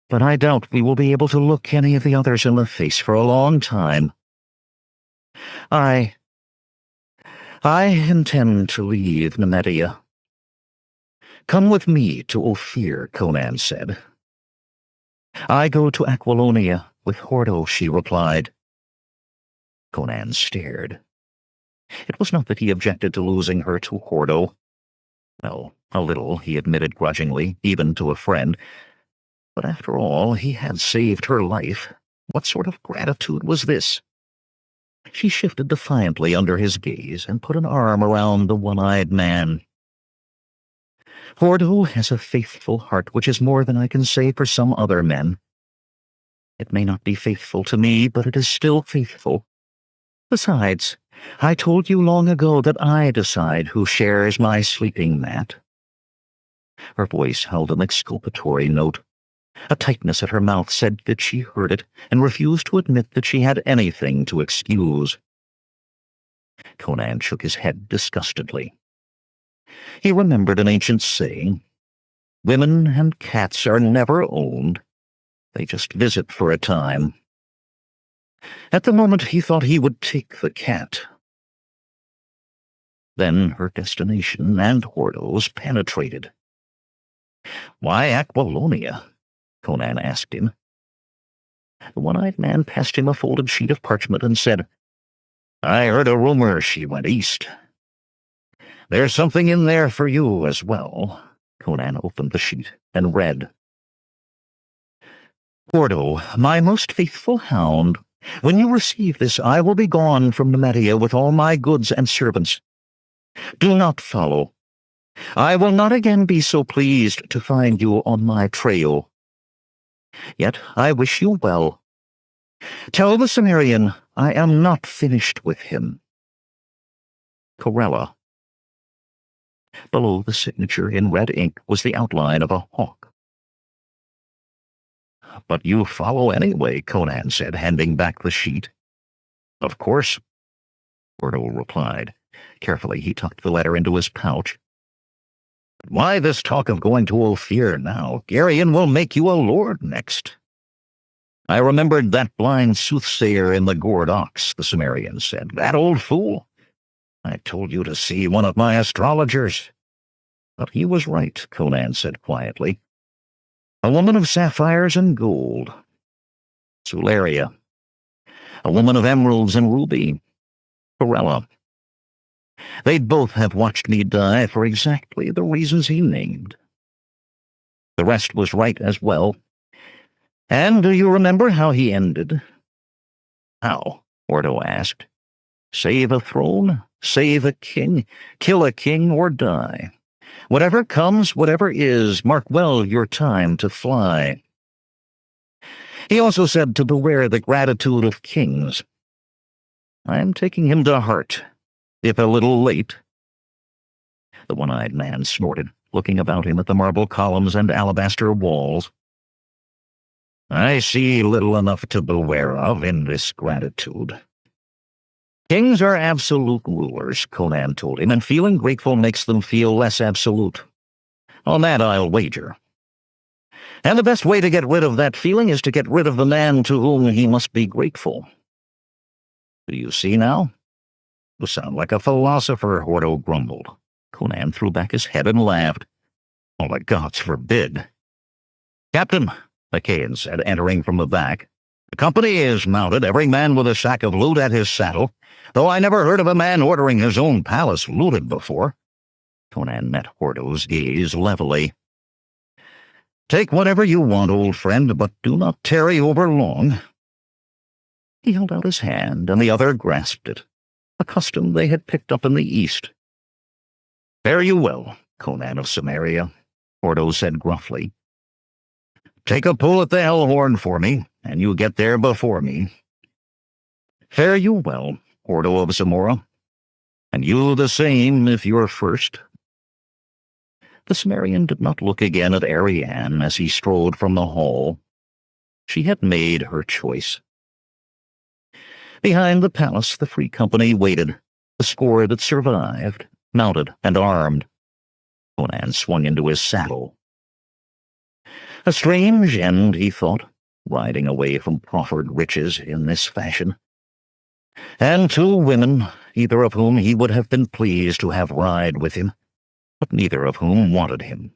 but I doubt we will be able to look any of the others in the face for a long time. I intend to leave Nemedia." "Come with me to Ophir," Conan said. "I go to Aquilonia with Hordo," she replied. Conan stared. It was not that he objected to losing her to Hordo. Well, a little, he admitted grudgingly, even to a friend. But after all, he had saved her life. What sort of gratitude was this? She shifted defiantly under his gaze and put an arm around the one-eyed man. "Hordo has a faithful heart, which is more than I can say for some other men. It may not be faithful to me, but it is still faithful. Besides, I told you long ago that I decide who shares my sleeping mat." Her voice held an exculpatory note. A tightness at her mouth said that she heard it, and refused to admit that she had anything to excuse. Conan shook his head disgustedly. He remembered an ancient saying, "Women and cats are never owned. They just visit for a time." At the moment he thought he would take the cat. Then her destination and Hordo's penetrated. Why Aquilonia? Conan asked him. The one-eyed man passed him a folded sheet of parchment and said, I heard a rumor she went east. There's something in there for you as well. Conan opened the sheet and read. Ordo, my most faithful hound, when you receive this, I will be gone from Nemedia with all my goods and servants. Do not follow. I will not again be so pleased to find you on my trail. Yet I wish you well. Tell the Cimmerian I am not finished with him. Corella. Below the signature in red ink was the outline of a hawk. But you follow anyway, Conan said, handing back the sheet. Of course, Ordo replied. Carefully he tucked the letter into his pouch. Why this talk of going to Ophir now? Geryon will make you a lord next. I remembered that blind soothsayer in the gored ox, the Cimmerian said. That old fool. I told you to see one of my astrologers. But he was right, Conan said quietly. A woman of sapphires and gold. Sularia. A woman of emeralds and ruby. Corella. They'd both have watched me die for exactly the reasons he named. The rest was right as well. And do you remember how he ended? How? Ordo asked. Save a throne, save a king, kill a king, or die. Whatever comes, whatever is, mark well your time to fly. He also said to beware the gratitude of kings. I am taking him to heart, if a little late. The one-eyed man snorted, looking about him at the marble columns and alabaster walls. I see little enough to beware of in this gratitude. Kings are absolute rulers, Conan told him, and feeling grateful makes them feel less absolute. On that I'll wager. And the best way to get rid of that feeling is to get rid of the man to whom he must be grateful. Do you see now? You sound like a philosopher, Ordo grumbled. Conan threw back his head and laughed. Oh, the gods forbid. Captain, Achaean said, entering from the back. The company is mounted, every man with a sack of loot at his saddle, though I never heard of a man ordering his own palace looted before. Conan met Ordo's gaze levelly. Take whatever you want, old friend, but do not tarry over long. He held out his hand, and the other grasped it, a custom they had picked up in the east. Fare you well, Conan of Cimmeria, Ordo said gruffly. Take a pull at the hell-horn for me, and you get there before me. Fare you well, Ordo of Zamora, and you the same if you're first. The Cimmerian did not look again at Ariane as he strode from the hall. She had made her choice. Behind the palace the Free Company waited, the score that survived, mounted and armed. Conan swung into his saddle. A strange end, he thought, riding away from proffered riches in this fashion. And two women, either of whom he would have been pleased to have ride with him, but neither of whom wanted him.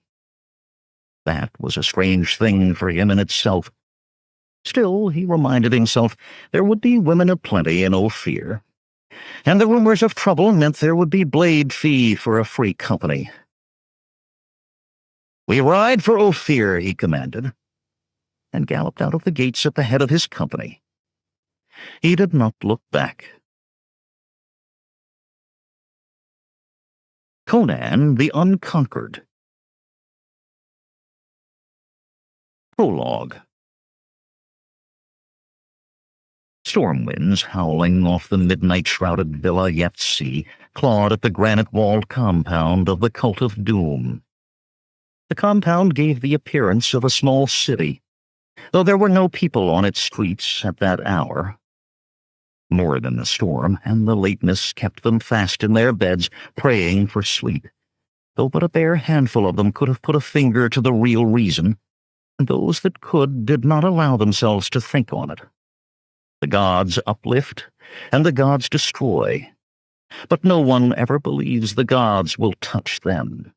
That was a strange thing for him in itself. Still, he reminded himself, there would be women aplenty in Ophir, and the rumors of trouble meant there would be blade fee for a Free Company. We ride for Ophir, he commanded, and galloped out of the gates at the head of his company. He did not look back. Conan the Unconquered. Prologue. Storm winds howling off the midnight-shrouded Villa Yevtsi clawed at the granite-walled compound of the Cult of Doom. The compound gave the appearance of a small city, though there were no people on its streets at that hour. More than the storm and the lateness kept them fast in their beds, praying for sleep, though but a bare handful of them could have put a finger to the real reason, and those that could did not allow themselves to think on it. The gods uplift, and the gods destroy, but no one ever believes the gods will touch them.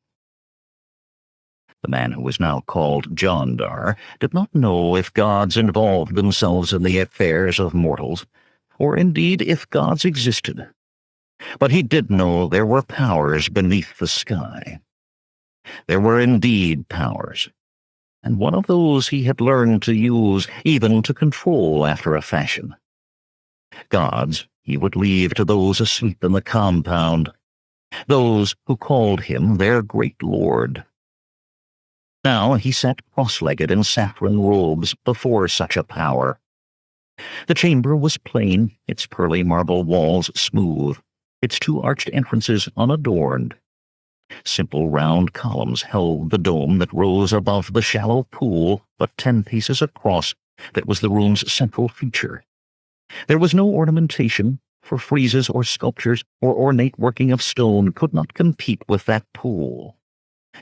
The man who was now called Jondar did not know if gods involved themselves in the affairs of mortals, or indeed if gods existed. But he did know there were powers beneath the sky. There were indeed powers, and one of those he had learned to use, even to control after a fashion. Gods he would leave to those asleep in the compound, those who called him their great lord. Now he sat cross-legged in saffron robes before such a power. The chamber was plain, its pearly marble walls smooth, its two arched entrances unadorned. Simple round columns held the dome that rose above the shallow pool, but 10 paces across, that was the room's central feature. There was no ornamentation, for friezes or sculptures or ornate working of stone could not compete with that pool,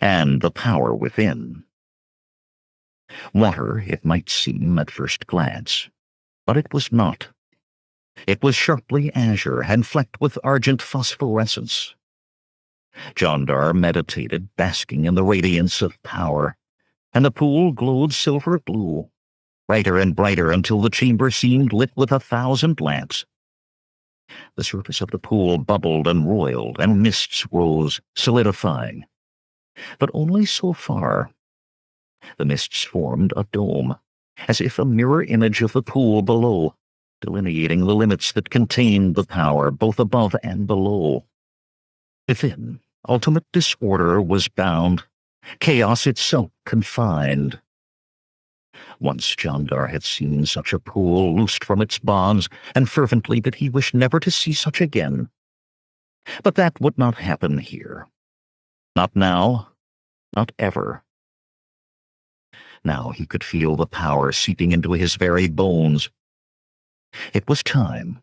and the power within. Water, it might seem at first glance, but it was not. It was sharply azure and flecked with argent phosphorescence. Jondar meditated, basking in the radiance of power, and the pool glowed silver blue, brighter and brighter until the chamber seemed lit with 1,000 lamps. The surface of the pool bubbled and roiled, and mists rose, solidifying. But only so far. The mists formed a dome, as if a mirror image of the pool below, delineating the limits that contained the power both above and below. Within, ultimate disorder was bound, chaos itself confined. Once Jondar had seen such a pool loosed from its bonds, and fervently did he wish never to see such again. But that would not happen here. Not now, not ever. Now he could feel the power seeping into his very bones. It was time.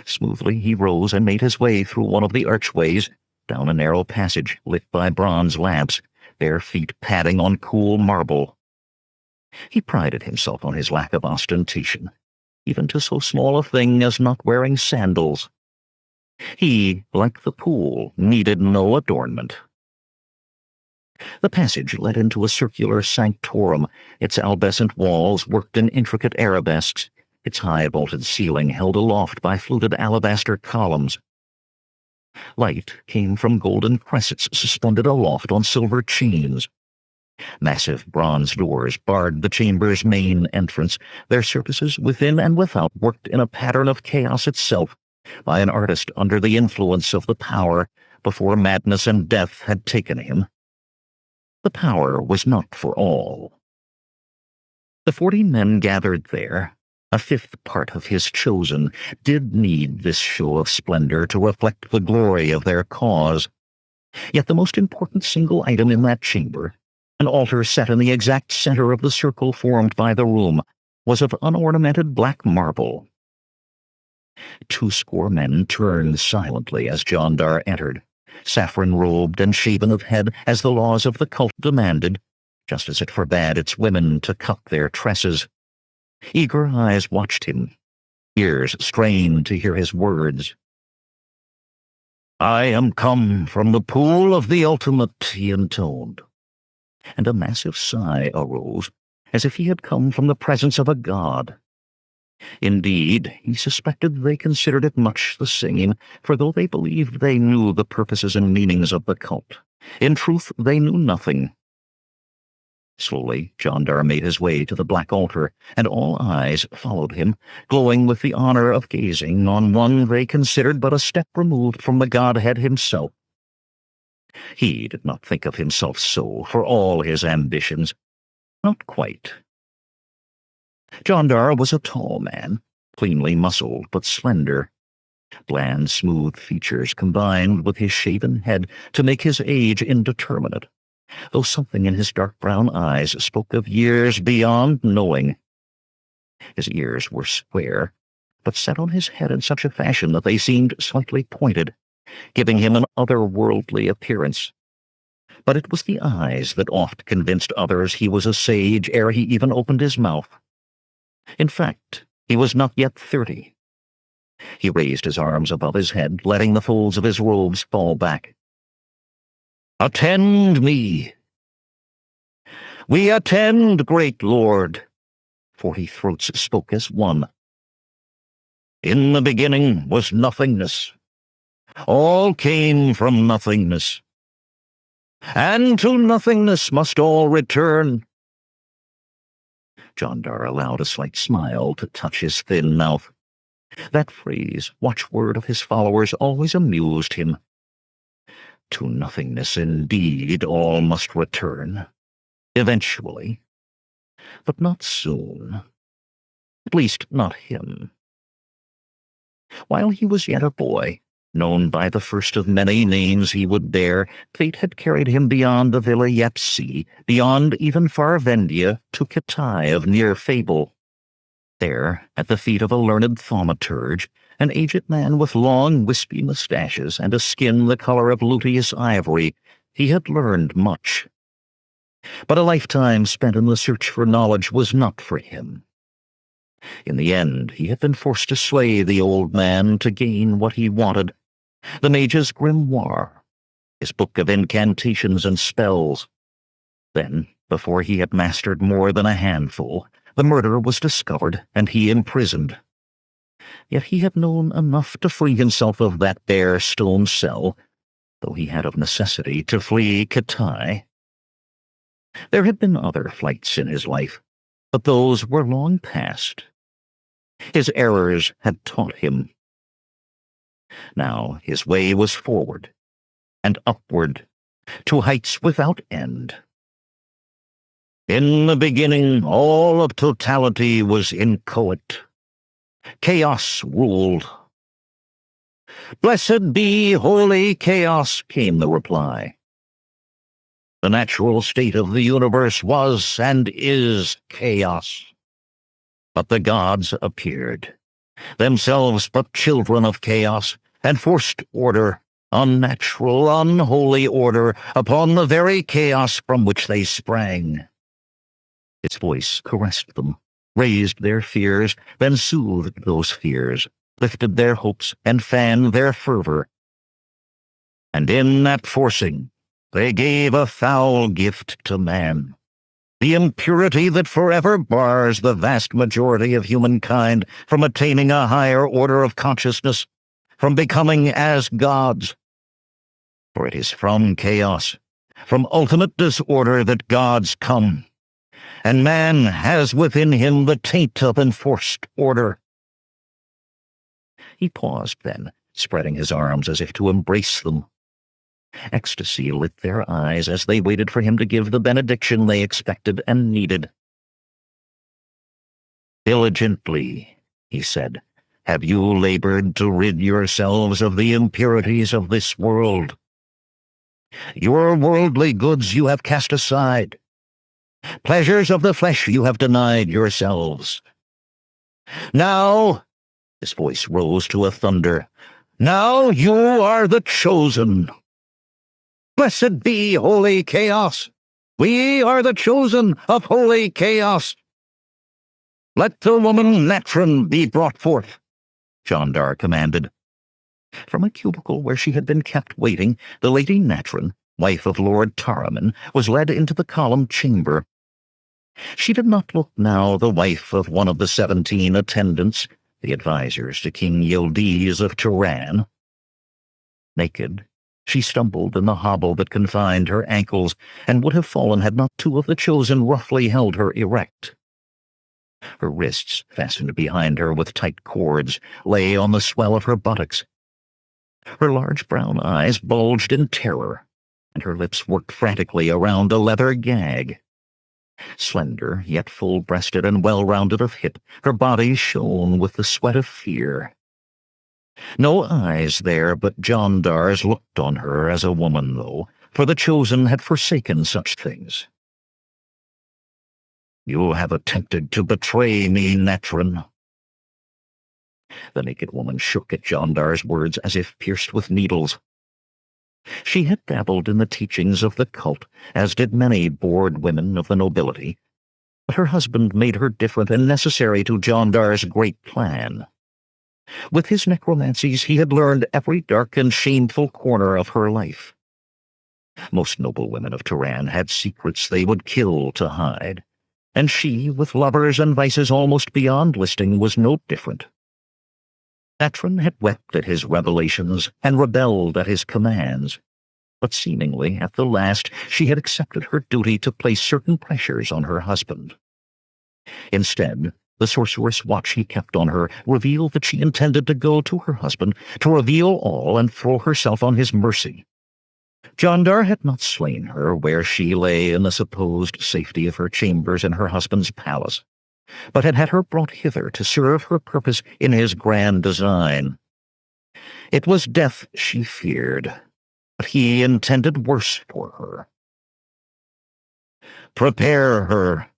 Smoothly he rose and made his way through one of the archways, down a narrow passage lit by bronze lamps, bare feet padding on cool marble. He prided himself on his lack of ostentation, even to so small a thing as not wearing sandals. He, like the pool, needed no adornment. The passage led into a circular sanctorum, its albescent walls worked in intricate arabesques, its high-vaulted ceiling held aloft by fluted alabaster columns. Light came from golden cressets suspended aloft on silver chains. Massive bronze doors barred the chamber's main entrance, their surfaces within and without worked in a pattern of chaos itself, by an artist under the influence of the power before madness and death had taken him. The power was not for all. The 40 men gathered there, a fifth part of his chosen, did need this show of splendor to reflect the glory of their cause. Yet the most important single item in that chamber, an altar set in the exact center of the circle formed by the room, was of unornamented black marble. 20 men turned silently as Jondar entered, saffron-robed and shaven of head as the laws of the cult demanded, just as it forbade its women to cut their tresses. Eager eyes watched him, ears strained to hear his words. "I am come from the pool of the ultimate," he intoned, and a massive sigh arose, as if he had come from the presence of a god. Indeed, he suspected they considered it much the same, for though they believed they knew the purposes and meanings of the cult, in truth they knew nothing. Slowly, Jondar made his way to the black altar, and all eyes followed him, glowing with the honor of gazing on one they considered but a step removed from the Godhead himself. He did not think of himself so, for all his ambitions. Not quite. Jondar was a tall man, cleanly muscled but slender. Bland, smooth features combined with his shaven head to make his age indeterminate, though something in his dark brown eyes spoke of years beyond knowing. His ears were square, but set on his head in such a fashion that they seemed slightly pointed, giving him an otherworldly appearance. But it was the eyes that oft convinced others he was a sage ere he even opened his mouth. In fact, he was not yet 30. He raised his arms above his head, letting the folds of his robes fall back. "Attend me!" "We attend, great lord," 40 throats spoke as one. "In the beginning was nothingness. All came from nothingness. And to nothingness must all return." Jandar allowed a slight smile to touch his thin mouth. That phrase, watchword of his followers, always amused him. To nothingness indeed all must return. Eventually. But not soon. At least not him. While he was yet a boy, known by the first of many names he would bear, fate had carried him beyond the Villa Yepsi, beyond even Farvendia, to Kitai of near fable. There, at the feet of a learned thaumaturge, an aged man with long, wispy mustaches and a skin the color of luteous ivory, he had learned much. But a lifetime spent in the search for knowledge was not for him. In the end, he had been forced to slay the old man to gain what he wanted, the mage's grimoire, his book of incantations and spells. Then, before he had mastered more than a handful, the murder was discovered and he imprisoned. Yet he had known enough to free himself of that bare stone cell, though he had of necessity to flee Kitai. There had been other flights in his life, but those were long past. His errors had taught him. Now his way was forward and upward, to heights without end. In the beginning, all of totality was inchoate. Chaos ruled. "Blessed be holy chaos," came the reply. The natural state of the universe was and is chaos. But the gods appeared, themselves but children of chaos, and forced order, unnatural, unholy order, upon the very chaos from which they sprang. Its voice caressed them, raised their fears, then soothed those fears, lifted their hopes, and fanned their fervor. And in that forcing, they gave a foul gift to man, the impurity that forever bars the vast majority of humankind from attaining a higher order of consciousness, from becoming as gods. For it is from chaos, from ultimate disorder that gods come, and man has within him the taint of enforced order. He paused then, spreading his arms as if to embrace them. Ecstasy lit their eyes as they waited for him to give the benediction they expected and needed. "Diligently," he said, "have you labored to rid yourselves of the impurities of this world. Your worldly goods you have cast aside. Pleasures of the flesh you have denied yourselves. Now," his voice rose to a thunder, "now you are the chosen. Blessed be holy chaos. We are the chosen of holy chaos. Let the woman Natron be brought forth," Jandar commanded. From a cubicle where she had been kept waiting, the Lady Natron, wife of Lord Taraman, was led into the column chamber. She did not look now the wife of one of the 17 attendants, the advisers to King Yildiz of Turan. Naked, she stumbled in the hobble that confined her ankles, and would have fallen had not 2 of the chosen roughly held her erect. Her wrists, fastened behind her with tight cords, lay on the swell of her buttocks. Her large brown eyes bulged in terror, and her lips worked frantically around a leather gag. Slender, yet full-breasted and well-rounded of hip, her body shone with the sweat of fear. No eyes there but Jandar's looked on her as a woman, though, for the chosen had forsaken such things. "You have attempted to betray me, Natron." The naked woman shook at Jandar's words as if pierced with needles. She had dabbled in the teachings of the cult, as did many bored women of the nobility, but her husband made her different and necessary to Jandar's great plan. With his necromancies he had learned every dark and shameful corner of her life. Most noble women of Turan had secrets they would kill to hide, and she, with lovers and vices almost beyond listing, was no different. Natron had wept at his revelations and rebelled at his commands, but seemingly, at the last, she had accepted her duty to place certain pressures on her husband. Instead, the sorceress watch he kept on her revealed that she intended to go to her husband, to reveal all and throw herself on his mercy. Jandar had not slain her where she lay in the supposed safety of her chambers in her husband's palace, but had her brought hither to serve her purpose in his grand design. It was death she feared, but he intended worse for her. "Prepare her,"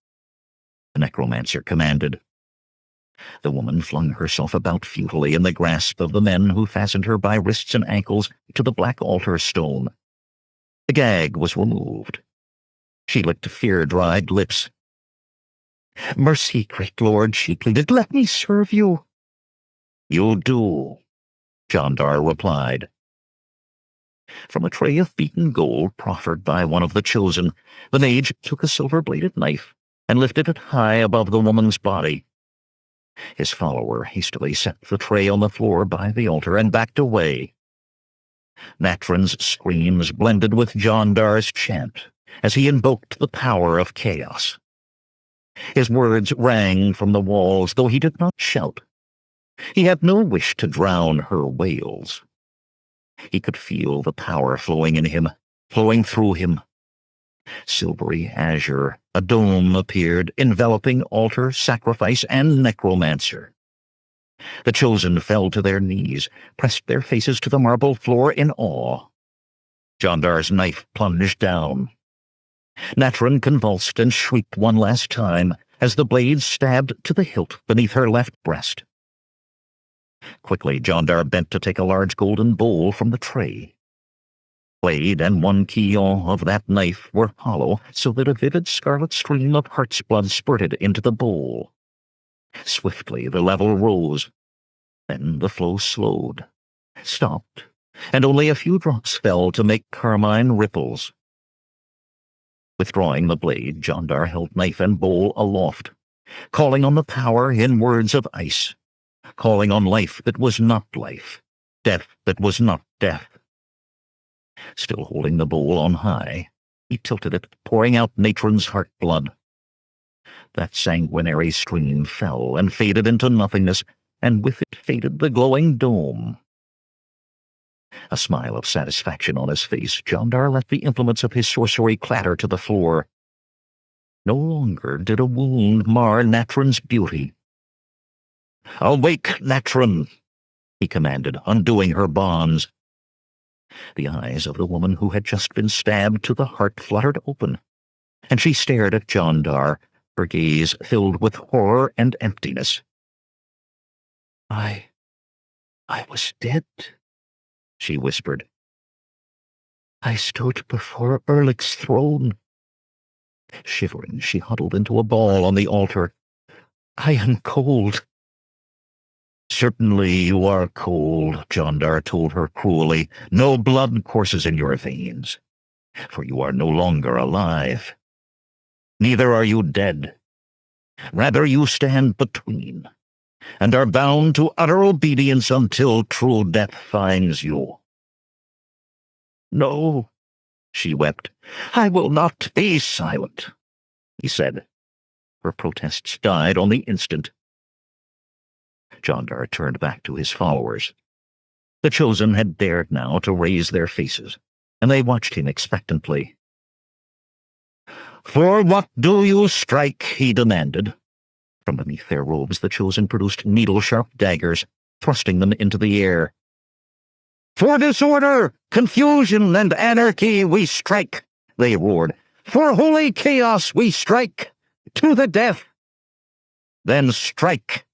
the necromancer commanded. The woman flung herself about futilely in the grasp of the men who fastened her by wrists and ankles to the black altar stone. The gag was removed. She licked fear-dried lips. "Mercy, great lord," she pleaded. "Let me serve you." "You do," Jandar replied. From a tray of beaten gold proffered by one of the chosen, the mage took a silver-bladed knife and lifted it high above the woman's body. His follower hastily set the tray on the floor by the altar and backed away. Natron's screams blended with Jandar's chant as he invoked the power of chaos. His words rang from the walls, though he did not shout. He had no wish to drown her wails. He could feel the power flowing in him, flowing through him. Silvery azure, a dome appeared, enveloping altar, sacrifice, and necromancer. The chosen fell to their knees, pressed their faces to the marble floor in awe. Jandar's knife plunged down. Natron convulsed and shrieked one last time as the blade stabbed to the hilt beneath her left breast. Quickly, Jandar bent to take a large golden bowl from the tray. Blade and one keyon of that knife were hollow, so that a vivid scarlet stream of heart's blood spurted into the bowl. Swiftly the level rose. Then the flow slowed, stopped, and only a few drops fell to make carmine ripples. Withdrawing the blade, Jandar held knife and bowl aloft, calling on the power in words of ice, calling on life that was not life, death that was not death. Still holding the bowl on high, he tilted it, pouring out Natron's heart blood. That sanguinary stream fell and faded into nothingness, and with it faded the glowing dome. A smile of satisfaction on his face, Jandar let the implements of his sorcery clatter to the floor. No longer did a wound mar Natron's beauty. "Awake, Natron!" he commanded, undoing her bonds. The eyes of the woman who had just been stabbed to the heart fluttered open, and she stared at Jandar, her gaze filled with horror and emptiness. I was dead," she whispered. "I stood before Erlich's throne." Shivering, she huddled into a ball on the altar. "I am cold." "Certainly you are cold," Jandar told her cruelly. "No blood courses in your veins, for you are no longer alive. Neither are you dead. Rather you stand between, and are bound to utter obedience until true death finds you." "No," she wept. "I will not be silent," he said. Her protests died on the instant. Jandar turned back to his followers. The chosen had dared now to raise their faces, and they watched him expectantly. "For what do you strike?" he demanded. From beneath their robes the chosen produced needle-sharp daggers, thrusting them into the air. "For disorder, confusion, and anarchy we strike," they roared. "For holy chaos we strike, to the death." "Then strike,"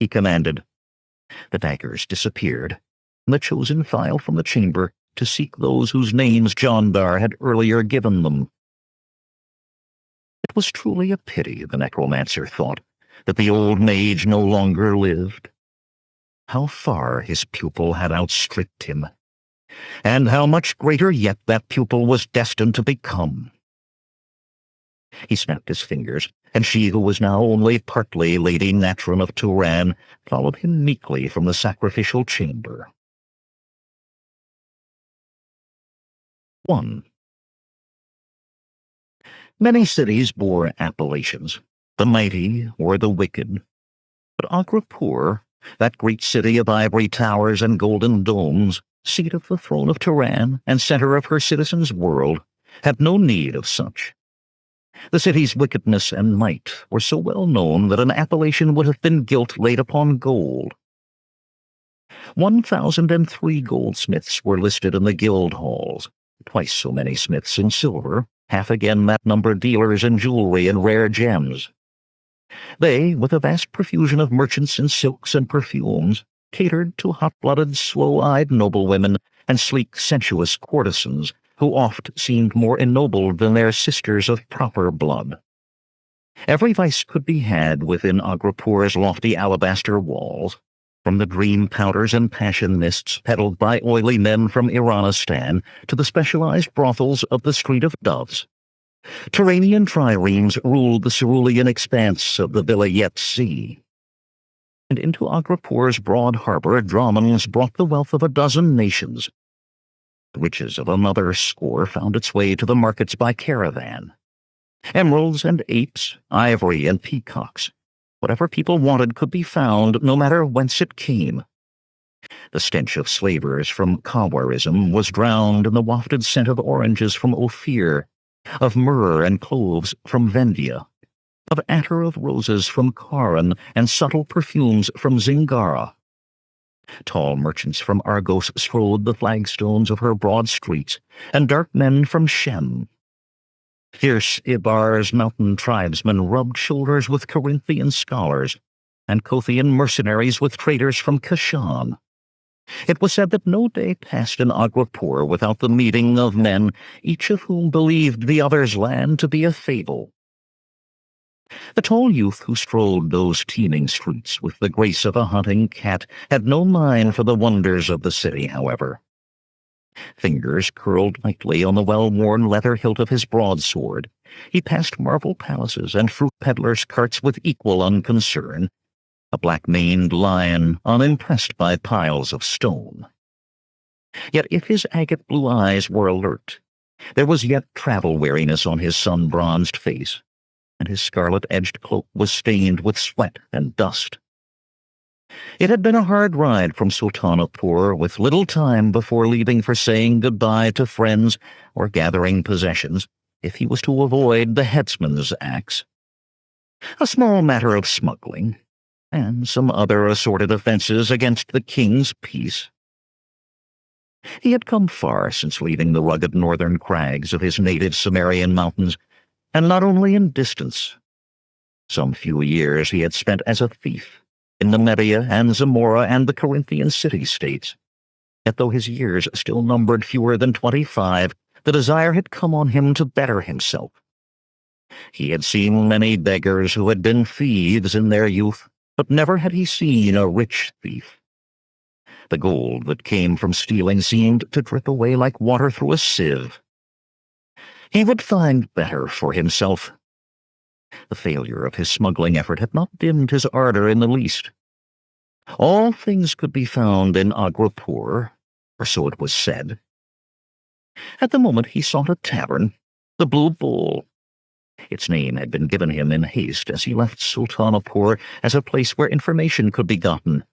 he commanded. The daggers disappeared, and the chosen filed from the chamber to seek those whose names Jandar had earlier given them. It was truly a pity, the necromancer thought, that the old mage no longer lived. How far his pupil had outstripped him. and how much greater yet that pupil was destined to become. He snapped his fingers, and she who was now only partly Lady Natron of Turan followed him meekly from the sacrificial chamber. 1. Many cities bore appellations, the mighty or the wicked, but Agrapur, that great city of ivory towers and golden domes, seat of the throne of Turan and center of her citizens' world, had no need of such. The city's wickedness and might were so well known that an appellation would have been gilt laid upon gold. 1,003 goldsmiths were listed in the guild halls, twice so many smiths in silver, half again that number dealers in jewelry and rare gems. They, with a vast profusion of merchants in silks and perfumes, catered to hot-blooded, slow-eyed noblewomen and sleek, sensuous courtesans, who oft seemed more ennobled than their sisters of proper blood. Every vice could be had within Agrapur's lofty alabaster walls, from the dream powders and passion mists peddled by oily men from Iranistan to the specialized brothels of the Street of Doves. Turanian triremes ruled the cerulean expanse of the Vilayet Sea. And into Agrapur's broad harbor dramans brought the wealth of a dozen nations. The riches of another score found its way to the markets by caravan. Emeralds and apes, ivory and peacocks. Whatever people wanted could be found, no matter whence it came. The stench of slavers from Kawarism was drowned in the wafted scent of oranges from Ophir, of myrrh and cloves from Vendia, of attar of roses from Karan and subtle perfumes from Zingara. Tall merchants from Argos strode the flagstones of her broad streets, and dark men from Shem. Fierce Ibar's mountain tribesmen rubbed shoulders with Corinthian scholars, and Kothian mercenaries with traders from Kashan. It was said that no day passed in Agrapur without the meeting of men, each of whom believed the other's land to be a fable. The tall youth who strode those teeming streets with the grace of a hunting cat had no mind for the wonders of the city, however. Fingers curled lightly on the well-worn leather hilt of his broadsword, he passed marble palaces and fruit peddlers' carts with equal unconcern, a black-maned lion unimpressed by piles of stone. Yet if his agate blue eyes were alert, there was yet travel-weariness on his sun-bronzed face, and his scarlet-edged cloak was stained with sweat and dust. It had been a hard ride from Sultanapur, with little time before leaving for saying goodbye to friends or gathering possessions, if he was to avoid the headsman's axe. A small matter of smuggling, and some other assorted offenses against the king's peace. He had come far since leaving the rugged northern crags of his native Sumerian mountains, and not only in distance. Some few years he had spent as a thief in Nemedia and Zamora and the Corinthian city-states. Yet though his years still numbered fewer than 25, the desire had come on him to better himself. He had seen many beggars who had been thieves in their youth, but never had he seen a rich thief. The gold that came from stealing seemed to drip away like water through a sieve. He would find better for himself. The failure of his smuggling effort had not dimmed his ardor in the least. All things could be found in Agrapur, or so it was said. At the moment he sought a tavern, the Blue Bull. Its name had been given him in haste as he left Sultanapur as a place where information could be gotten.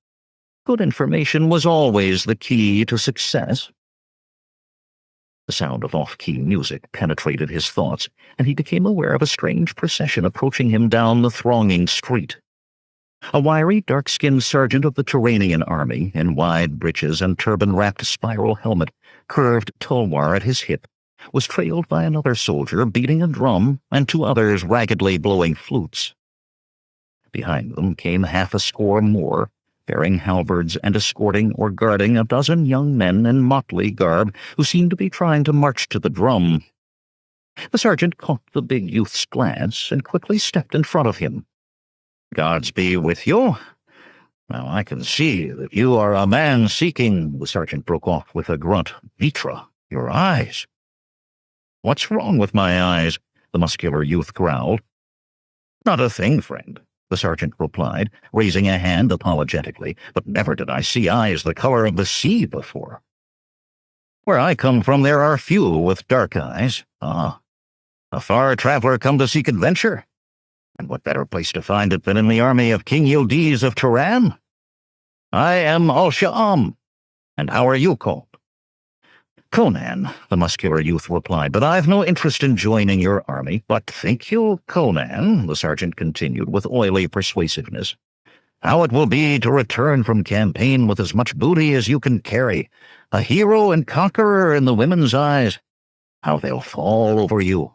Good information was always the key to success. The sound of off-key music penetrated his thoughts, and he became aware of a strange procession approaching him down the thronging street. A wiry, dark-skinned sergeant of the Turanian army, in wide breeches and turban-wrapped spiral helmet, curved tulwar at his hip, was trailed by another soldier beating a drum and two others raggedly blowing flutes. Behind them came half a score more, bearing halberds and escorting or guarding a dozen young men in motley garb who seemed to be trying to march to the drum. The sergeant caught the big youth's glance and quickly stepped in front of him. "Gods be with you. Now I can see that you are a man seeking, the sergeant broke off with a grunt. Mitra, your eyes. What's wrong with my eyes? The muscular youth growled. Not a thing, friend, the sergeant replied, raising a hand apologetically, but never did I see eyes the color of the sea before. Where I come from there are few with dark eyes. Ah, a far traveler come to seek adventure? And what better place to find it than in the army of King Yildiz of Turan? I am Al-Sha'am. And how are you called? Conan, the muscular youth replied, but I've no interest in joining your army. But think you, Conan, the sergeant continued with oily persuasiveness, how it will be to return from campaign with as much booty as you can carry, a hero and conqueror in the women's eyes. How they'll fall over you.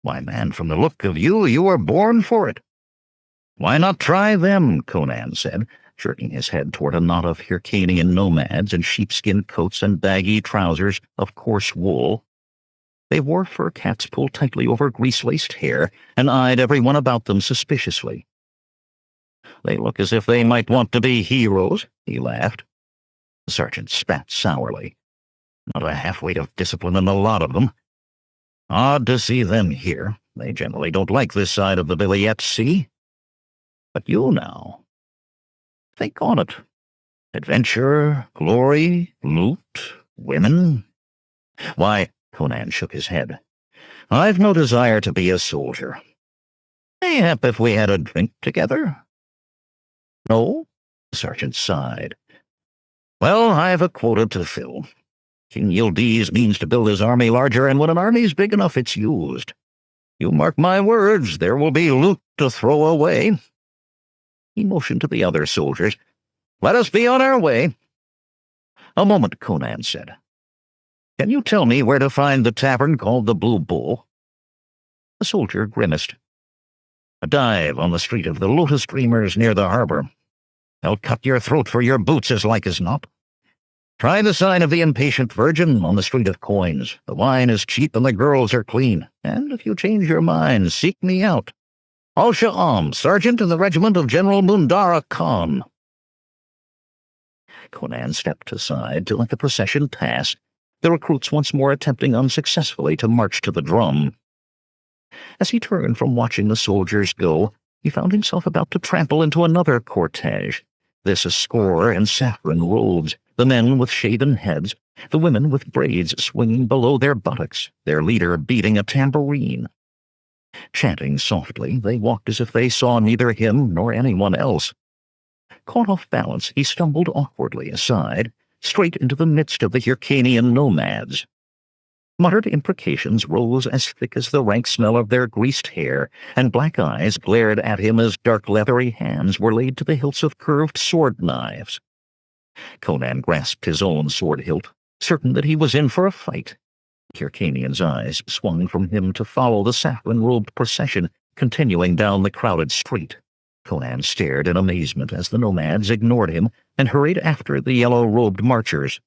Why, man, from the look of you, you were born for it. Why not try them, Conan said, jerking his head toward a knot of Hyrcanian nomads in sheepskin coats and baggy trousers of coarse wool. They wore fur caps pulled tightly over grease-laced hair and eyed everyone about them suspiciously. They look as if they might want to be heroes, he laughed. The sergeant spat sourly. Not a half-weight of discipline in a lot of them. Odd to see them here. They generally don't like this side of the Villette Sea. But you now. Think on it. Adventure, glory, loot, women. Why, Conan shook his head. I've no desire to be a soldier. Mayhap if we had a drink together. No? The sergeant sighed. Well, I've a quota to fill. King Yildiz means to build his army larger, and when an army's big enough, it's used. You mark my words, there will be loot to throw away. He motioned to the other soldiers. Let us be on our way. A moment, Conan said. Can you tell me where to find the tavern called the Blue Bull? The soldier grimaced. A dive on the street of the Lotus Dreamers near the harbor. They'll cut your throat for your boots as like as not. Try the sign of the Impatient Virgin on the Street of Coins. The wine is cheap and the girls are clean. And if you change your mind, seek me out. Al-Sha'am, sergeant in the regiment of General Mundara Khan. Conan stepped aside to let the procession pass, the recruits once more attempting unsuccessfully to march to the drum. As he turned from watching the soldiers go, he found himself about to trample into another cortege, this a score in saffron robes, the men with shaven heads, the women with braids swinging below their buttocks, their leader beating a tambourine. Chanting softly, they walked as if they saw neither him nor anyone else. Caught off balance, he stumbled awkwardly aside, straight into the midst of the Hyrcanian nomads. Muttered imprecations rose as thick as the rank smell of their greased hair, and black eyes glared at him as dark leathery hands were laid to the hilts of curved sword knives. Conan grasped his own sword hilt, certain that he was in for a fight. Hyrcanian's eyes swung from him to follow the saffron-robed procession continuing down the crowded street. Conan stared in amazement as the nomads ignored him and hurried after the yellow-robed marchers.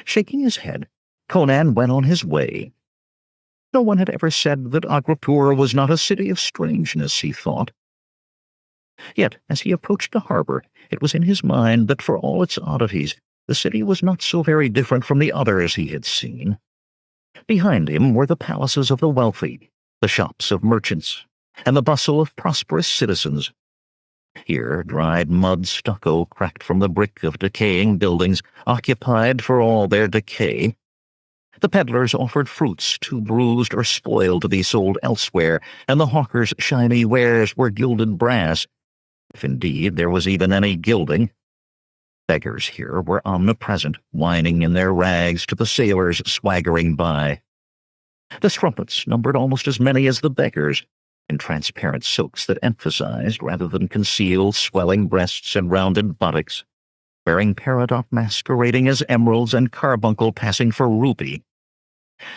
Shaking his head, Conan went on his way. No one had ever said that Agrapur was not a city of strangeness, he thought. Yet, as he approached the harbor, it was in his mind that for all its oddities, the city was not so very different from the others he had seen. Behind him were the palaces of the wealthy, the shops of merchants, and the bustle of prosperous citizens. Here, dried mud stucco cracked from the brick of decaying buildings, occupied for all their decay. The peddlers offered fruits too bruised or spoiled to be sold elsewhere, and the hawkers' shiny wares were gilded brass, if indeed there was even any gilding. Beggars here were omnipresent, whining in their rags to the sailors swaggering by. The strumpets numbered almost as many as the beggars, in transparent silks that emphasized rather than concealed swelling breasts and rounded buttocks, wearing peridot masquerading as emeralds and carbuncle passing for rupee.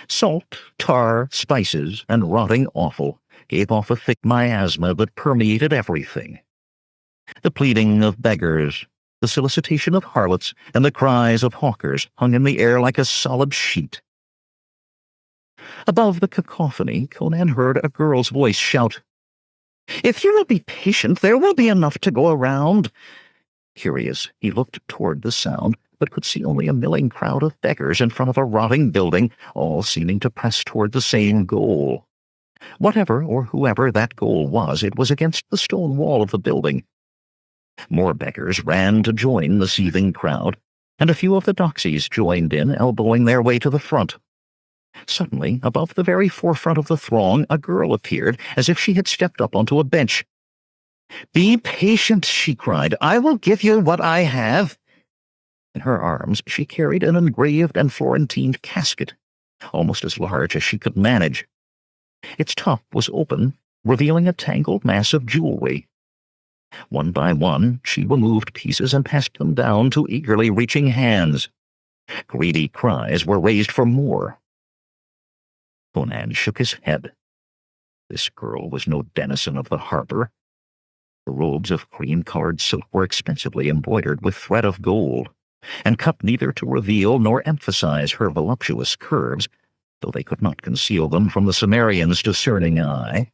Salt, tar, spices, and rotting offal gave off a thick miasma that permeated everything. The pleading of beggars, the solicitation of harlots, and the cries of hawkers hung in the air like a solid sheet. Above the cacophony, Conan heard a girl's voice shout, If you will be patient, there will be enough to go around." Curious, he looked toward the sound, but could see only a milling crowd of beggars in front of a rotting building, all seeming to press toward the same goal. Whatever or whoever that goal was, it was against the stone wall of the building. More beggars ran to join the seething crowd, and a few of the doxies joined in, elbowing their way to the front. Suddenly, above the very forefront of the throng, a girl appeared, as if she had stepped up onto a bench. "Be patient," she cried. "I will give you what I have." In her arms she carried an engraved and Florentined casket, almost as large as she could manage. Its top was open, revealing a tangled mass of jewelry. One by one, she removed pieces and passed them down to eagerly reaching hands. Greedy cries were raised for more. Conan shook his head. This girl was no denizen of the harbor. The robes of cream-colored silk were expensively embroidered with thread of gold, and cut neither to reveal nor emphasize her voluptuous curves, though they could not conceal them from the Cimmerian's discerning eye.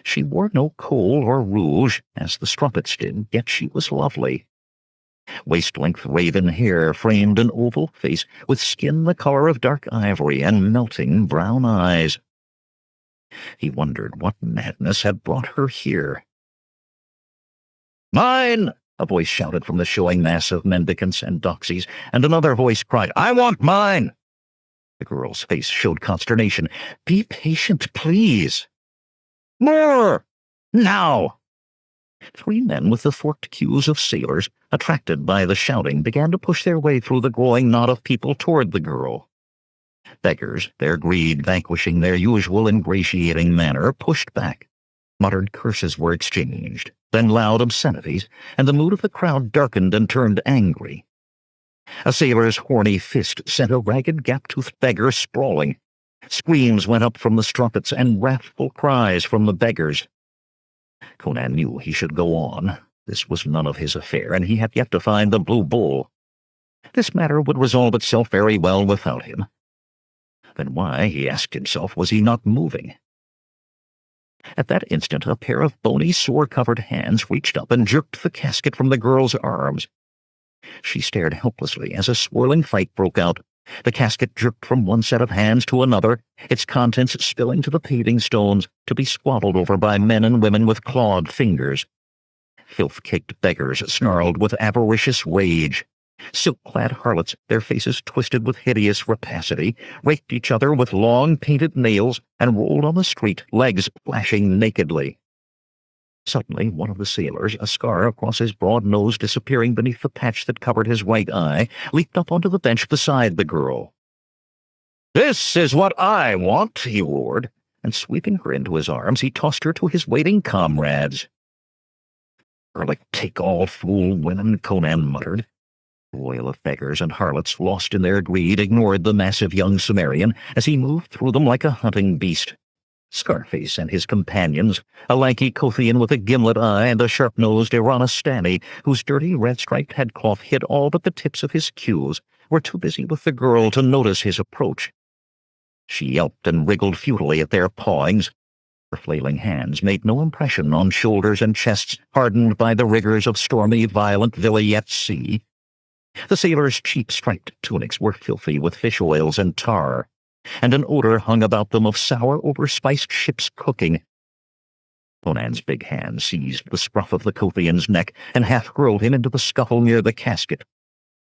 She wore no kohl or rouge, as the strumpets did, yet she was lovely. Waist-length raven hair framed an oval face with skin the color of dark ivory and melting brown eyes. He wondered what madness had brought her here. "Mine!" a voice shouted from the showing mass of mendicants and doxies, and another voice cried, "I want mine!" The girl's face showed consternation. "Be patient, please." "More! Now!" Three men with the forked queues of sailors, attracted by the shouting, began to push their way through the growing knot of people toward the girl. Beggars, their greed vanquishing their usual ingratiating manner, pushed back. Muttered curses were exchanged, then loud obscenities, and the mood of the crowd darkened and turned angry. A sailor's horny fist sent a ragged gap-toothed beggar sprawling. Screams went up from the strumpets and wrathful cries from the beggars. Conan knew he should go on. This was none of his affair, and he had yet to find the blue bull. This matter would resolve itself very well without him. Then why, he asked himself, was he not moving? At that instant, a pair of bony, sore-covered hands reached up and jerked the casket from the girl's arms. She stared helplessly as a swirling fight broke out. The casket jerked from one set of hands to another, its contents spilling to the paving stones, to be squabbled over by men and women with clawed fingers. Filth-caked beggars snarled with avaricious rage. Silk-clad harlots, their faces twisted with hideous rapacity, raked each other with long painted nails and rolled on the street, legs flashing nakedly. Suddenly, one of the sailors, a scar across his broad nose disappearing beneath the patch that covered his right eye, leaped up onto the bench beside the girl. "This is what I want," he roared, and sweeping her into his arms, he tossed her to his waiting comrades. "Garlic take all fool women," Conan muttered. The roil of beggars and harlots, lost in their greed, ignored the massive young Cimmerian as he moved through them like a hunting beast. Scarface and his companions, a lanky Kothian with a gimlet eye and a sharp-nosed Iranistani, whose dirty red-striped headcloth hid all but the tips of his queues, were too busy with the girl to notice his approach. She yelped and wriggled futilely at their pawings. Her flailing hands made no impression on shoulders and chests hardened by the rigors of stormy, violent Vilayet sea. The sailors' cheap striped tunics were filthy with fish oils and tar, and an odor hung about them of sour, overspiced ship's cooking. Conan's big hand seized the scruff of the Kothian's neck and half-hurled him into the scuffle near the casket.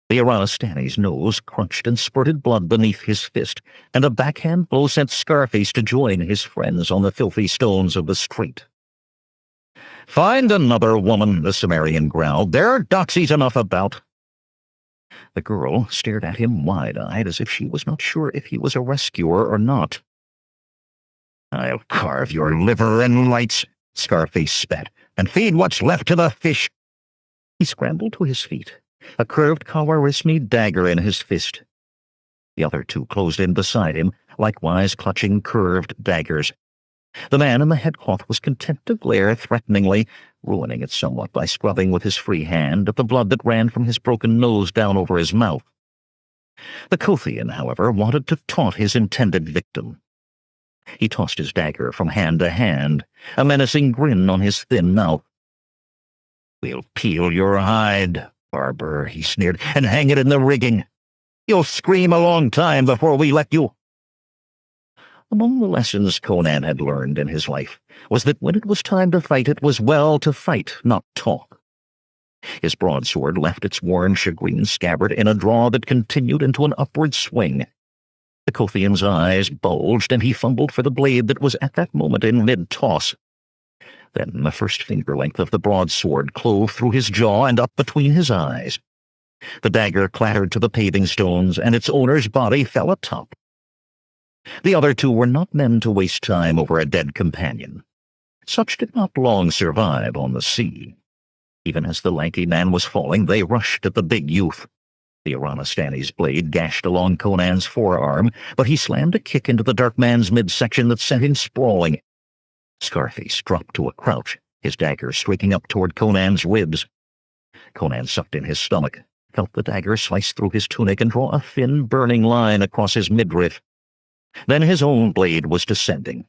The Iranistani's nose crunched and spurted blood beneath his fist, and a backhand blow sent Scarface to join his friends on the filthy stones of the street. "Find another woman," the Cimmerian growled. "There are doxies enough about." The girl stared at him wide-eyed, as if she was not sure if he was a rescuer or not. "I'll carve your liver and lights," Scarface spat, "and feed what's left to the fish." He scrambled to his feet, a curved Kawarismi dagger in his fist. The other two closed in beside him, likewise clutching curved daggers. The man in the headcloth was content to glare threateningly, ruining it somewhat by scrubbing with his free hand at the blood that ran from his broken nose down over his mouth. The Kothian, however, wanted to taunt his intended victim. He tossed his dagger from hand to hand, a menacing grin on his thin mouth. "We'll peel your hide, barber," he sneered, "and hang it in the rigging. You'll scream a long time before we let you." Among the lessons Conan had learned in his life was that when it was time to fight, it was well to fight, not talk. His broadsword left its worn shagreen scabbard in a draw that continued into an upward swing. The Kothian's eyes bulged, and he fumbled for the blade that was at that moment in mid-toss. Then the first finger-length of the broadsword clove through his jaw and up between his eyes. The dagger clattered to the paving stones, and its owner's body fell atop. The other two were not men to waste time over a dead companion. Such did not long survive on the sea. Even as the lanky man was falling, they rushed at the big youth. The Iranistani's blade gashed along Conan's forearm, but he slammed a kick into the dark man's midsection that sent him sprawling. Scarface dropped to a crouch, his dagger streaking up toward Conan's ribs. Conan sucked in his stomach, felt the dagger slice through his tunic and draw a thin, burning line across his midriff. Then his own blade was descending.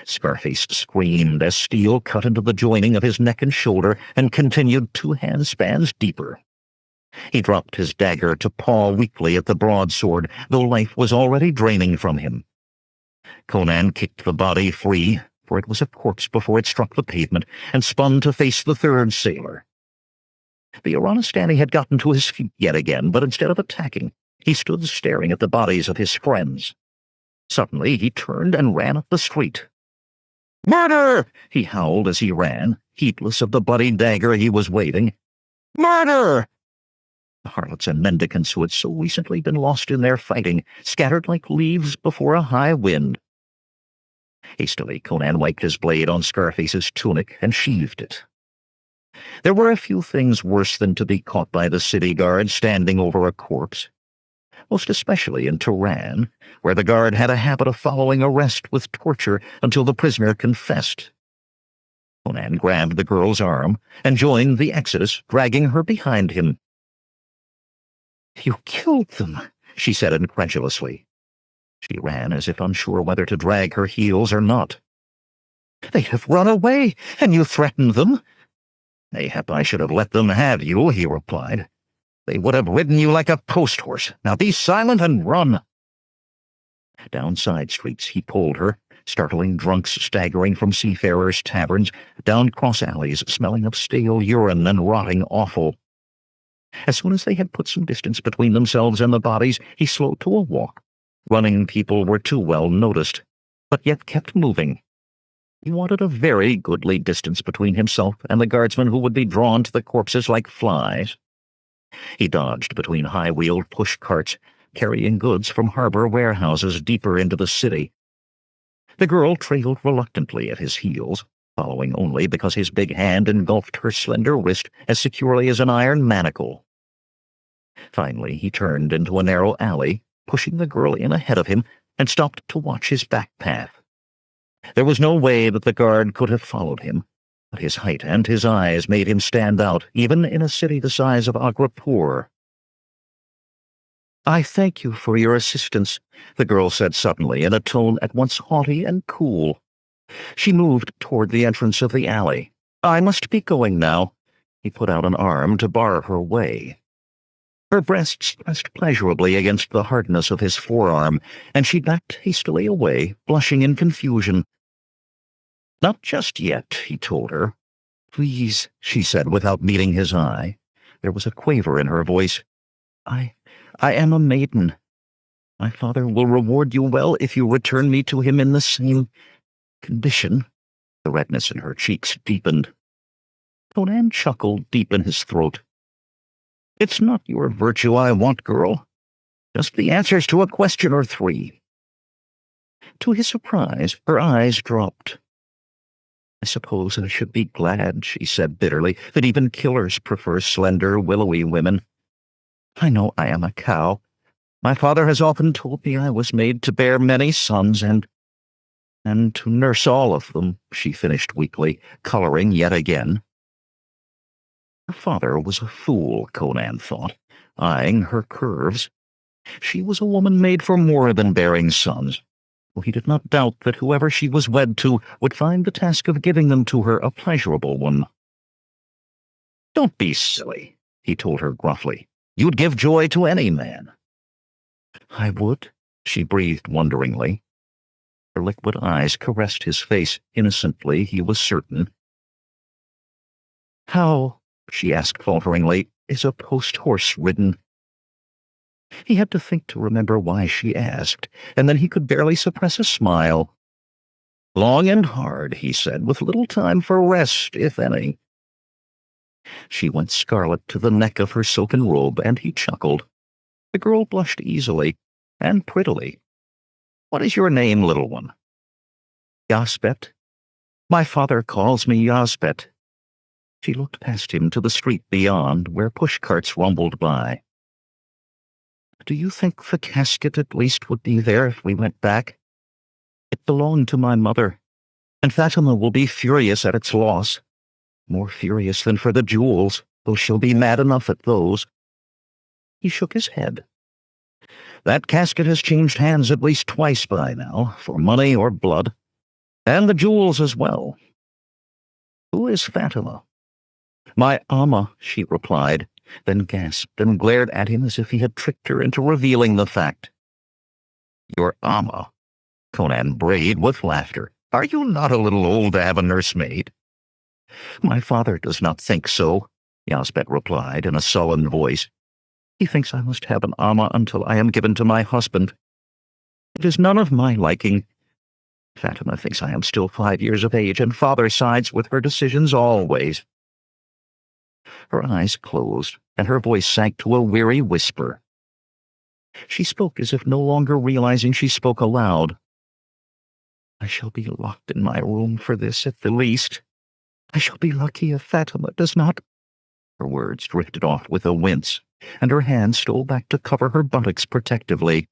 Scarface screamed as steel cut into the joining of his neck and shoulder and continued 2 handspans deeper. He dropped his dagger to paw weakly at the broadsword, though life was already draining from him. Conan kicked the body free, for it was a corpse before it struck the pavement, and spun to face the third sailor. The Iranistani had gotten to his feet yet again, but instead of attacking, he stood staring at the bodies of his friends. Suddenly he turned and ran up the street. "Murder!" he howled as he ran, heedless of the bloody dagger he was waving. "Murder!" The harlots and mendicants who had so recently been lost in their fighting scattered like leaves before a high wind. Hastily, Conan wiped his blade on Scarface's tunic and sheathed it. There were a few things worse than to be caught by the city guard standing over a corpse, most especially in Tehran, where the guard had a habit of following arrest with torture until the prisoner confessed. Conan grabbed the girl's arm and joined the exodus, dragging her behind him. "You killed them," she said incredulously. She ran as if unsure whether to drag her heels or not. "They have run away, and you threatened them." "Mayhap I should have let them have you," he replied. "They would have ridden you like a post-horse. Now be silent and run." Down side streets he pulled her, startling drunks staggering from seafarers' taverns, down cross alleys smelling of stale urine and rotting offal. As soon as they had put some distance between themselves and the bodies, he slowed to a walk. Running people were too well noticed, but yet kept moving. He wanted a very goodly distance between himself and the guardsmen who would be drawn to the corpses like flies. He dodged between high-wheeled push carts, carrying goods from harbor warehouses deeper into the city. The girl trailed reluctantly at his heels, following only because his big hand engulfed her slender wrist as securely as an iron manacle. Finally, he turned into a narrow alley, pushing the girl in ahead of him, and stopped to watch his back path. There was no way that the guard could have followed him, but his height and his eyes made him stand out, even in a city the size of Agrapur. "I thank you for your assistance," the girl said suddenly, in a tone at once haughty and cool. She moved toward the entrance of the alley. "I must be going now." He put out an arm to bar her way. Her breasts pressed pleasurably against the hardness of his forearm, and she backed hastily away, blushing in confusion. "Not just yet," he told her. "Please," she said without meeting his eye. There was a quaver in her voice. I am a maiden. My father will reward you well if you return me to him in the same condition." The redness in her cheeks deepened. Conan chuckled deep in his throat. "It's not your virtue I want, girl. Just the answers to a question or three." To his surprise, her eyes dropped. "I suppose I should be glad," she said bitterly, "that even killers prefer slender, willowy women. I know I am a cow. My father has often told me I was made to bear many sons and to nurse all of them," she finished weakly, coloring yet again. Her father was a fool, Conan thought, eyeing her curves. She was a woman made for more than bearing sons. He did not doubt that whoever she was wed to would find the task of giving them to her a pleasurable one. "Don't be silly," he told her gruffly. "You'd give joy to any man." "I would," she breathed wonderingly. Her liquid eyes caressed his face innocently, he was certain. "How," she asked falteringly, "is a post-horse ridden?" He had to think to remember why she asked, and then he could barely suppress a smile. "Long and hard," he said, "with little time for rest, if any." She went scarlet to the neck of her silken robe, and he chuckled. The girl blushed easily and prettily. "What is your name, little one?" "Yasbet. My father calls me Yasbet." She looked past him to the street beyond, where pushcarts rumbled by. "Do you think the casket at least would be there if we went back? It belonged to my mother, and Fatima will be furious at its loss. More furious than for the jewels, though she'll be mad enough at those." He shook his head. "That casket has changed hands at least twice by now, for money or blood, and the jewels as well. Who is Fatima?" "My Amma," she replied, then gasped and glared at him as if he had tricked her into revealing the fact. "Your Amma?" Conan brayed with laughter. "Are you not a little old to have a nursemaid?" "My father does not think so," Yasbet replied in a sullen voice. "He thinks I must have an Amma until I am given to my husband. It is none of my liking. Fatima thinks I am still 5 years of age, and father sides with her decisions always." Her eyes closed, and her voice sank to a weary whisper. She spoke as if no longer realizing she spoke aloud. "I shall be locked in my room for this at the least. I shall be lucky if Fatima does not—" Her words drifted off with a wince, and her hand stole back to cover her buttocks protectively.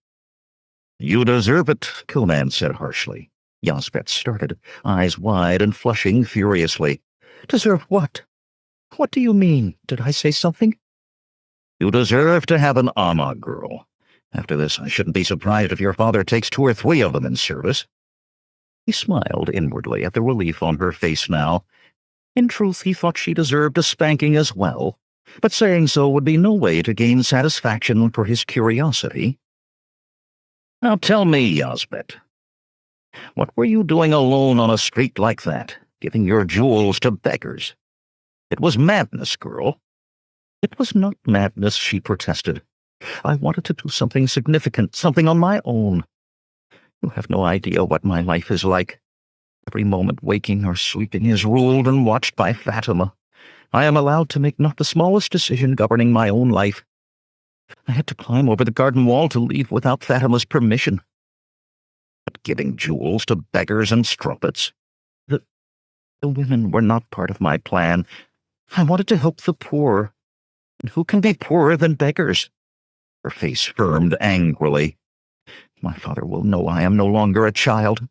"You deserve it," Conan said harshly. Yasbet started, eyes wide and flushing furiously. "Deserve what? What do you mean? Did I say something?" "You deserve to have an Amma, girl. After this, I shouldn't be surprised if your father takes 2 or 3 of them in service." He smiled inwardly at the relief on her face now. In truth, he thought she deserved a spanking as well, but saying so would be no way to gain satisfaction for his curiosity. "Now tell me, Yasbet, what were you doing alone on a street like that, giving your jewels to beggars? It was madness, girl." "It was not madness," she protested. "I wanted to do something significant, something on my own. You have no idea what my life is like. Every moment, waking or sleeping, is ruled and watched by Fatima. I am allowed to make not the smallest decision governing my own life. I had to climb over the garden wall to leave without Fatima's permission. But giving jewels to beggars and strumpets? The women were not part of my plan. I wanted to help the poor. And who can be poorer than beggars?" Her face firmed angrily. "My father will know I am no longer a child.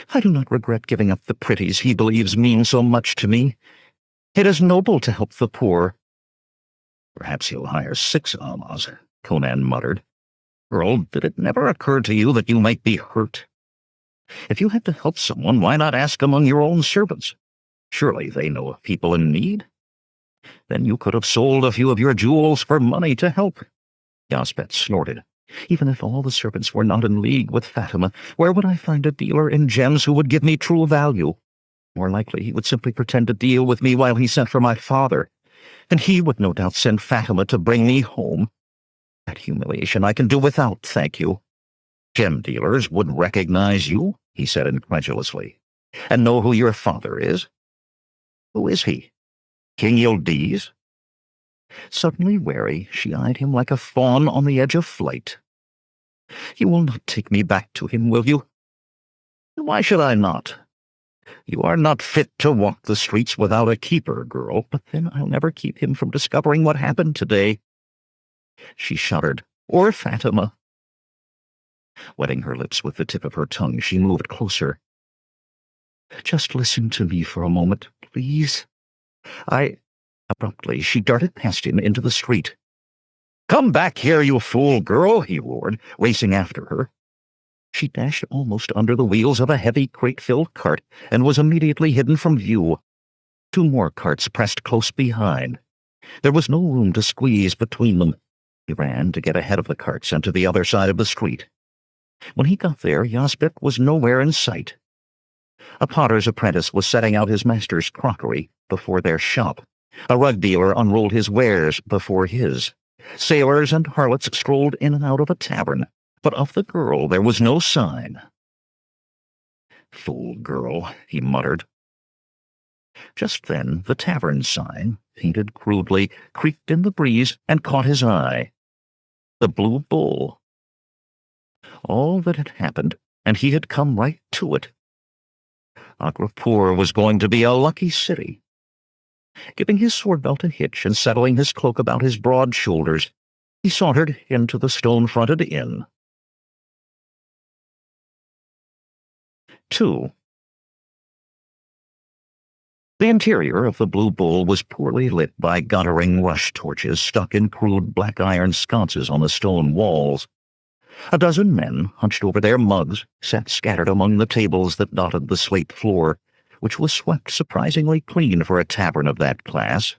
I do not regret giving up the pretties he believes mean so much to me. It is noble to help the poor." "Perhaps he'll hire 6 Ammas," Conan muttered. "Girl, did it never occur to you that you might be hurt? If you had to help someone, why not ask among your own servants? Surely they know of people in need. Then you could have sold a few of your jewels for money to help." Yasbet snorted. "Even if all the servants were not in league with Fatima, where would I find a dealer in gems who would give me true value? More likely he would simply pretend to deal with me while he sent for my father, and he would no doubt send Fatima to bring me home. That humiliation I can do without, thank you." "Gem dealers would recognize you," he said incredulously, "and know who your father is. Who is he? King Yildiz?" Suddenly wary, she eyed him like a fawn on the edge of flight. "You will not take me back to him, will you?" "Why should I not? You are not fit to walk the streets without a keeper, girl, but then I'll never keep him from discovering what happened today." She shuddered. "Or Fatima." Wetting her lips with the tip of her tongue, she moved closer. "Just listen to me for a moment, please. Abruptly, she darted past him into the street. "Come back here, you fool girl," he roared, racing after her. She dashed almost under the wheels of a heavy crate-filled cart and was immediately hidden from view. Two more carts pressed close behind. There was no room to squeeze between them. He ran to get ahead of the carts and to the other side of the street. When he got there, Yasbik was nowhere in sight. A potter's apprentice was setting out his master's crockery before their shop. A rug dealer unrolled his wares before his. Sailors and harlots strolled in and out of a tavern, but of the girl there was no sign. "Fool girl," he muttered. Just then the tavern sign, painted crudely, creaked in the breeze and caught his eye. The Blue Bull. All that had happened, and he had come right to it. Agrapur was going to be a lucky city. Giving his sword belt a hitch and settling his cloak about his broad shoulders, he sauntered into the stone-fronted inn. 2. The interior of the Blue Bull was poorly lit by guttering rush torches stuck in crude black iron sconces on the stone walls. A dozen men, hunched over their mugs, sat scattered among the tables that dotted the slate floor, which was swept surprisingly clean for a tavern of that class.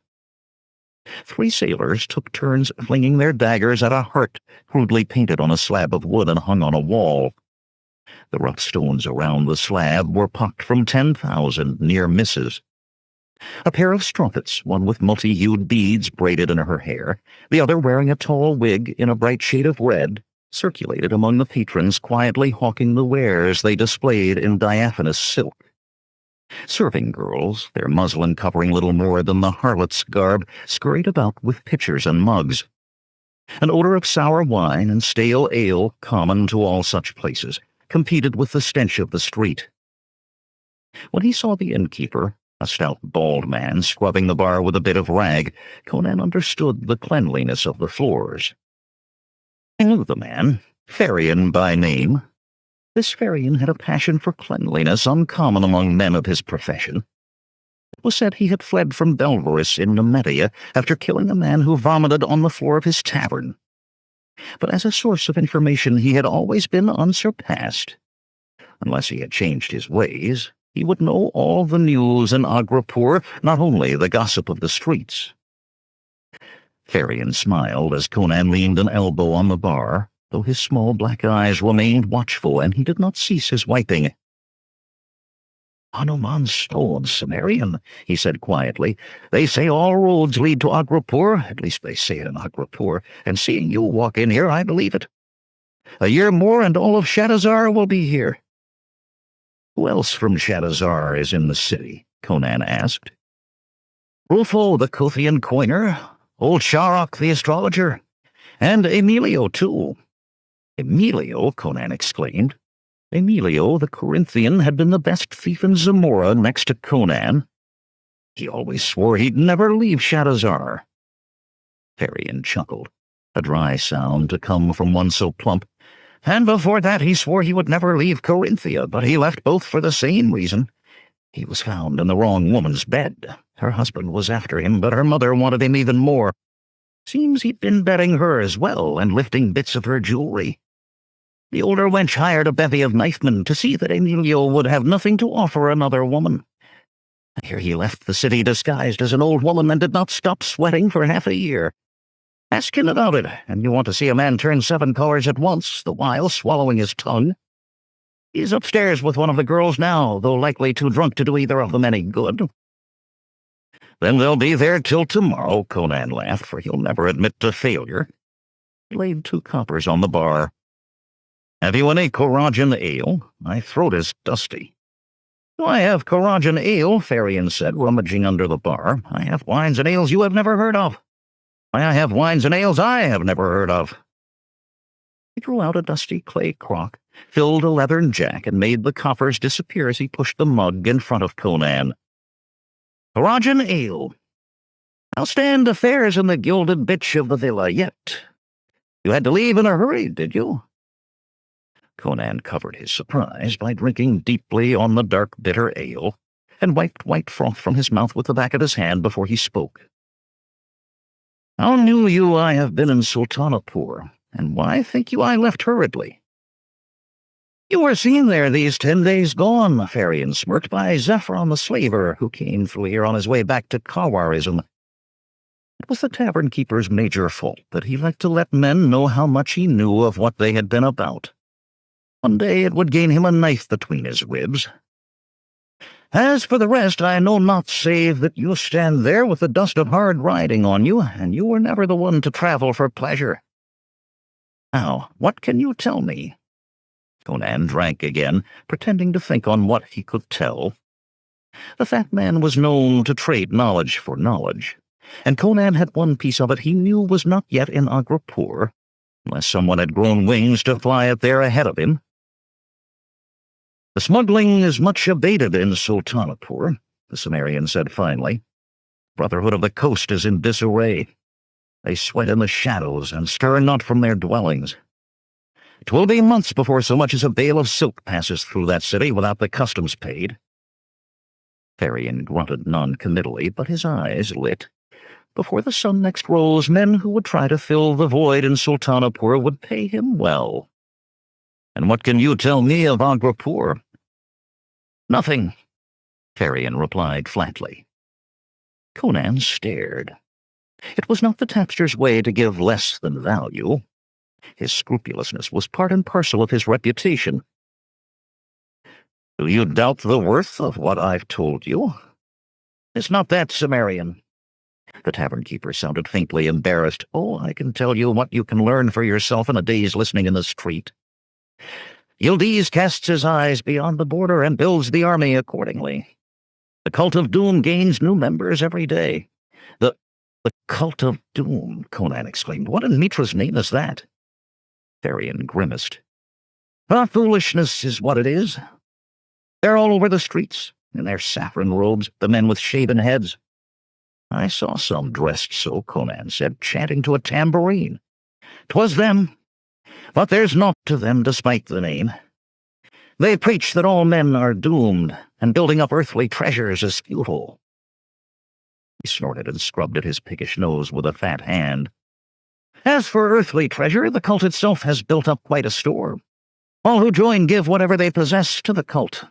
3 sailors took turns flinging their daggers at a heart crudely painted on a slab of wood and hung on a wall. The rough stones around the slab were pocked from 10,000 near misses. A pair of strumpets, one with multi-hued beads braided in her hair, the other wearing a tall wig in a bright shade of red, circulated among the patrons quietly hawking the wares they displayed in diaphanous silk. Serving girls, their muslin covering little more than the harlot's garb, scurried about with pitchers and mugs. An odor of sour wine and stale ale, common to all such places, competed with the stench of the street. When he saw the innkeeper, a stout, bald man scrubbing the bar with a bit of rag, Conan understood the cleanliness of the floors. He knew the man, Ferian by name. This Ferian had a passion for cleanliness uncommon among men of his profession. It was said he had fled from Belvaris in Numedia after killing a man who vomited on the floor of his tavern. But as a source of information he had always been unsurpassed. Unless he had changed his ways, he would know all the news in Agrapur, not only the gossip of the streets. Ferian smiled as Conan leaned an elbow on the bar, though his small black eyes remained watchful, and he did not cease his wiping. "Hanuman's stone, Cimmerian," he said quietly. "They say all roads lead to Agrapur, at least they say it in Agrapur, and seeing you walk in here, I believe it. A year more and all of Shadazar will be here." "Who else from Shadazar is in the city?" Conan asked. "Rufo, the Kuthian coiner, old Sharok, the astrologer, and Emilio, too." "Emilio?" Conan exclaimed. Emilio, the Corinthian, had been the best thief in Zamora next to Conan. He always swore he'd never leave Shadazar. Ferian chuckled, a dry sound to come from one so plump. "And before that he swore he would never leave Corinthia, but he left both for the same reason. He was found in the wrong woman's bed. Her husband was after him, but her mother wanted him even more. Seems he'd been betting her as well and lifting bits of her jewelry. The older wench hired a bevy of knifemen to see that Emilio would have nothing to offer another woman. I hear he left the city disguised as an old woman and did not stop sweating for half a year. Ask him about it, and you want to see a man turn 7 colors at once, the while swallowing his tongue. He's upstairs with one of the girls now, though likely too drunk to do either of them any good." "Then they'll be there till tomorrow," Conan laughed, for he'll never admit to failure. He laid 2 coppers on the bar. "Have you any Corajan ale? My throat is dusty." "I have Corajan ale," Ferian said, rummaging under the bar. "I have wines and ales you have never heard of. I have wines and ales I have never heard of." He drew out a dusty clay crock, filled a leathern jack, and made the coppers disappear as he pushed the mug in front of Conan. "Corajan ale. I'll stand affairs in the gilded bitch of the villa yet. You had to leave in a hurry, did you?" Conan covered his surprise by drinking deeply on the dark, bitter ale, and wiped white froth from his mouth with the back of his hand before he spoke. "How knew you I have been in Sultanapur, and why think you I left hurriedly?" You were seen there these 10 days gone, Farian smirked, by Zephyron the slaver, who came through here on his way back to Kawarism. It was the tavern keeper's major fault that he liked to let men know how much he knew of what they had been about. One day it would gain him a knife between his ribs. As for the rest, I know not save that you stand there with the dust of hard riding on you, and you were never the one to travel for pleasure. Now, what can you tell me?" Conan drank again, pretending to think on what he could tell. The fat man was known to trade knowledge for knowledge, and Conan had one piece of it he knew was not yet in Agrapur, unless someone had grown wings to fly it there ahead of him. "The smuggling is much abated in Sultanapur," the Cimmerian said finally. "Brotherhood of the Coast is in disarray. They sweat in the shadows and stir not from their dwellings. 'Twill be months before so much as a bale of silk passes through that city without the customs paid." Farian grunted non-committally, but his eyes lit. Before the sun next rose, men who would try to fill the void in Sultanapur would pay him well. "And what can you tell me of Agrapur?" "Nothing," Farian replied flatly. Conan stared. It was not the tapster's way to give less than value. His scrupulousness was part and parcel of his reputation. "Do you doubt the worth of what I've told you?" "It's not that, Cimmerian." The tavern-keeper sounded faintly embarrassed. "Oh, I can tell you what you can learn for yourself in a day's listening in the street." Yildiz casts his eyes beyond the border and builds the army accordingly. The Cult of Doom gains new members every day. The Cult of Doom," Conan exclaimed. "What in Mitra's name is that?" Farian grimaced. "Foolishness is what it is. They're all over the streets, in their saffron robes, the men with shaven heads." "I saw some dressed so," Conan said, "chanting to a tambourine. 'Twas them. But there's naught to them despite the name. They preach that all men are doomed, and building up earthly treasures is futile." He snorted and scrubbed at his piggish nose with a fat hand. "As for earthly treasure, the cult itself has built up quite a store. All who join give whatever they possess to the cult.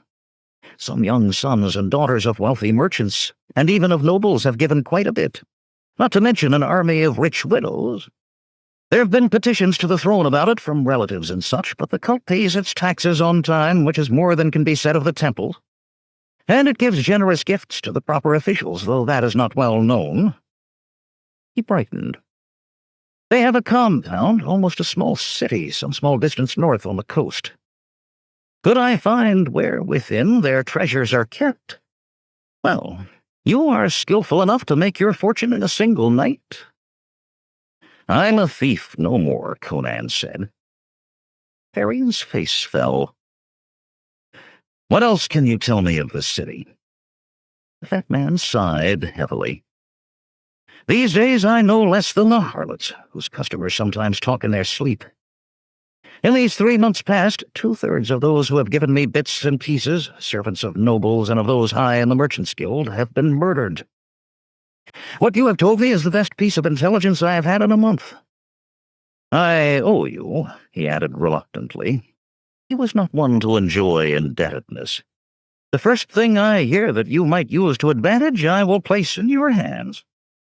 Some young sons and daughters of wealthy merchants, and even of nobles, have given quite a bit, not to mention an army of rich widows. There have been petitions to the throne about it from relatives and such, but the cult pays its taxes on time, which is more than can be said of the temple. And it gives generous gifts to the proper officials, though that is not well known." He brightened. "They have a compound, almost a small city, some small distance north on the coast. Could I find where within their treasures are kept? Well, you are skillful enough to make your fortune in a single night." "I'm a thief no more," Conan said. Farian's face fell. "What else can you tell me of this city?" The fat man sighed heavily. "These days I know less than the harlots, whose customers sometimes talk in their sleep. In these 3 months past, 2/3 of those who have given me bits and pieces, servants of nobles and of those high in the Merchants' Guild, have been murdered. What you have told me is the best piece of intelligence I have had in a month. I owe you," he added reluctantly. He was not one to enjoy indebtedness. "The first thing I hear that you might use to advantage I will place in your hands."